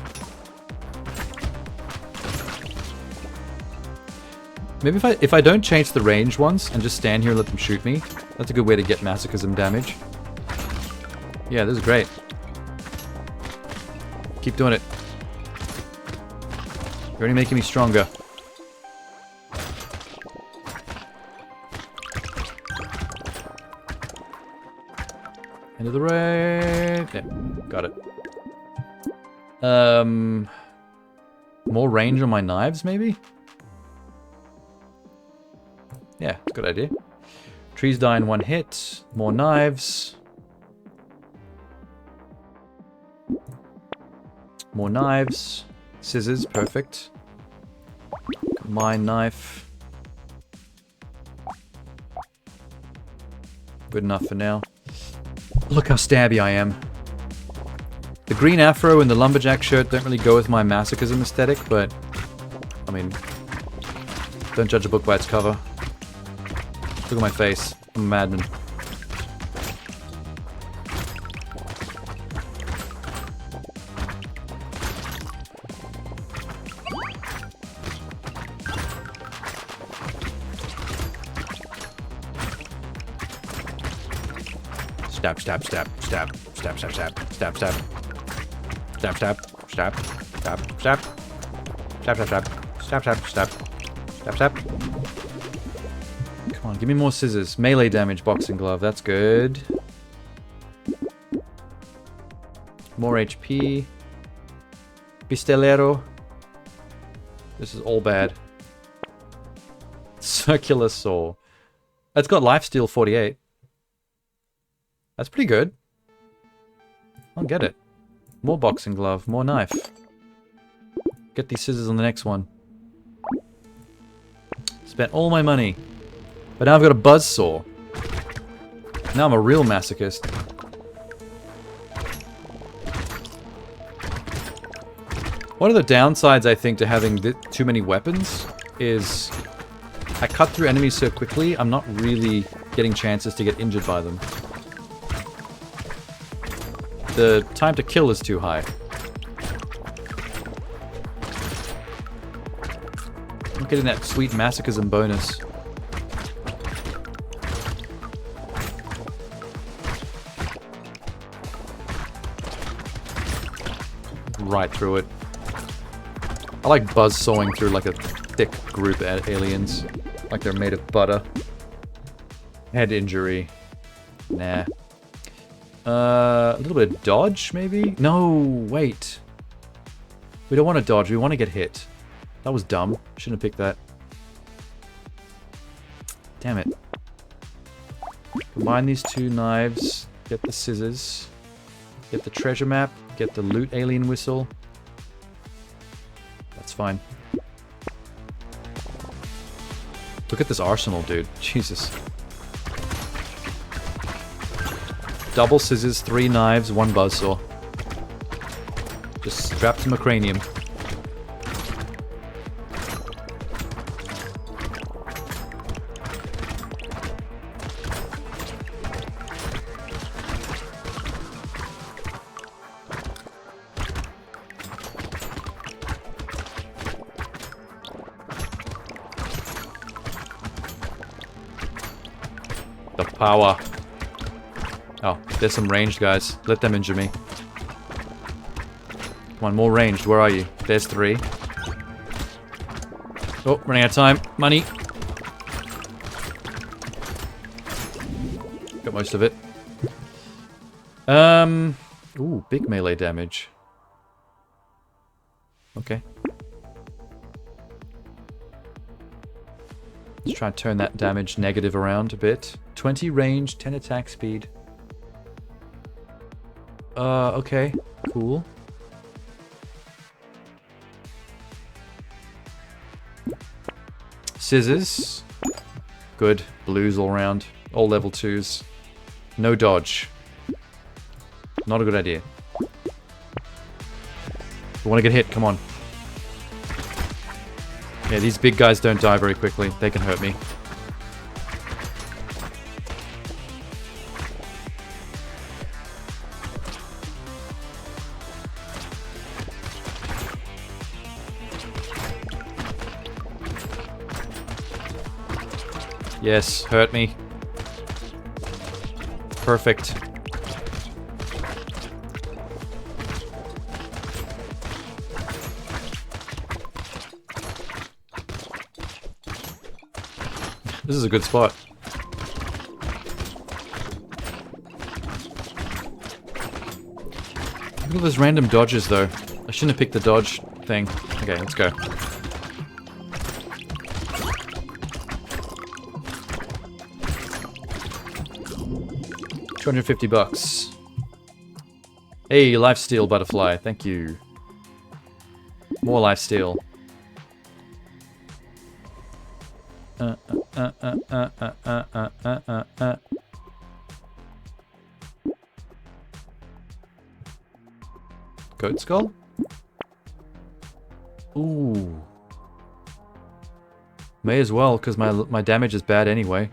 Maybe if I don't change the range ones and just stand here and let them shoot me, that's a good way to get masochism damage. Yeah, this is great. Keep doing it. You're only making me stronger. End of the raid. Yeah, got it. More range on my knives, maybe? Yeah, good idea. Trees die in one hit. More knives. More knives. Scissors, perfect. My knife. Good enough for now. Look how stabby I am. The green afro and the lumberjack shirt don't really go with my masochism aesthetic, but I mean, don't judge a book by its cover. Look at my face. I'm a madman. Stab, stab, stab, stab, stab, stab, stab, stab, stab. Stab, stab, stab, stab, stab. Stab, stab, stab, stab, stab, stab. Stab, stab. Come on, give me more scissors. Melee damage, boxing glove, that's good. More HP. Pistolero. This is all bad. Circular saw. It's got lifesteal 48. That's pretty good. I'll get it. More boxing glove, more knife. Get these scissors on the next one. Spent all my money. But now I've got a buzzsaw. Now I'm a real masochist. One of the downsides, I think, to having too many weapons is I cut through enemies so quickly, I'm not really getting chances to get injured by them. The time to kill is too high. I'm getting that sweet masochism bonus. Right through it. I like buzzsawing through like a thick group of aliens. Like they're made of butter. Head injury. Nah. A little bit of dodge, maybe? No, wait. We don't want to dodge, we want to get hit. That was dumb. Shouldn't have picked that. Damn it. Combine these two knives. Get the scissors. Get the treasure map. Get the loot alien whistle. That's fine. Look at this arsenal, dude. Jesus. Double scissors, 3 knives, 1 buzzsaw. Just strapped to my cranium. The power. Oh, there's some ranged guys. Let them injure me. Come on, more ranged. Where are you? There's 3. Oh, running out of time. Money. Got most of it. Ooh, big melee damage. Okay. Let's try and turn that damage negative around a bit. 20 range, 10 attack speed. Okay. Cool. Scissors. Good. Blues all round. All level 2s. No dodge. Not a good idea. We want to get hit. Come on. Yeah, these big guys don't die very quickly. They can hurt me. Yes, hurt me. Perfect. This is a good spot. Look at all those random dodges, though. I shouldn't have picked the dodge thing. Okay, let's go. $250. Hey, lifesteal butterfly. Thank you. More lifesteal. Goat skull? Ooh. May as well, because my damage is bad anyway.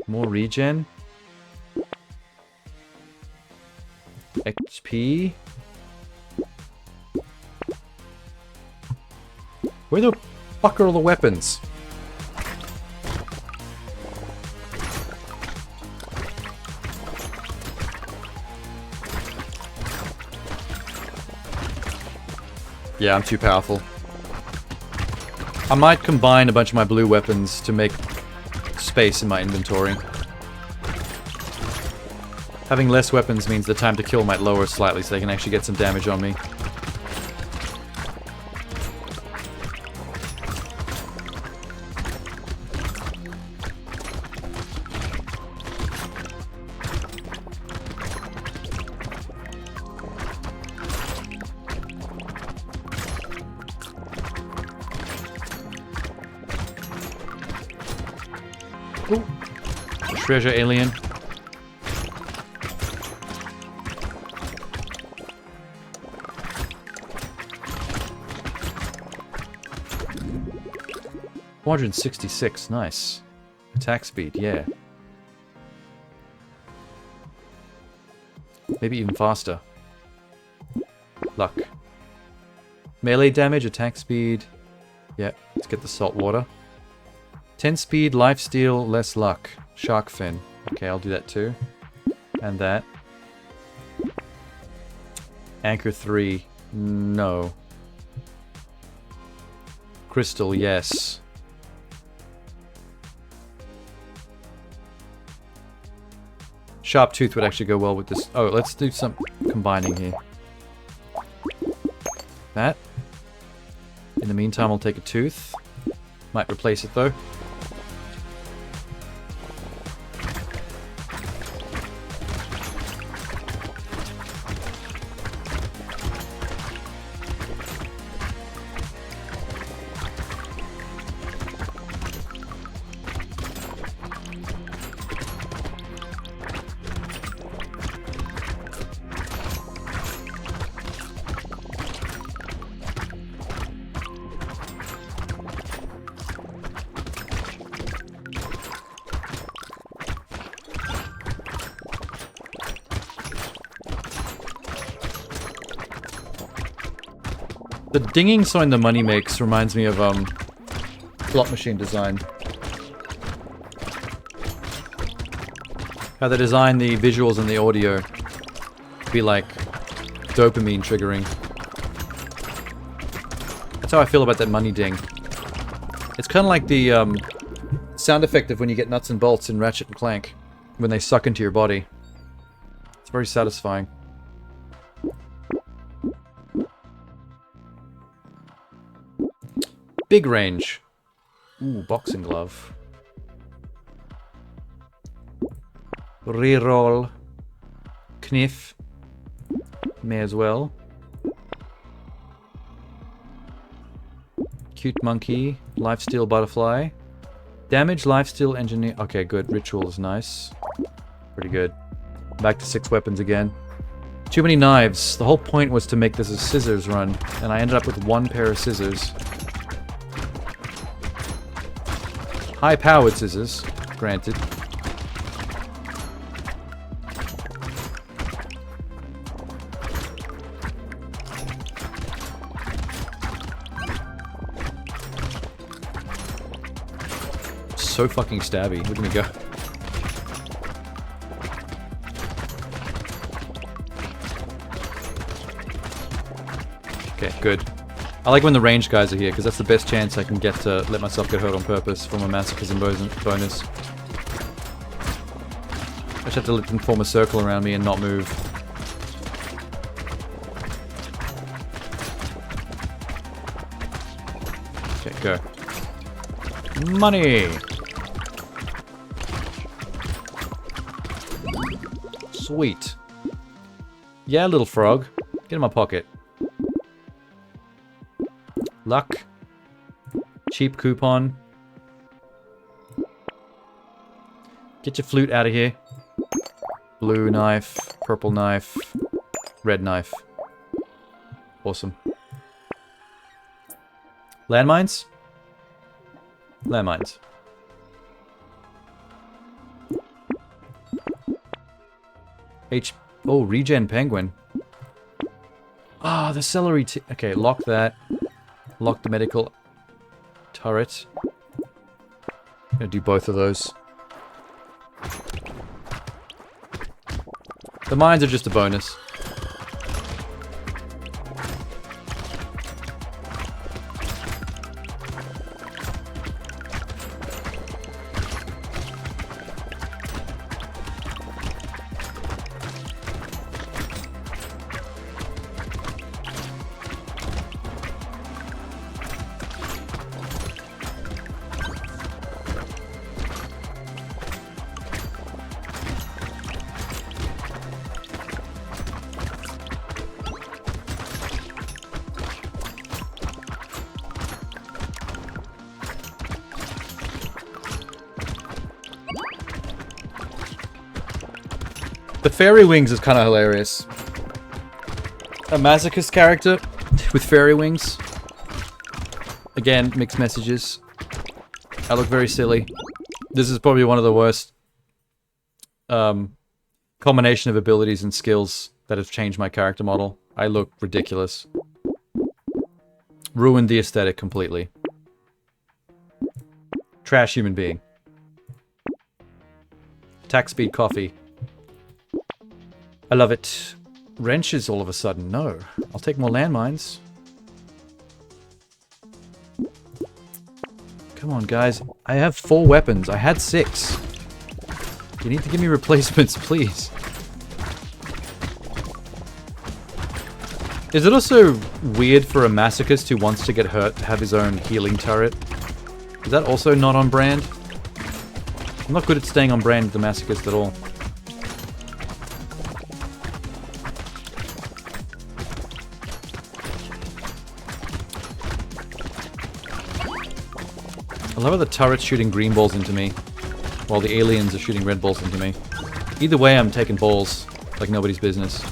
More regen. XP. Where the fuck are all the weapons? Yeah, I'm too powerful. I might combine a bunch of my blue weapons to make space in my inventory. Having less weapons means the time to kill might lower slightly so they can actually get some damage on me. Ooh. Treasure alien. $466, nice. Attack speed, yeah. Maybe even faster. Luck. Melee damage, attack speed. Yeah, let's get the salt water. 10 speed, lifesteal, less luck. Shark fin. Okay, I'll do that too. And that. Anchor 3. No. Crystal, yes. Sharp tooth would actually go well with this. Oh, let's do some combining here. That. In the meantime, I'll take a tooth. Might replace it though. The dinging sound the money makes reminds me of slot machine design. How they design the visuals and the audio to be like dopamine triggering. That's how I feel about that money ding. It's kind of like the sound effect of when you get nuts and bolts in Ratchet and Clank when they suck into your body. It's very satisfying. Big range. Ooh, boxing glove. Reroll. Kniff. May as well. Cute monkey. Lifesteal butterfly. Damage, lifesteal, engineer. Okay, good. Ritual is nice. Pretty good. Back to 6 weapons again. Too many knives. The whole point was to make this a scissors run, and I ended up with 1 pair of scissors. High-powered scissors, granted. So fucking stabby. Look at me go. Okay, good. I like when the range guys are here, because that's the best chance I can get to let myself get hurt on purpose for my masochism bonus. I just have to let them form a circle around me and not move. Okay, go. Money! Sweet. Yeah, little frog. Get in my pocket. Luck. Cheap coupon. Get your flute out of here. Blue knife. Purple knife. Red knife. Awesome. Landmines? Landmines. Oh, regen penguin. Ah, the celery okay, lock that. Lock the medical turret. I'm gonna do both of those. The mines are just a bonus. The fairy wings is kind of hilarious. A masochist character with fairy wings. Again, mixed messages. I look very silly. This is probably one of the worst combination of abilities and skills that have changed my character model. I look ridiculous. Ruined the aesthetic completely. Trash human being. Attack speed coffee. I love it. Wrenches all of a sudden. No. I'll take more landmines. Come on, guys. I have 4 weapons. I had 6. You need to give me replacements, please. Is it also weird for a masochist who wants to get hurt to have his own healing turret? Is that also not on brand? I'm not good at staying on brand with the masochist at all. I love how the turret's shooting green balls into me, while the aliens are shooting red balls into me. Either way, I'm taking balls like nobody's business.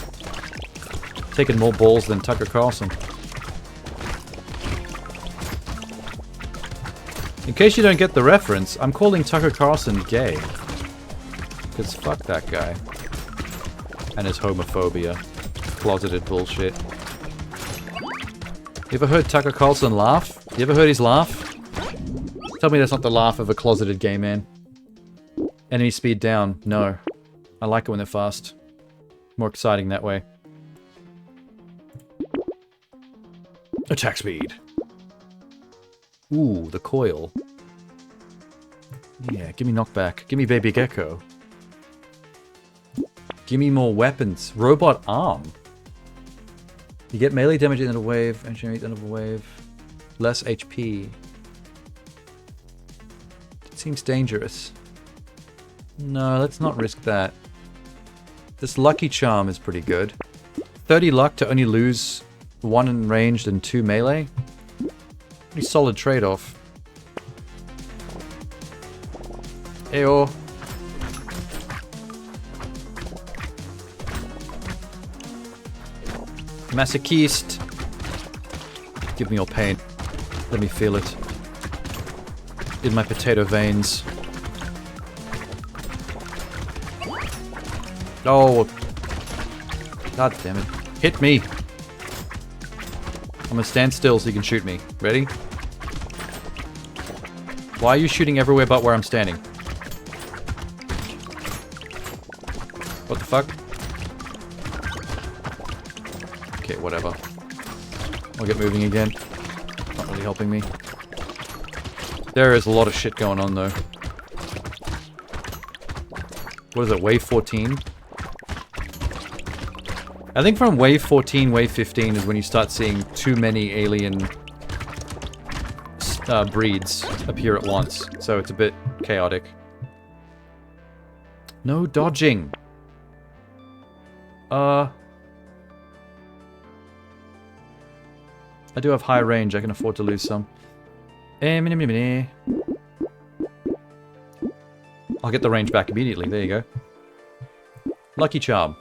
Taking more balls than Tucker Carlson. In case you don't get the reference, I'm calling Tucker Carlson gay. Because fuck that guy. And his homophobia. Closeted bullshit. You ever heard Tucker Carlson laugh? You ever heard his laugh? Tell me that's not the laugh of a closeted gay man. Enemy speed down. No. I like it when they're fast. More exciting that way. Attack speed. Ooh, the coil. Yeah, give me knockback. Give me baby gecko. Give me more weapons. Robot arm. You get melee damage at the end of a wave. Entry at the end of a wave. Less HP. It seems dangerous. No, let's not risk that. This lucky charm is pretty good. 30 luck to only lose 1 in ranged and 2 melee. Pretty solid trade-off. Ayo. Masochist. Give me your pain. Let me feel it. In my potato veins. Oh. God damn it. Hit me. I'm gonna stand still so you can shoot me. Ready? Why are you shooting everywhere but where I'm standing? What the fuck? Okay, whatever. I'll get moving again. Not really helping me. There is a lot of shit going on though. What is it, wave 14? I think from wave 14, wave 15 is when you start seeing too many alien breeds appear at once. So it's a bit chaotic. No dodging. I do have high range. I can afford to lose some. I'll get the range back immediately. There you go. Lucky charm.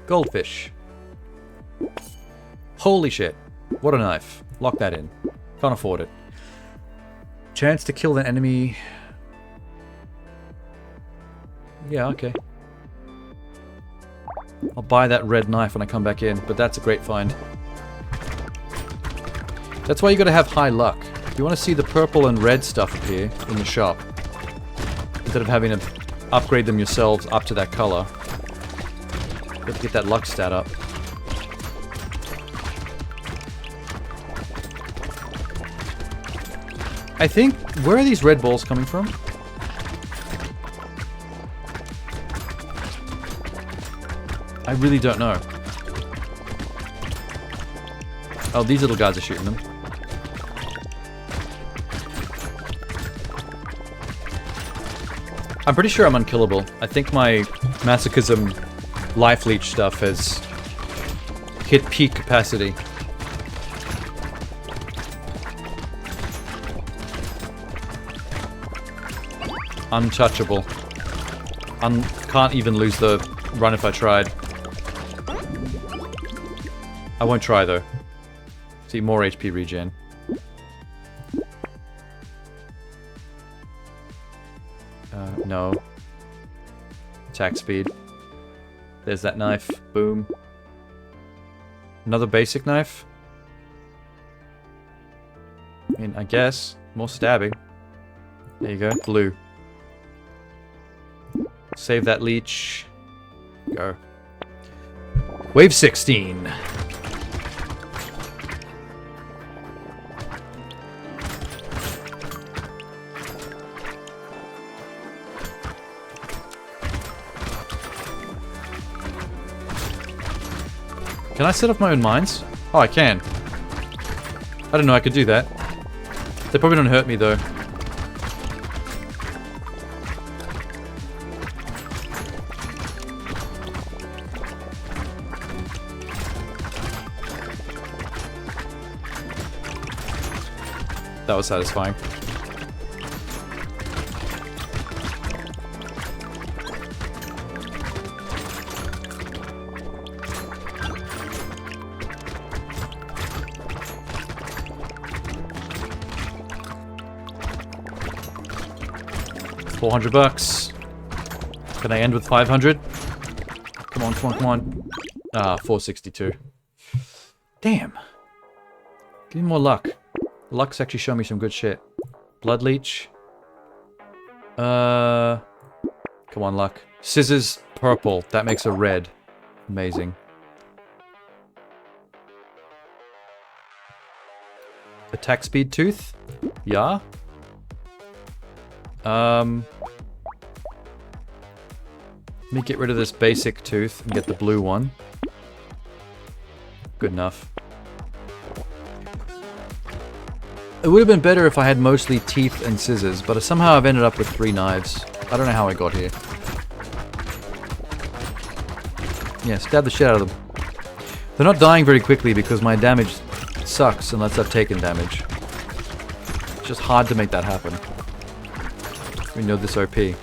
Goldfish. Holy shit. What a knife. Lock that in. Can't afford it. Chance to kill an enemy. Yeah, okay. I'll buy that red knife when I come back in, but that's a great find. That's why you gotta have high luck. You want to see the purple and red stuff appear in the shop. Instead of having to upgrade them yourselves up to that color. You have to get that luck stat up. I think... Where are these red balls coming from? I really don't know. Oh, these little guys are shooting them. I'm pretty sure I'm unkillable. I think my masochism life leech stuff has hit peak capacity. Untouchable. Can't even lose the run if I tried. I won't try though. See, more HP regen. No. Attack speed. There's that knife. Boom. Another basic knife? I mean, I guess. More stabbing. There you go. Blue. Save that leech. Go. Wave 16. Can I set off my own mines? Oh, I can. I didn't know I could do that. They probably don't hurt me, though. That was satisfying. $400. Can I end with 500? Come on, come on, come on. Ah, 462. Damn. Give me more luck. Luck's actually showing me some good shit. Blood leech. Come on, luck. Scissors, purple. That makes a red. Amazing. Attack speed tooth? Yeah. Let me get rid of this basic tooth and get the blue one. Good enough. It would have been better if I had mostly teeth and scissors, but somehow I've ended up with 3 knives. I don't know how I got here. Yeah, stab the shit out of them. They're not dying very quickly because my damage sucks unless I've taken damage. It's just hard to make that happen. We know this OP.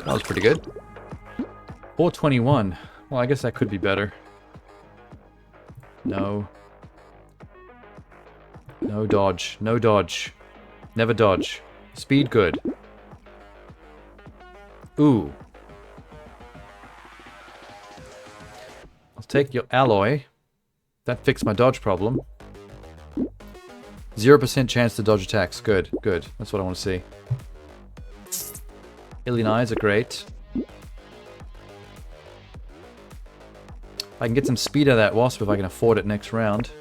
That was pretty good. 421. Well, I guess that could be better. No. No dodge. No dodge. Never dodge. Speed good. Ooh. I'll take your alloy. That fixed my dodge problem. 0% chance to dodge attacks. Good, good. That's what I want to see. Alien eyes are great. I can get some speed out of that wasp if I can afford it next round.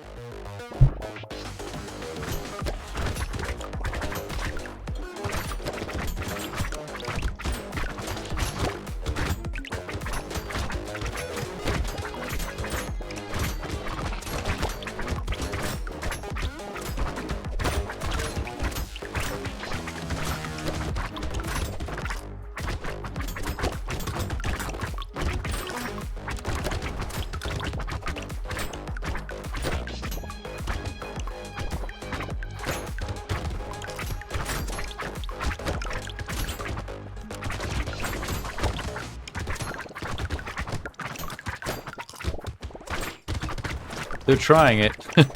They're trying it. The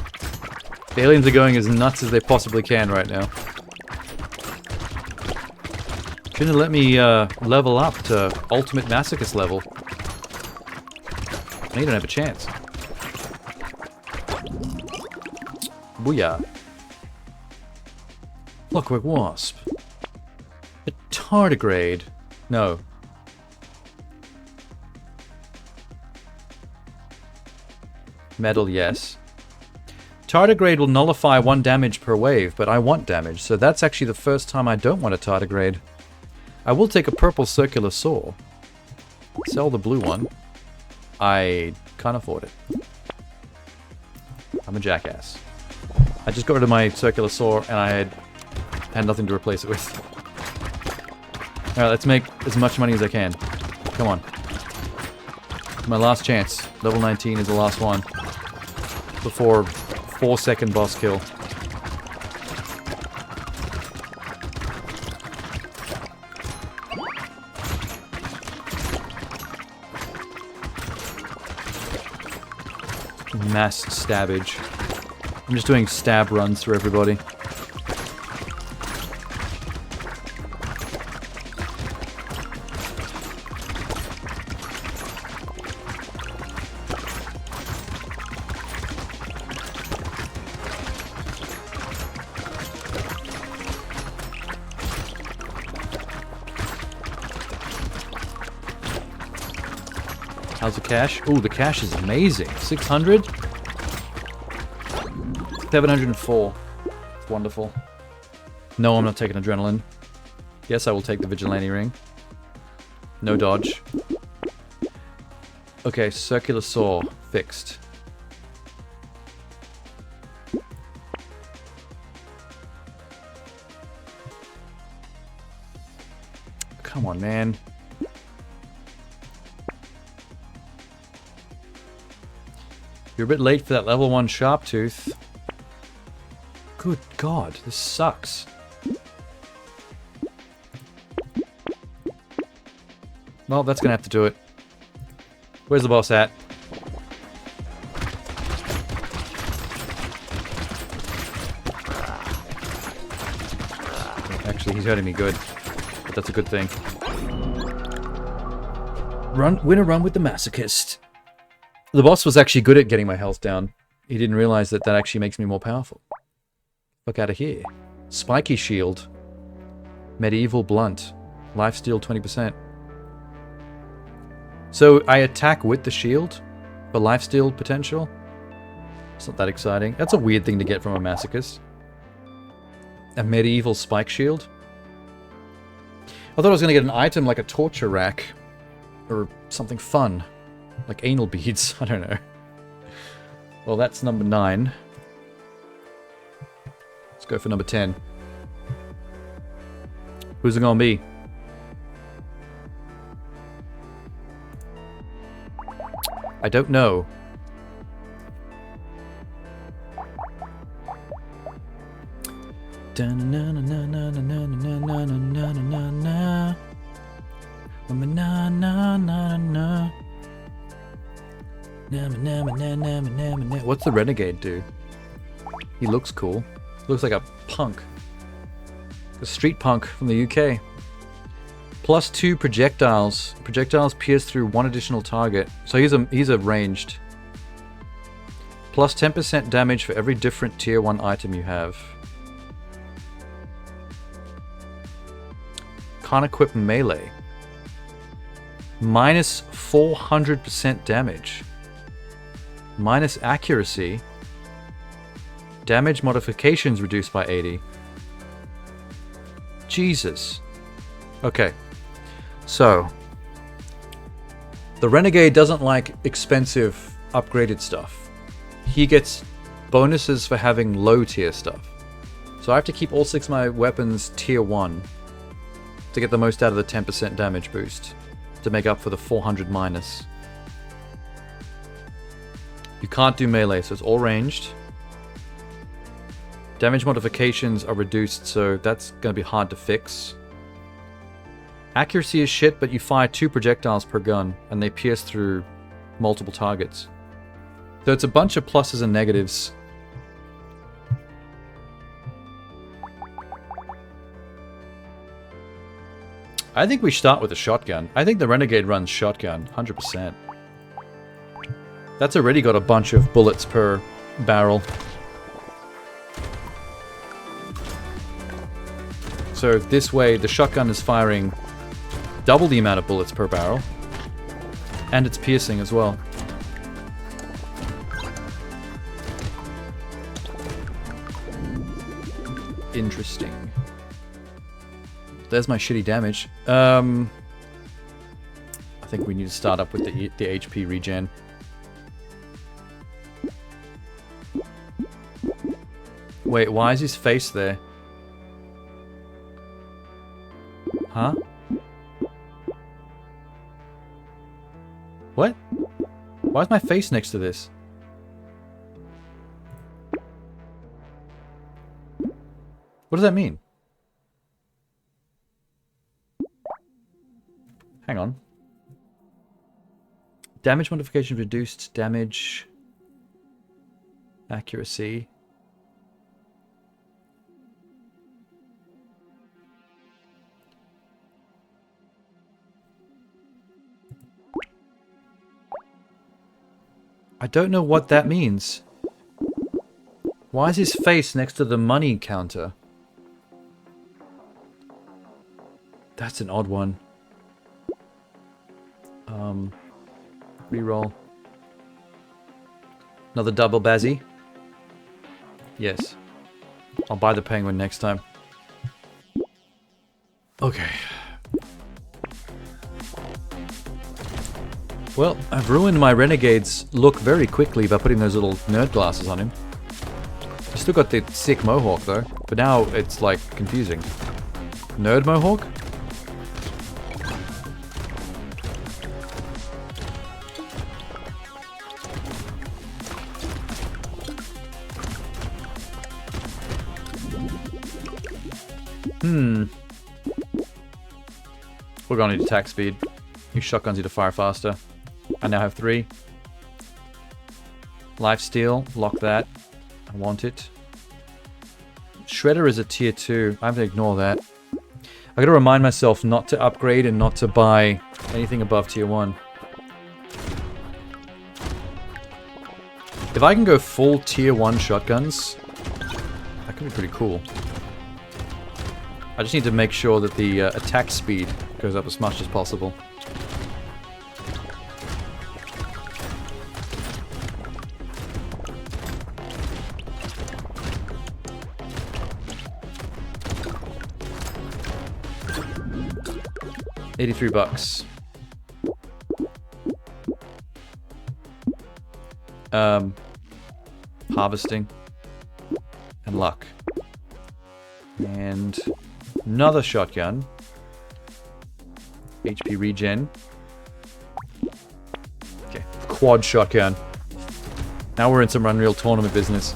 aliens are going as nuts as they possibly can right now. Shouldn't have let me level up to ultimate masochist level. They don't have a chance. Booyah. Clockwork wasp. A tardigrade. No. Metal, yes. Tardigrade will nullify 1 damage per wave, but I want damage, so that's actually the first time I don't want a tardigrade. I will take a purple circular saw. Sell the blue one. I can't afford it. I'm a jackass. I just got rid of my circular saw and I had nothing to replace it with. Alright, let's make as much money as I can. Come on. My last chance. Level 19 is the last one. Before 4-second boss kill. Mass stabbage. I'm just doing stab runs through everybody. How's the cash? Ooh, the cash is amazing. 600? 704. It's wonderful. No, I'm not taking adrenaline. Yes, I will take the vigilante ring. No dodge. Okay, circular saw. Fixed. Come on, man. You're a bit late for that level 1 sharp tooth. Good God, this sucks. Well, that's gonna have to do it. Where's the boss at? Actually, he's hurting me good. But that's a good thing. Win a run with the masochist. The boss was actually good at getting my health down. He didn't realize that that actually makes me more powerful. Fuck out of here. Spiky shield. Medieval blunt. Lifesteal 20%. So I attack with the shield for lifesteal potential. It's not that exciting. That's a weird thing to get from a masochist. A medieval spike shield. I thought I was going to get an item like a torture rack. Or something fun. Like anal beads. I don't know. Well, that's number 9. Let's go for number 10. Who's it going to be? I don't know. What's the renegade do? He looks cool. Looks like a punk. A street punk from the UK. Plus 2 projectiles. Projectiles pierce through 1 additional target. So he's a ranged. Plus 10% damage for every different tier 1 item you have. Can't equip melee. Minus 400% damage. Minus accuracy. Damage modifications reduced by 80. Jesus. Okay. So, the Renegade doesn't like expensive upgraded stuff. He gets bonuses for having low tier stuff. So I have to keep all 6 of my weapons tier 1 to get the most out of the 10% damage boost to make up for the 400 minus. You can't do melee, so it's all ranged. Damage modifications are reduced, so that's going to be hard to fix. Accuracy is shit, but you fire 2 projectiles per gun, and they pierce through multiple targets. So it's a bunch of pluses and negatives. I think we start with a shotgun. I think the Renegade runs shotgun, 100%. That's already got a bunch of bullets per barrel. So this way, the shotgun is firing double the amount of bullets per barrel. And it's piercing as well. Interesting. There's my shitty damage. I think we need to start up with the HP regen. Wait, why is his face there? Huh? What? Why is my face next to this? What does that mean? Hang on. Damage modification reduced, damage, accuracy. I don't know what that means. Why is his face next to the money counter? That's an odd one. Reroll. Another double bazzy. Yes. I'll buy the penguin next time. Okay. Well, I've ruined my Renegade's look very quickly by putting those little nerd glasses on him. I still got the sick mohawk though, but now it's like confusing. Nerd mohawk? We're gonna need attack speed. New shotguns need to fire faster. I now have 3. Lifesteal, lock that. I want it. Shredder is a tier 2. I have to ignore that. I gotta remind myself not to upgrade and not to buy anything above tier 1. If I can go full tier 1 shotguns, that could be pretty cool. I just need to make sure that the attack speed goes up as much as possible. $83. Harvesting and luck. And another shotgun. HP regen. Okay, quad shotgun. Now we're in some Unreal Tournament business.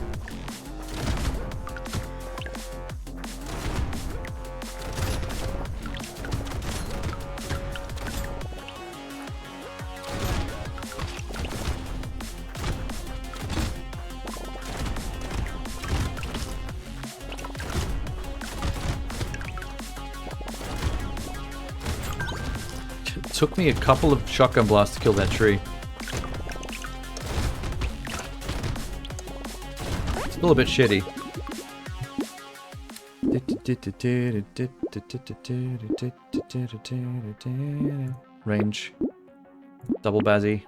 Took me a couple of shotgun blasts to kill that tree. Still a bit shitty. Range. Double bazzy.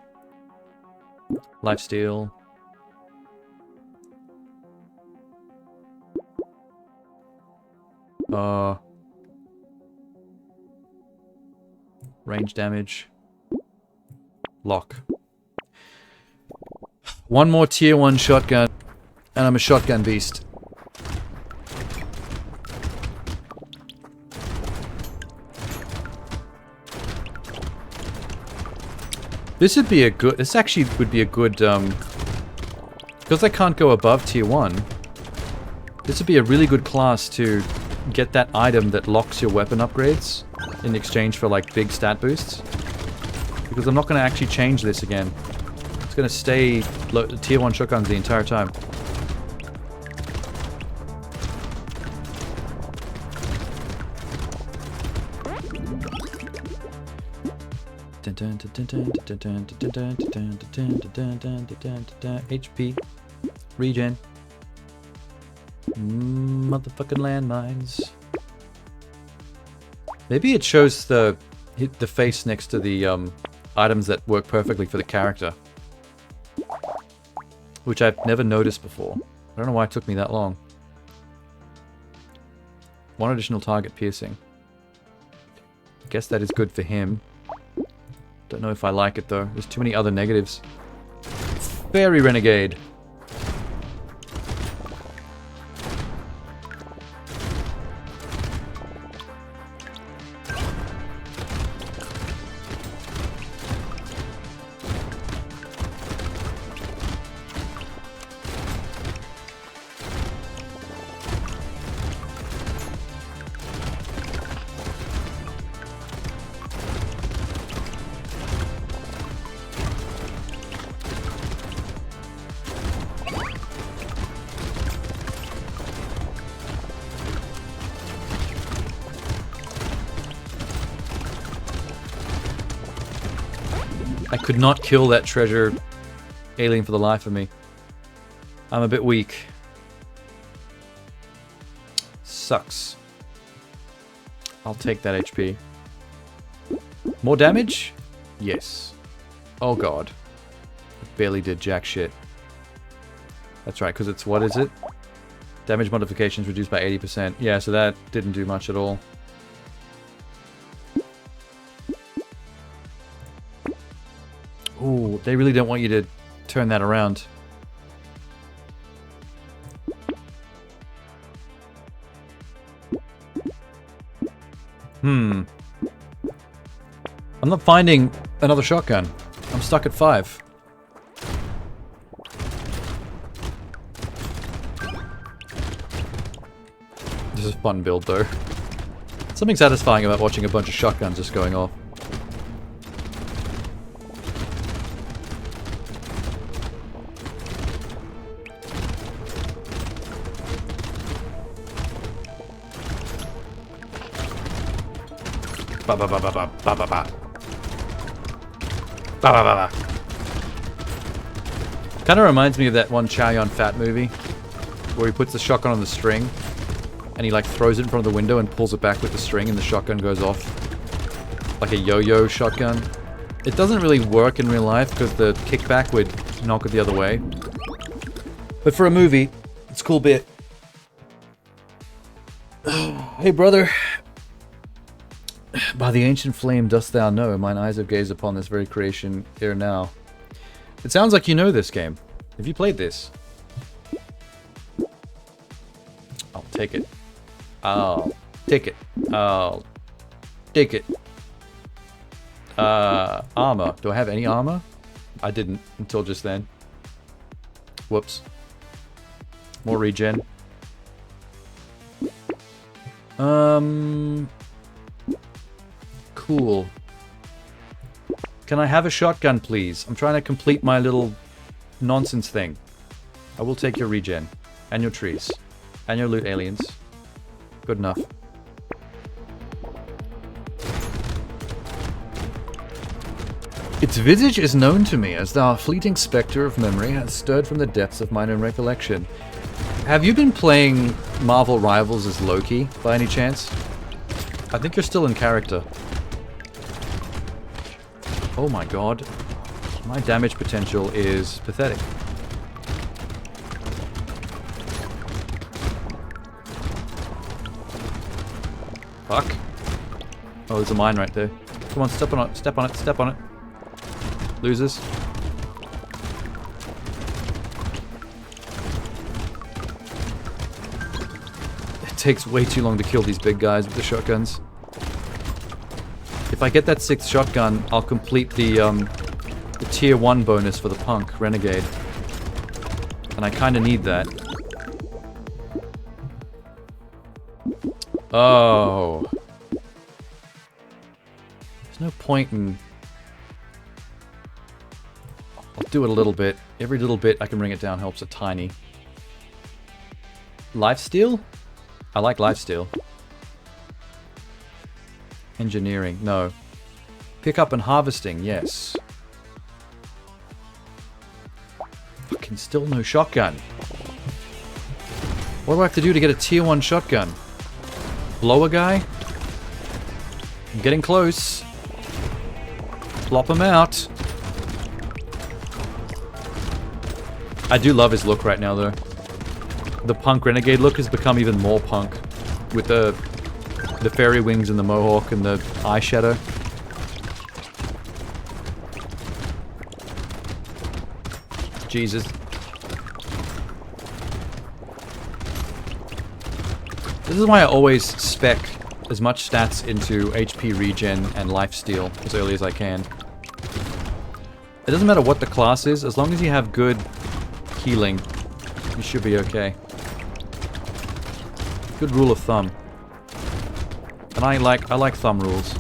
Lifesteal. Range damage. Lock. One more tier 1 shotgun, and I'm a shotgun beast. This would be a good... This actually would be a good... because I can't go above tier 1, this would be a really good class to get that item that locks your weapon upgrades in exchange for like big stat boosts. Because I'm not going to actually change this again. It's going to stay tier 1 shotguns the entire time. HP. Regen. Motherfucking landmines. Maybe it shows the face next to the items that work perfectly for the character. Which I've never noticed before. I don't know why it took me that long. 1 additional target piercing. Guess that is good for him. Don't know if I like it though. There's too many other negatives. Fairy Renegade. I could not kill that treasure alien for the life of me. I'm a bit weak. Sucks. I'll take that HP. More damage? Yes. Oh god. Barely did jack shit. That's right, because it's, what is it? Damage modifications reduced by 80%. Yeah, so that didn't do much at all. Ooh, they really don't want you to turn that around. I'm not finding another shotgun. I'm stuck at 5. This is a fun build though. Something satisfying about watching a bunch of shotguns just going off. Ba ba ba ba ba ba ba ba. Ba ba ba ba. Kind of reminds me of that one Chow Yun Fat movie where he puts the shotgun on the string and he like throws it in front of the window and pulls it back with the string and the shotgun goes off. Like a yo-yo shotgun. It doesn't really work in real life because the kickback would knock it the other way. But for a movie, it's a cool bit. Hey brother. By the ancient flame dost thou know, mine eyes have gazed upon this very creation ere now. It sounds like you know this game. Have you played this? I'll take it. I'll take it. I'll take it. Armor. Do I have any armor? I didn't until just then. Whoops. More regen. Cool. Can I have a shotgun, please? I'm trying to complete my little nonsense thing. I will take your regen. And your trees. And your loot, aliens. Good enough. Its visage is known to me, as thou fleeting spectre of memory hath stirred from the depths of mine own recollection. Have you been playing Marvel Rivals as Loki, by any chance? I think you're still in character. Oh my god. My damage potential is pathetic. Fuck. Oh, there's a mine right there. Come on, step on it, step on it, step on it. Losers. It takes way too long to kill these big guys with the shotguns. If I get that 6th shotgun, I'll complete the tier 1 bonus for the punk, Renegade. And I kinda need that. Oh. There's no point in... I'll do it a little bit. Every little bit I can bring it down helps a tiny. Lifesteal? I like lifesteal. Engineering, no. Pickup and harvesting, yes. Fucking still no shotgun. What do I have to do to get a tier 1 shotgun? Blow a guy? I'm getting close. Plop him out. I do love his look right now though. The punk renegade look has become even more punk. With the fairy wings and the mohawk and the eyeshadow. Jesus. This is why I always spec as much stats into HP regen and lifesteal as early as I can. It doesn't matter what the class is, as long as you have good healing, you should be okay. Good rule of thumb. And I like thumb rules.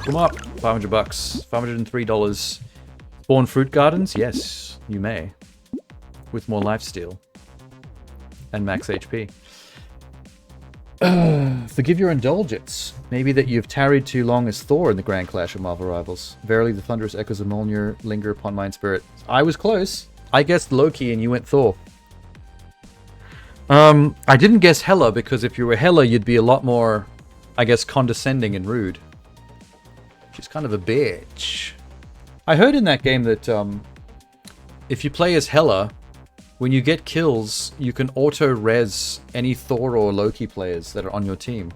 Come up, 500 bucks, $503. Spawn fruit gardens? Yes, you may. With more lifesteal. And max HP. Forgive your indulgence. Maybe that you've tarried too long as Thor in the Grand Clash of Marvel Rivals. Verily the thunderous echoes of Mjolnir linger upon mine spirit. I was close. I guessed Loki and you went Thor. I didn't guess Hella because if you were Hella, you'd be a lot more, I guess, condescending and rude. She's kind of a bitch. I heard in that game that if you play as Hela, when you get kills, you can auto-res any Thor or Loki players that are on your team.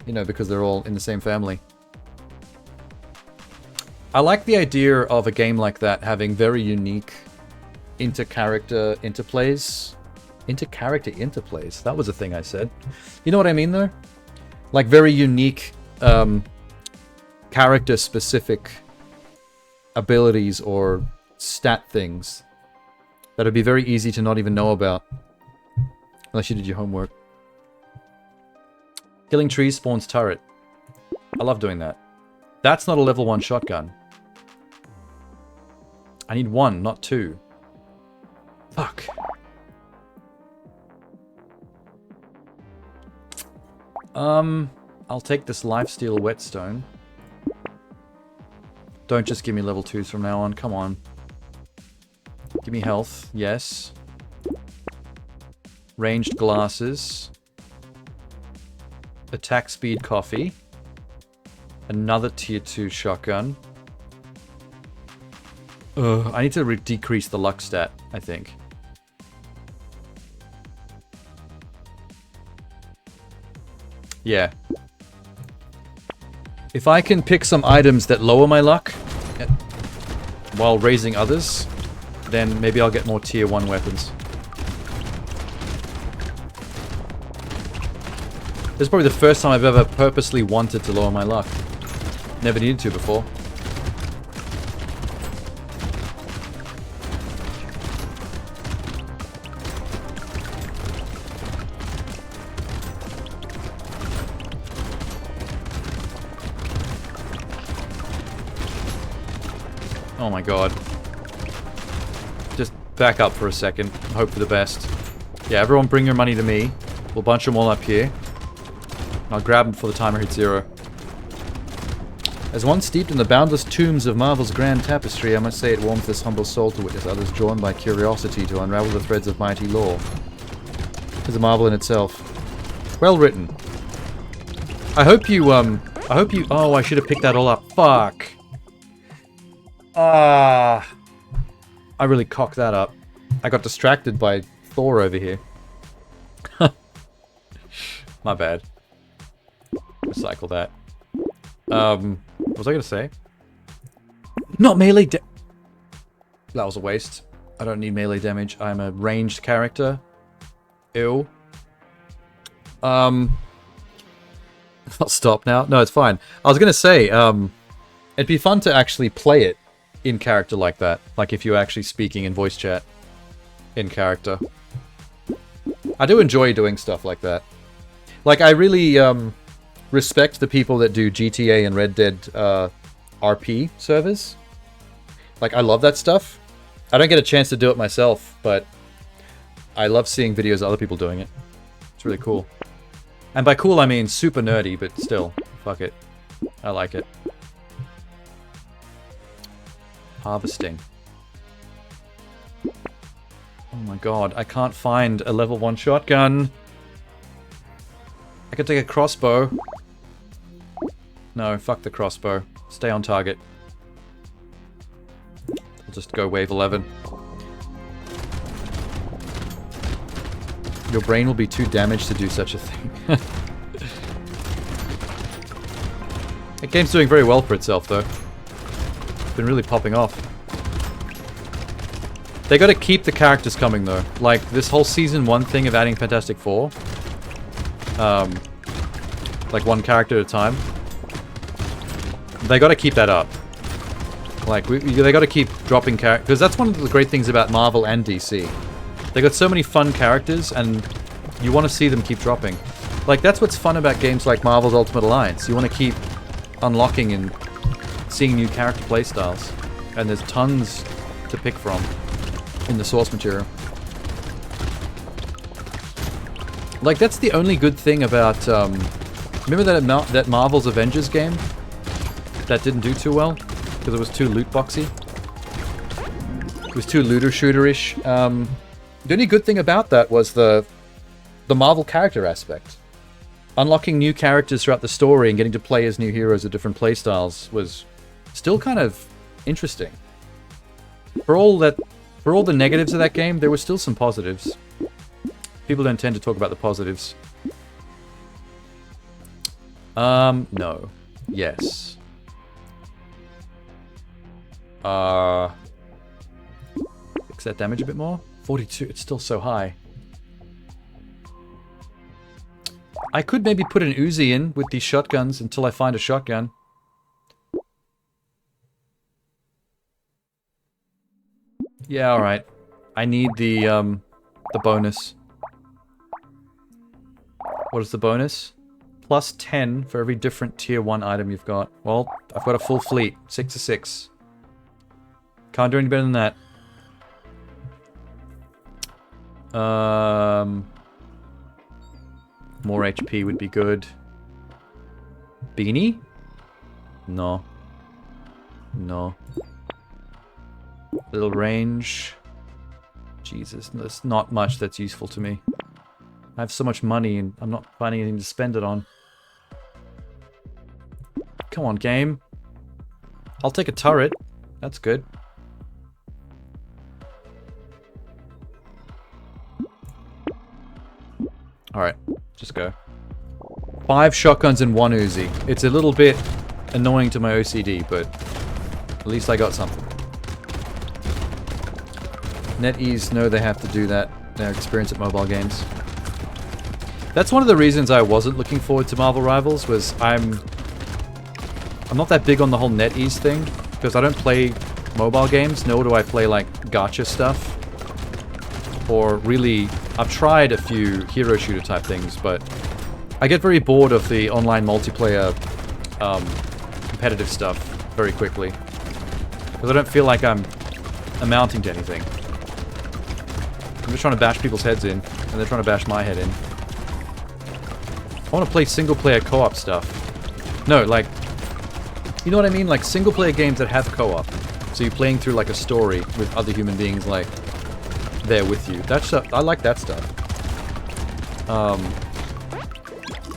You know, because they're all in the same family. I like the idea of a game like that having very unique inter-character interplays. Inter-character interplays? That was a thing I said. You know what I mean, though? Like, very unique, character-specific abilities or stat things that would be very easy to not even know about. Unless you did your homework. Killing trees spawns turret. I love doing that. That's not a level 1 shotgun. I need 1, not 2. Fuck. I'll take this lifesteal whetstone. Don't just give me level 2s from now on, come on. Give me health, yes. Ranged glasses. Attack speed coffee. Another tier 2 shotgun. I need to decrease the luck stat, I think. Yeah. If I can pick some items that lower my luck while raising others, then maybe I'll get more tier 1 weapons. This is probably the first time I've ever purposely wanted to lower my luck. Never needed to before. Oh my god. Just back up for a second. Hope for the best. Yeah, everyone bring your money to me. We'll bunch them all up here. I'll grab them before the timer hits 0. As one steeped in the boundless tombs of Marvel's grand tapestry, I must say it warms this humble soul to witness others drawn by curiosity to unravel the threads of mighty lore. It's a marvel in itself. Well written. I hope you, oh, I should have picked that all up. Fuck. I really cocked that up. I got distracted by Thor over here. My bad. Recycle that. What was I gonna say? Not melee That was a waste. I don't need melee damage. I'm a ranged character. Ew. I'll stop now. No, it's fine. I was gonna say, it'd be fun to actually play it in character like that. Like if you're actually speaking in voice chat in character. I do enjoy doing stuff like that. Like, I really, respect the people that do GTA and Red Dead, RP servers. Like, I love that stuff. I don't get a chance to do it myself, but I love seeing videos of other people doing it. It's really cool. And by cool, I mean super nerdy, but still, fuck it. I like it. Harvesting. Oh my god, I can't find a level 1 shotgun. I could take a crossbow. No, fuck the crossbow. Stay on target. I'll just go wave 11. Your brain will be too damaged to do such a thing. The game's doing very well for itself, though. It's been really popping off. They gotta keep the characters coming, though. Like, this whole Season 1 thing of adding Fantastic Four. Like, one character at a time. They gotta keep that up. Like, they gotta keep dropping characters. Because that's one of the great things about Marvel and DC. They got so many fun characters, and you want to see them keep dropping. Like, that's what's fun about games like Marvel's Ultimate Alliance. You want to keep unlocking and seeing new character playstyles. And there's tons to pick from in the source material. Like, that's the only good thing about, remember that Marvel's Avengers game? That didn't do too well? Because it was too loot boxy? It was too looter-shooter-ish. The only good thing about that was the the Marvel character aspect. Unlocking new characters throughout the story and getting to play as new heroes with different playstyles was still kind of interesting. For all the negatives of that game, there were still some positives. People don't tend to talk about the positives. No. Yes. Fix that damage a bit more. 42, it's still so high. I could maybe put an Uzi in with these shotguns until I find a shotgun. Yeah, alright. I need the bonus. What is the bonus? Plus 10 for every different tier 1 item you've got. Well, I've got a full fleet. 6 to 6. Can't do any better than that. More HP would be good. Beanie? No. No. Little range. Jesus, there's not much that's useful to me. I have so much money and I'm not finding anything to spend it on. Come on, game. I'll take a turret. That's good. Alright, just go. 5 shotguns and 1 Uzi. It's a little bit annoying to my OCD, but at least I got something. NetEase know they have to do that. Their experience at mobile games. That's one of the reasons I wasn't looking forward to Marvel Rivals, was I'm not that big on the whole NetEase thing, because I don't play mobile games, nor do I play like gacha stuff. Or really, I've tried a few hero shooter type things, but I get very bored of the online multiplayer competitive stuff very quickly. Because I don't feel like I'm amounting to anything. I'm just trying to bash people's heads in, and they're trying to bash my head in. I want to play single-player co-op stuff. No, like, you know what I mean? Like single-player games that have co-op. So you're playing through like a story with other human beings, like, there with you. That stuff, I like that stuff.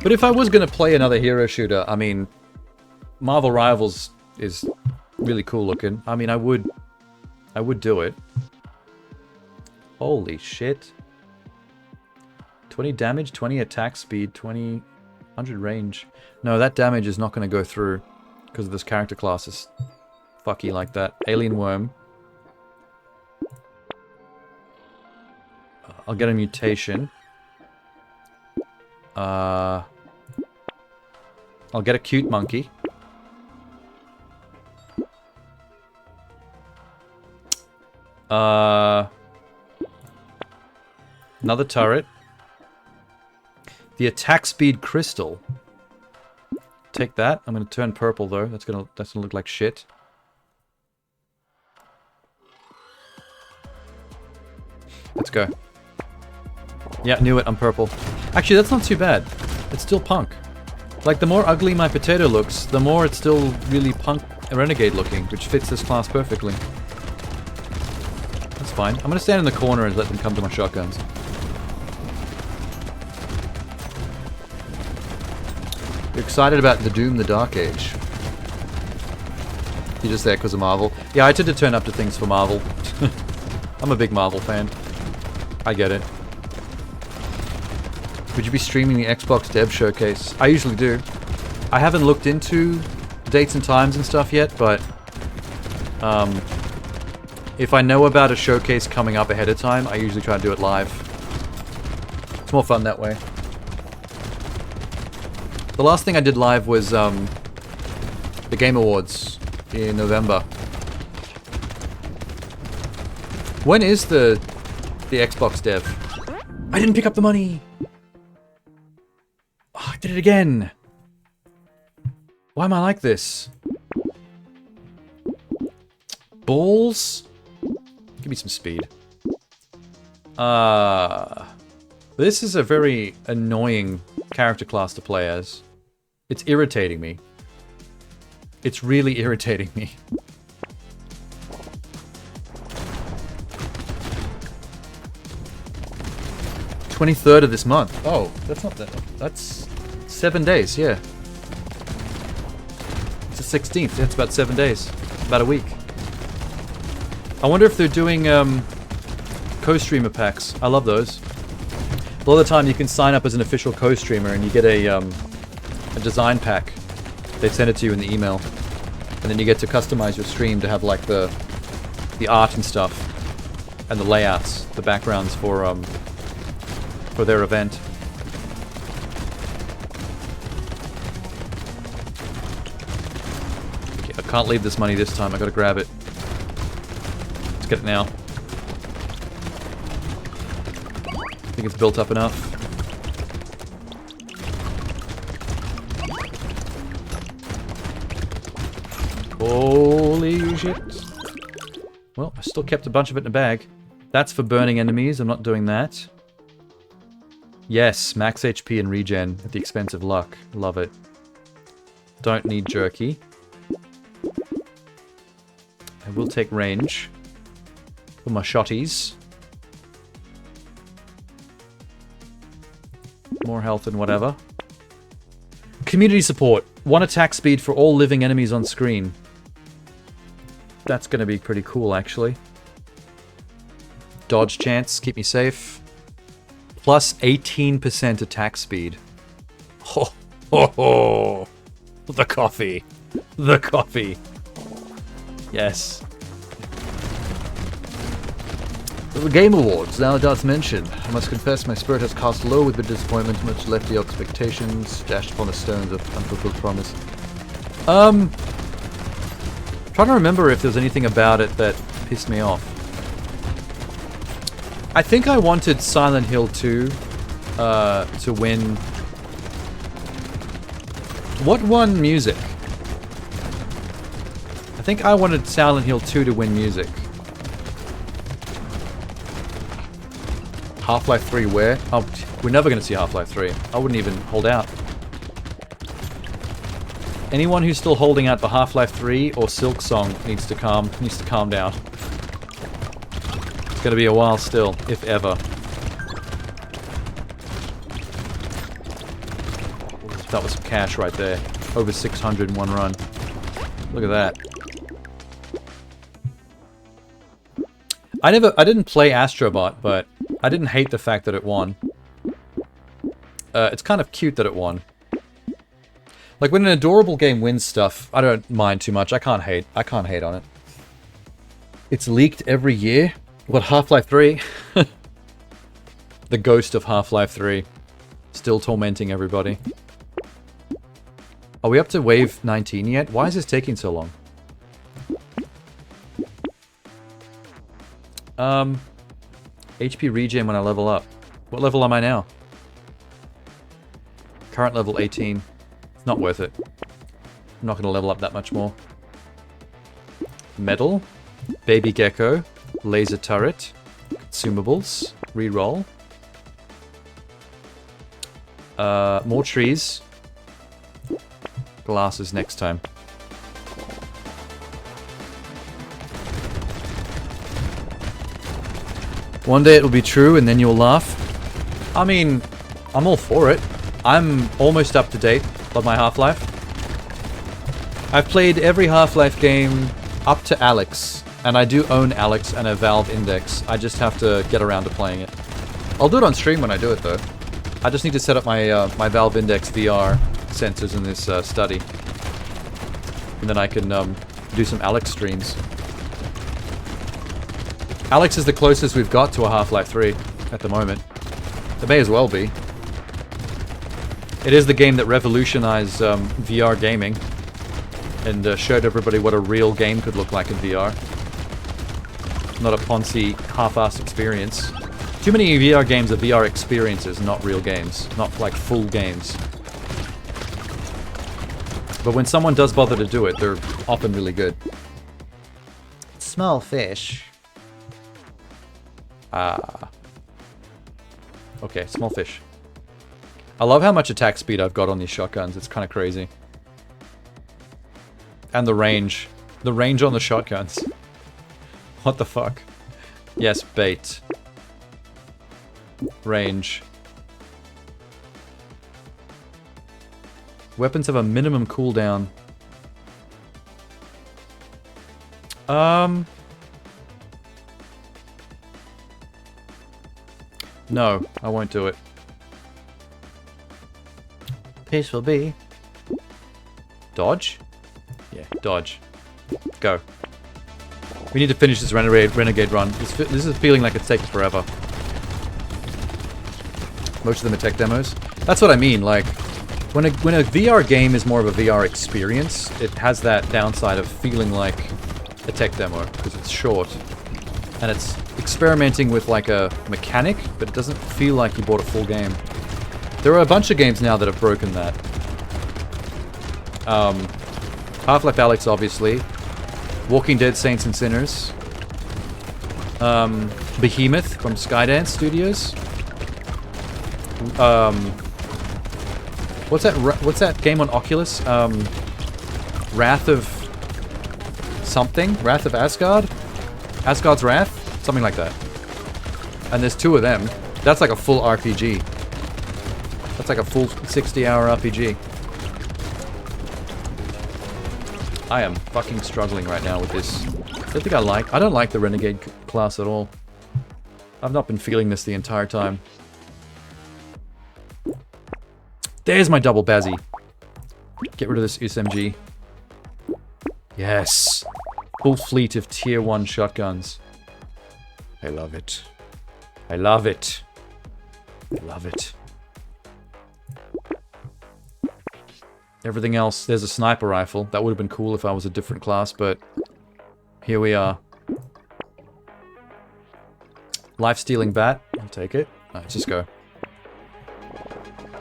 But if I was gonna play another hero shooter, I mean, Marvel Rivals is really cool looking. I mean, I would do it. Holy shit. 20 damage, 20 attack speed, 100 range. No, that damage is not going to go through because of this character class is fucky like that. Alien Worm. I'll get a mutation. I'll get a cute monkey. Another turret. The attack speed crystal. Take that. I'm gonna turn purple though. That's gonna look like shit. Let's go. Yeah, knew it. I'm purple. Actually, that's not too bad. It's still punk. Like, the more ugly my potato looks, the more it's still really punk renegade looking, which fits this class perfectly. That's fine. I'm gonna stand in the corner and let them come to my shotguns. You're excited about the Doom the Dark Age. You're just there because of Marvel. Yeah, I tend to turn up to things for Marvel. I'm a big Marvel fan. I get it. Would you be streaming the Xbox Dev Showcase? I usually do. I haven't looked into dates and times and stuff yet, but if I know about a showcase coming up ahead of time, I usually try to do it live. It's more fun that way. The last thing I did live was the Game Awards in November. When is the Xbox Dev? I didn't pick up the money! Oh, I did it again! Why am I like this? Balls? Give me some speed. This is a very annoying character class to play as. It's irritating me. It's really irritating me. 23rd of this month. Oh, that's not that. That's 7 days, yeah. It's the 16th. That's about 7 days. About a week. I wonder if they're doing co-streamer packs. I love those. A lot of the time you can sign up as an official co-streamer and you get a design pack. They send it to you in the email. And then you get to customize your stream to have like the art and stuff. And the layouts, the backgrounds for their event. Okay, I can't leave this money this time, I gotta grab it. Let's get it now. I think it's built up enough. Holy shit. Well, I still kept a bunch of it in a bag. That's for burning enemies, I'm not doing that. Yes, max HP and regen at the expense of luck. Love it. Don't need jerky. I will take range for my shotties. More health and whatever. Community support. 1 attack speed for all living enemies on screen. That's going to be pretty cool, actually. Dodge chance, keep me safe. Plus 18% attack speed. Ho ho ho! The coffee. The coffee. Yes. The Game Awards, now it does mention. I must confess my spirit has cast low with the disappointment, much lefty expectations, dashed upon the stones of unfulfilled promise. Trying to remember if there's anything about it that pissed me off. I think I wanted Silent Hill 2 to win. What won music? I think I wanted Silent Hill 2 to win music. Half-Life 3 where? Oh, we're never going to see Half-Life 3. I wouldn't even hold out. Anyone who's still holding out for Half-Life 3 or Silk Song needs to calm down. It's going to be a while still, if ever. That was some cash right there. Over 600 in one run. Look at that. I didn't play Astrobot, but I didn't hate the fact that it won. It's kind of cute that it won. Like, when an adorable game wins stuff, I don't mind too much. I can't hate on it. It's leaked every year? What, Half-Life 3? The ghost of Half-Life 3. Still tormenting everybody. Are we up to wave 19 yet? Why is this taking so long? HP regen when I level up. What level am I now? Current level 18. It's not worth it. I'm not going to level up that much more. Metal. Baby gecko. Laser turret. Consumables. Reroll. More trees. Glasses next time. One day it will be true and then you'll laugh. I mean, I'm all for it. I'm almost up to date on my Half-Life. I've played every Half-Life game up to Alex. And I do own Alex and a Valve Index. I just have to get around to playing it. I'll do it on stream when I do it though. I just need to set up my my Valve Index VR sensors in this study. And then I can do some Alex streams. Alex is the closest we've got to a Half-Life 3 at the moment. It may as well be. It is the game that revolutionized VR gaming and showed everybody what a real game could look like in VR. Not a Ponzi, half-assed experience. Too many VR games are VR experiences, not real games. Not like full games. But when someone does bother to do it, they're often really good. Small fish. Ah. Okay, small fish. I love how much attack speed I've got on these shotguns. It's kind of crazy. And the range. The range on the shotguns. What the fuck? Yes, bait. range. Weapons have a minimum cooldown. No, I won't do it. Peaceful bee. Dodge? Yeah, dodge. Go. We need to finish this renegade run. This is feeling like it's taking forever. Most of them are tech demos. That's what I mean, like, when a VR game is more of a VR experience, it has that downside of feeling like a tech demo, because it's short. And it's experimenting with like a mechanic, but it doesn't feel like you bought a full game. There are a bunch of games now that have broken that. Half-Life Alyx, obviously. Walking Dead Saints and Sinners. Behemoth from Skydance Studios. What's that game on Oculus? Wrath of something? Wrath of Asgard? Asgard's Wrath? Something like that. And there's 2 of them. That's like a full RPG. That's like a full 60-hour RPG. I am fucking struggling right now with this. I don't like the Renegade class at all. I've not been feeling this the entire time. There's my double bazzy. Get rid of this SMG. Yes. Full fleet of tier 1 shotguns. I love it. I love it. I love it. Everything else, there's a sniper rifle. That would have been cool if I was a different class, but here we are. Life-stealing bat. I'll take it. Alright, just go.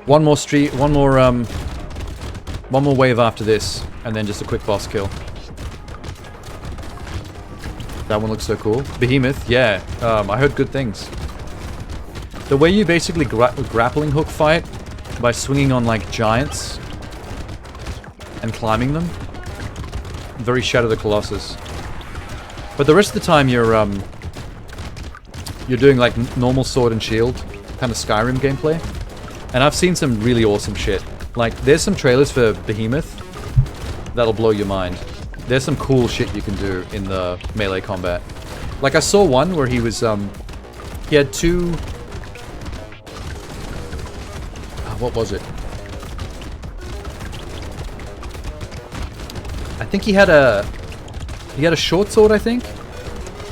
One more wave after this, and then just a quick boss kill. That one looks so cool. Behemoth, yeah. I heard good things. The way you basically grappling hook fight by swinging on like giants and climbing them, very Shadow of the Colossus. But the rest of the time you're doing like normal sword and shield, kind of Skyrim gameplay. And I've seen some really awesome shit. Like, there's some trailers for Behemoth that'll blow your mind. There's some cool shit you can do in the melee combat. Like, I saw one where he was, he had 2... what was it? I think he had a short sword, I think?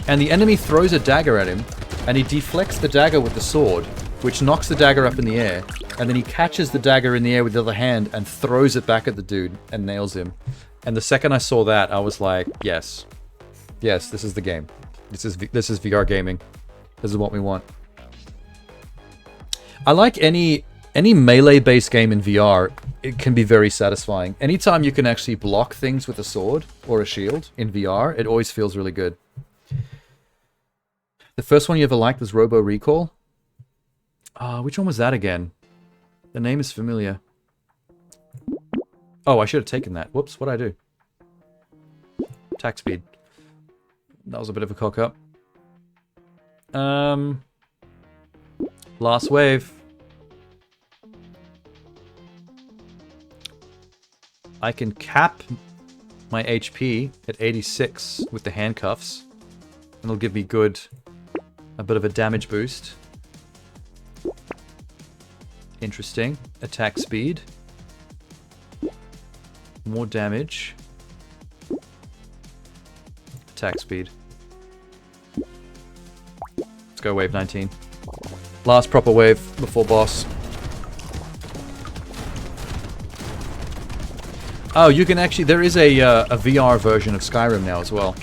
And the enemy throws a dagger at him, and he deflects the dagger with the sword, which knocks the dagger up in the air, and then he catches the dagger in the air with the other hand and throws it back at the dude and nails him. And the second I saw that, I was like, yes. Yes, this is the game. This is VR gaming. This is what we want. I like any melee-based game in VR. It can be very satisfying. Anytime you can actually block things with a sword or a shield in VR, it always feels really good. The first one you ever liked was Robo Recall. Which one was that again? The name is familiar. Oh, I should have taken that. Whoops, what'd I do? Attack speed. That was a bit of a cock-up. Last wave. I can cap my HP at 86 with the handcuffs. And it'll give me a bit of a damage boost. Interesting. Attack speed. More damage. Attack speed. Let's go wave 19. Last proper wave before boss. Oh, you can actually... There is a VR version of Skyrim now as well.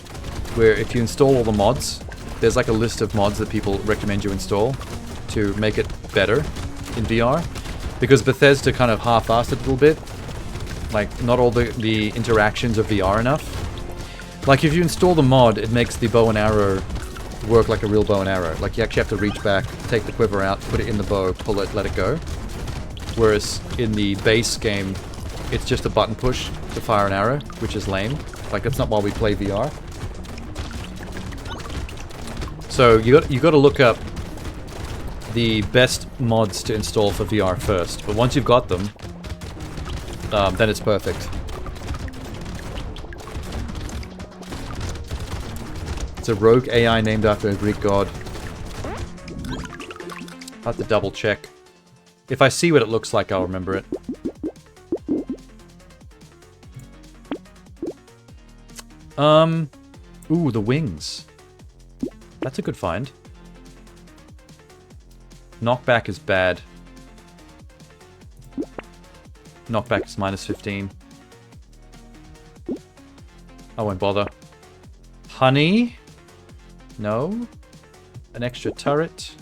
Where if you install all the mods, there's like a list of mods that people recommend you install to make it better in VR. Because Bethesda kind of half-assed it a little bit. Like, not all the interactions of VR enough. Like, if you install the mod, it makes the bow and arrow work like a real bow and arrow. Like, you actually have to reach back, take the quiver out, put it in the bow, pull it, let it go. Whereas in the base game, it's just a button push to fire an arrow, which is lame. Like, that's not why we play VR. So, you got to look up the best mods to install for VR first. But once you've got them, then it's perfect. It's a rogue AI named after a Greek god. I'll have to double check. If I see what it looks like, I'll remember it. Ooh, the wings. That's a good find. Knockback is bad. Knockback is -15. I won't bother. Honey? No. An extra turret.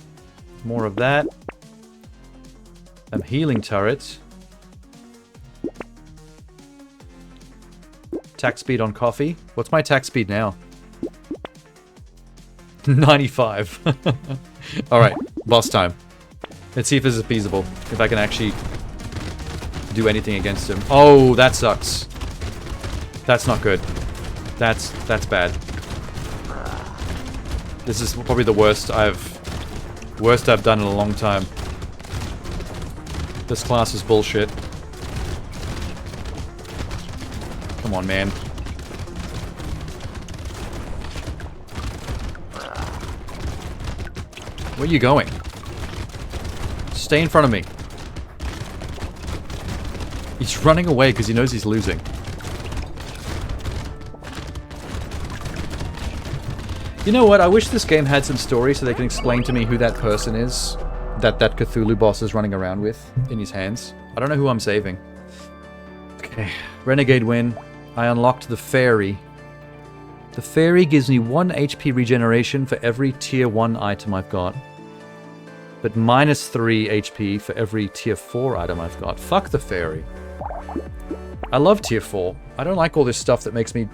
More of that. Healing turret. Attack speed on coffee. What's my attack speed now? 95. Alright, boss time. Let's see if this is feasible. If I can actually do anything against him. Oh, that sucks. That's not good. That's bad. This is probably the worst I've done in a long time. This class is bullshit. Come on, man. Where are you going? Stay in front of me. He's running away because he knows he's losing. You know what? I wish this game had some story so they can explain to me who that person is that Cthulhu boss is running around with in his hands. I don't know who I'm saving. Okay. Renegade win. I unlocked the fairy. The fairy gives me 1 HP regeneration for every tier 1 item I've got. But -3 HP for every tier 4 item I've got. Fuck the fairy. I love tier 4. I don't like all this stuff that makes me...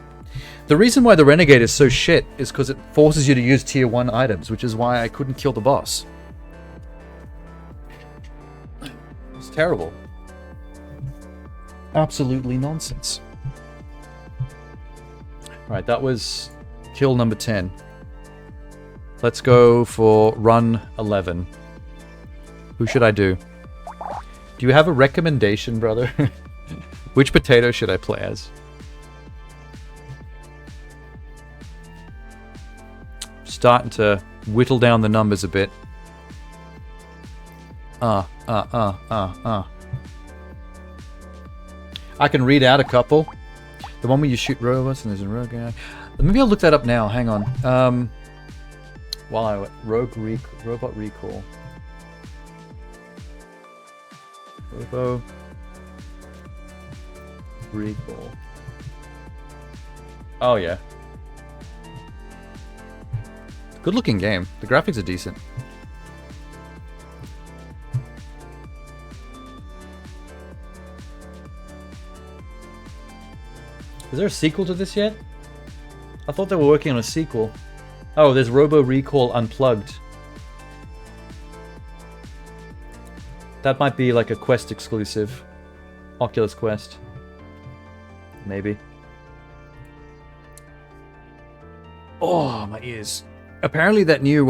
The reason why the Renegade is so shit is because it forces you to use tier 1 items, which is why I couldn't kill the boss. It's terrible. Absolutely nonsense. Alright, that was kill number 10. Let's go for run 11. Who should I do? Do you have a recommendation, brother? Which potato should I play as? Starting to whittle down the numbers a bit. I can read out a couple. The one where you shoot robots and there's a rogue guy. Maybe I'll look that up now. Hang on. While I robot recall. Robo recall. Oh yeah. Good looking game. The graphics are decent. Is there a sequel to this yet? I thought they were working on a sequel. Oh, there's Robo Recall Unplugged. That might be like a Quest exclusive. Oculus Quest. Maybe. Oh, my ears. Apparently that new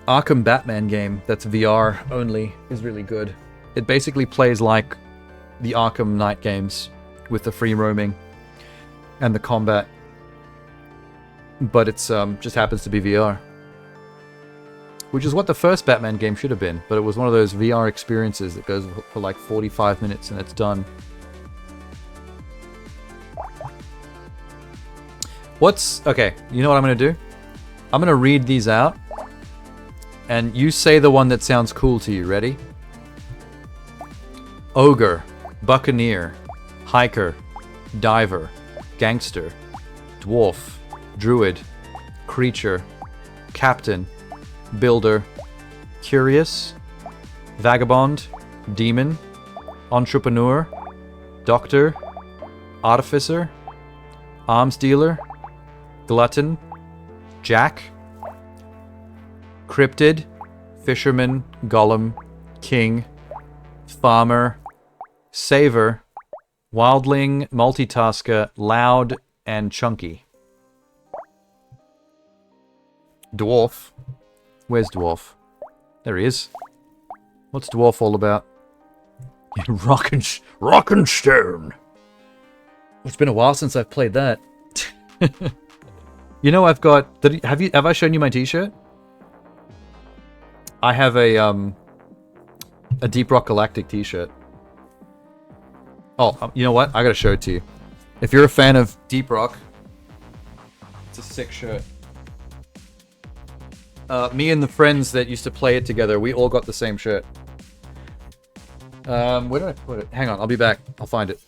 Arkham Batman game that's VR only is really good. It basically plays like the Arkham Knight games with the free roaming and the combat. But it's just happens to be VR. Which is what the first Batman game should have been, but it was one of those VR experiences that goes for like 45 minutes and it's done. Okay, you know what I'm gonna do? I'm gonna read these out, and you say the one that sounds cool to you. Ready? Ogre, Buccaneer, Hiker, Diver, Gangster, Dwarf, Druid, Creature, Captain, Builder, Curious, Vagabond, Demon, Entrepreneur, Doctor, Artificer, Arms Dealer, Glutton, Jack, Cryptid, Fisherman, Golem, King, Farmer, Saver, Wildling, Multitasker, Loud, and Chunky. Dwarf. Where's Dwarf? There he is. What's dwarf all about? Rock and stone. It's been a while since I've played that. You know, I've got. Have I shown you my T-shirt? I have a Deep Rock Galactic T-shirt. Oh, you know what? I gotta show it to you. If you're a fan of Deep Rock, it's a sick shirt. Me and the friends that used to play it together, we all got the same shirt. Where did I put it? Hang on, I'll be back. I'll find it.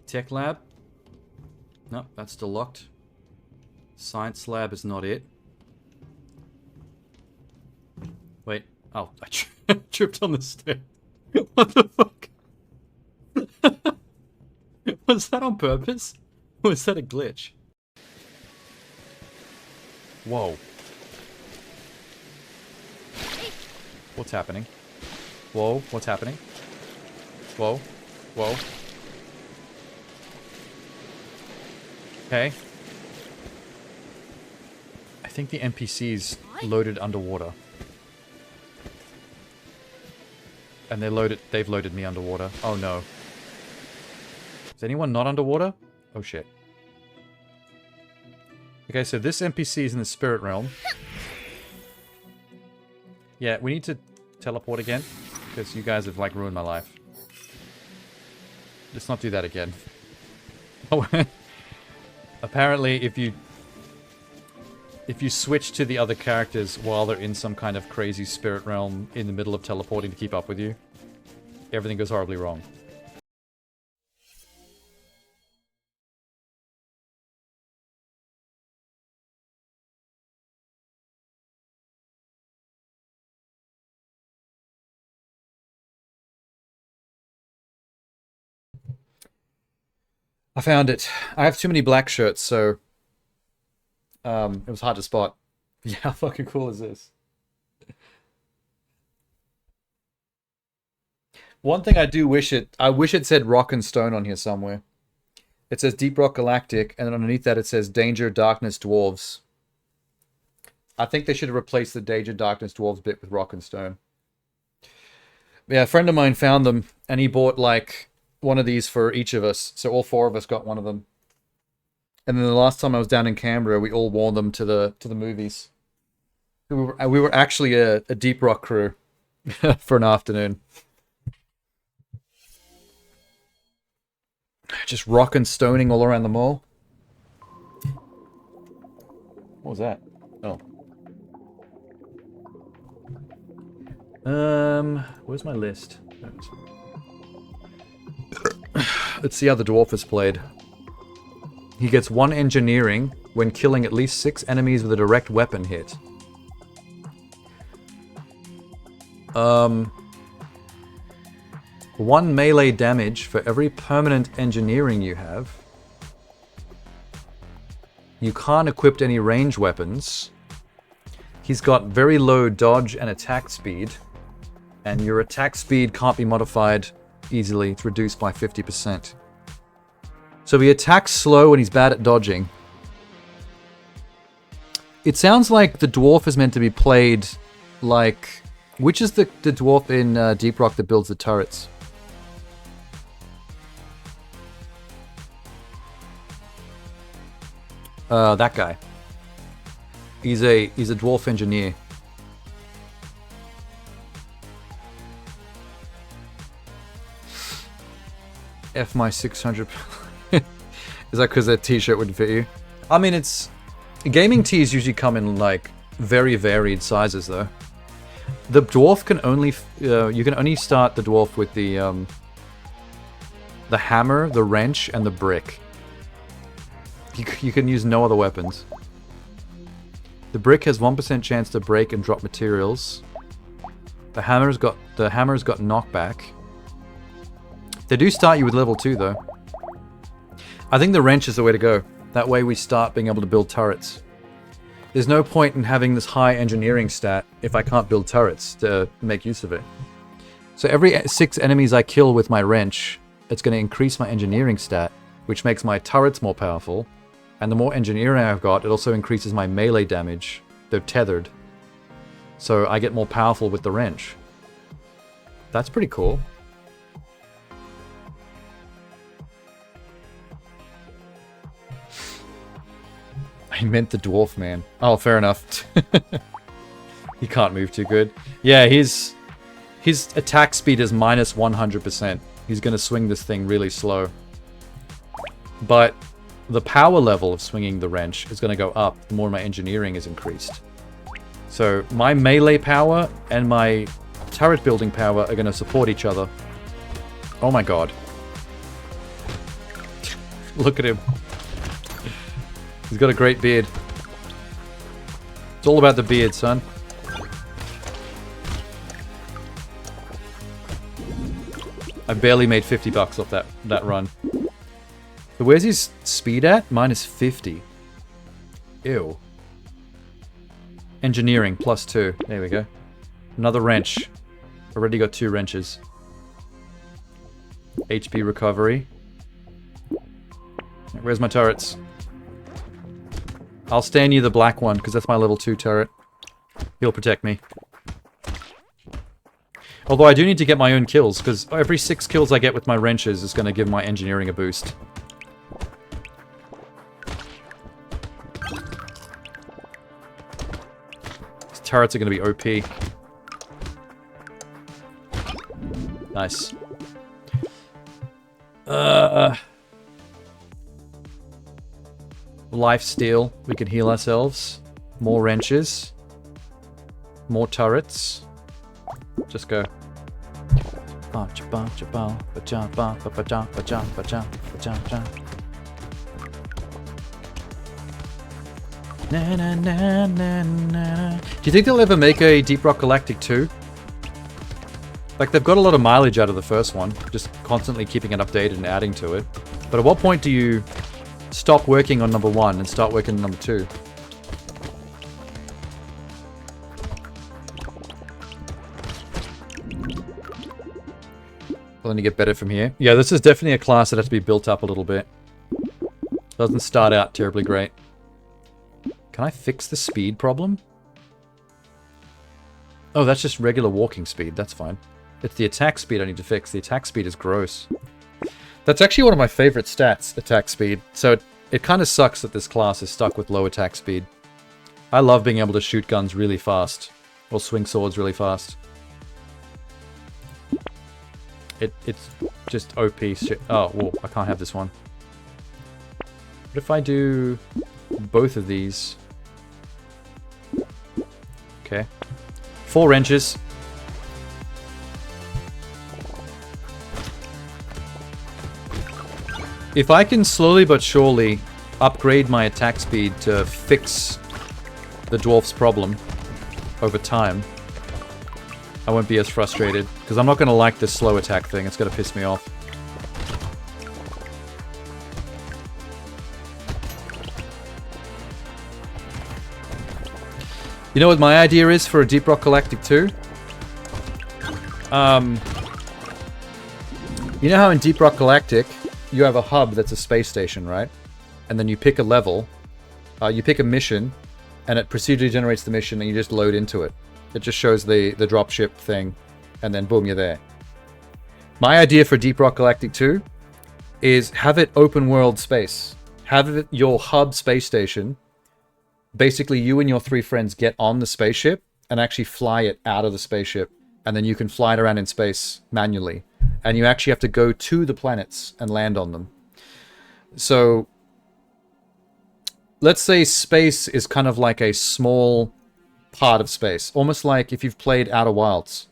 Tech lab? No, that's still locked. Science lab is not it. Wait. Oh, I tripped on the stair. What the fuck? Was that on purpose? Or was that a glitch? Whoa. What's happening? Whoa, what's happening? Whoa, whoa. Okay. I think the NPC's loaded underwater. And they've loaded me underwater. Oh no. Is anyone not underwater? Oh shit. Okay, so this NPC is in the spirit realm. Yeah, we need to teleport again. Because you guys have like ruined my life. Let's not do that again. Oh, apparently if you switch to the other characters while they're in some kind of crazy spirit realm in the middle of teleporting to keep up with you, everything goes horribly wrong. I found it. I have too many black shirts, so it was hard to spot. Yeah, how fucking cool is this? One thing I do wish it said Rock and Stone on here somewhere. It says Deep Rock Galactic, and then underneath that it says Danger, Darkness, Dwarves. I think they should have replaced the Danger, Darkness, Dwarves bit with Rock and Stone. Yeah, a friend of mine found them, and he bought like one of these for each of us, so all four of us got one of them. And then the last time I was down in Canberra, we all wore them to the movies. We were actually a Deep Rock crew for an afternoon. Just rock and stoning all around the mall. What was that? Oh. Where's my list? Let's see how the dwarf is played. He gets 1 engineering when killing at least 6 enemies with a direct weapon hit. 1 melee damage for every permanent engineering you have. You can't equip any range weapons. He's got very low dodge and attack speed. And your attack speed can't be modified easily. It's reduced by 50%. So he attacks slow and he's bad at dodging. It sounds like the dwarf is meant to be played like... Which is the dwarf in Deep Rock that builds the turrets? That guy. He's a dwarf engineer. F my 600. Is that because that t-shirt wouldn't fit you? I mean, it's... Gaming tees usually come in, like, very varied sizes, though. The dwarf can only... you can only start the dwarf with the hammer, the wrench, and the brick. You can use no other weapons. The brick has 1% chance to break and drop materials. The hammer's got knockback. They do start you with level 2 though. I think the wrench is the way to go. That way we start being able to build turrets. There's no point in having this high engineering stat if I can't build turrets to make use of it. So every 6 enemies I kill with my wrench, it's going to increase my engineering stat, which makes my turrets more powerful. And the more engineering I've got, it also increases my melee damage. They're tethered. So I get more powerful with the wrench. That's pretty cool. I meant the dwarf man. Oh, fair enough. He can't move too good. Yeah, his attack speed is minus 100%. He's going to swing this thing really slow. But the power level of swinging the wrench is going to go up the more my engineering is increased. So my melee power and my turret building power are going to support each other. Oh my god. Look at him. He's got a great beard. It's all about the beard, son. I barely made 50 bucks off that run. But where's his speed at? Minus 50. Ew. Engineering, plus 2. There we go. Another wrench. Already got 2 wrenches. HP recovery. Where's my turrets? I'll stand near the black one, because that's my level 2 turret. He'll protect me. Although I do need to get my own kills, because every 6 kills I get with my wrenches is going to give my engineering a boost. These turrets are going to be OP. Nice. Life steal. We can heal ourselves. More wrenches. More turrets. Just go. Na, na, na, na, na. Do you think they'll ever make a Deep Rock Galactic 2? Like, they've got a lot of mileage out of the first one, just constantly keeping it updated and adding to it. But at what point do you stop working on number 1 and start working on number 2? We'll only get better from here. Yeah, this is definitely a class that has to be built up a little bit. Doesn't start out terribly great. Can I fix the speed problem? Oh, that's just regular walking speed. That's fine. It's the attack speed I need to fix. The attack speed is gross. That's actually one of my favorite stats, attack speed. So it kind of sucks that this class is stuck with low attack speed. I love being able to shoot guns really fast. Or swing swords really fast. It's just OP shit. Oh, whoa, I can't have this one. What if I do both of these? Okay. 4 wrenches. If I can slowly but surely upgrade my attack speed to fix the dwarf's problem over time, I won't be as frustrated, because I'm not going to like this slow attack thing. It's going to piss me off. You know what my idea is for a Deep Rock Galactic 2? You know how in Deep Rock Galactic, you have a hub that's a space station, right? And then you pick a level, you pick a mission, and it procedurally generates the mission, and you just load into it. It just shows the dropship thing, and then boom, you're there. My idea for Deep Rock Galactic 2 is have it open world space. Have it your hub space station. Basically, you and your 3 friends get on the spaceship and actually fly it out of the spaceship, and then you can fly it around in space manually. And you actually have to go to the planets and land on them. So, let's say space is kind of like a small part of space. Almost like if you've played Outer Wilds.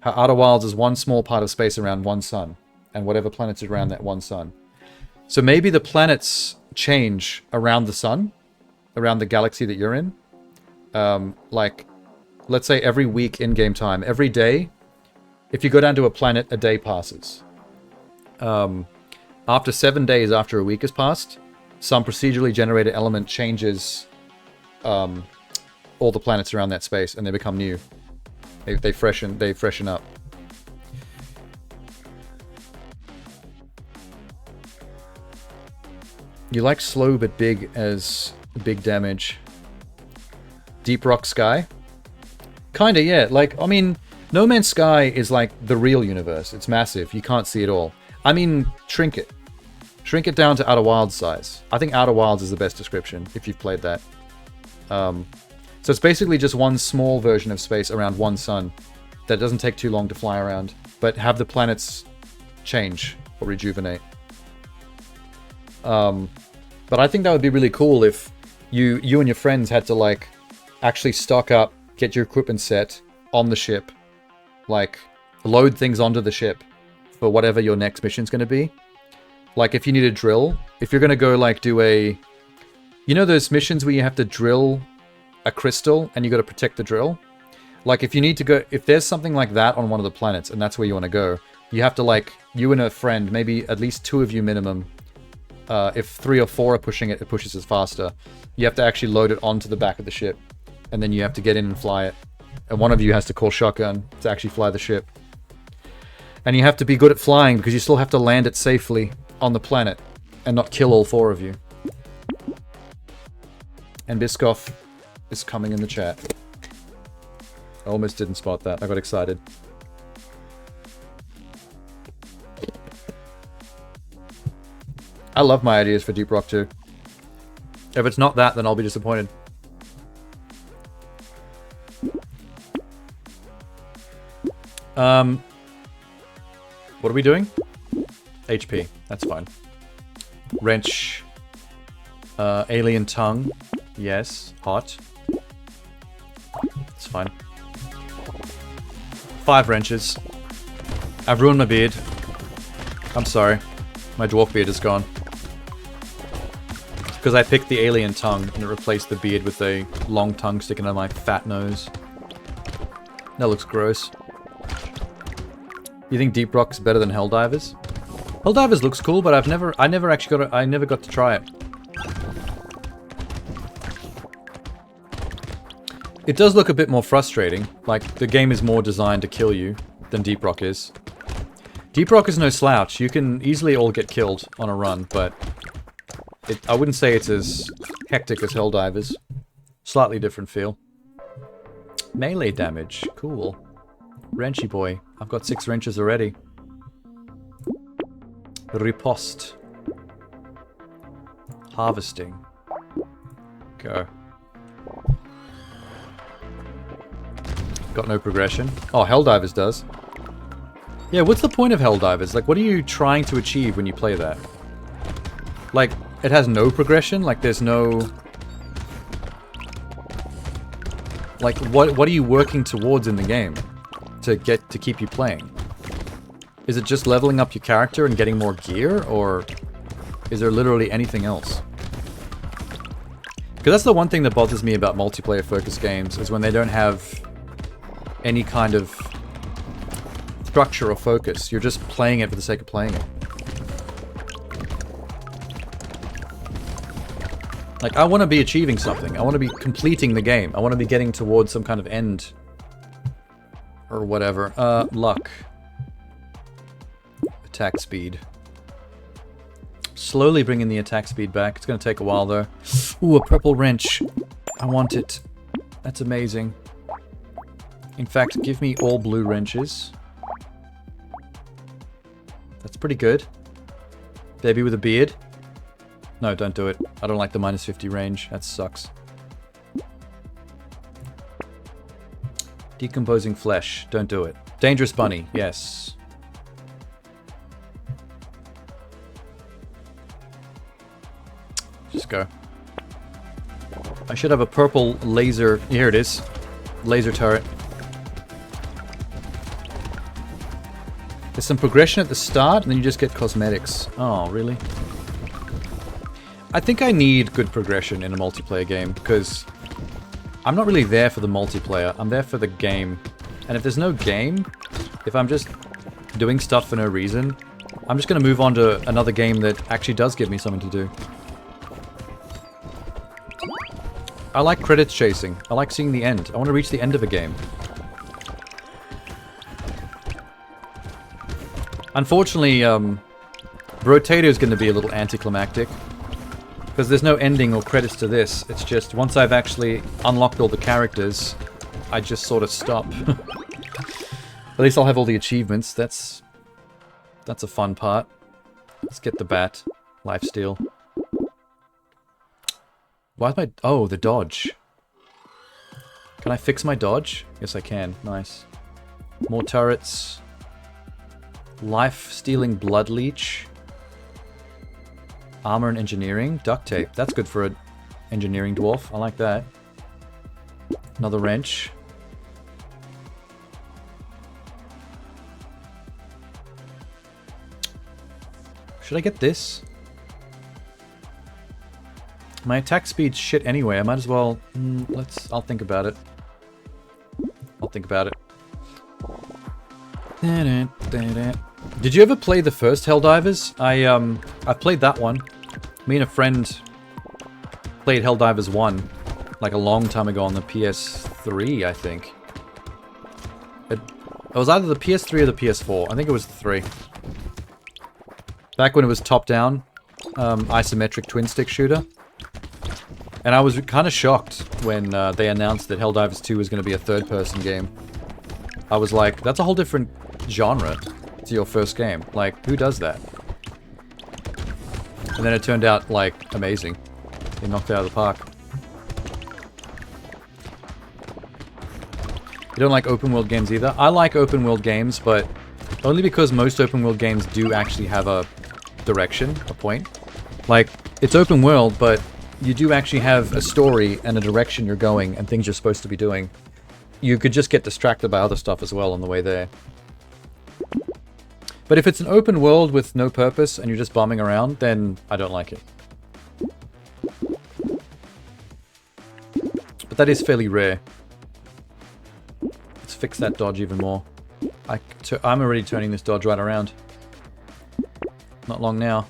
How Outer Wilds is one small part of space around one sun. And whatever planets are around that one sun. So maybe the planets change around the sun. Around the galaxy that you're in. Like, let's say every week in-game time. Every day, if you go down to a planet, a day passes. After 7 days after a week has passed, some procedurally generated element changes all the planets around that space, and they become new. They freshen up. You like slow but big as big damage. Deep Rock Sky? Kinda, yeah. Like, I mean, No Man's Sky is like the real universe. It's massive. You can't see it all. I mean, shrink it. Shrink it down to Outer Wilds size. I think Outer Wilds is the best description, if you've played that. So it's basically just one small version of space around one sun that doesn't take too long to fly around, but have the planets change or rejuvenate. But I think that would be really cool if you and your friends had to, like, actually stock up, get your equipment set on the ship, like, load things onto the ship for whatever your next mission's going to be. Like, if you need a drill, if you're going to go, like, do a... You know those missions where you have to drill a crystal and you got to protect the drill? Like, if you need to go... If there's something like that on one of the planets and that's where you want to go, you have to, like, you and a friend, maybe at least 2 of you minimum, if 3 or 4 are pushing it, it pushes it faster. You have to actually load it onto the back of the ship, and then you have to get in and fly it. And one of you has to call shotgun to actually fly the ship. And you have to be good at flying because you still have to land it safely on the planet and not kill all 4 of you. And Biscoff is coming in the chat. I almost didn't spot that. I got excited. I love my ideas for Deep Rock 2. If it's not that, then I'll be disappointed. What are we doing? HP. That's fine. Wrench. Alien tongue. Yes. Hot. It's fine. 5 wrenches. I've ruined my beard. I'm sorry. My dwarf beard is gone. Because I picked the alien tongue and it replaced the beard with a long tongue sticking out of my fat nose. That looks gross. You think Deep Rock's better than Helldivers? Helldivers looks cool, but I never got to try it. It does look a bit more frustrating. Like, the game is more designed to kill you than Deep Rock is. Deep Rock is no slouch. You can easily all get killed on a run, but I wouldn't say it's as hectic as Helldivers. Slightly different feel. Melee damage. Cool. Wrenchy boy. I've got 6 wrenches already. Riposte. Harvesting. Go. Got no progression. Oh, Helldivers does. Yeah, what's the point of Helldivers? Like, what are you trying to achieve when you play that? Like, it has no progression? Like, there's no... Like, what are you working towards in the game to keep you playing? Is it just leveling up your character and getting more gear, or is there literally anything else? Because that's the one thing that bothers me about multiplayer-focused games, is when they don't have any kind of structure or focus. You're just playing it for the sake of playing it. Like, I want to be achieving something. I want to be completing the game. I want to be getting towards some kind of end. Or whatever. Luck. Attack speed. Slowly bringing the attack speed back. It's going to take a while, though. Ooh, a purple wrench. I want it. That's amazing. In fact, give me all blue wrenches. That's pretty good. Baby with a beard. No, don't do it. I don't like the minus 50 range. That sucks. Decomposing flesh. Don't do it. Dangerous bunny. Yes. Just go. I should have a purple laser. Here it is. Laser turret. There's some progression at the start, and then you just get cosmetics. Oh, really? I think I need good progression in a multiplayer game, because I'm not really there for the multiplayer. I'm there for the game. And if there's no game, if I'm just doing stuff for no reason, I'm just going to move on to another game that actually does give me something to do. I like credits chasing. I like seeing the end. I want to reach the end of a game. Unfortunately, Brotato is going to be a little anticlimactic. Because there's no ending or credits to this. It's just once I've actually unlocked all the characters, I just sort of stop. At least I'll have all the achievements. That's a fun part. Let's get the bat. Lifesteal. Why is my... Oh, the dodge. Can I fix my dodge? Yes, I can. Nice. More turrets. Life-stealing blood leech. Armor and engineering. Duct tape. That's good for an engineering dwarf. I like that. Another wrench. Should I get this? My attack speed's shit anyway. I might as well... I'll think about it. I'll think about it. Did you ever play the first Helldivers? I played that one. Me and a friend played Helldivers 1 like a long time ago on the PS3, I think. It was either the PS3 or the PS4. I think it was the 3. Back when it was top-down, isometric twin-stick shooter. And I was kind of shocked when they announced that Helldivers 2 was going to be a third-person game. I was like, that's a whole different genre to your first game. Like, who does that? And then it turned out, like, amazing. They knocked it out of the park. You don't like open-world games either? I like open-world games, but only because most open-world games do actually have a direction, a point. Like, it's open world, but you do actually have a story and a direction you're going and things you're supposed to be doing. You could just get distracted by other stuff as well on the way there. But if it's an open world with no purpose and you're just bombing around, then I don't like it. But that is fairly rare. Let's fix that dodge even more. I'm already turning this dodge right around. Not long now.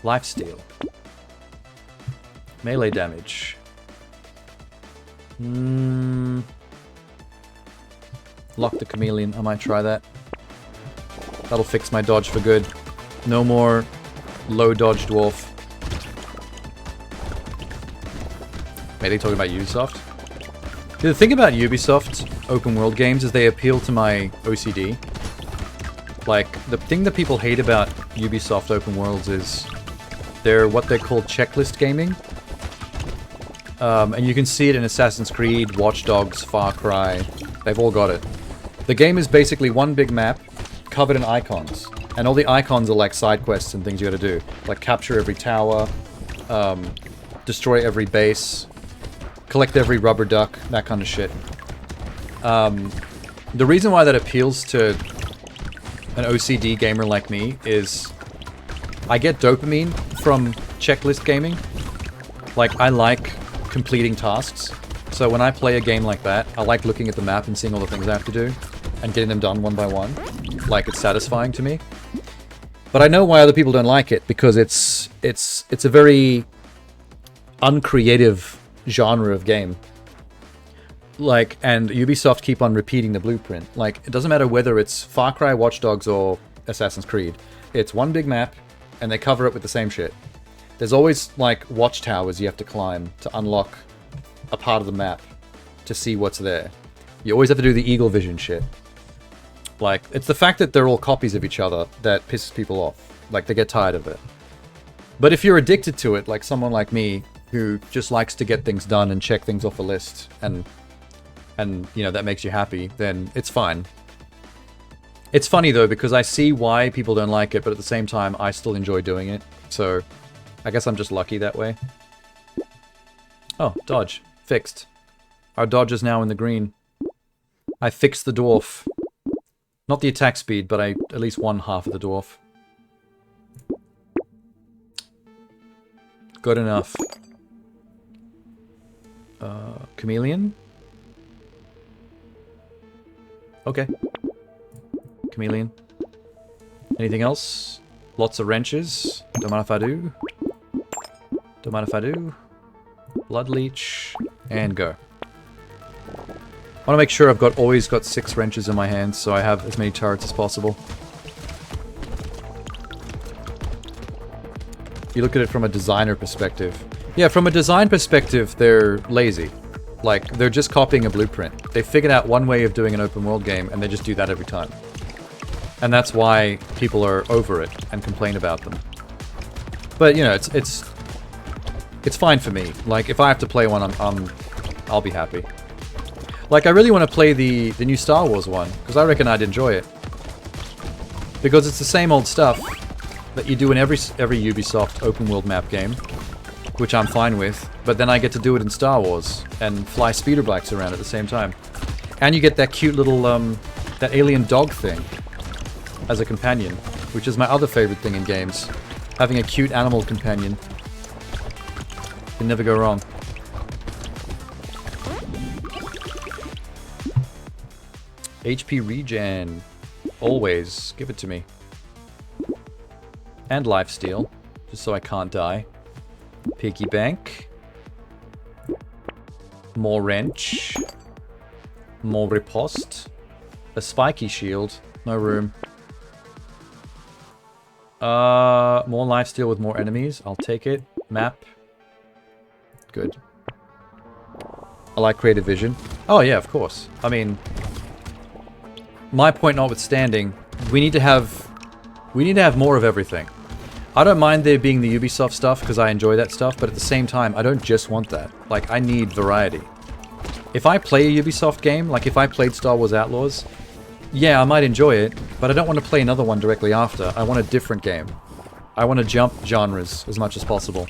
Lifesteal. Melee damage. Lock the chameleon. I might try that. That'll fix my dodge for good. No more low dodge dwarf. Maybe talking about Ubisoft? The thing about Ubisoft open world games is they appeal to my OCD. Like, the thing that people hate about Ubisoft open worlds is they're what they call checklist gaming. And you can see it in Assassin's Creed, Watch Dogs, Far Cry. They've all got it. The game is basically one big map covered in icons. And all the icons are like side quests and things you gotta do. Like capture every tower, destroy every base, collect every rubber duck, that kind of shit. The reason why that appeals to an OCD gamer like me is I get dopamine from checklist gaming. Like, I like completing tasks. So when I play a game like that, I like looking at the map and seeing all the things I have to do and getting them done one by one. Like, it's satisfying to me. But I know why other people don't like it, because it's a very uncreative genre of game. Like, and Ubisoft keep on repeating the blueprint. Like, it doesn't matter whether it's Far Cry, Watch Dogs, or Assassin's Creed. It's one big map, and they cover it with the same shit. There's always, like, watchtowers you have to climb to unlock a part of the map to see what's there. You always have to do the eagle vision shit. Like, it's the fact that they're all copies of each other that pisses people off. Like, they get tired of it. But if you're addicted to it, like someone like me, who just likes to get things done and check things off a list, and you know, that makes you happy, then it's fine. It's funny, though, because I see why people don't like it, but at the same time, I still enjoy doing it. So, I guess I'm just lucky that way. Oh, dodge. Fixed. Our dodge is now in the green. I fixed the dwarf. Not the attack speed, but I at least won half of the dwarf. Good enough. Chameleon? Okay. Chameleon. Anything else? Lots of wrenches. Don't mind if I do. Don't mind if I do. Blood leech. And go. I want to make sure I've always got 6 wrenches in my hands, so I have as many turrets as possible. You look at it from a designer perspective. Yeah, from a design perspective, they're lazy. Like, they're just copying a blueprint. They figured out one way of doing an open world game, and they just do that every time. And that's why people are over it and complain about them. But, you know, it's fine for me. Like, if I have to play one, I'll be happy. Like, I really want to play the new Star Wars one, because I reckon I'd enjoy it. Because it's the same old stuff that you do in every Ubisoft open world map game, which I'm fine with, but then I get to do it in Star Wars and fly speeder bikes around at the same time. And you get that cute little, that alien dog thing as a companion, which is my other favorite thing in games. Having a cute animal companion. Can never go wrong. HP regen. Always. Give it to me. And lifesteal, just so I can't die. Piggy bank. More wrench. More riposte. A spiky shield. No room. More lifesteal with more enemies. I'll take it. Map. Good. I like creative vision. Oh yeah, of course. I mean, my point notwithstanding, we need to have more of everything. I don't mind there being the Ubisoft stuff because I enjoy that stuff, but at the same time, I don't just want that. Like, I need variety. If I play a Ubisoft game, like if I played Star Wars Outlaws, yeah, I might enjoy it, but I don't want to play another one directly after. I want a different game. I want to jump genres as much as possible.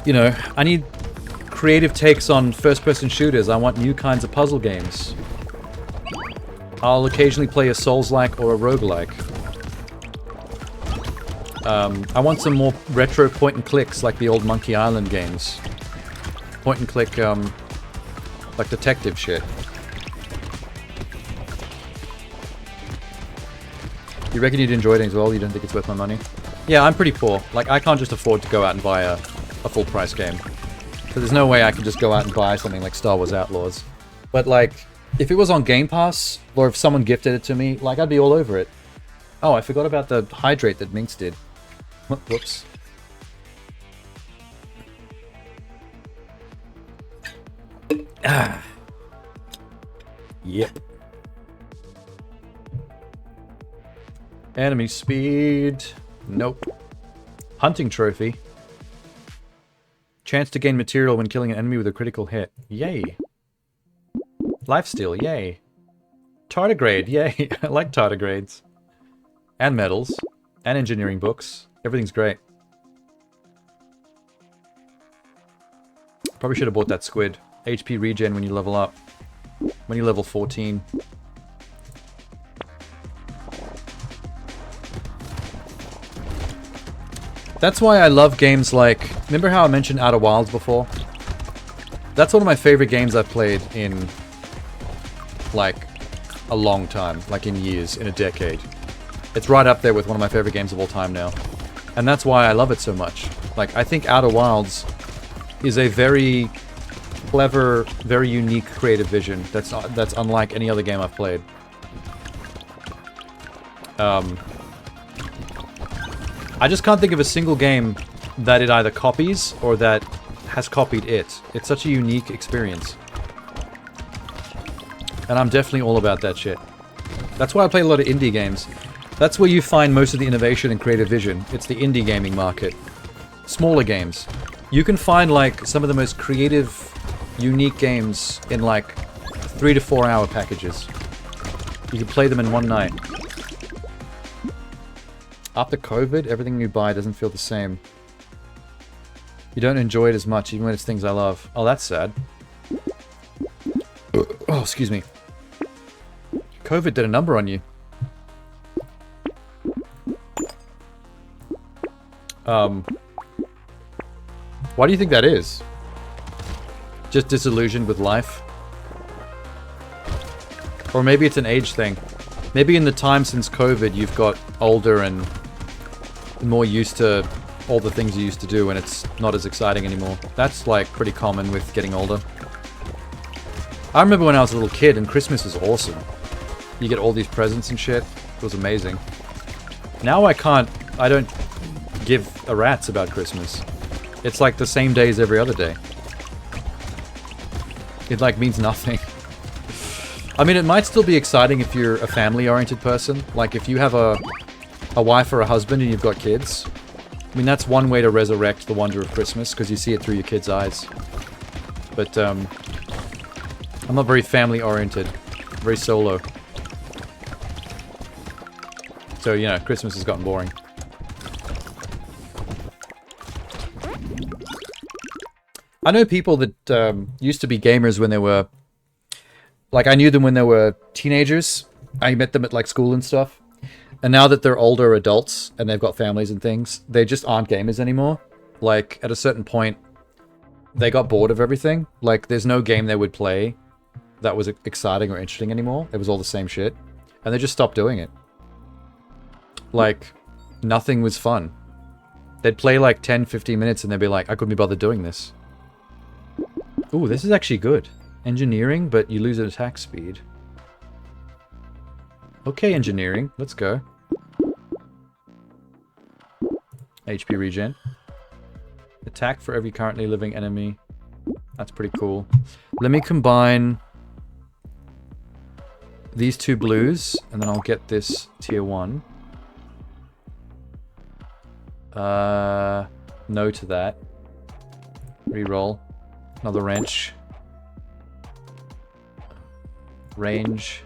You know, I need creative takes on first-person shooters. I want new kinds of puzzle games. I'll occasionally play a Souls-like or a roguelike. I want some more retro point-and-clicks like the old Monkey Island games. Point-and-click, like detective shit. You reckon you'd enjoy it as well? You don't think it's worth my money? Yeah, I'm pretty poor. Like, I can't just afford to go out and buy a full-price game. So there's no way I could just go out and buy something like Star Wars Outlaws. But, like, if it was on Game Pass, or if someone gifted it to me, like, I'd be all over it. Oh, I forgot about the hydrate that Minx did. Whoops. Ah. Yep. Enemy speed. Nope. Hunting trophy. Chance to gain material when killing an enemy with a critical hit. Yay. Lifesteal. Yay. Tardigrade. Yay. I like tardigrades. And medals. And engineering books. Everything's great. Probably should have bought that squid. HP regen when you level up. When you level 14. That's why I love games like... Remember how I mentioned Outer Wilds before? That's one of my favorite games I've played in... like, a long time. Like in years, in a decade. It's right up there with one of my favorite games of all time now. And that's why I love it so much. Like, I think Outer Wilds is a very clever, very unique creative vision that's unlike any other game I've played. I just can't think of a single game that it either copies or that has copied it. It's such a unique experience. And I'm definitely all about that shit. That's why I play a lot of indie games. That's where you find most of the innovation and creative vision. It's the indie gaming market. Smaller games. You can find, like, some of the most creative, unique games in, like, 3 to 4 hour packages. You can play them in one night. After COVID, everything you buy doesn't feel the same. You don't enjoy it as much, even when it's things I love. Oh, that's sad. Oh, excuse me. COVID did a number on you. Why do you think that is? Just disillusioned with life? Or maybe it's an age thing. Maybe in the time since COVID, you've got older and more used to all the things you used to do and it's not as exciting anymore. That's, like, pretty common with getting older. I remember when I was a little kid and Christmas was awesome. You get all these presents and shit. It was amazing. Now I don't give a rat's about Christmas. It's like the same day as every other day. It like means nothing. I mean, it might still be exciting if you're a family-oriented person. Like if you have a wife or a husband and you've got kids. I mean, that's one way to resurrect the wonder of Christmas, because you see it through your kids' eyes. But, I'm not very family-oriented. Very solo. So, you know, Christmas has gotten boring. I know people that used to be gamers when they were... Like, I knew them when they were teenagers. I met them at, like, school and stuff. And now that they're older adults and they've got families and things, they just aren't gamers anymore. Like, at a certain point, they got bored of everything. Like, there's no game they would play that was exciting or interesting anymore. It was all the same shit. And they just stopped doing it. Like, nothing was fun. They'd play like 10, 15 minutes and they'd be like, I couldn't be bothered doing this. Ooh, this is actually good. Engineering, but you lose an attack speed. Okay, engineering. Let's go. HP regen. Attack for every currently living enemy. That's pretty cool. Let me combine these two blues, and then I'll get this tier 1. No to that. Reroll. Another wrench. Range.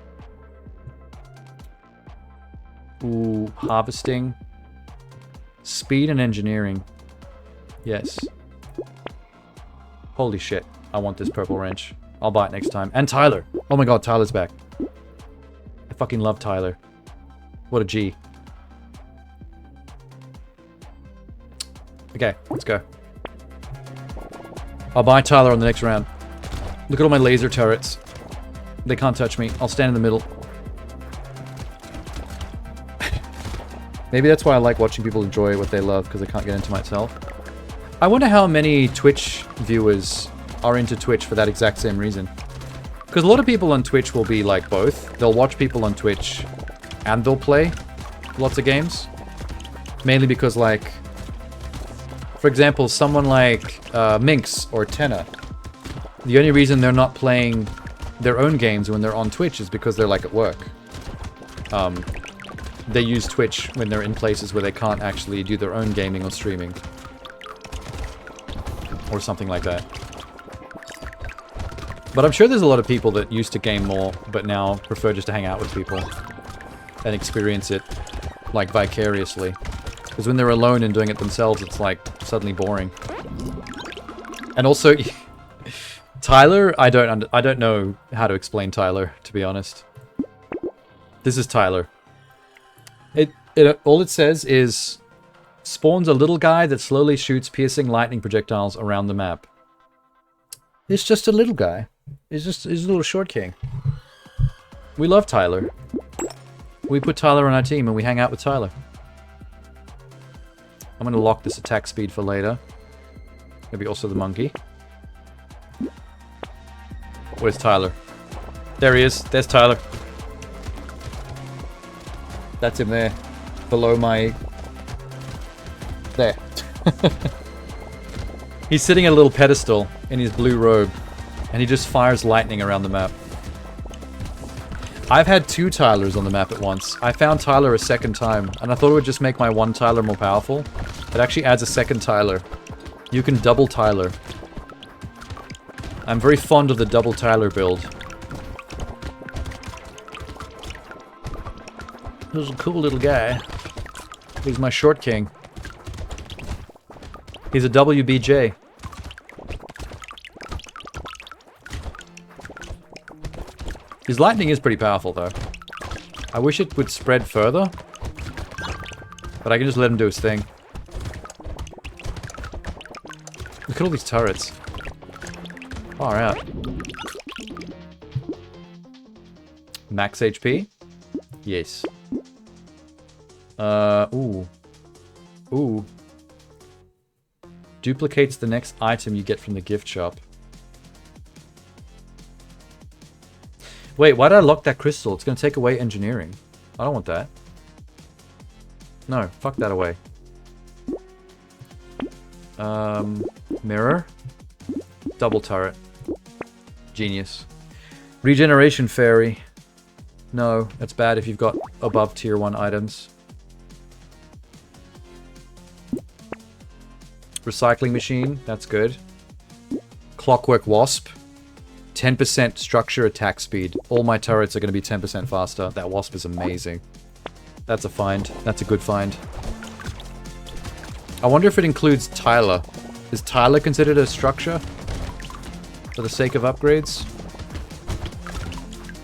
Ooh, harvesting. Speed and engineering. Yes. Holy shit. I want this purple wrench. I'll buy it next time. And Tyler. Oh my god, Tyler's back. I fucking love Tyler. What a G. Okay, let's go. I'll buy Tyler on the next round. Look at all my laser turrets. They can't touch me. I'll stand in the middle. Maybe that's why I like watching people enjoy what they love, because I can't get into myself. I wonder how many Twitch viewers are into Twitch for that exact same reason. Because a lot of people on Twitch will be like both. They'll watch people on Twitch and they'll play lots of games. Mainly because, like, for example, someone like Minx or Tenna, the only reason they're not playing their own games when they're on Twitch is because they're like at work. They use Twitch when they're in places where they can't actually do their own gaming or streaming. Or something like that. But I'm sure there's a lot of people that used to game more, but now prefer just to hang out with people. And experience it, like, vicariously. Because when they're alone and doing it themselves, it's, like, suddenly boring. And also, Tyler, I don't know how to explain Tyler, to be honest. This is Tyler. All it says is, spawns a little guy that slowly shoots piercing lightning projectiles around the map. It's just a little guy. He's a little short king. We love Tyler. We put Tyler on our team and we hang out with Tyler. I'm going to lock this attack speed for later. Maybe also the monkey. Where's Tyler? There he is. There's Tyler. That's him there. Below my... There. He's sitting at a little pedestal in his blue robe. And he just fires lightning around the map. I've had 2 Tylers on the map at once. I found Tyler a second time, and I thought it would just make my one Tyler more powerful. It actually adds a second Tyler. You can double Tyler. I'm very fond of the double Tyler build. This is a cool little guy. He's my short king. He's a WBJ. His lightning is pretty powerful, though. I wish it would spread further. But I can just let him do his thing. Look at all these turrets. Far out. Max HP? Yes. Ooh. Ooh. Duplicates the next item you get from the gift shop. Wait, why did I lock that crystal? It's going to take away engineering. I don't want that. No, fuck that away. Mirror. Double turret. Genius. Regeneration fairy. No, that's bad if you've got above tier 1 items. Recycling machine, that's good. Clockwork wasp. 10% structure attack speed. All my turrets are going to be 10% faster. That wasp is amazing. That's a find. That's a good find. I wonder if it includes Tyler. Is Tyler considered a structure? For the sake of upgrades?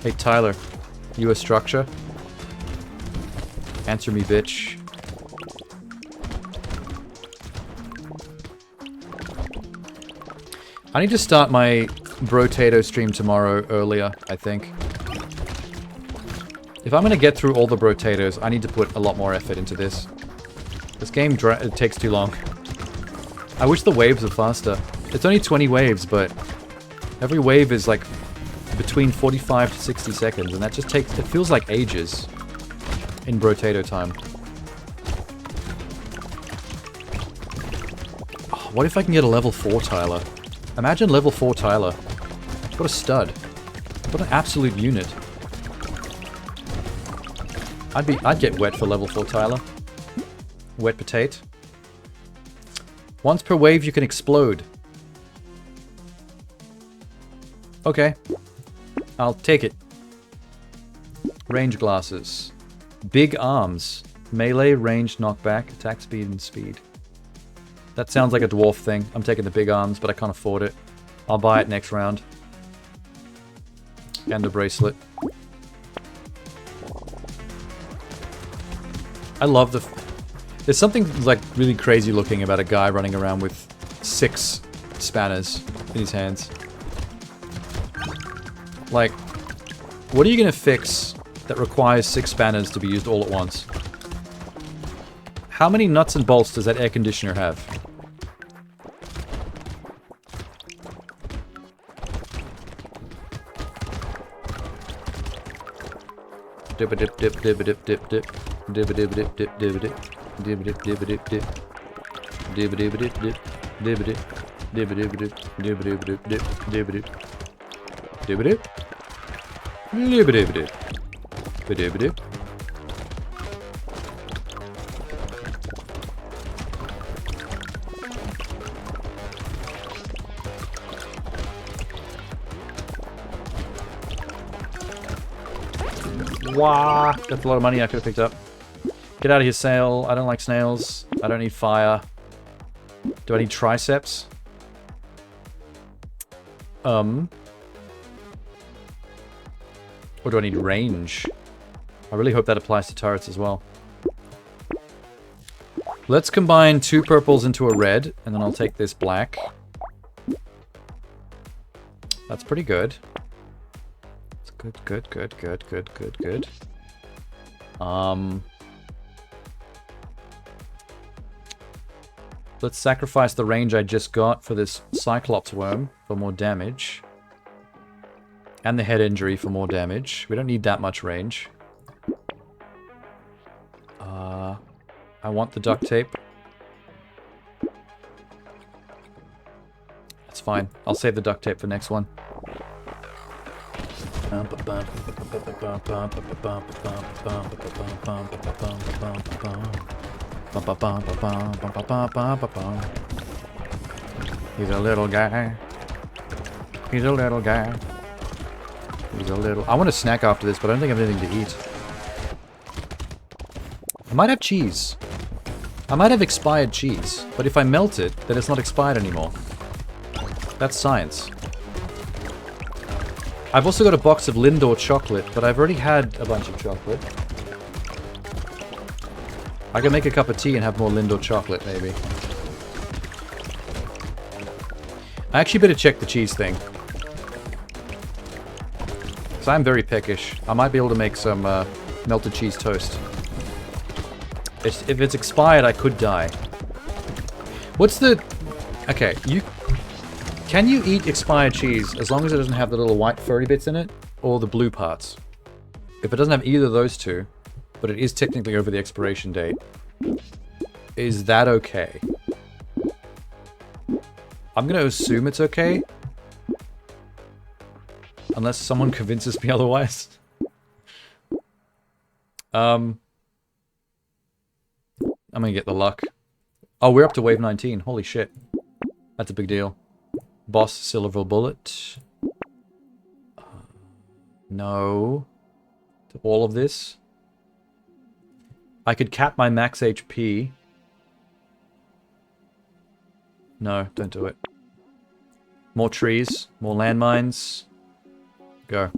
Hey Tyler, you a structure? Answer me, bitch. I need to start my Brotato stream tomorrow earlier, I think. If I'm gonna get through all the Brotatos, I need to put a lot more effort into this. This game it takes too long. I wish the waves were faster. It's only 20 waves, but every wave is like between 45 to 60 seconds, and that just takes... It feels like ages in Brotato time. Oh, what if I can get a level 4 Tyler? Imagine level 4 Tyler. What a stud. What an absolute unit. I'd get wet for level 4 Tyler. Wet potato. Once per wave you can explode. Okay. I'll take it. Range glasses. Big arms. Melee, range, knockback, attack speed, and speed. That sounds like a dwarf thing. I'm taking the big arms, but I can't afford it. I'll buy it next round. And a bracelet. I love the... There's something like really crazy looking about a guy running around with 6 spanners in his hands. Like, what are you gonna fix that requires 6 spanners to be used all at once? How many nuts and bolts does that air conditioner have? Dip a dip dip dip a dip dip dip dip a dip dip dip dip a dip dip dip dip a dip dip dip a dip dip dip dip a dip dip a dip dip dip a dip dip dip dip a dip dip a dip dip a dip dip a dip. Wah! That's a lot of money I could have picked up. Get out of here, snail. I don't like snails. I don't need fire. Do I need triceps? Or do I need range? I really hope that applies to turrets as well. Let's combine 2 purples into a red, and then I'll take this black. That's pretty good. Good. Let's sacrifice the range I just got for this Cyclops worm for more damage. And the head injury for more damage. We don't need that much range. I want the duct tape. That's fine. I'll save the duct tape for next one. He's a little guy. He's a little guy. He's a little... I want a snack after this, but I don't think I have anything to eat. I might have cheese. I might have expired cheese, but if I melt it, then it's not expired anymore. That's science. I've also got a box of Lindor chocolate, but I've already had a bunch of chocolate. I can make a cup of tea and have more Lindor chocolate, maybe. I actually better check the cheese thing. Because I'm very peckish. I might be able to make some melted cheese toast. If it's expired, I could die. What's the... Okay, Can you eat expired cheese as long as it doesn't have the little white furry bits in it? Or the blue parts? If it doesn't have either of those two, but it is technically over the expiration date, is that okay? I'm going to assume it's okay. Unless someone convinces me otherwise. I'm going to get the luck. Oh, we're up to wave 19. Holy shit. That's a big deal. Boss silver bullet. No. To all of this. I could cap my max HP. No, don't do it. More trees. More landmines. Go.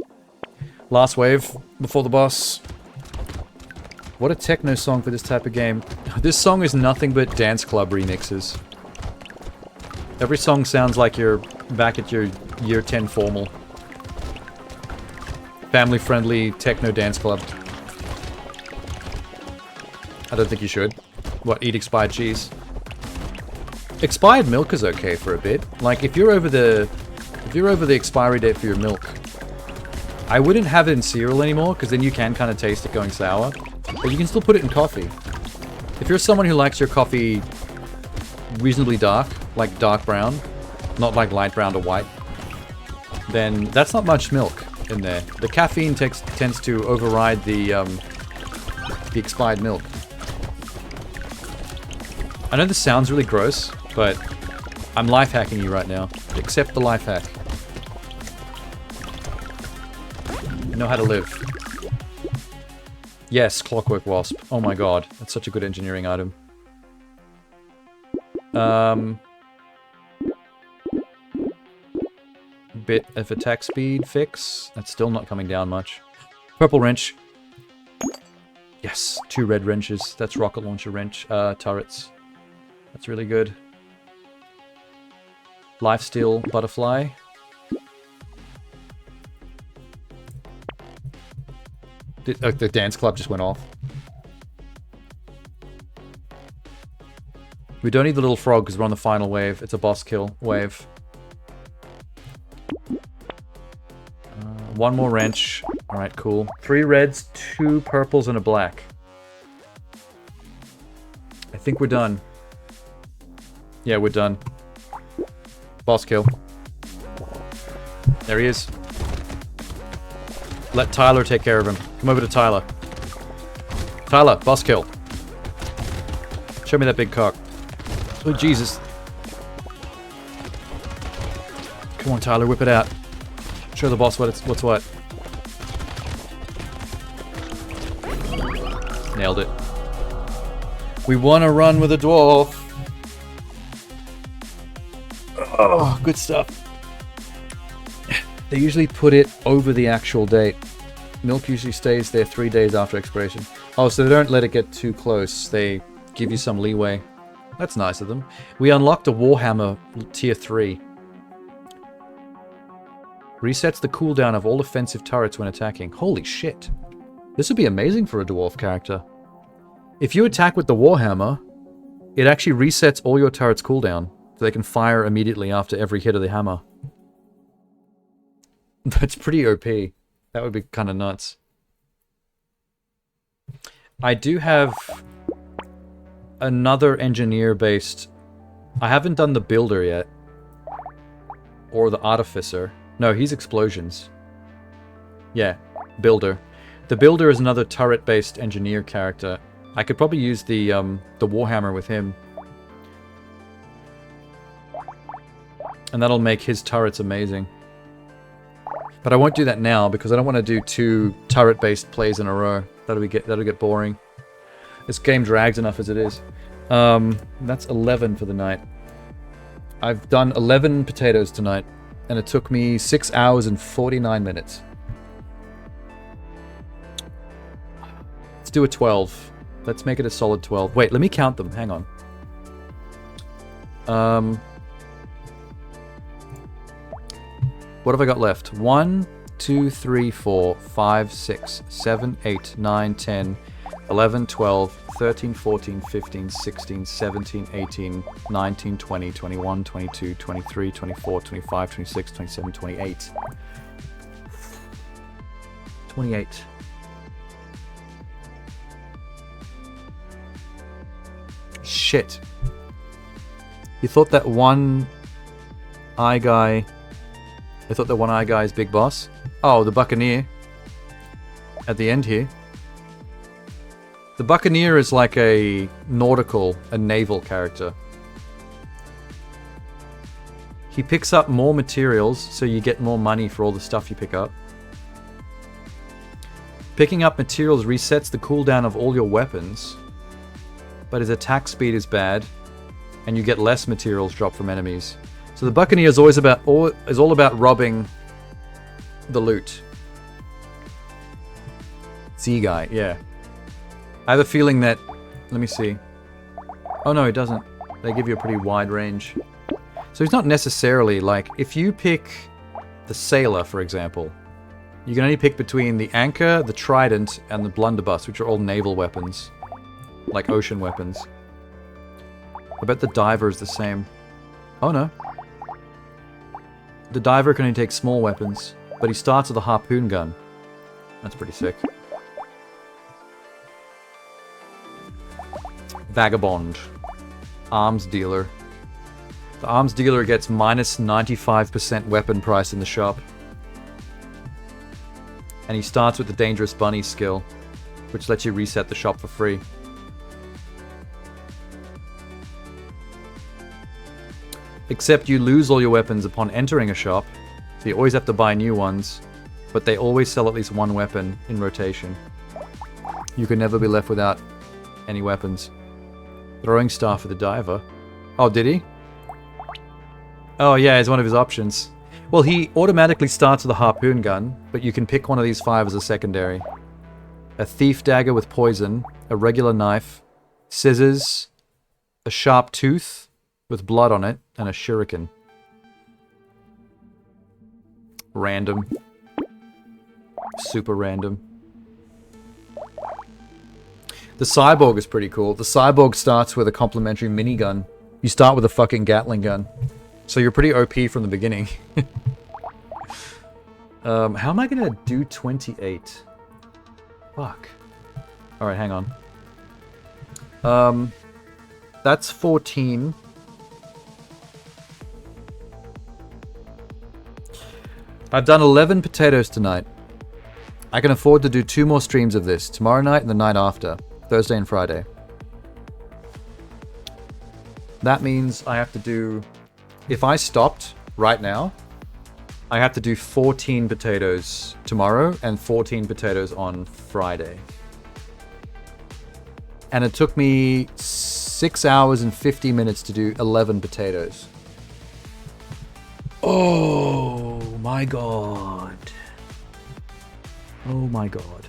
Last wave before the boss. What a techno song for this type of game. This song is nothing but dance club remixes. Every song sounds like you're back at your year 10 formal. Family-friendly techno dance club. I don't think you should. What, eat expired cheese? Expired milk is okay for a bit. Like, if you're over the expiry date for your milk, I wouldn't have it in cereal anymore, because then you can kind of taste it going sour. But you can still put it in coffee. If you're someone who likes your coffee reasonably dark, like dark brown, not like light brown or white, then that's not much milk in there. The caffeine tends to override the expired milk. I know this sounds really gross, but I'm life hacking you right now. Accept the life hack. I know how to live. Yes, Clockwork Wasp. Oh my god, that's such a good engineering item. Bit of attack speed fix. That's still not coming down much. Purple wrench. Yes, 2 red wrenches. That's rocket launcher wrench. Turrets. That's really good. Lifesteal butterfly. The dance club just went off. We don't need the little frog because we're on the final wave. It's a boss kill wave. One more wrench. Alright, cool. 3 reds, 2 purples, and a black. I think we're done. Yeah, we're done. Boss kill. There he is. Let Tyler take care of him. Come over to Tyler. Tyler, boss kill. Show me that big cock. Oh, Jesus. Come on, Tyler, whip it out. Show the boss what's what. Nailed it. We want to run with a dwarf. Oh, good stuff. They usually put it over the actual date. Milk usually stays there 3 days after expiration. Oh, so they don't let it get too close. They give you some leeway. That's nice of them. We unlocked a Warhammer tier 3. Resets the cooldown of all offensive turrets when attacking. Holy shit. This would be amazing for a dwarf character. If you attack with the Warhammer, it actually resets all your turrets' cooldown. So they can fire immediately after every hit of the hammer. That's pretty OP. That would be kind of nuts. I do have another engineer-based... I haven't done the builder yet. Or the artificer. No, he's explosions. Yeah, builder. The builder is another turret-based engineer character. I could probably use the Warhammer with him. And that'll make his turrets amazing. But I won't do that now because I don't want to do 2 turret-based plays in a row. That'll get boring. This game drags enough as it is. That's 11 for the night. I've done 11 potatoes tonight, and it took me 6 hours and 49 minutes. Let's do a 12. Let's make it a solid 12. Wait, let me count them. Hang on. What have I got left? 1, 2, 3, 4, 5, 6, 7, 8, 9, 10, 11, 12, 13, 14, 15, 16, 17, 18, 19, 20, 21, 22, 23, 24, 25, 26, 27, 28. 28. Shit. You thought that one eye guy. I thought the one eye guy is Big Boss. Oh, the Buccaneer. At the end here. The Buccaneer is like a naval character. He picks up more materials, so you get more money for all the stuff you pick up. Picking up materials resets the cooldown of all your weapons, but his attack speed is bad, and you get less materials dropped from enemies. So the Buccaneer is always all about robbing the loot. Sea guy, yeah. I have a feeling that... Let me see. Oh no, it doesn't. They give you a pretty wide range. So he's not necessarily like... If you pick the Sailor, for example, you can only pick between the Anchor, the Trident, and the Blunderbuss, which are all naval weapons. Like ocean weapons. I bet the Diver is the same. Oh no. The Diver can only take small weapons, but he starts with a harpoon gun. That's pretty sick. Vagabond. Arms dealer. The arms dealer gets minus 95% weapon price in the shop. And he starts with the Dangerous Bunny skill, which lets you reset the shop for free. Except you lose all your weapons upon entering a shop, so you always have to buy new ones, but they always sell at least one weapon in rotation. You can never be left without any weapons. Throwing star for the Diver. Oh, did he? Oh yeah, it's one of his options. Well, he automatically starts with a harpoon gun, but you can pick one of these 5 as a secondary. A thief dagger with poison, a regular knife, scissors, a sharp tooth with blood on it, and a shuriken. Random. Super random. The Cyborg is pretty cool. The Cyborg starts with a complimentary minigun. You start with a fucking Gatling gun. So you're pretty OP from the beginning. How am I gonna do 28? Fuck. Alright, hang on. That's 14. I've done 11 potatoes tonight. I can afford to do 2 more streams of this. Tomorrow night and the night after. Thursday and Friday. That means I have to do... If I stopped right now, I have to do 14 potatoes tomorrow and 14 potatoes on Friday. And it took me 6 hours and 50 minutes to do 11 potatoes. Oh my god. Oh my god.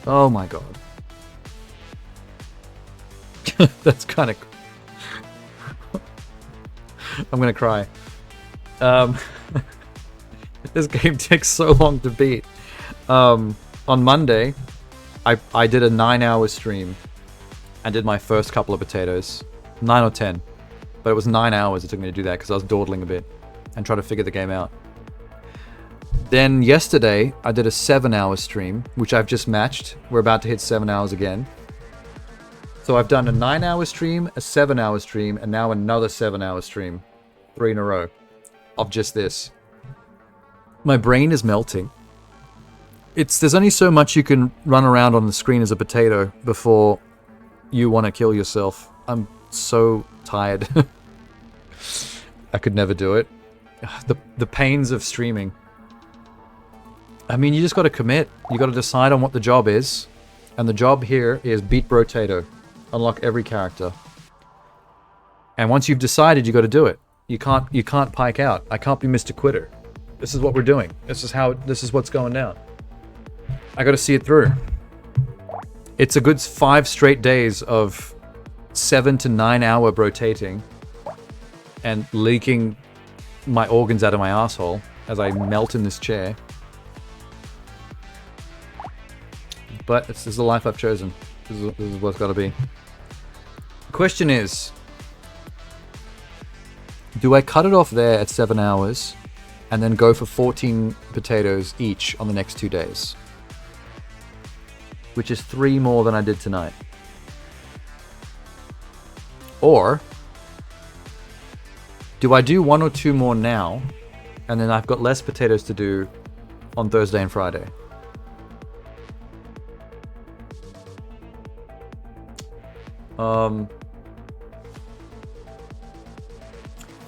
Oh my god. That's kind of... I'm gonna cry. This game takes so long to beat. On Monday, I did a 9-hour stream and did my first couple of potatoes. 9 or 10. But it was 9 hours it took me to do that because I was dawdling a bit and trying to figure the game out. Then yesterday, I did a 7-hour stream, which I've just matched. We're about to hit 7 hours again. So I've done a 9-hour stream, a 7-hour stream, and now another 7-hour stream. 3 in a row. Of just this. My brain is melting. There's only so much you can run around on the screen as a potato before you want to kill yourself. I'm so tired. I could never do it. The pains of streaming. I mean, you just got to commit. You got to decide on what the job is. And the job here is beat Brotato. Unlock every character. And once you've decided, you got to do it. You can't pike out. I can't be Mr. Quitter. This is what we're doing. This is what's going down. I got to see it through. It's a good 5 straight days of 7 to 9 hour brotating and leaking my organs out of my asshole as I melt in this chair. But this is the life I've chosen. This is what it's got to be. The question is, do I cut it off there at 7 hours and then go for 14 potatoes each on the next 2 days? Which is 3 more than I did tonight. Or do I do 1 or 2 more now, and then I've got less potatoes to do on Thursday and Friday?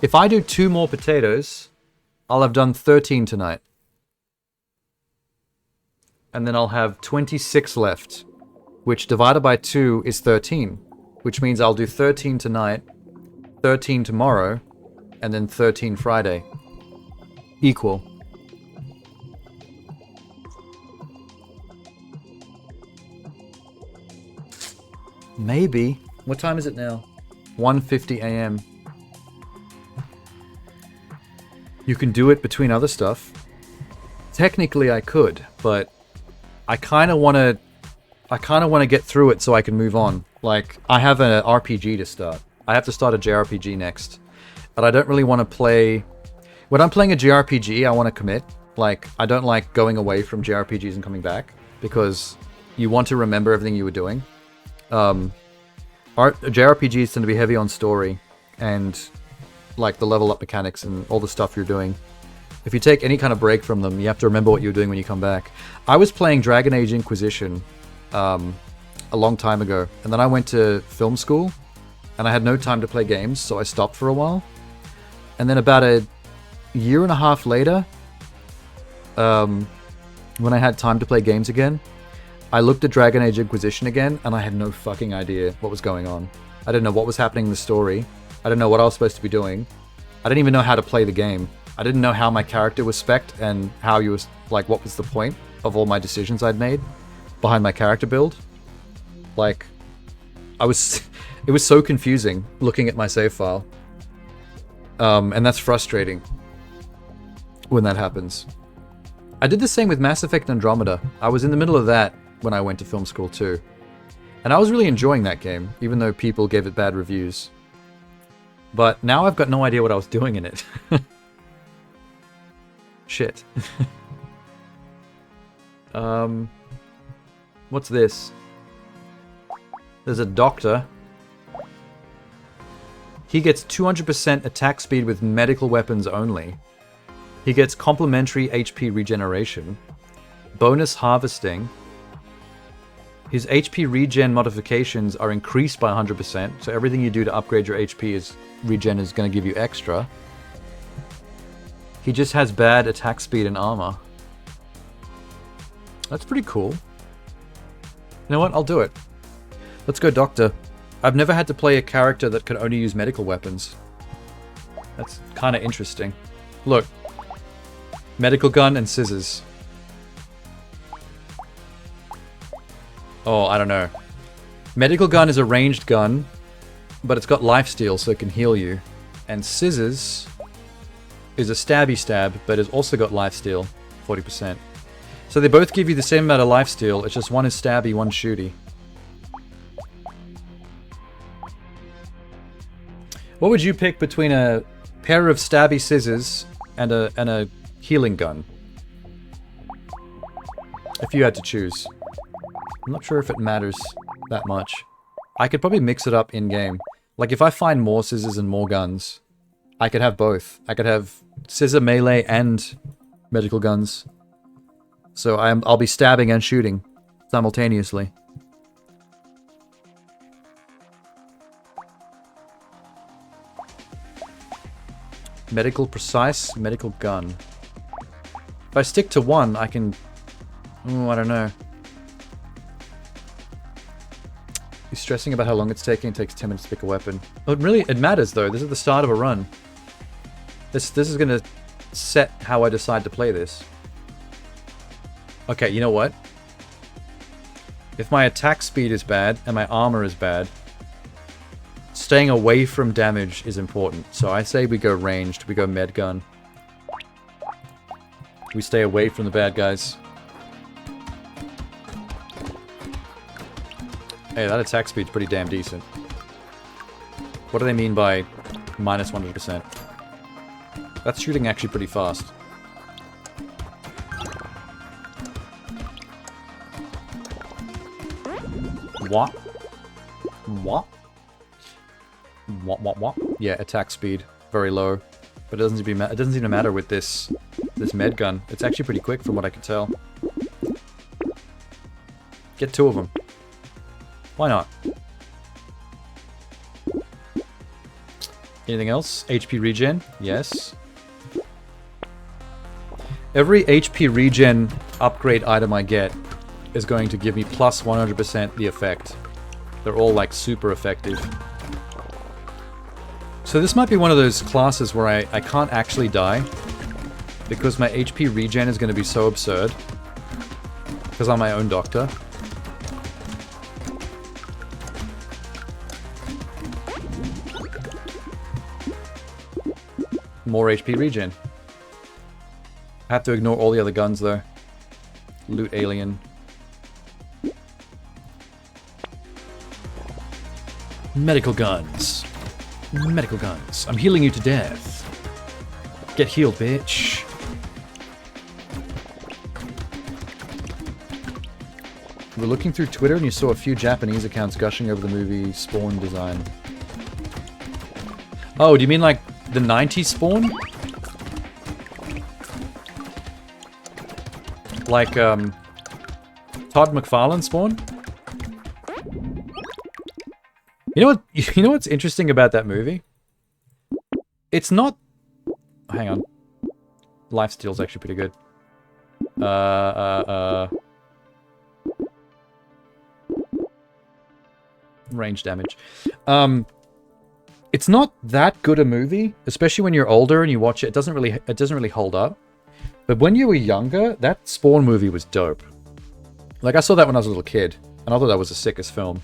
If I do 2 more potatoes, I'll have done 13 tonight. And then I'll have 26 left, which divided by 2 is 13, which means I'll do 13 tonight, 13 tomorrow, and then 13 Friday. Equal. Maybe. What time is it now? 1:50 a.m. You can do it between other stuff. Technically I could, but I kind of want to get through it so I can move on. Like, I have an RPG to start. I have to start a JRPG next. But I don't really want to play... When I'm playing a JRPG, I want to commit. Like, I don't like going away from JRPGs and coming back, because you want to remember everything you were doing. JRPGs tend to be heavy on story and like the level up mechanics and all the stuff you're doing. If you take any kind of break from them, you have to remember what you were doing when you come back. I was playing Dragon Age Inquisition a long time ago, and then I went to film school, and I had no time to play games, so I stopped for a while. And then about a year and a half later, when I had time to play games again, I looked at Dragon Age Inquisition again, and I had no fucking idea what was going on. I didn't know what was happening in the story. I didn't know what I was supposed to be doing. I didn't even know how to play the game. I didn't know how my character was spec'd and how you was like, what was the point of all my decisions I'd made behind my character build. Like, it was so confusing looking at my save file. And that's frustrating when that happens. I did the same with Mass Effect Andromeda. I was in the middle of that when I went to film school too. And I was really enjoying that game, even though people gave it bad reviews. But now I've got no idea what I was doing in it. Shit. What's this? There's a doctor. He gets 200% attack speed with medical weapons only. He gets complementary HP regeneration. Bonus harvesting. His HP regen modifications are increased by 100%, so everything you do to upgrade your HP regen is going to give you extra. He just has bad attack speed and armor. That's pretty cool. You know what? I'll do it. Let's go Doctor. I've never had to play a character that could only use medical weapons. That's kind of interesting. Look. Medical gun and scissors. Oh, I don't know. Medical gun is a ranged gun, but it's got lifesteal so it can heal you. And scissors is a stabby stab, but it's also got lifesteal, 40%. So they both give you the same amount of lifesteal, it's just one is stabby, one shooty. What would you pick between a pair of stabby scissors and a healing gun? If you had to choose. I'm not sure if it matters that much. I could probably mix it up in-game. Like, if I find more scissors and more guns, I could have both. I could have scissor melee and medical guns. So I'll be stabbing and shooting simultaneously. Medical precise, medical gun. If I stick to one, I can... Oh, I don't know. He's stressing about how long it's taking. It takes 10 minutes to pick a weapon. Oh, it matters though. This is the start of a run. This is gonna set how I decide to play this. Okay, you know what? If my attack speed is bad and my armor is bad, staying away from damage is important. So I say we go ranged. We go med gun. We stay away from the bad guys. Hey, that attack speed's pretty damn decent. What do they mean by minus 100%? That's shooting actually pretty fast. What? What? What? Yeah, attack speed. Very low. But it doesn't seem to matter with this med gun. It's actually pretty quick from what I can tell. Get 2 of them. Why not? Anything else? HP regen? Yes. Every HP regen upgrade item I get is going to give me plus 100% the effect. They're all like super effective. So this might be one of those classes where I can't actually die because my HP regen is going to be so absurd because I'm my own doctor. More HP regen. I have to ignore all the other guns though. Loot alien. Medical guns. Medical guns. I'm healing you to death. Get healed, bitch. You were looking through Twitter and you saw a few Japanese accounts gushing over the movie Spawn design. Oh, do you mean like the 90s Spawn? Like, Todd McFarlane Spawn? You know what's interesting about that movie? It's not... Hang on. Lifesteal's actually pretty good. Range damage. It's not that good a movie, especially when you're older and you watch it. It doesn't really hold up. But when you were younger, that Spawn movie was dope. Like, I saw that when I was a little kid, and I thought that was the sickest film.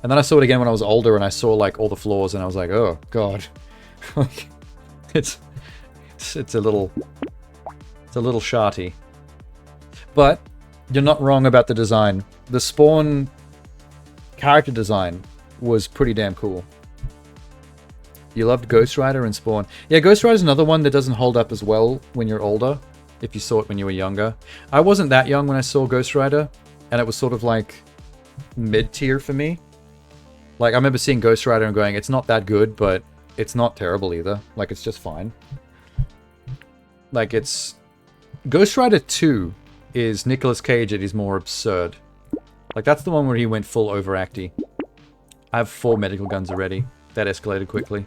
And then I saw it again when I was older, and I saw, like, all the flaws, and I was like, oh, God. it's a little sharty. But you're not wrong about the design. The Spawn character design was pretty damn cool. You loved Ghost Rider and Spawn. Yeah, Ghost Rider's another one that doesn't hold up as well when you're older, if you saw it when you were younger. I wasn't that young when I saw Ghost Rider, and it was sort of like mid-tier for me. Like, I remember seeing Ghost Rider and going, it's not that good, but it's not terrible either. Like, it's just fine. Like, it's... Ghost Rider 2 is Nicolas Cage at his more absurd. Like, that's the one where he went full overacty. I have 4 medical guns already. That escalated quickly.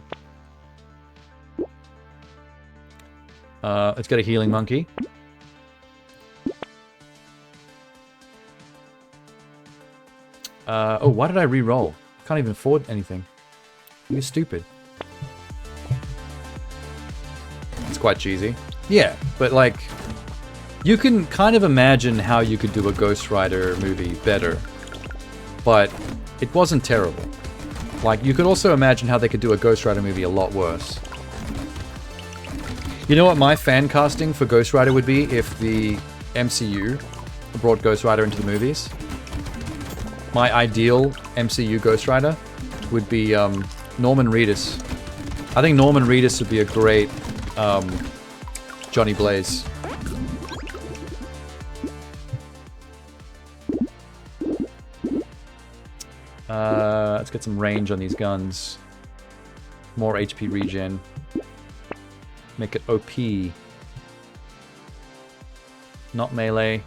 Let's get a healing monkey. Oh, why did I re-roll? I can't even afford anything. You're stupid. It's quite cheesy. Yeah, but like... You can kind of imagine how you could do a Ghost Rider movie better. But it wasn't terrible. Like, you could also imagine how they could do a Ghost Rider movie a lot worse. You know what my fan casting for Ghost Rider would be if the MCU brought Ghost Rider into the movies? My ideal MCU Ghost Rider would be Norman Reedus. I think Norman Reedus would be a great Johnny Blaze. Let's get some range on these guns. More HP regen. Make it OP. Not melee.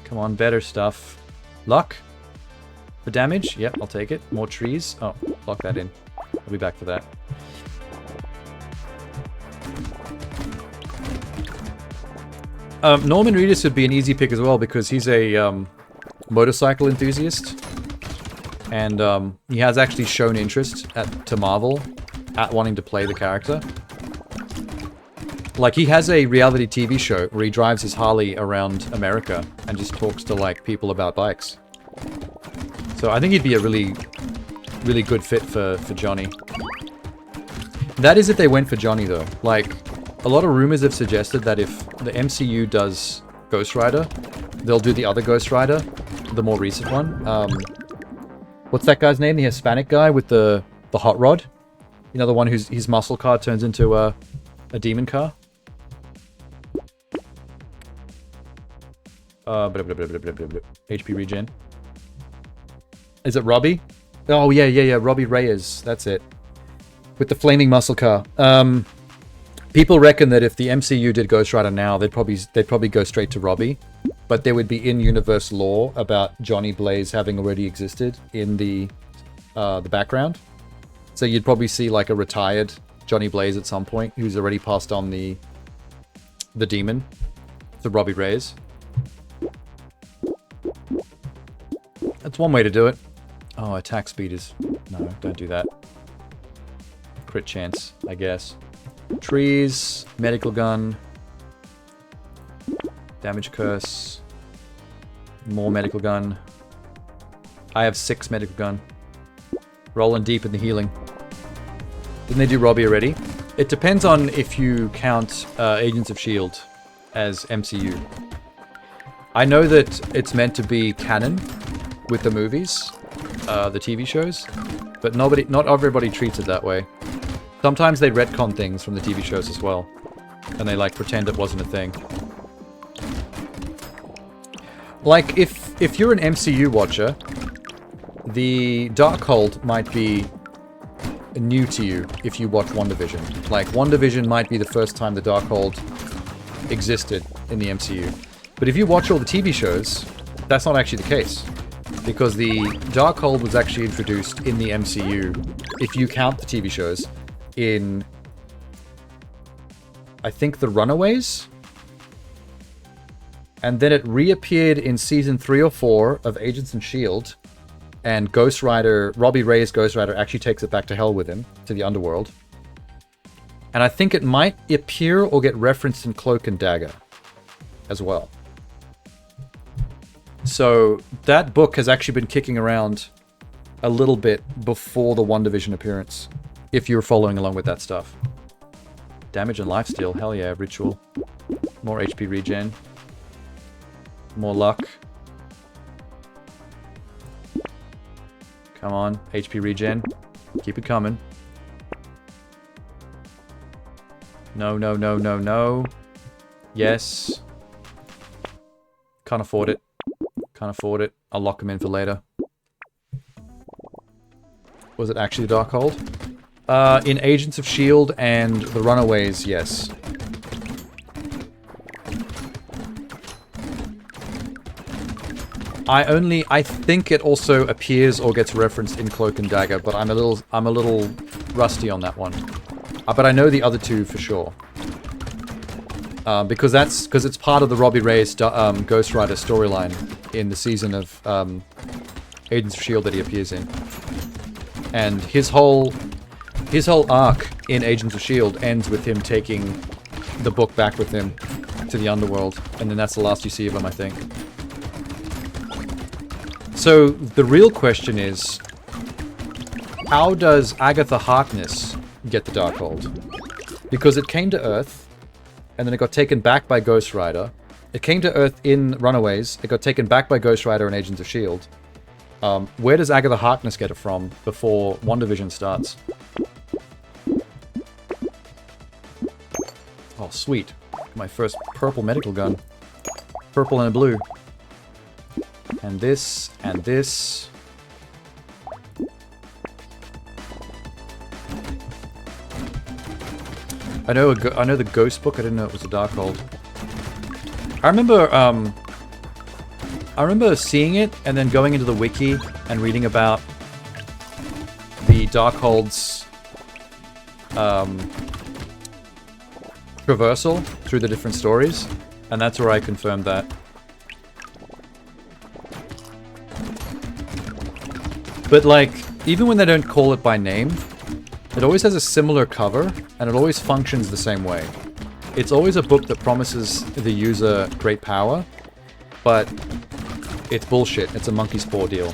Come on, better stuff. Luck? For damage? Yep, I'll take it. More trees? Oh, lock that in. I'll be back for that. Norman Reedus would be an easy pick as well because he's a motorcycle enthusiast. And he has actually shown interest to Marvel at wanting to play the character. Like, he has a reality TV show where he drives his Harley around America and just talks to, like, people about bikes. So I think he'd be a really, really good fit for Johnny. That is if they went for Johnny, though. Like, a lot of rumors have suggested that if the MCU does Ghost Rider, they'll do the other Ghost Rider, the more recent one. What's that guy's name? The Hispanic guy with the hot rod? You know, the one whose his muscle car turns into a demon car? HP regen. Is it Robbie? Oh, yeah. Robbie Reyes. That's it. With the flaming muscle car. People reckon that if the MCU did Ghost Rider now, they'd probably go straight to Robbie. But there would be in-universe lore about Johnny Blaze having already existed in the background. So you'd probably see like a retired Johnny Blaze at some point who's already passed on the demon to Robbie Reyes. That's one way to do it. Oh, attack speed is... No, don't do that. Crit chance, I guess. Trees, medical gun, damage curse, more medical gun. I have 6 medical gun. Rolling deep in the healing. Didn't they do Robbie already? It depends on if you count Agents of S.H.I.E.L.D. as MCU. I know that it's meant to be canon with the movies, the TV shows, but not everybody treats it that way. Sometimes they retcon things from the TV shows as well, and they like pretend it wasn't a thing. Like if you're an MCU watcher, the Darkhold might be new to you if you watch WandaVision. Like WandaVision might be the first time the Darkhold existed in the MCU. But if you watch all the TV shows, that's not actually the case. Because the Darkhold was actually introduced in the MCU, if you count the TV shows, in, I think, The Runaways? And then it reappeared in season 3 or 4 of Agents of S.H.I.E.L.D. And Ghost Rider, Robbie Reyes' Ghost Rider, actually takes it back to hell with him, to the underworld. And I think it might appear or get referenced in Cloak and Dagger as well. So that book has actually been kicking around a little bit before the WandaVision appearance, if you're following along with that stuff. Damage and lifesteal, hell yeah, ritual. More HP regen. More luck. Come on, HP regen. Keep it coming. No. Yes. Can't afford it. Can't afford it. I'll lock him in for later. Was it actually the Darkhold? In Agents of S.H.I.E.L.D. and The Runaways, yes. I think it also appears or gets referenced in Cloak and Dagger, but I'm a little rusty on that one. But I know the other two for sure. Because it's part of the Robbie Reyes Ghost Rider storyline in the season of Agents of S.H.I.E.L.D. that he appears in. And his whole arc in Agents of S.H.I.E.L.D. ends with him taking the book back with him to the underworld, and then that's the last you see of him, I think. So the real question is, how does Agatha Harkness get the Darkhold? Because it came to Earth, and then it got taken back by Ghost Rider. It came to Earth in Runaways, it got taken back by Ghost Rider and Agents of S.H.I.E.L.D. Where does Agatha Harkness get it from before WandaVision starts? Oh, sweet. My first purple medical gun. Purple and a blue. And this, and this. I know the Ghost book. I didn't know it was a Darkhold. I remember seeing it and then going into the wiki and reading about the Darkhold's traversal through the different stories, and that's where I confirmed that. But like, even when they don't call it by name, it always has a similar cover, and it always functions the same way. It's always a book that promises the user great power, but it's bullshit. It's a monkey's paw deal.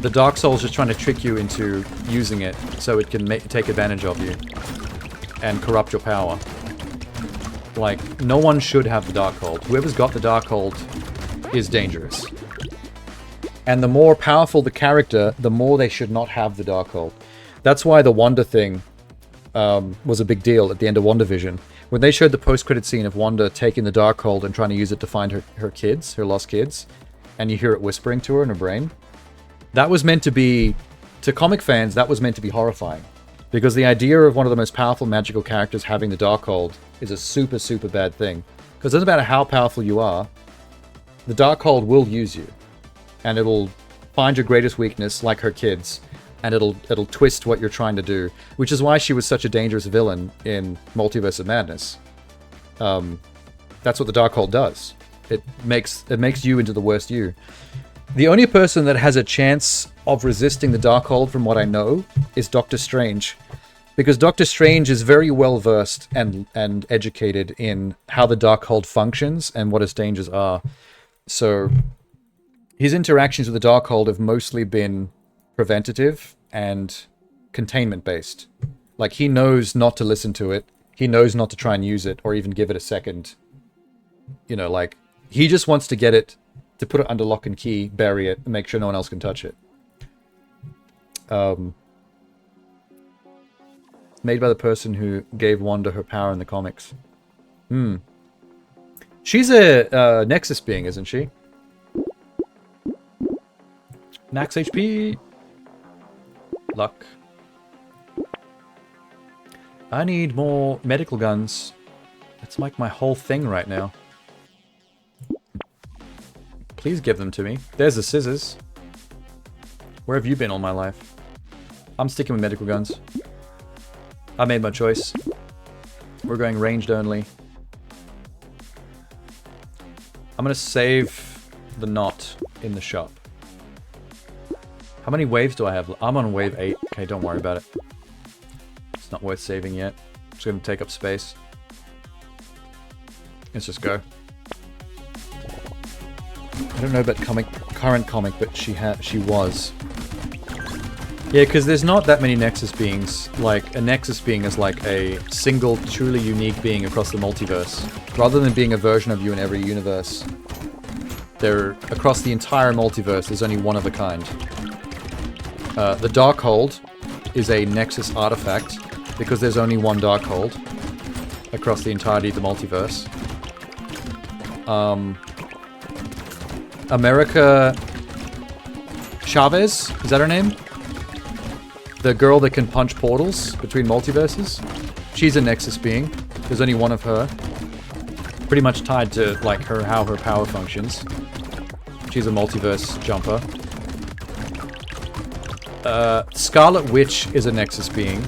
The Dark Soul's just trying to trick you into using it so it can take advantage of you and corrupt your power. Like, no one should have the Darkhold. Whoever's got the Darkhold is dangerous. And the more powerful the character, the more they should not have the Darkhold. That's why the Wanda thing was a big deal at the end of WandaVision. When they showed the post-credit scene of Wanda taking the Darkhold and trying to use it to find her kids, her lost kids, and you hear it whispering to her in her brain, that was meant to be to comic fans, that was meant to be horrifying. Because the idea of one of the most powerful magical characters having the Darkhold is a super, super bad thing. Because it doesn't matter how powerful you are, the Darkhold will use you. And it'll find your greatest weakness, like her kids, and it'll twist what you're trying to do. Which is why she was such a dangerous villain in Multiverse of Madness. That's what the Darkhold does. It makes you into the worst you. The only person that has a chance of resisting the Darkhold, from what I know, is Doctor Strange. Because Doctor Strange is very well versed and educated in how the Darkhold functions and what its dangers are. So his interactions with the Darkhold have mostly been preventative and containment based. Like, he knows not to listen to it. He knows not to try and use it or even give it a second. You know, like, he just wants to get it, to put it under lock and key, bury it, and make sure no one else can touch it. Made by the person who gave Wanda her power in the comics. She's a Nexus being, isn't she? Max HP. Luck. I need more medical guns. That's like my whole thing right now. Please give them to me. There's the scissors. Where have you been all my life? I'm sticking with medical guns. I made my choice. We're going ranged only. I'm gonna save the knot in the shop. How many waves do I have? I'm on wave 8. Okay, don't worry about it. It's not worth saving yet. It's gonna take up space. Let's just go. I don't know about current comic, but she was. Yeah, because there's not that many Nexus beings. Like, a Nexus being is like a single, truly unique being across the multiverse. Rather than being a version of you in every universe, they're across the entire multiverse. There's only one of a kind. The Darkhold is a Nexus artifact because there's only one Darkhold across the entirety of the multiverse. America Chavez, is that her name? The girl that can punch portals between multiverses. She's a Nexus being. There's only one of her. Pretty much tied to like how her power functions. She's a multiverse jumper. Scarlet Witch is a Nexus being,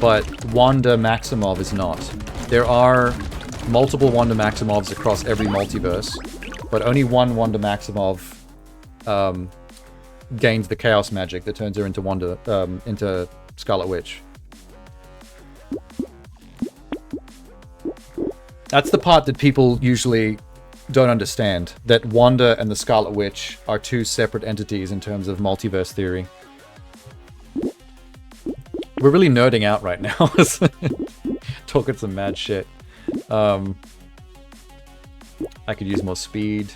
but Wanda Maximoff is not. There are multiple Wanda Maximoffs across every multiverse, but only one Wanda Maximoff gains the chaos magic that turns her into into Scarlet Witch. That's the part that people usually don't understand, that Wanda and the Scarlet Witch are two separate entities in terms of multiverse theory. We're really nerding out right now. Talking some mad shit. I could use more speed.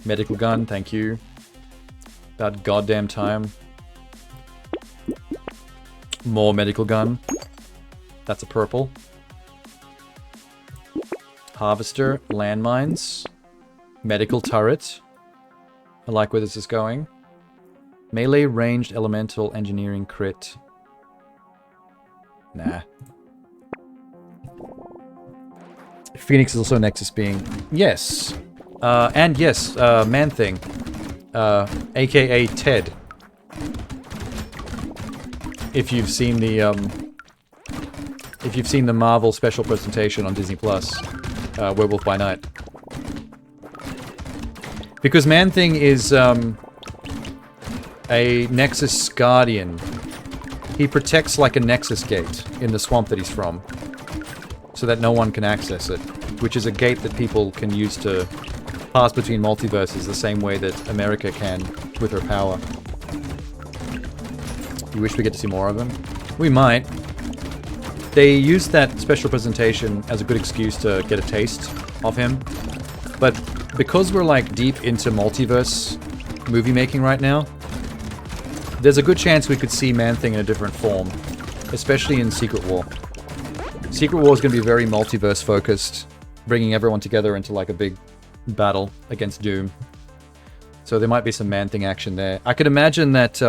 Medical gun, thank you. About goddamn time. More medical gun. That's a purple. Harvester, landmines. Medical turret. I like where this is going. Melee ranged elemental engineering crit. Nah. Phoenix is also a Nexus being. Yes. And yes, Man-Thing. AKA Ted. If you've seen the Marvel special presentation on Disney Plus, Werewolf by Night. Because Man-Thing is a Nexus Guardian. He protects like a Nexus gate in the swamp that he's from, so that no one can access it, which is a gate that people can use to pass between multiverses the same way that America can with her power. You wish we get to see more of him? We might. They used that special presentation as a good excuse to get a taste of him, but because we're like deep into multiverse movie making right now, there's a good chance we could see Man-Thing in a different form, especially in Secret War. Secret War is going to be very multiverse focused, bringing everyone together into like a big battle against Doom. So there might be some Man-Thing action there. I could imagine that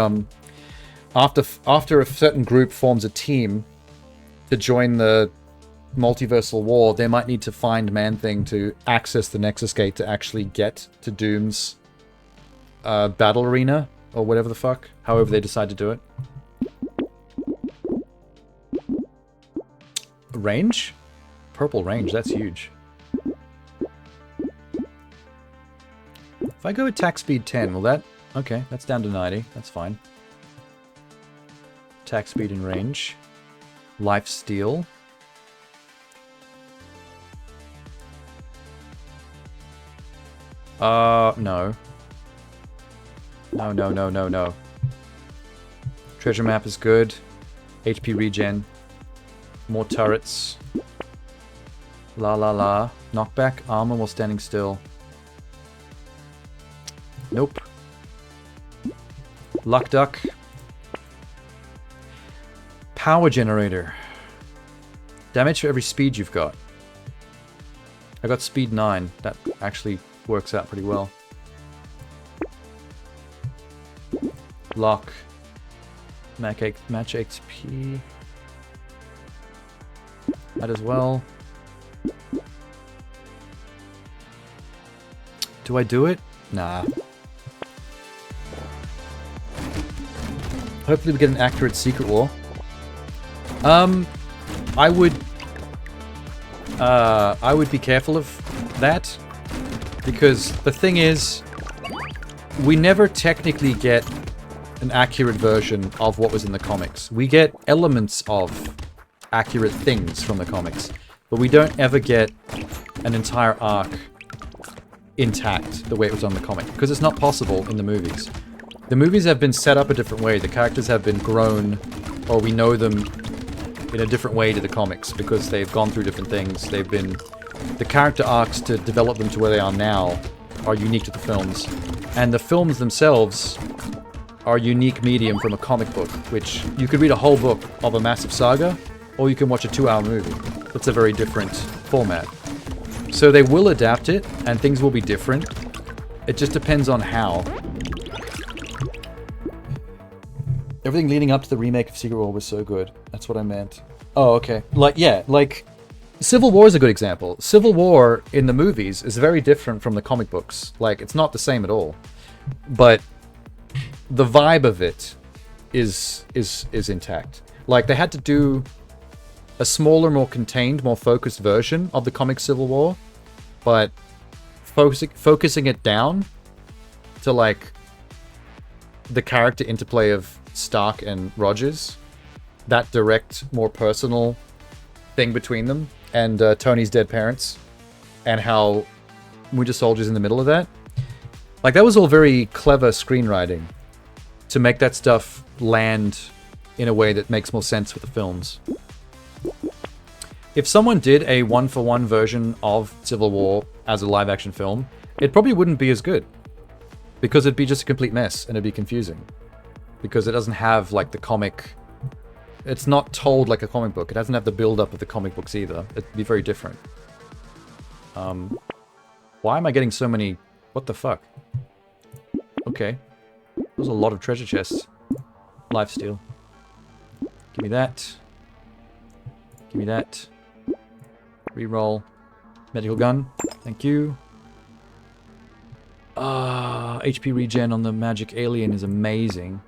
after a certain group forms a team to join the multiversal war, they might need to find Man-Thing to access the Nexus Gate to actually get to Doom's battle arena, or whatever the fuck, however they decide to do it. Range? Purple range, that's huge. If I go attack speed 10, will that... Okay, that's down to 90, that's fine. Attack speed and range. Life steal. No. No. Treasure map is good. HP regen. More turrets. La. Knockback, armor while standing still. Nope. Luck duck. Power generator. Damage for every speed you've got. I got speed 9. That actually works out pretty well. Lock. Match XP. That as well. Do I do it? Nah. Hopefully we get an accurate secret war. I would be careful of that, because the thing is, we never technically get an accurate version of what was in the comics. We get elements of accurate things from the comics, but we don't ever get an entire arc intact the way it was on the comic, because it's not possible in the movies. The movies have been set up a different way. The characters have been grown, or we know them in a different way to the comics, because they've gone through different things. They've been... The character arcs to develop them to where they are now are unique to the films. And the films themselves are a unique medium from a comic book, which you could read a whole book of a massive saga, or you can watch a 2-hour movie. That's a very different format. So they will adapt it, and things will be different. It just depends on how. Everything leading up to the remake of Secret War was so good. That's what I meant. Oh, okay. Like, Civil War is a good example. Civil War in the movies is very different from the comic books. Like, it's not the same at all. But the vibe of it is intact. Like, they had to do a smaller, more contained, more focused version of the comic Civil War, but focusing it down to, like, the character interplay of Stark and Rogers, that direct, more personal thing between them, and Tony's dead parents, and how Winter Soldier's in the middle of that. Like, that was all very clever screenwriting to make that stuff land in a way that makes more sense with the films. If someone did a one-for-one version of Civil War as a live-action film, it probably wouldn't be as good, because it'd be just a complete mess, and it'd be confusing. Because it doesn't have, like, the comic... It's not told like a comic book. It doesn't have the build-up of the comic books either. It'd be very different. Why am I getting so many... What the fuck? Okay. There's a lot of treasure chests. Lifesteal. Give me that. Give me that. Reroll. Medical gun. Thank you. HP regen on the magic alien is amazing.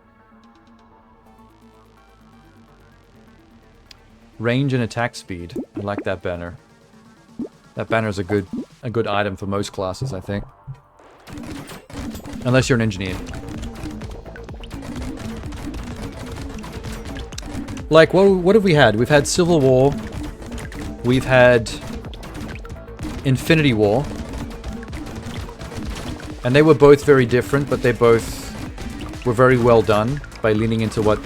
Range and attack speed. I like that banner. That banner is a good item for most classes, I think. Unless you're an engineer. Like, what have we had? We've had Civil War. We've had Infinity War. And they were both very different, but they both were very well done by leaning into what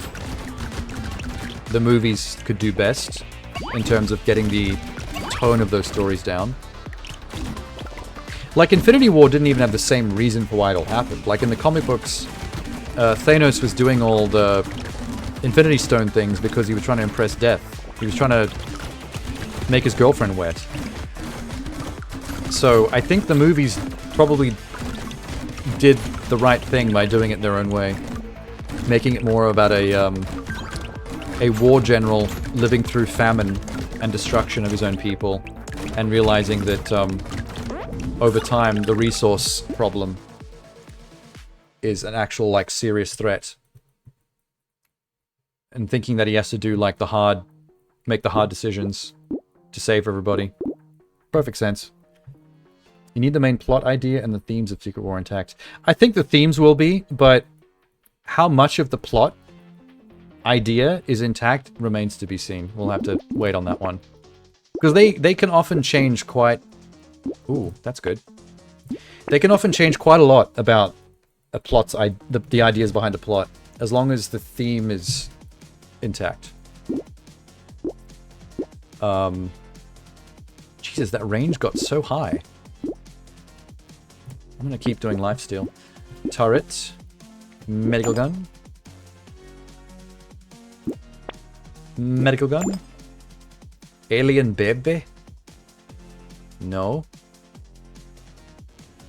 the movies could do best in terms of getting the tone of those stories down. Like, Infinity War didn't even have the same reason for why it all happened. Like, in the comic books, Thanos was doing all the Infinity Stone things because he was trying to impress Death. He was trying to make his girlfriend wet. So, I think the movies probably did the right thing by doing it their own way. making it more about a war general living through famine and destruction of his own people, and realizing that over time the resource problem is an actual like serious threat, and thinking that he has to do like make the hard decisions to save everybody. Perfect sense. You need the main plot idea and the themes of Secret War intact. I think the themes will be, but how much of the plot idea is intact remains to be seen. We'll have to wait on that one. Because they can often change quite... Ooh, that's good. They can often change quite a lot about a plot's the ideas behind a plot, as long as the theme is intact. Jesus, that range got so high. I'm gonna keep doing lifesteal. Turret. Medical gun. Medical gun. Alien baby. No.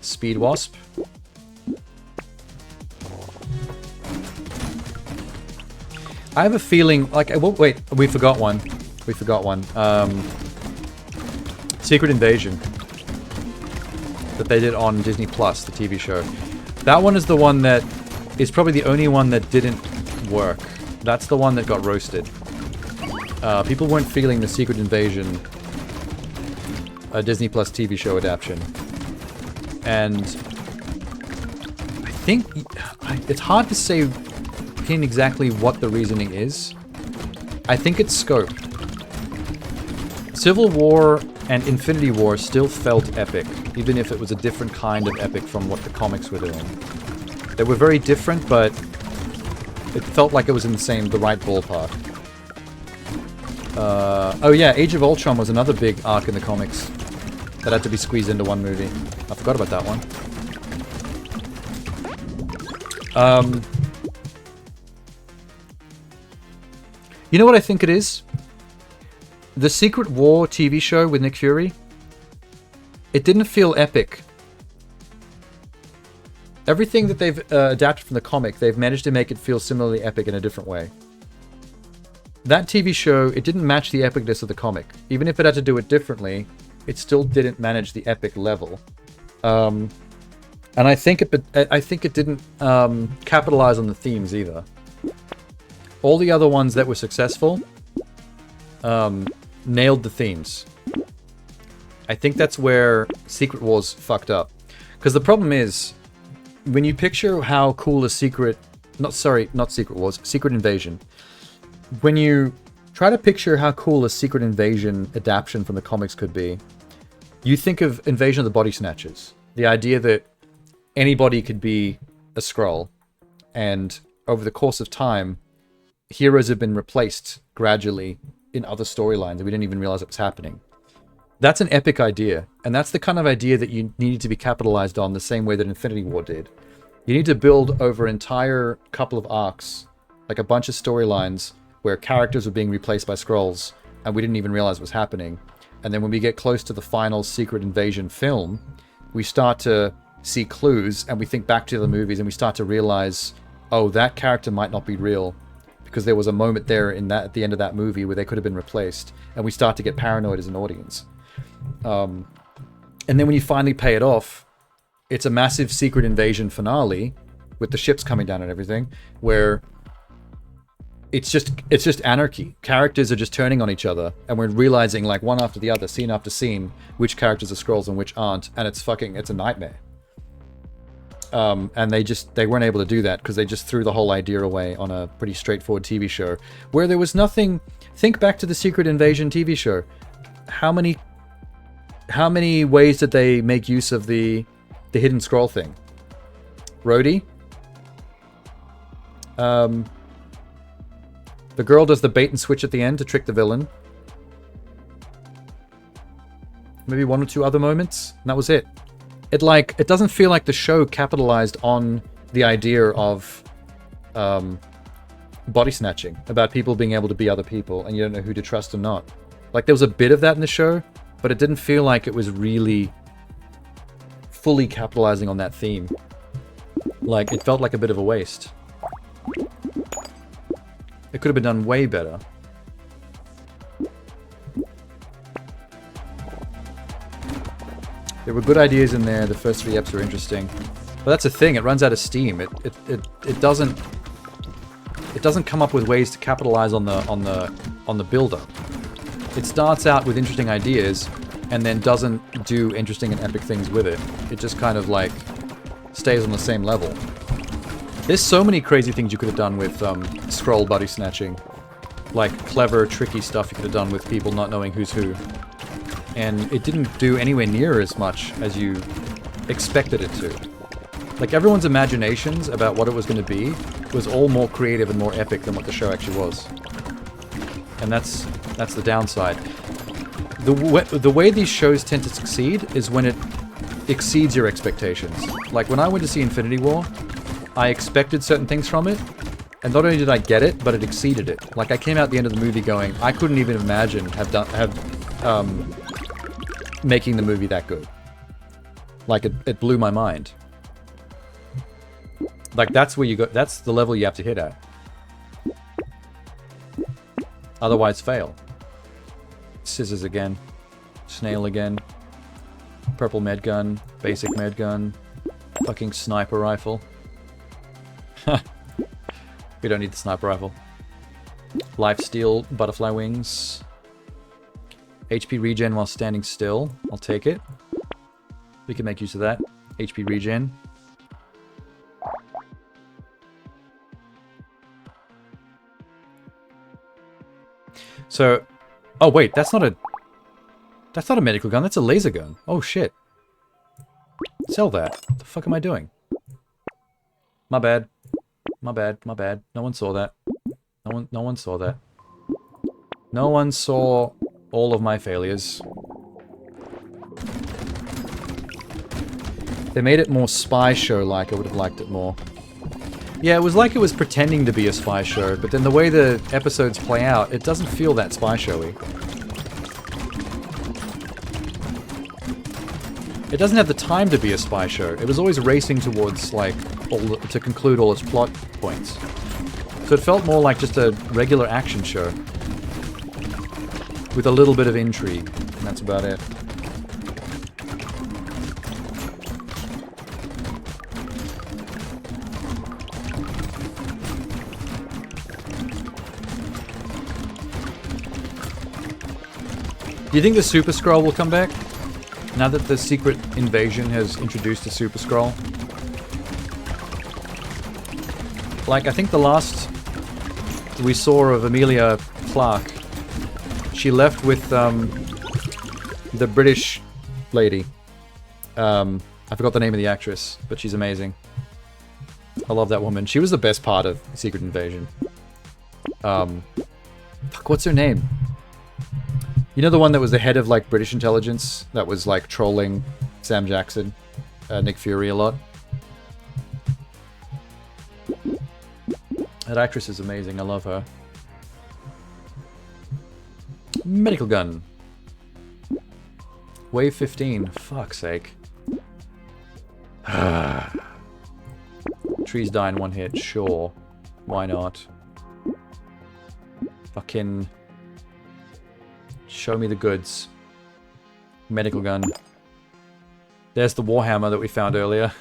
Speed wasp. I have a feeling, like, wait, we forgot one. We forgot one. Secret Invasion. That they did on Disney Plus, the TV show. That one is the one that is probably the only one that didn't work. That's the one that got roasted. People weren't feeling the Secret Invasion Disney Plus TV show adaptation. And I think it's hard to say exactly what the reasoning is. I think it's scope. Civil War and Infinity War still felt epic, even if it was a different kind of epic from what the comics were doing. They were very different, but it felt like it was in the right ballpark. Oh yeah, Age of Ultron was another big arc in the comics that had to be squeezed into one movie. I forgot about that one. You know what I think it is? The Secret War TV show with Nick Fury, it didn't feel epic. Everything that they've adapted from the comic, they've managed to make it feel similarly epic in a different way. That TV show, it didn't match the epicness of the comic. Even if it had to do it differently, it still didn't manage the epic level. And I think it didn't capitalize on the themes either. All the other ones that were successful nailed the themes. I think that's where Secret Wars fucked up. Because the problem is, when you picture how cool a Secret Invasion. When you try to picture how cool a Secret Invasion adaptation from the comics could be, you think of Invasion of the Body Snatchers. The idea that anybody could be a Skrull, and over the course of time, heroes have been replaced gradually in other storylines, and we didn't even realize it was happening. That's an epic idea, and that's the kind of idea that you needed to be capitalized on the same way that Infinity War did. You need to build over an entire couple of arcs, like a bunch of storylines, where characters were being replaced by Skrulls, and we didn't even realize it was happening. And then when we get close to the final Secret Invasion film, we start to see clues, and we think back to the movies, and we start to realize, oh, that character might not be real, because there was a moment there at the end of that movie where they could have been replaced, and we start to get paranoid as an audience. And then when you finally pay it off, it's a massive Secret Invasion finale, with the ships coming down and everything, where it's just anarchy. Characters are just turning on each other, and we're realizing, like, one after the other, scene after scene, which characters are Skrulls and which aren't, and it's a nightmare. And they weren't able to do that because they just threw the whole idea away on a pretty straightforward TV show where there was nothing. Think back to the Secret Invasion TV show. How many ways did they make use of the hidden Skrull thing? Rhodey. The girl does the bait and switch at the end to trick the villain. Maybe one or two other moments, and that was it. It doesn't feel like the show capitalized on the idea of body snatching, about people being able to be other people, and you don't know who to trust or not. Like, there was a bit of that in the show, but it didn't feel like it was really fully capitalizing on that theme. Like, it felt like a bit of a waste. It could have been done way better. There were good ideas in there. The first 3 eps were interesting. But that's a thing. It runs out of steam. It doesn't come up with ways to capitalize on the build-up. It starts out with interesting ideas and then doesn't do interesting and epic things with it. It just kind of like stays on the same level. There's so many crazy things you could have done with scroll buddy snatching. Like clever, tricky stuff you could have done with people not knowing who's who. And it didn't do anywhere near as much as you expected it to. Like everyone's imaginations about what it was going to be was all more creative and more epic than what the show actually was. And that's the downside. The way these shows tend to succeed is when it exceeds your expectations. Like when I went to see Infinity War, I expected certain things from it, and not only did I get it, but it exceeded it. Like I came out at the end of the movie going, I couldn't even imagine making the movie that good. Like it blew my mind. Like that's where you go. That's the level you have to hit at. Otherwise, fail. Scissors again. Snail again. Purple med gun. Basic med gun. Fucking sniper rifle. We don't need the sniper rifle. Lifesteal, butterfly wings. HP regen while standing still. I'll take it. We can make use of that. HP regen. So, oh wait, that's not a medical gun, that's a laser gun. Oh shit. Sell that. What the fuck am I doing? My bad. My bad, my bad. No one saw that. No one saw that. No one saw all of my failures. They made it more spy show-like. I would have liked it more. Yeah, it was like it was pretending to be a spy show, but then the way the episodes play out, it doesn't feel that spy showy. It doesn't have the time to be a spy show. It was always racing towards, like, to conclude all its plot points. So it felt more like just a regular action show. With a little bit of intrigue, and that's about it. Do you think the Super Skrull will come back? Now that the Secret Invasion has introduced the Super Skrull? Like, I think the last we saw of Emilia Clarke, she left with the British lady. I forgot the name of the actress, but she's amazing. I love that woman. She was the best part of Secret Invasion. Fuck, what's her name? You know the one that was the head of, like, British intelligence? That was, like, trolling Sam Jackson, Nick Fury a lot? That actress is amazing. I love her. Medical gun. Wave 15. Fuck's sake. Trees die in one hit. Sure. Why not? Fucking... Show me the goods. Medical gun. There's the Warhammer that we found earlier.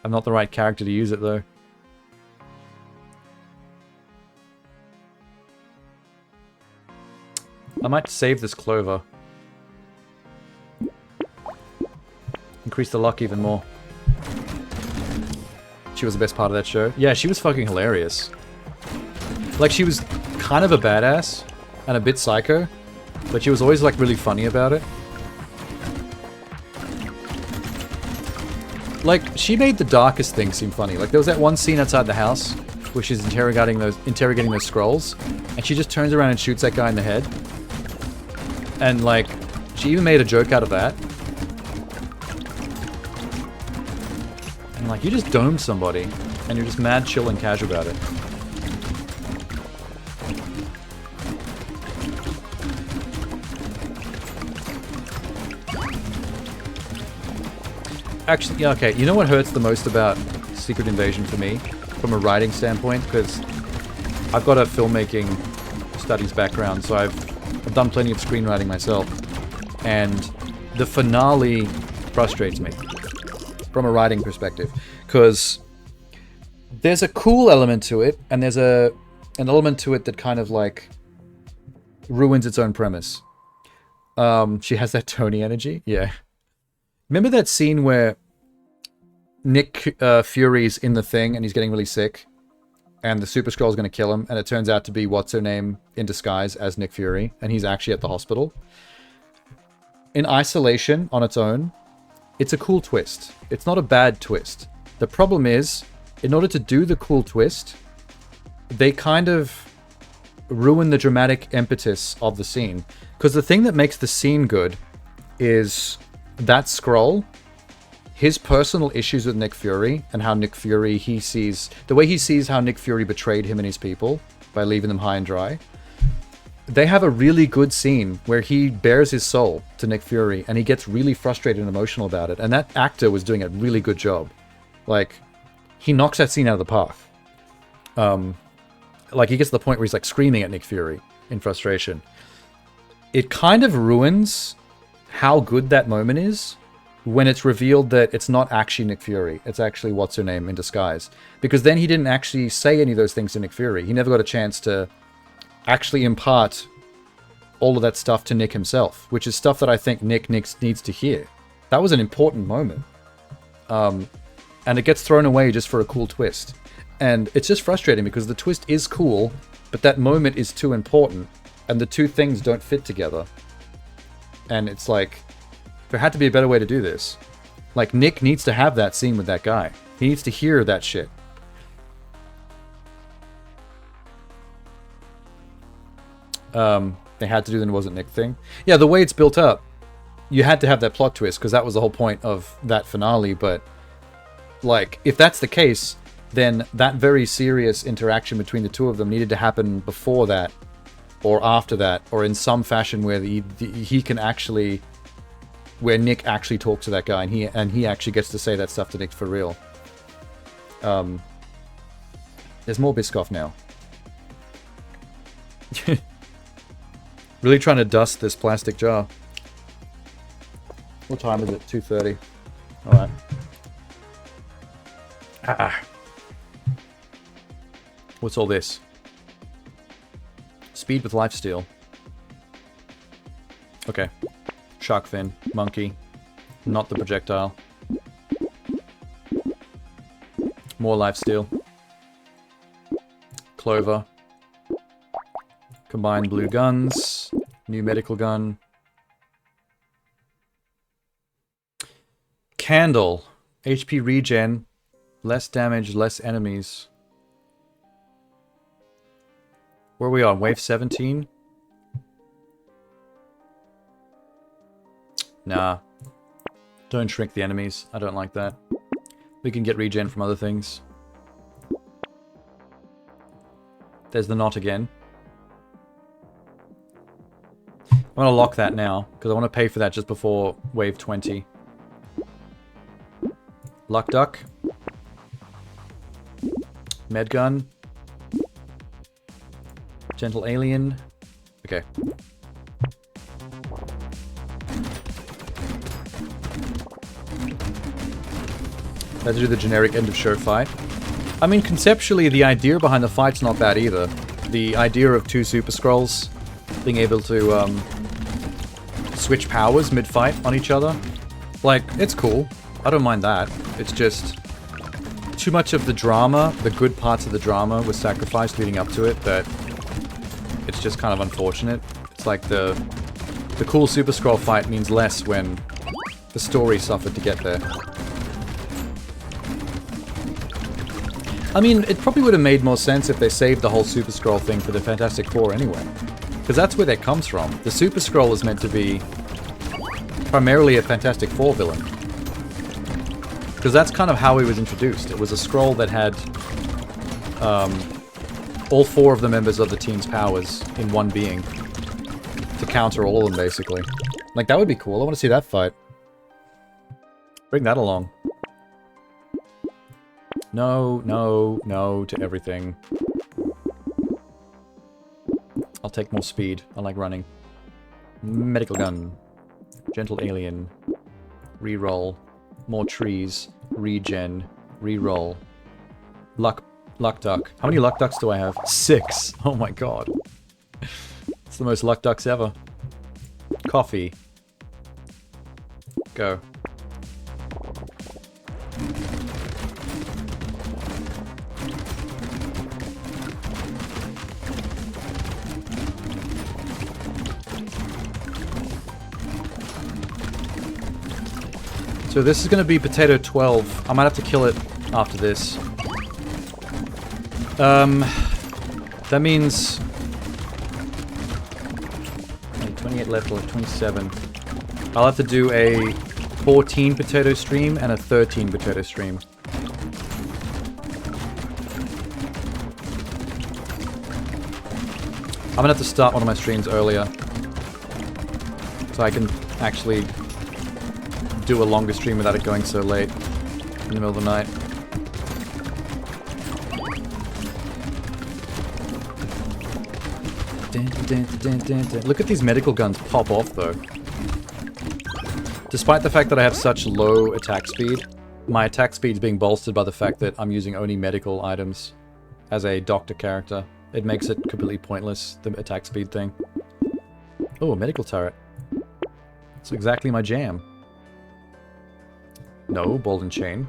I'm not the right character to use it, though. I might save this Clover. Increase the luck even more. She was the best part of that show. Yeah, she was fucking hilarious. Like, she was kind of a badass and a bit psycho, but she was always, like, really funny about it. Like, she made the darkest things seem funny. Like, there was that one scene outside the house where she's interrogating those scrolls, and she just turns around and shoots that guy in the head. And, like, she even made a joke out of that. And, like, you just domed somebody, and you're just mad chill and casual about it. Actually, yeah, okay, you know what hurts the most about Secret Invasion for me? From a writing standpoint? Because I've got a filmmaking studies background, so I've done plenty of screenwriting myself. And the finale frustrates me from a writing perspective, because there's a cool element to it, and there's an element to it that kind of like ruins its own premise. She has that Tony energy. Yeah. Remember that scene where Nick Fury's in the thing and he's getting really sick, and the Super Skrull's going to kill him, and it turns out to be what's-her-name in disguise as Nick Fury, and he's actually at the hospital? In isolation, on its own, it's a cool twist. It's not a bad twist. The problem is, in order to do the cool twist, they kind of ruin the dramatic impetus of the scene. Because the thing that makes the scene good is that Skrull, his personal issues with Nick Fury, and how Nick Fury, the way he sees how Nick Fury betrayed him and his people by leaving them high and dry. They have a really good scene where he bears his soul to Nick Fury, and he gets really frustrated and emotional about it. And that actor was doing a really good job. Like, he knocks that scene out of the park. Like, he gets to the point where he's like screaming at Nick Fury in frustration. It kind of ruins how good that moment is when it's revealed that it's not actually Nick Fury. It's actually what's-her-name in disguise. Because then he didn't actually say any of those things to Nick Fury. He never got a chance to actually impart all of that stuff to Nick himself, which is stuff that I think Nick needs to hear. That was an important moment. And it gets thrown away just for a cool twist. And it's just frustrating because the twist is cool, but that moment is too important, and the two things don't fit together. And it's like, there had to be a better way to do this. Like, Nick needs to have that scene with that guy. He needs to hear that shit. They had to do the wasn't Nick thing. Yeah, the way it's built up, you had to have that plot twist, because that was the whole point of that finale, but like, if that's the case, then that very serious interaction between the two of them needed to happen before that, or after that, or in some fashion where he can actually, where Nick actually talks to that guy, and he actually gets to say that stuff to Nick for real. There's more Biscoff now. Really trying to dust this plastic jar. What time is it? 2:30. Alright. What's all this? Speed with lifesteal. Okay. Shark fin. Monkey. Not the projectile. More lifesteal. Clover. Combined blue guns. New medical gun. Candle. HP regen. Less damage, less enemies. Where are we on? Wave 17? Nah. Don't shrink the enemies. I don't like that. We can get regen from other things. There's the knot again. I'm going to lock that now, because I want to pay for that just before wave 20. Luck Duck. Medgun. Gentle Alien. Okay. Let's do the generic end of show fight. I mean, conceptually, the idea behind the fight's not bad either. The idea of two Super Skrulls being able to switch powers mid-fight on each other. Like, it's cool. I don't mind that. It's just too much of the drama, the good parts of the drama was sacrificed leading up to it, that it's just kind of unfortunate. It's like the cool Super Skrull fight means less when the story suffered to get there. I mean, it probably would have made more sense if they saved the whole Super Skrull thing for the Fantastic Four anyway. Because that's where that comes from. The Super Skrull is meant to be primarily a Fantastic Four villain. Because that's kind of how he was introduced. It was a Skrull that had all four of the members of the team's powers in one being. To counter all of them, basically. Like, that would be cool. I want to see that fight. Bring that along. No, no, no to everything. I'll take more speed. I like running. Medical gun. Gentle alien. Reroll. More trees. Regen. Reroll. Luck duck. How many luck ducks do I have? 6. Oh my god. It's the most luck ducks ever. Coffee. Go. So this is going to be potato 12. I might have to kill it after this. That means... 28 left, or 27. I'll have to do a 14 potato stream and a 13 potato stream. I'm gonna have to start one of my streams earlier, so I can actually do a longer stream without it going so late in the middle of the night. Look at these medical guns pop off though. Despite the fact that I have such low attack speed, my attack speed is being bolstered by the fact that I'm using only medical items as a doctor character. It makes it completely pointless, the attack speed thing. Oh, a medical turret. It's exactly my jam. No, ball and chain.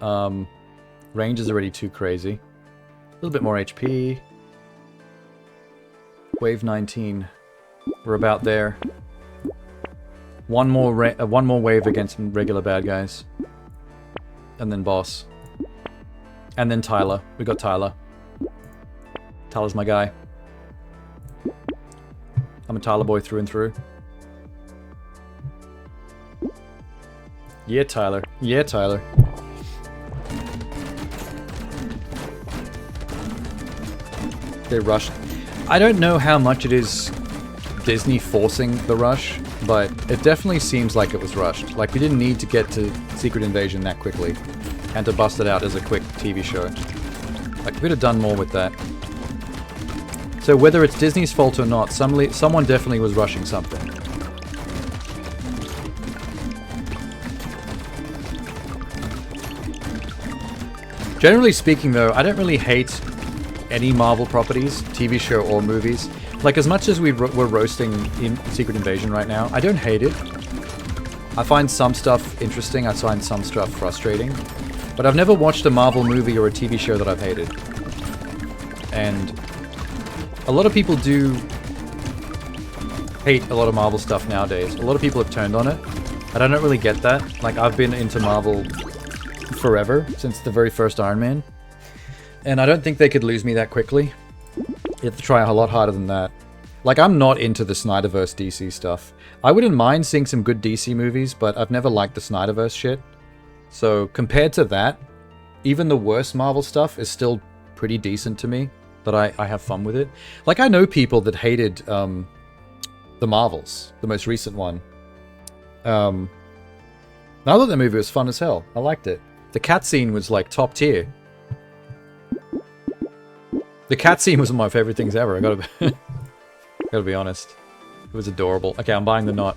Range is already too crazy. A little bit more HP. Wave 19. We're about there. One more wave against regular bad guys. And then boss. And then Tyler. We got Tyler. Tyler's my guy. I'm a Tyler boy through and through. Yeah, Tyler. Yeah, Tyler. They rushed. I don't know how much it is Disney forcing the rush, but it definitely seems like it was rushed. Like, we didn't need to get to Secret Invasion that quickly, and to bust it out as a quick TV show. Like, we could have done more with that. So whether it's Disney's fault or not, someone definitely was rushing something. Generally speaking though, I don't really hate any Marvel properties, TV show or movies. Like, as much as we're roasting in Secret Invasion right now, I don't hate it. I find some stuff interesting, I find some stuff frustrating. But I've never watched a Marvel movie or a TV show that I've hated. And a lot of people do hate a lot of Marvel stuff nowadays. A lot of people have turned on it. And I don't really get that. Like, I've been into Marvel forever, since the very first Iron Man. And I don't think they could lose me that quickly. You have to try a lot harder than that. Like, I'm not into the Snyderverse DC stuff. I wouldn't mind seeing some good DC movies, but I've never liked the Snyderverse shit. So, compared to that, even the worst Marvel stuff is still pretty decent to me. That I have fun with it. Like, I know people that hated the Marvels, the most recent one. I thought that movie was fun as hell. I liked it. The cat scene was, like, top tier. The cat scene was one of my favorite things ever. I gotta be honest. It was adorable. Okay, I'm buying the knot.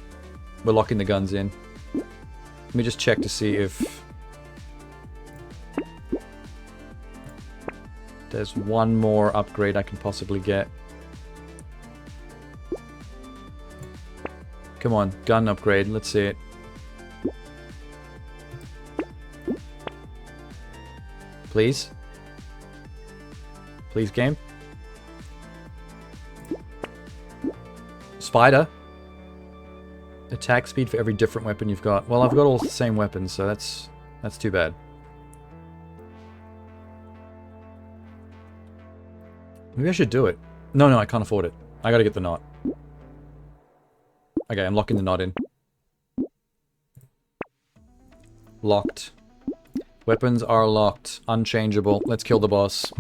We're locking the guns in. Let me just check to see if there's one more upgrade I can possibly get. Come on, gun upgrade. Let's see it. Please? Please, game? Spider. Attack speed for every different weapon you've got. Well, I've got all the same weapons, so that's too bad. Maybe I should do it. No, I can't afford it. I gotta get the knot. Okay, I'm locking the knot in. Locked. Weapons are locked. Unchangeable. Let's kill the boss.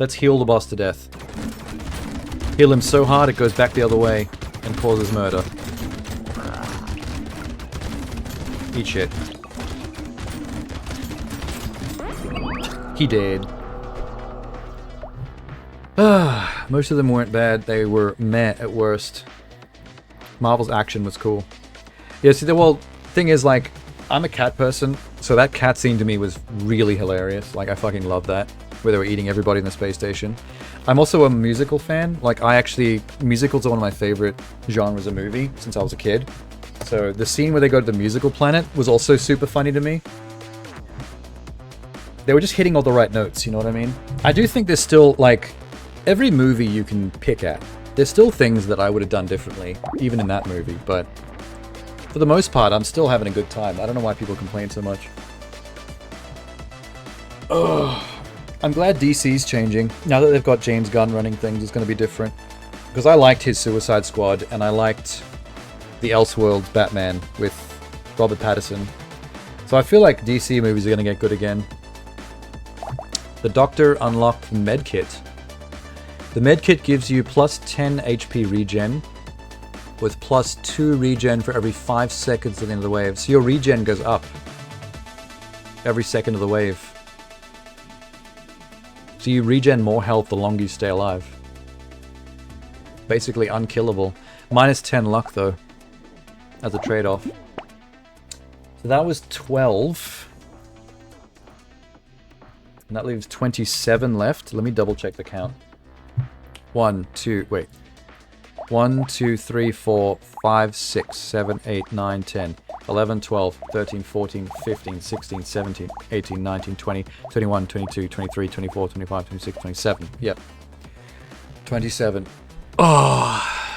Let's heal the boss to death. Heal him so hard it goes back the other way and causes murder. Eat shit. He dead. Most of them weren't bad. They were meh at worst. Marvel's action was cool. Yeah, see, thing is, like, I'm a cat person, so that cat scene to me was really hilarious. Like, I fucking love that, where they were eating everybody in the space station. I'm also a musical fan. Like, musicals are one of my favorite genres of movie since I was a kid. So the scene where they go to the musical planet was also super funny to me. They were just hitting all the right notes, you know what I mean? I do think there's still, like, every movie you can pick at, there's still things that I would have done differently, even in that movie, but for the most part, I'm still having a good time. I don't know why people complain so much. Ugh. I'm glad DC's changing. Now that they've got James Gunn running things, it's going to be different. Because I liked his Suicide Squad, and I liked the Elseworlds Batman with Robert Pattinson. So I feel like DC movies are going to get good again. The Doctor unlocked the medkit. The medkit gives you plus 10 HP regen, with plus 2 regen for every 5 seconds at the end of the wave. So your regen goes up every second of the wave. So you regen more health the longer you stay alive. Basically unkillable. Minus 10 luck though, as a trade-off. So that was 12. And that leaves 27 left. Let me double check the count. 1, 2, 3, 4, 5, 6, 7, 8, 9, 10, 11, 12, 13, 14, 15, 16, 17, 18, 19, 20, 21, 22, 23, 24, 25, 26, 27. Yep. 27. Oh.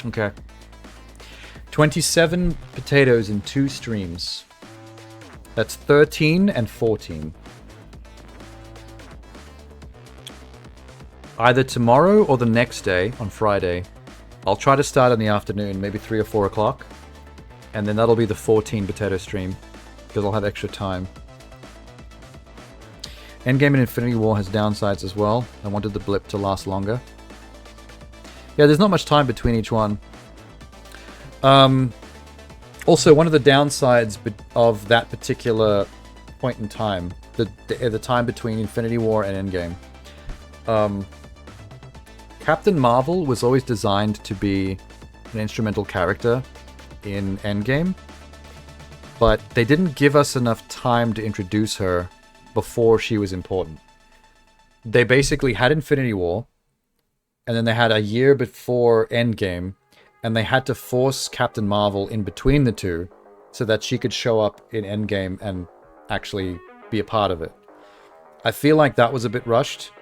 Okay. 27 potatoes in 2 streams. That's 13 and 14. Either tomorrow or the next day, on Friday. I'll try to start in the afternoon, maybe 3 or 4 o'clock. And then that'll be the 14 potato stream, because I'll have extra time. Endgame and Infinity War has downsides as well. I wanted the blip to last longer. Yeah, there's not much time between each one. Also, one of the downsides of that particular point in time, the time between Infinity War and Endgame, Captain Marvel was always designed to be an instrumental character in Endgame, but they didn't give us enough time to introduce her before she was important. They basically had Infinity War, and then they had a year before Endgame, and they had to force Captain Marvel in between the two so that she could show up in Endgame and actually be a part of it. I feel like that was a bit rushed.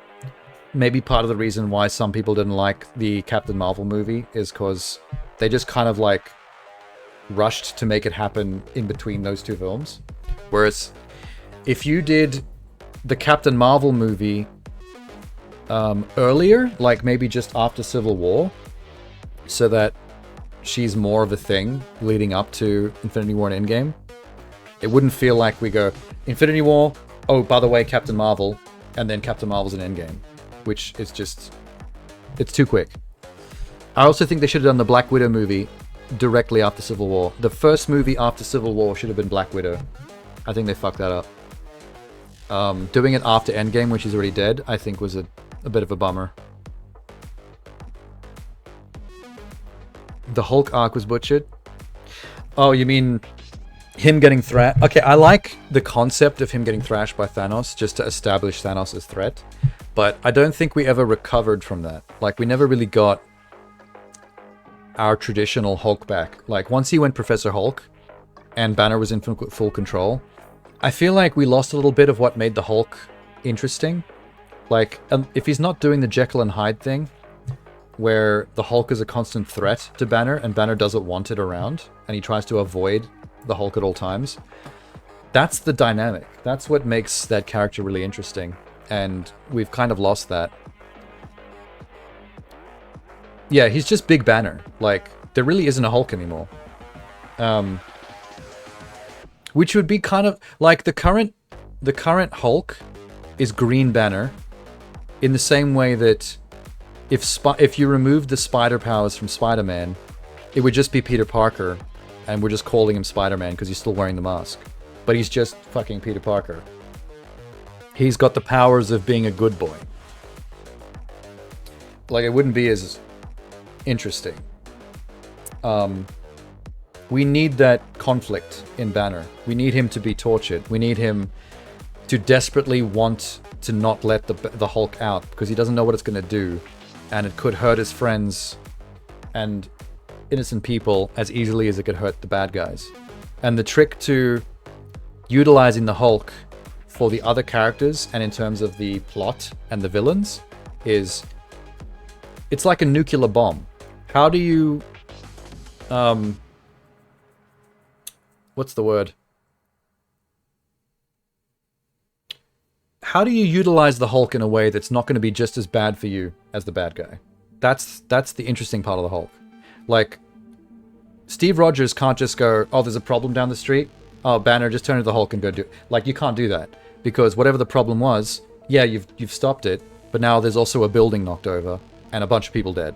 Maybe part of the reason why some people didn't like the Captain Marvel movie is because they just kind of like rushed to make it happen in between those two films. Whereas if you did the Captain Marvel movie earlier, like maybe just after Civil War, so that she's more of a thing leading up to Infinity War and Endgame, it wouldn't feel like we go Infinity War, oh, by the way, Captain Marvel, and then Captain Marvel's in Endgame. Which is just... it's too quick. I also think they should have done the Black Widow movie directly after Civil War. The first movie after Civil War should have been Black Widow. I think they fucked that up. Doing it after Endgame, when she's already dead, I think was a bit of a bummer. The Hulk arc was butchered. Oh, you mean him getting thrashed? Okay, I like the concept of him getting thrashed by Thanos, just to establish Thanos as threat. But I don't think we ever recovered from that. Like, we never really got our traditional Hulk back. Like, once he went Professor Hulk, and Banner was in full control, I feel like we lost a little bit of what made the Hulk interesting. Like, if he's not doing the Jekyll and Hyde thing, where the Hulk is a constant threat to Banner, and Banner doesn't want it around, and he tries to avoid the Hulk at all times, that's the dynamic. That's what makes that character really interesting. And we've kind of lost that. Yeah, he's just Big Banner. Like, there really isn't a Hulk anymore. Which would be kind of like the current Hulk is Green Banner, in the same way that if you remove the spider powers from Spider-Man, it would just be Peter Parker, and we're just calling him Spider-Man because he's still wearing the mask. But he's just fucking Peter Parker. He's got the powers of being a good boy. Like, it wouldn't be as interesting. We need that conflict in Banner. We need him to be tortured. We need him to desperately want to not let the Hulk out because he doesn't know what it's going to do, and it could hurt his friends and innocent people as easily as it could hurt the bad guys. And the trick to utilizing the Hulk for the other characters and in terms of the plot and the villains is it's like a nuclear bomb. How do you what's the word? How do you utilize the Hulk in a way that's not going to be just as bad for you as the bad guy? That's the interesting part of the Hulk. Like, Steve Rogers can't just go, oh, there's a problem down the street. Oh, Banner, just turn to the Hulk and go do it. Like, you can't do that. Because whatever the problem was, yeah, you've stopped it, but now there's also a building knocked over and a bunch of people dead.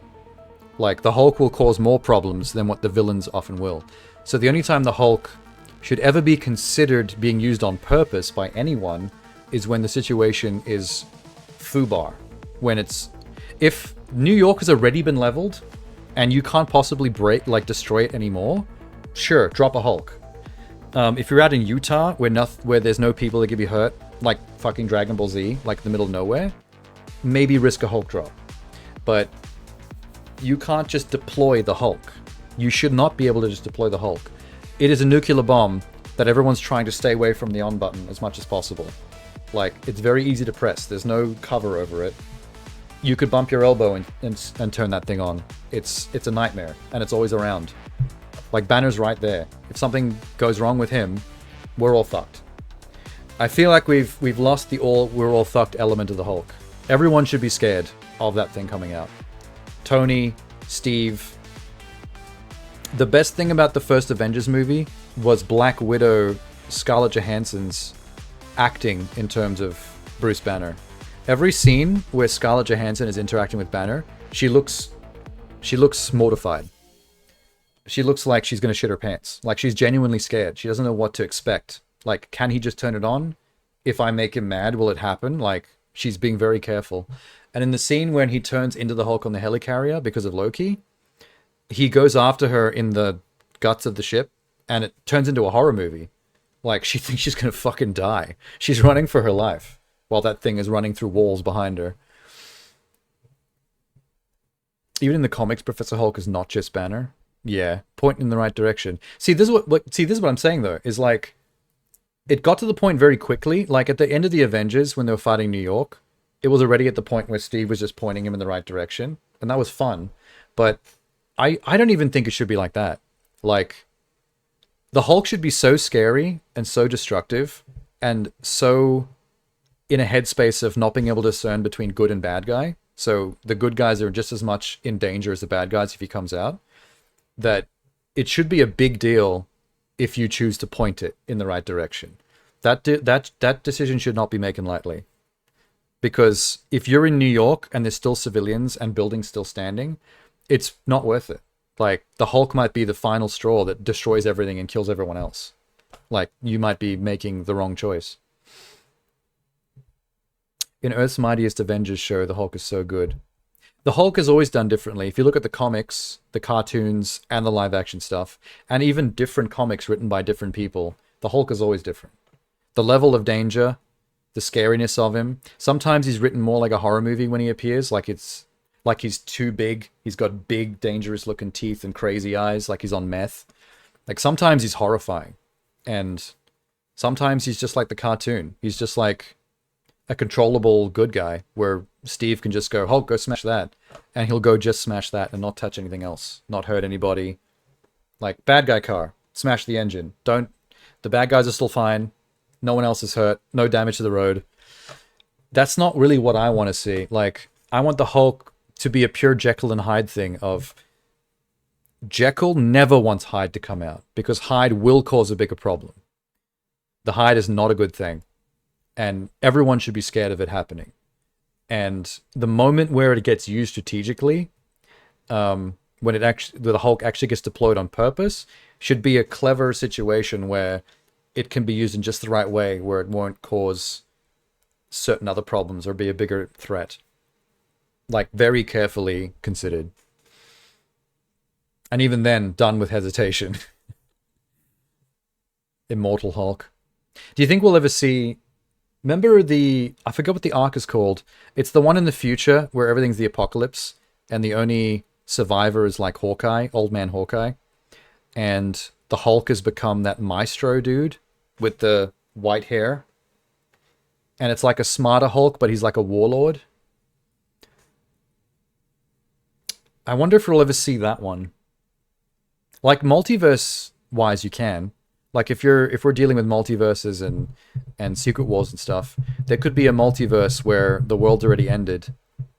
Like, the Hulk will cause more problems than what the villains often will. So the only time the Hulk should ever be considered being used on purpose by anyone is when the situation is foobar. When it's... If New York has already been leveled and you can't possibly destroy it anymore, sure, drop a Hulk. If you're out in Utah where there's no people that could be hurt, like fucking Dragon Ball Z, like in the middle of nowhere, maybe risk a Hulk drop. But you can't just deploy the Hulk. You should not be able to just deploy the Hulk. It is a nuclear bomb that everyone's trying to stay away from the on button as much as possible. Like, it's very easy to press. There's no cover over it. You could bump your elbow and turn that thing on. It's a nightmare, and it's always around. Like, Banner's right there. If something goes wrong with him, we're all fucked. I feel like we've lost the we're all fucked element of the Hulk. Everyone should be scared of that thing coming out. Tony, Steve. The best thing about the first Avengers movie was Black Widow, Scarlett Johansson's acting in terms of Bruce Banner. Every scene where Scarlett Johansson is interacting with Banner, she looks mortified. She looks like she's going to shit her pants. Like, she's genuinely scared. She doesn't know what to expect. Like, can he just turn it on? If I make him mad, will it happen? Like, she's being very careful. And in the scene when he turns into the Hulk on the helicarrier because of Loki, he goes after her in the guts of the ship, and it turns into a horror movie. Like, she thinks she's going to fucking die. She's running for her life while that thing is running through walls behind her. Even in the comics, Professor Hulk is not just Banner. Yeah, pointing in the right direction. See, this is what I'm saying though, is like, it got to the point very quickly. Like, at the end of the Avengers, when they were fighting New York, it was already at the point where Steve was just pointing him in the right direction, and that was fun. But I don't even think it should be like that. Like, the Hulk should be so scary and so destructive and so in a headspace of not being able to discern between good and bad guy. So the good guys are just as much in danger as the bad guys if he comes out. That it should be a big deal if you choose to point it in the right direction. That decision should not be taken lightly. Because if you're in New York and there's still civilians and buildings still standing, it's not worth it. Like, the Hulk might be the final straw that destroys everything and kills everyone else. Like, you might be making the wrong choice. In Earth's Mightiest Avengers show, the Hulk is so good. The Hulk is always done differently. If you look at the comics, the cartoons, and the live-action stuff, and even different comics written by different people, the Hulk is always different. The level of danger, the scariness of him. Sometimes he's written more like a horror movie when he appears, like he's too big. He's got big, dangerous-looking teeth and crazy eyes, like he's on meth. Like, sometimes he's horrifying. And sometimes he's just like the cartoon. He's just like a controllable good guy where Steve can just go, Hulk, go smash that. And he'll go just smash that and not touch anything else. Not hurt anybody. Like, bad guy car. Smash the engine. The bad guys are still fine. No one else is hurt. No damage to the road. That's not really what I want to see. Like, I want the Hulk to be a pure Jekyll and Hyde thing of Jekyll never wants Hyde to come out because Hyde will cause a bigger problem. The Hyde is not a good thing. And everyone should be scared of it happening. And the moment where it gets used strategically, when the Hulk actually gets deployed on purpose, should be a clever situation where it can be used in just the right way, where it won't cause certain other problems or be a bigger threat. Like, very carefully considered. And even then, done with hesitation. Immortal Hulk. Do you think we'll ever see... Remember I forget what the arc is called. It's the one in the future where everything's the apocalypse and the only survivor is like Hawkeye, Old Man Hawkeye. And the Hulk has become that maestro dude with the white hair. And it's like a smarter Hulk, but he's like a warlord. I wonder if we'll ever see that one. Like, multiverse-wise, you can. Like, if we're dealing with multiverses and Secret Wars and stuff, there could be a multiverse where the world's already ended,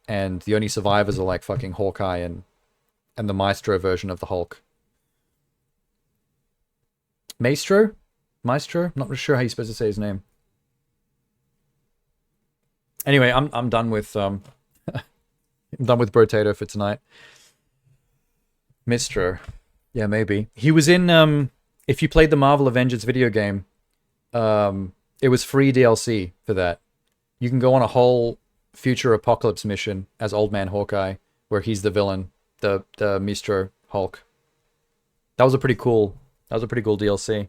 and the only survivors are like fucking Hawkeye and the Maestro version of the Hulk. Maestro? Maestro? Not really sure how you're supposed to say his name. Anyway, I'm done with I'm done with Brotato for tonight. Mistro. Yeah, maybe. He was in if you played the Marvel Avengers video game, it was free DLC for that. You can go on a whole future apocalypse mission as Old Man Hawkeye, where he's the villain, the Mistro Hulk. That was a pretty cool DLC.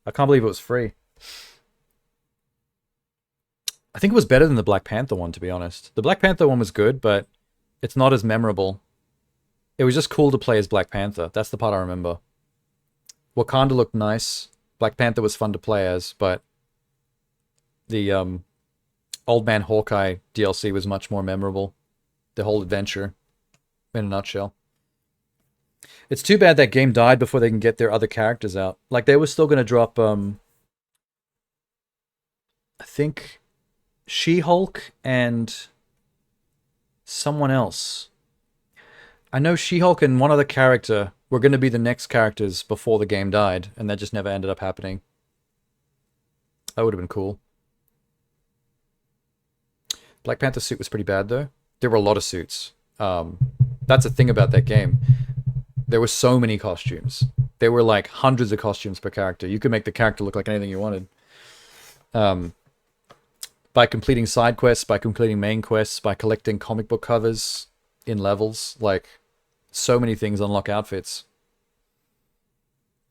I can't believe it was free. I think it was better than the Black Panther one, to be honest. The Black Panther one was good, but it's not as memorable. It was just cool to play as Black Panther. That's the part I remember. Wakanda looked nice. Black Panther was fun to play as, but the Old Man Hawkeye DLC was much more memorable. The whole adventure, in a nutshell. It's too bad that game died before they can get their other characters out. Like, they were still going to drop, I think, She-Hulk and someone else. I know She-Hulk and one other character were going to be the next characters before the game died, and that just never ended up happening. That would have been cool. Black Panther suit was pretty bad, though. There were a lot of suits. That's the thing about that game. There were so many costumes. There were like hundreds of costumes per character. You could make the character look like anything you wanted. By completing side quests, by completing main quests, by collecting comic book covers in levels, like, so many things unlock outfits.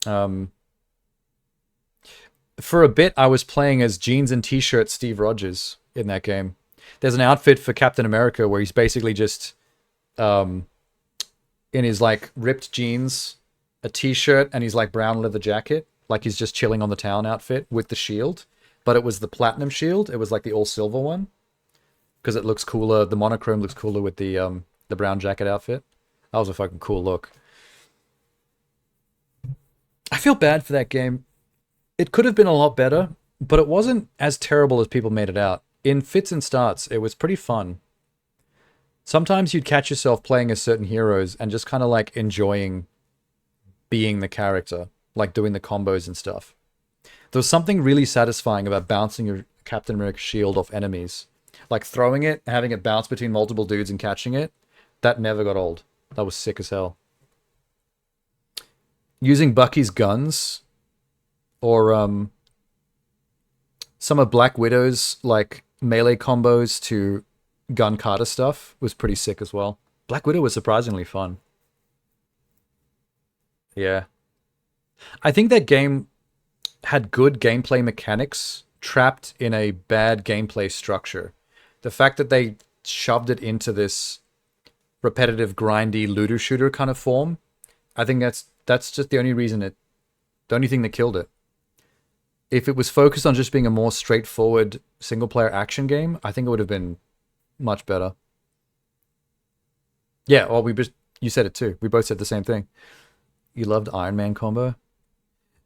For a bit, I was playing as jeans and t-shirt Steve Rogers in that game. There's an outfit for Captain America where he's basically just in his like ripped jeans, a t-shirt, and his like brown leather jacket, like he's just chilling on the town outfit with the shield. But it was the platinum shield. It was like the all silver one because it looks cooler. The monochrome looks cooler with the brown jacket outfit. That was a fucking cool look. I feel bad for that game. It could have been a lot better, but it wasn't as terrible as people made it out. In fits and starts, it was pretty fun. Sometimes you'd catch yourself playing as certain heroes and just kind of like enjoying being the character, like doing the combos and stuff. There was something really satisfying about bouncing your Captain America shield off enemies. Like throwing it, having it bounce between multiple dudes and catching it. That never got old. That was sick as hell. Using Bucky's guns, or some of Black Widow's like melee combos to gun kata stuff was pretty sick as well. Black Widow was surprisingly fun. Yeah. I think that game had good gameplay mechanics trapped in a bad gameplay structure. The fact that they shoved it into this repetitive, grindy looter shooter kind of form, I think that's just the only reason the only thing that killed it. If it was focused on just being a more straightforward single-player action game, I think it would have been much better. Yeah, well, you said it too. We both said the same thing. You loved Iron Man combo?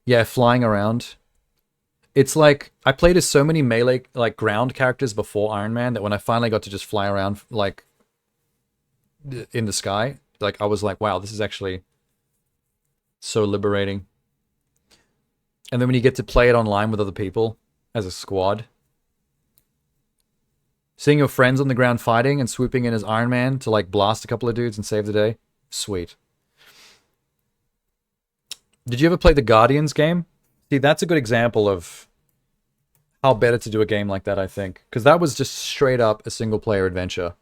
Yeah, flying around. It's like, I played as so many melee, like, ground characters before Iron Man that when I finally got to just fly around, like, in the sky, like, I was like, wow, this is actually so liberating. And then when you get to play it online with other people as a squad, seeing your friends on the ground fighting and swooping in as Iron Man to like blast a couple of dudes and save the day, sweet. Did you ever play the Guardians game? See, that's a good example of how better to do a game like that, I think. Because that was just straight up a single-player adventure.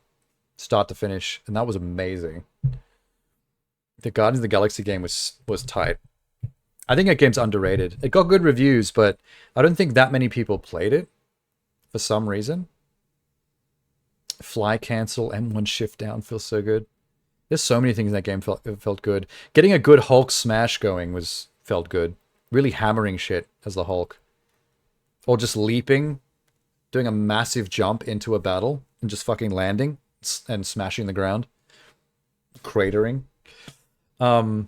Start to finish. And that was amazing. The Guardians of the Galaxy game was tight. I think that game's underrated. It got good reviews, but I don't think that many people played it. For some reason. Fly cancel, M1 shift down feels so good. There's so many things in that game felt good. Getting a good Hulk smash going felt good. Really hammering shit as the Hulk. Or just leaping, doing a massive jump into a battle, and just fucking landing and smashing the ground. Cratering. Yeah,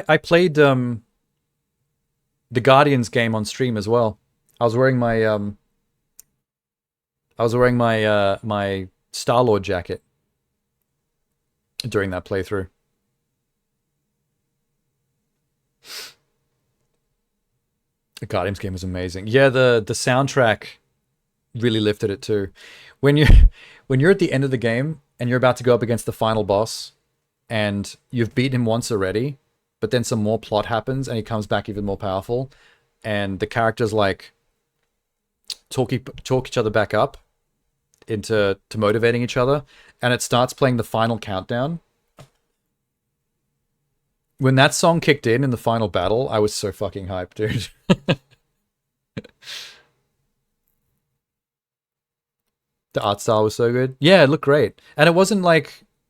I played the Guardians game on stream as well. I was wearing my my Star-Lord jacket during that playthrough. The Guardians game was amazing. Yeah, the soundtrack really lifted it too. When you're at the end of the game and you're about to go up against the final boss and you've beaten him once already, but then some more plot happens and he comes back even more powerful, and the characters like talk each other back up into motivating each other, and it starts playing the final countdown. When that song kicked in the final battle, I was so fucking hyped, dude. The art style was so good. Yeah, it looked great. And it wasn't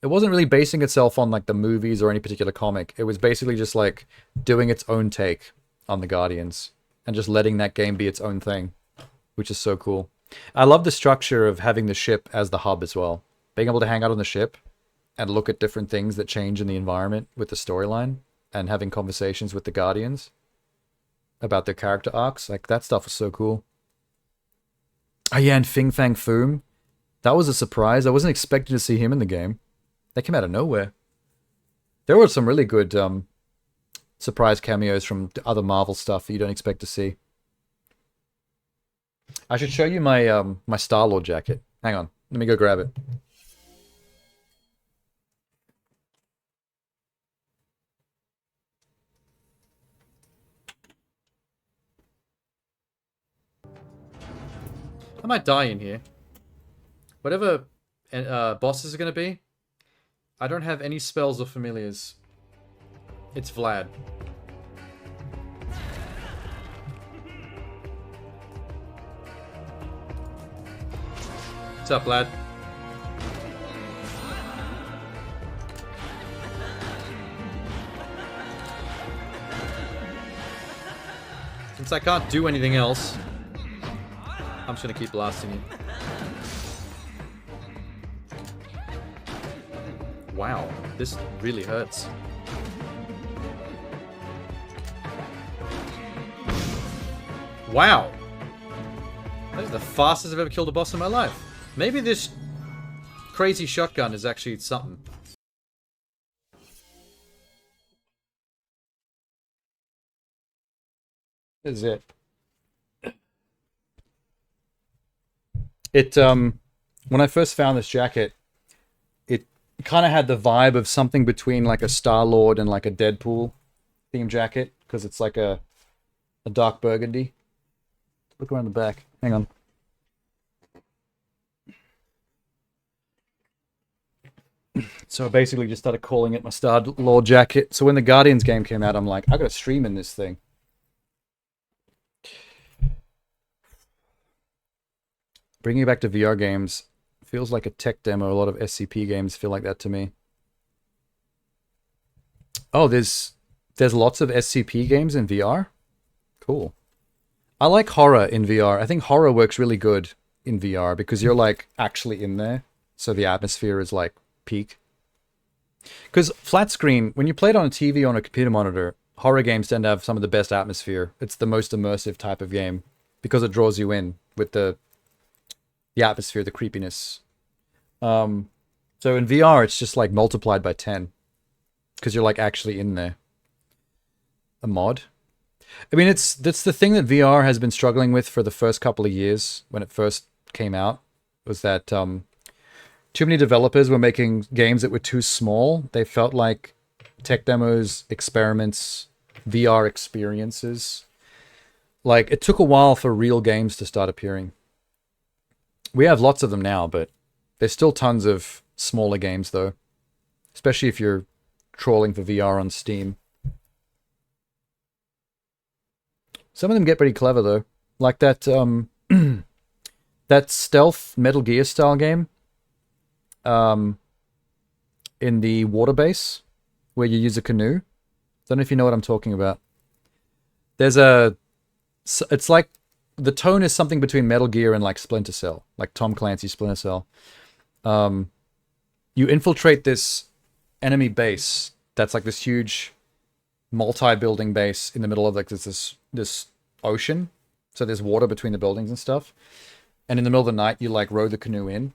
really basing itself on like the movies or any particular comic. It was basically just like doing its own take on the Guardians and just letting that game be its own thing, which is so cool. I love the structure of having the ship as the hub as well. Being able to hang out on the ship and look at different things that change in the environment with the storyline and having conversations with the Guardians about their character arcs. Like, that stuff was so cool. Oh yeah, and Fing Fang Foom. That was a surprise. I wasn't expecting to see him in the game. That came out of nowhere. There were some really good surprise cameos from other Marvel stuff that you don't expect to see. I should show you my my Star-Lord jacket. Hang on. Let me go grab it. I might die in here. Whatever bosses are going to be, I don't have any spells or familiars. It's Vlad. What's up, Vlad? Since I can't do anything else, I'm just gonna keep blasting you. Wow, this really hurts. Wow! That is the fastest I've ever killed a boss in my life. Maybe this crazy shotgun is actually something. This is it. When I first found this jacket, it kind of had the vibe of something between like a Star-Lord and like a Deadpool theme jacket, because it's like a dark burgundy. Look around the back. Hang on. So I basically just started calling it my Star-Lord jacket. So when the Guardians game came out, I'm like, I gotta stream in this thing. Bringing it back to VR games feels like a tech demo. A lot of SCP games feel like that to me. Oh, there's lots of SCP games in VR? Cool. I like horror in VR. I think horror works really good in VR because you're like actually in there. So the atmosphere is like peak. Because flat screen, when you play it on a TV or on a computer monitor, horror games tend to have some of the best atmosphere. It's the most immersive type of game because it draws you in with the atmosphere, the creepiness. So in VR, it's just like multiplied by 10 because you're like actually in there. A mod. I mean, that's the thing that VR has been struggling with for the first couple of years when it first came out, was that too many developers were making games that were too small. They felt like tech demos, experiments, VR experiences Like, it took a while for real games to start appearing. We have lots of them now, but there's still tons of smaller games, though. Especially if you're trawling for VR on Steam. Some of them get pretty clever, though. Like that, that stealth Metal Gear style game. In the water base, where you use a canoe. Don't know if you know what I'm talking about. There's a... It's like... The tone is something between Metal Gear and like Splinter Cell. Like Tom Clancy's Splinter Cell. You infiltrate this enemy base that's like this huge multi-building base in the middle of like this ocean. So there's water between the buildings and stuff. And in the middle of the night, you like row the canoe in.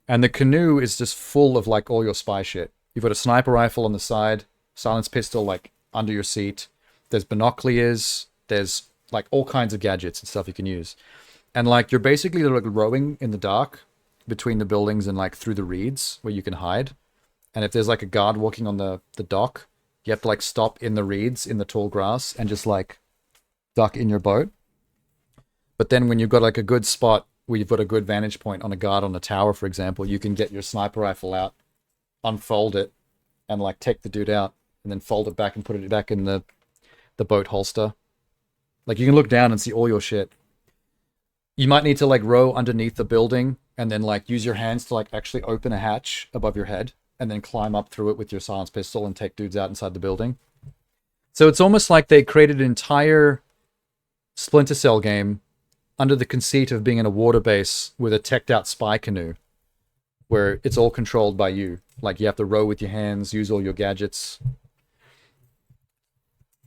And the canoe is just full of like all your spy shit. You've got a sniper rifle on the side, silenced pistol like under your seat. There's binoculars. There's like all kinds of gadgets and stuff you can use. And like you're basically like rowing in the dark between the buildings and like through the reeds where you can hide. And if there's like a guard walking on the dock, you have to like stop in the reeds in the tall grass and just like duck in your boat. But then when you've got like a good spot where you've got a good vantage point on a guard on a tower, for example, you can get your sniper rifle out, unfold it, and like take the dude out, and then fold it back and put it back in the boat holster. Like you can look down and see all your shit. You might need to like row underneath the building and then like use your hands to like actually open a hatch above your head and then climb up through it with your silenced pistol and take dudes out inside the building. So it's almost like they created an entire Splinter Cell game under the conceit of being in a water base with a teched out spy canoe where it's all controlled by you. Like you have to row with your hands, use all your gadgets.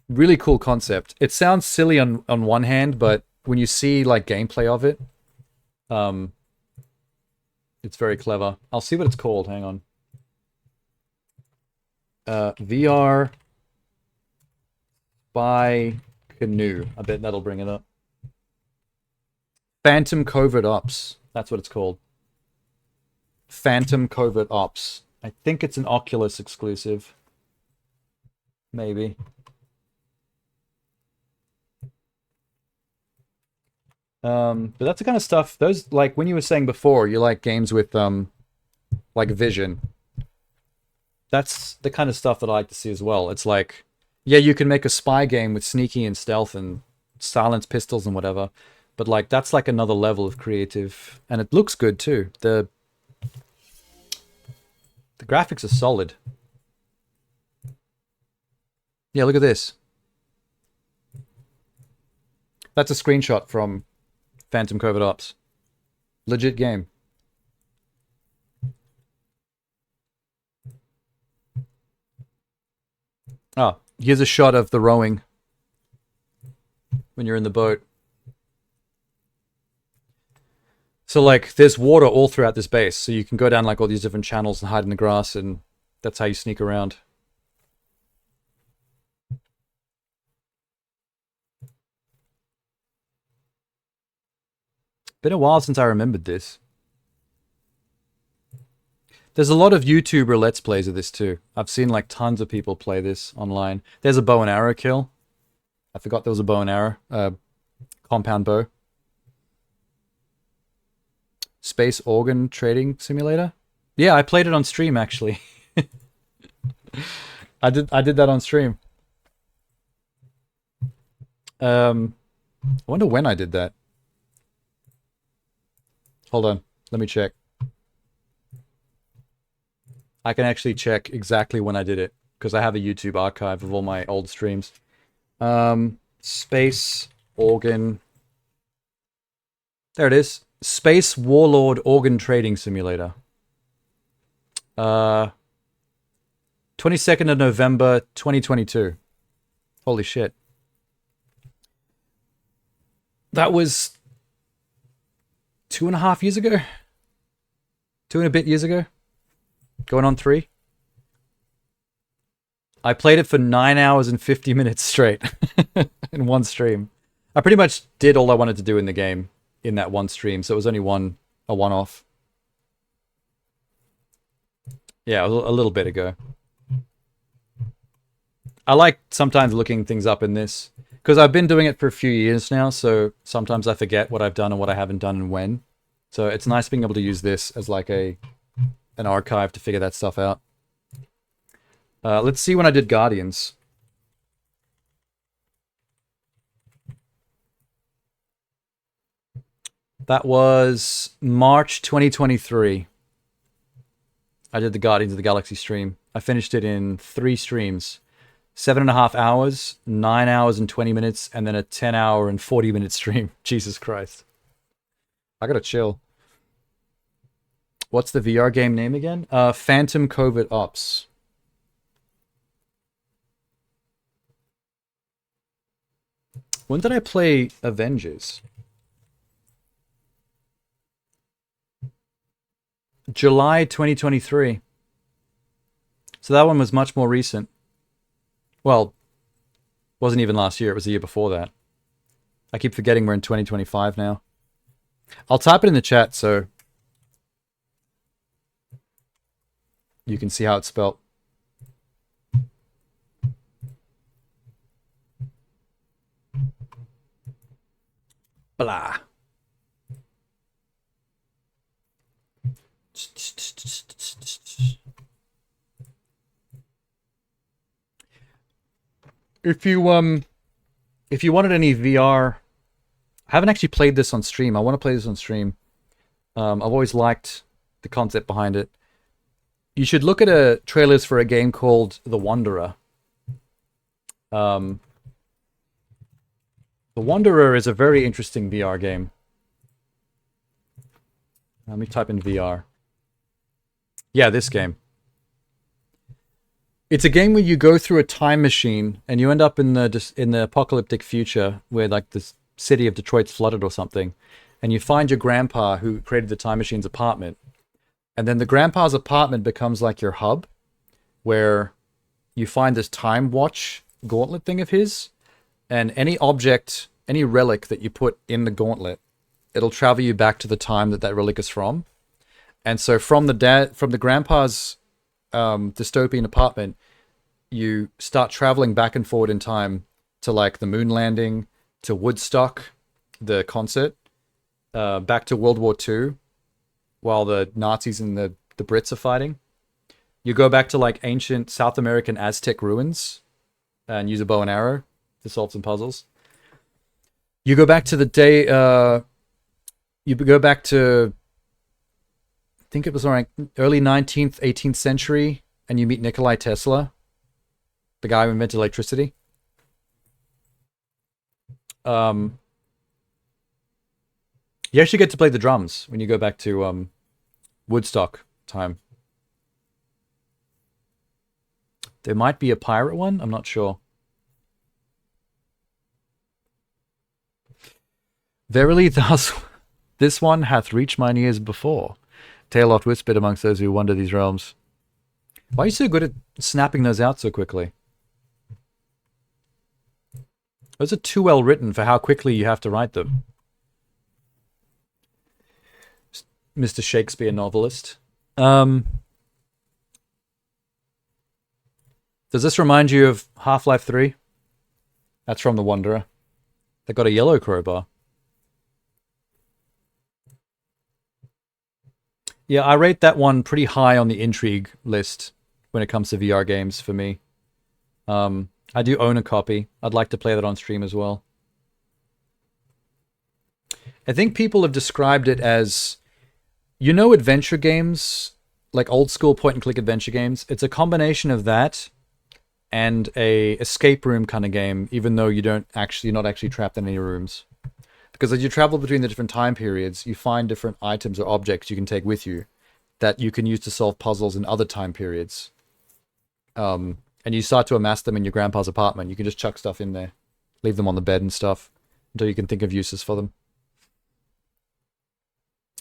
Really cool concept. It sounds silly on one hand, but when you see like gameplay of it, it's very clever. I'll see what it's called. Hang on. VR Spy Canoe. I bet that'll bring it up. Phantom Covert Ops. That's what it's called. Phantom Covert Ops. I think it's an Oculus exclusive. Maybe. But that's the kind of stuff, those, like, when you were saying before, you like games with, like, vision. That's the kind of stuff that I like to see as well. It's like, yeah, you can make a spy game with sneaky and stealth and silenced pistols and whatever, but, like, that's, like, another level of creative, and it looks good, too. The graphics are solid. Yeah, look at this. That's a screenshot from Phantom Covert Ops. Legit game. Oh, here's a shot of the rowing when you're in the boat. So, like, there's water all throughout this base, so you can go down, like, all these different channels and hide in the grass, and that's how you sneak around. Been a while since I remembered this. There's a lot of YouTuber Let's Plays of this too. I've seen like tons of people play this online. There's a bow and arrow kill. I forgot there was a bow and arrow. Compound bow. Space Organ Trading Simulator. Yeah, I played it on stream actually. I did that on stream. I wonder when I did that. Hold on, let me check. I can actually check exactly when I did it, because I have a YouTube archive of all my old streams. Space Organ... There it is. Space Warlord Organ Trading Simulator. 22nd of November, 2022. Holy shit. That was 2.5 years ago? 2 and a bit years ago? Going on 3? I played it for 9 hours and 50 minutes straight in one stream. I pretty much did all I wanted to do in the game in that one stream, so it was only a one-off. Yeah, a little bit ago. I like sometimes looking things up in this. Because I've been doing it for a few years now, so sometimes I forget what I've done and what I haven't done and when. So it's nice being able to use this as like an archive to figure that stuff out. Let's see when I did Guardians. That was March 2023. I did the Guardians of the Galaxy stream. I finished it in 3 streams. 7.5 hours, 9 hours and 20 minutes, and then a 10-hour and 40-minute stream. Jesus Christ. I gotta chill. What's the VR game name again? Phantom Covert Ops. When did I play Avengers? July 2023. So that one was much more recent. Well, wasn't even last year, it was the year before that. I keep forgetting we're in 2025 now. I'll type it in the chat so you can see how it's spelled. Blah. If you wanted any VR, I haven't actually played this on stream. I want to play this on stream. I've always liked the concept behind it. You should look at trailers for a game called The Wanderer. The Wanderer is a very interesting VR game. Let me type in VR. Yeah, this game. It's a game where you go through a time machine and you end up in the apocalyptic future where like the city of Detroit's flooded or something, and you find your grandpa who created the time machine's apartment, and then the grandpa's apartment becomes like your hub, where you find this time watch gauntlet thing of his, and any object, any relic that you put in the gauntlet, it'll travel you back to the time that relic is from. And so from the grandpa's dystopian apartment, you start traveling back and forward in time to like the moon landing, to Woodstock, the concert, back to World War II, while the Nazis and the Brits are fighting. You go back to like ancient South American Aztec ruins and use a bow and arrow to solve some puzzles. You go back to the day, you go back to, I think it was around early 19th, 18th century, and you meet Nikola Tesla, the guy who invented electricity. You actually get to play the drums when you go back to Woodstock time. There might be a pirate one, I'm not sure. Verily thus, this one hath reached mine ears before. Tale oft whispered amongst those who wander these realms. Why are you so good at snapping those out so quickly? Those are too well written for how quickly you have to write them. Mr. Shakespeare novelist. Does this remind you of Half-Life 3? That's from The Wanderer. They got a yellow crowbar. Yeah, I rate that one pretty high on the intrigue list when it comes to VR games for me. I do own a copy. I'd like to play that on stream as well. I think people have described it as, you know, adventure games, like old school point and click adventure games. It's a combination of that and a escape room kind of game, even though you're not actually trapped in any rooms. Because as you travel between the different time periods, you find different items or objects you can take with you that you can use to solve puzzles in other time periods. And you start to amass them in your grandpa's apartment. You can just chuck stuff in there, leave them on the bed and stuff until you can think of uses for them.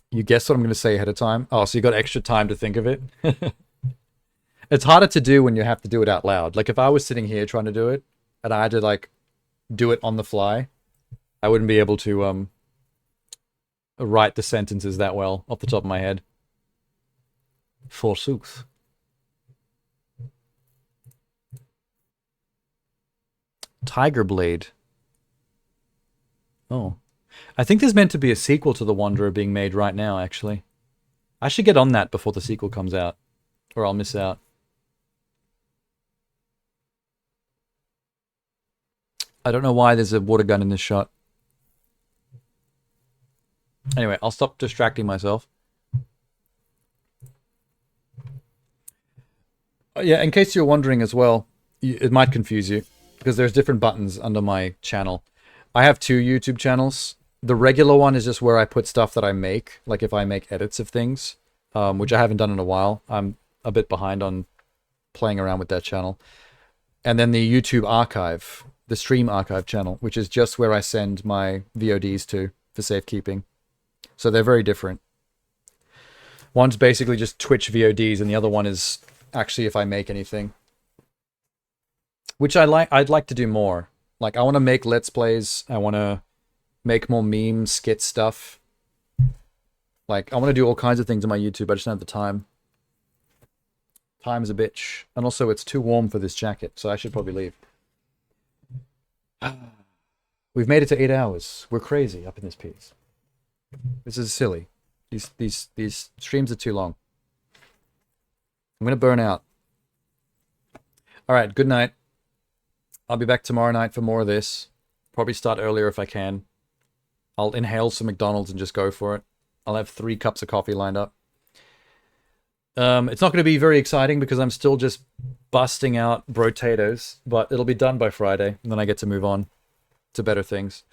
You guessed what I'm going to say ahead of time? Oh, so you got extra time to think of it? It's harder to do when you have to do it out loud. Like if I was sitting here trying to do it and I had to like do it on the fly, I wouldn't be able to write the sentences that well off the top of my head. Forsooth. Tiger Blade. Oh. I think there's meant to be a sequel to The Wanderer being made right now, actually. I should get on that before the sequel comes out, or I'll miss out. I don't know why there's a water gun in this shot. Anyway, I'll stop distracting myself. Yeah, in case you're wondering as well, it might confuse you, because there's different buttons under my channel. I have 2 YouTube channels. The regular one is just where I put stuff that I make, like if I make edits of things, which I haven't done in a while. I'm a bit behind on playing around with that channel. And then the YouTube archive, the stream archive channel, which is just where I send my VODs to for safekeeping. So they're very different. One's basically just Twitch VODs, and the other one is actually if I make anything. Which I'd like to do more. Like, I want to make Let's Plays. I want to make more meme skit stuff. Like, I want to do all kinds of things on my YouTube. I just don't have the time. Time's a bitch. And also, it's too warm for this jacket, so I should probably leave. We've made it to 8 hours. We're crazy up in this piece. This is silly. These streams are too long. I'm going to burn out. Alright, good night. I'll be back tomorrow night for more of this. Probably start earlier if I can. I'll inhale some McDonald's and just go for it. I'll have 3 cups of coffee lined up. It's not going to be very exciting because I'm still just busting out Brotatoes, but it'll be done by Friday, and then I get to move on to better things.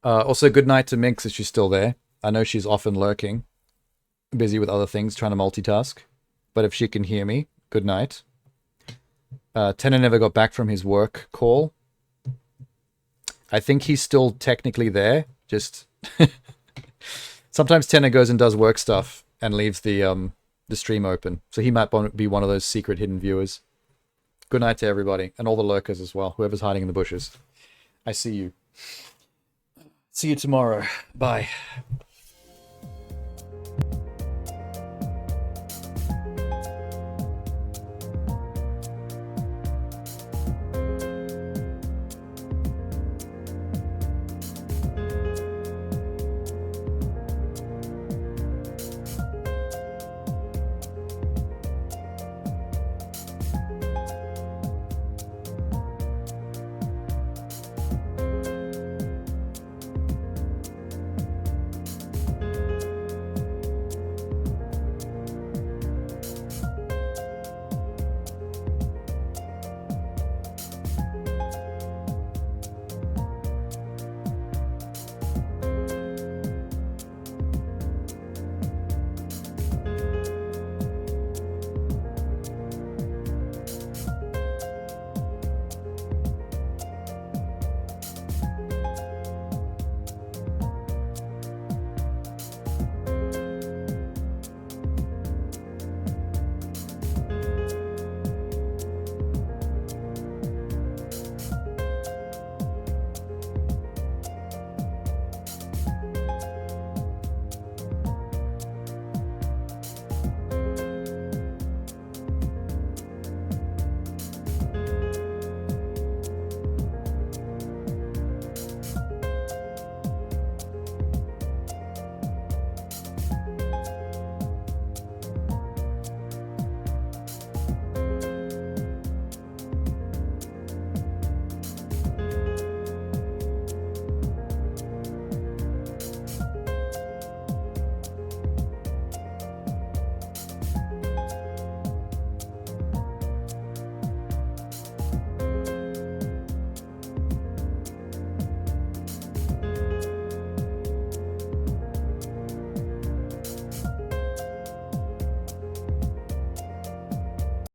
Also, good night to Minx if she's still there. I know she's often lurking, busy with other things, trying to multitask. But if she can hear me, good night. Tenor never got back from his work call. I think he's still technically there. Just sometimes Tenor goes and does work stuff and leaves the stream open. So he might be one of those secret hidden viewers. Good night to everybody and all the lurkers as well. Whoever's hiding in the bushes. I see you. See you tomorrow. Bye.